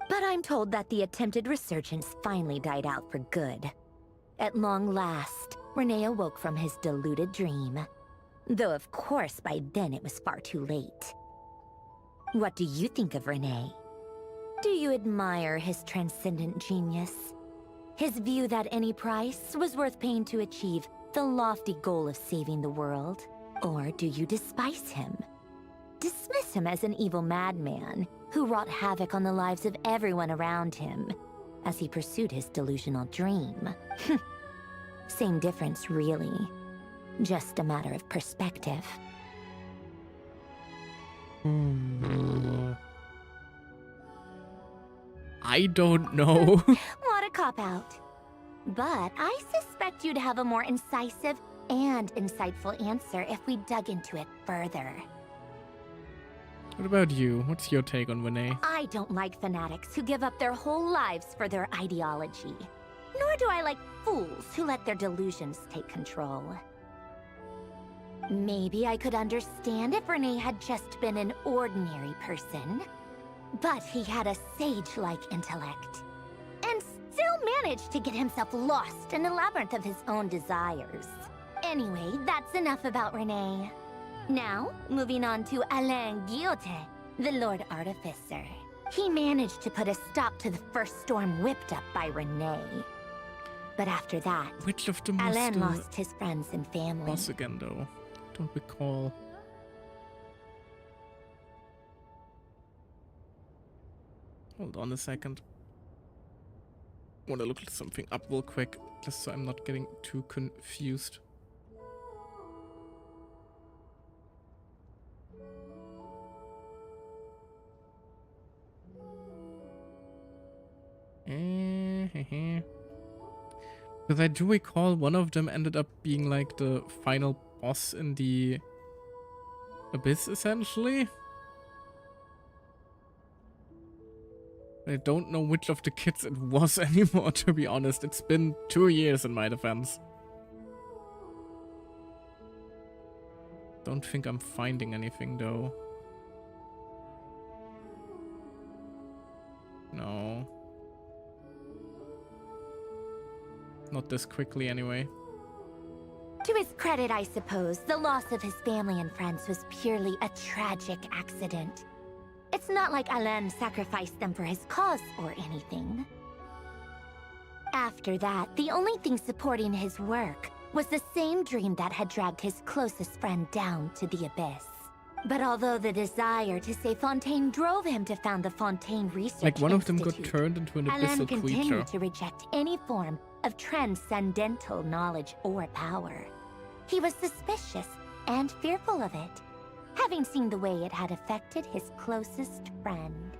But I'm told that the attempted resurgence finally died out for good. At long last, Rene awoke from his deluded dream. Though of course by then it was far too late. What do you think of Rene? Do you admire his transcendent genius? His view that any price was worth paying to achieve the lofty goal of saving the world? Or do you despise him? Dismiss him as an evil madman who wrought havoc on the lives of everyone around him as he pursued his delusional dream? Same difference, really. Just a matter of perspective. I don't know. What a cop-out. But I suspect you'd have a more incisive and insightful answer if we dug into it further. What about you? What's your take on Rene? I don't like fanatics who give up their whole lives for their ideology. Nor do I like fools who let their delusions take control. Maybe I could understand if Rene had just been an ordinary person. But he had a sage-like intellect. And still managed to get himself lost in a labyrinth of his own desires. Anyway, that's enough about Rene. Now, moving on to Alain Guillotin, the Lord Artificer. He managed to put a stop to the first storm whipped up by Rene. But after that, which of them was Alain the lost his friends and family. boss again, though? Don't recall. Hold on a second. Want to look something up real quick, just so I'm not getting too confused. Because I do recall one of them ended up being like the final boss in the Abyss, essentially. I don't know which of the kids it was anymore, to be honest. It's been 2 years in my defense. Don't think I'm finding anything, though. No. Not this quickly, anyway. To his credit, I suppose, the loss of his family and friends was purely a tragic accident. It's not like Alain sacrificed them for his cause or anything. After that, the only thing supporting his work was the same dream that had dragged his closest friend down to the abyss. But although the desire to save Fontaine drove him to found the Fontaine Research Like one of them Institute, got turned into an Alain abyssal creature. continued to reject any form of transcendental knowledge or power. He was suspicious and fearful of it, having seen the way it had affected his closest friend.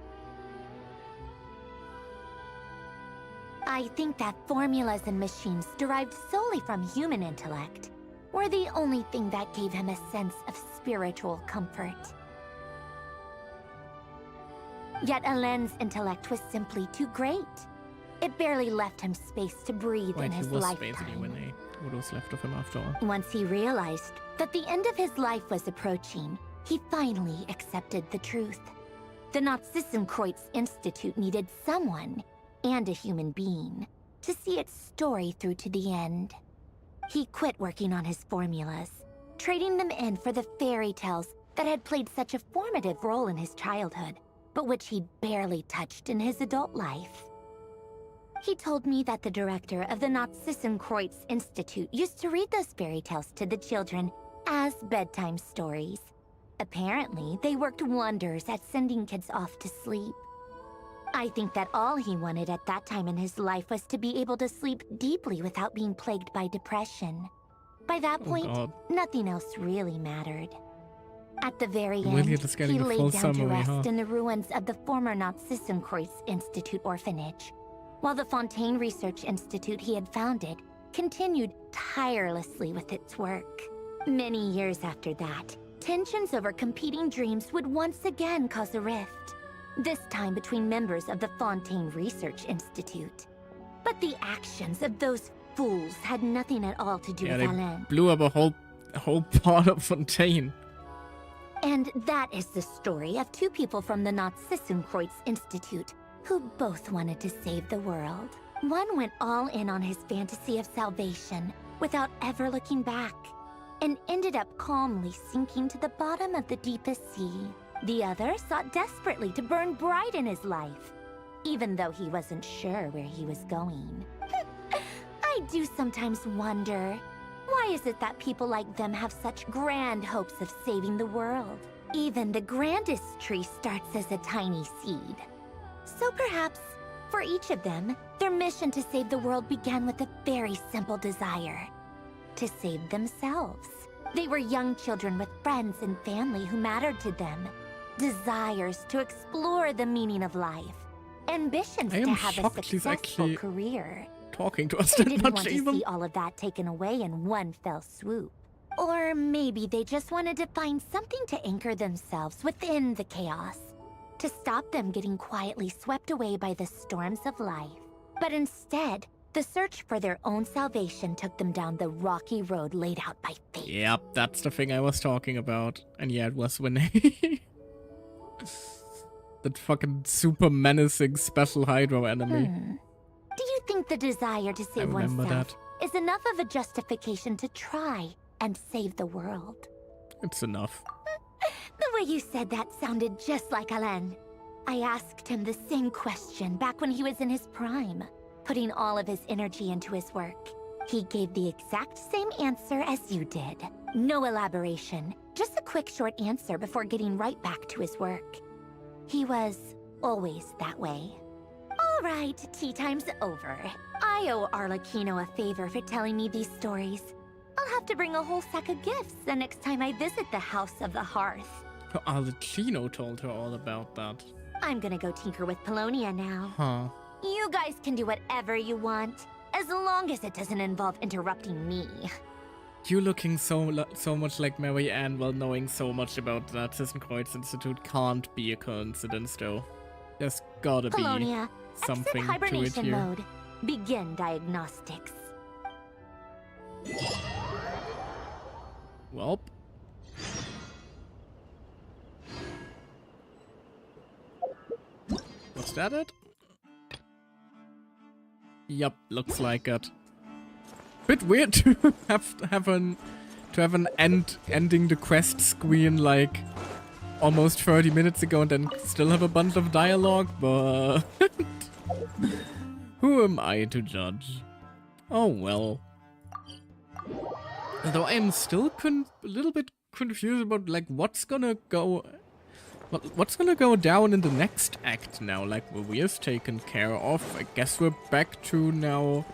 I think that formulas and machines derived solely from human intellect were the only thing that gave him a sense of spiritual comfort. Yet Alain's intellect was simply too great. It barely left him space to breathe in his lifetime. What was left of him after all? Once he realized that the end of his life was approaching, he finally accepted the truth. The Nazissenkreuz Institute needed someone, and a human being, to see its story through to the end. He quit working on his formulas, trading them in for the fairy tales that had played such a formative role in his childhood, but which he'd barely touched in his adult life. He told me that the director of the Nazissenkreuz Institute used to read those fairy tales to the children as bedtime stories. Apparently, they worked wonders at sending kids off to sleep. I think that all he wanted at that time in his life was to be able to sleep deeply without being plagued by depression. By that point, nothing else really mattered. At the very end, he laid down to rest in the ruins of the former Nazissenkreuz Institute orphanage, while the Fontaine Research Institute he had founded continued tirelessly with its work. Many years after that, tensions over competing dreams would once again cause a rift, this time between members of the Fontaine Research Institute. But the actions of those fools had nothing at all to do with Alain. Blew up a whole part of Fontaine. And that is the story of two people from the Nazissenkreuz Institute who both wanted to save the world. One went all in on his fantasy of salvation without ever looking back, and ended up calmly sinking to the bottom of the deepest sea. The other sought desperately to burn bright in his life, even though he wasn't sure where he was going. I do sometimes wonder, why is it that people like them have such grand hopes of saving the world? Even the grandest tree starts as a tiny seed. So perhaps, for each of them, their mission to save the world began with a very simple desire: to save themselves. They were young children with friends and family who mattered to them. Desires to explore the meaning of life. Ambitions to have a successful career. Talking to us They that didn't much want to even. see all of that taken away in one fell swoop. Or maybe they just wanted to find something to anchor themselves within the chaos, to stop them getting quietly swept away by the storms of life. But instead, the search for their own salvation took them down the rocky road laid out by fate. Yep, that's the thing I was talking about. And yeah, it was when that fucking super menacing special Hydro enemy. Do you think the desire to save oneself is enough of a justification to try and save the world? It's enough. The way you said that sounded just like Alain. I asked him the same question back when he was in his prime, putting all of his energy into his work. He gave the exact same answer as you did. No elaboration, just a quick short answer before getting right back to his work. He was always that way. All right, tea time's over. I owe Arlecchino a favor for telling me these stories. I'll have to bring a whole sack of gifts the next time I visit the House of the Hearth. Arlecchino told her all about that. I'm gonna go tinker with Polonia now. Huh. You guys can do whatever you want, as long as it doesn't involve interrupting me. You looking so much like Mary Ann while knowing so much about the Nazissenkreuz Institute can't be a coincidence, though. There's gotta Polonia, be something exit to it hibernation here. mode. Begin diagnostics. Welp. Was that it? Yup, looks like it. Bit weird to have an ending the quest screen like almost 30 minutes ago and then still have a bunch of dialogue, but who am I to judge? Oh well. Although I am still a little bit confused about like what's gonna go down in the next act now. Like Maria's taken care of. I guess we're back to now.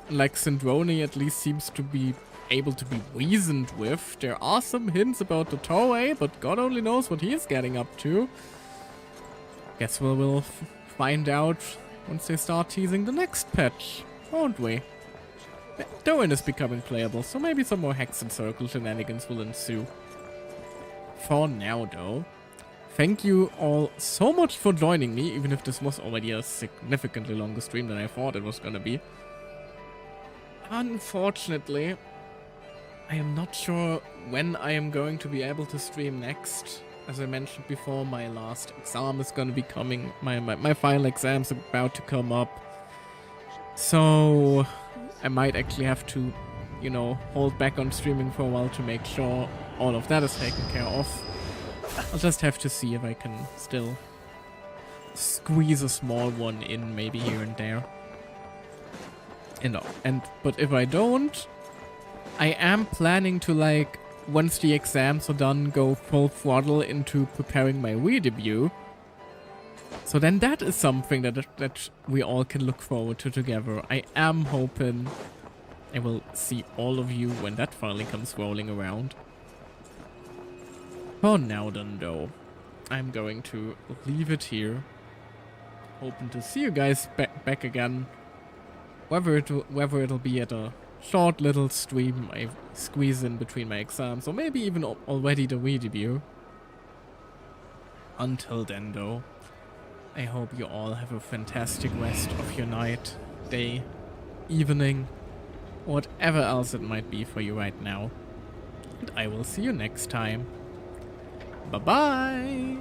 Like Sindrone at least seems to be able to be reasoned with. There are some hints about the Toei, but God only knows what he's getting up to. Guess we'll find out once they start teasing the next patch, won't we? Doan is becoming playable, so maybe some more Hex and Circle shenanigans will ensue. For now, though, thank you all so much for joining me, even if this was already a significantly longer stream than I thought it was gonna be. Unfortunately, I am not sure when I am going to be able to stream next. As I mentioned before, my last exam is going to be coming. My final exam's about to come up. So I might actually have to, you know, hold back on streaming for a while to make sure all of that is taken care of. I'll just have to see if I can still squeeze a small one in maybe here and there. But if I don't, I am planning to, like, once the exams are done, go full throttle into preparing my Wii debut. So then that is something that we all can look forward to together. I am hoping I will see all of you when that finally comes rolling around. For now then, though, I'm going to leave it here. Hoping to see you guys back again. Whether it'll be at a short little stream I squeeze in between my exams, or maybe even already the Wii debut. Until then, though, I hope you all have a fantastic rest of your night, day, evening, whatever else it might be for you right now. And I will see you next time. Bye-bye.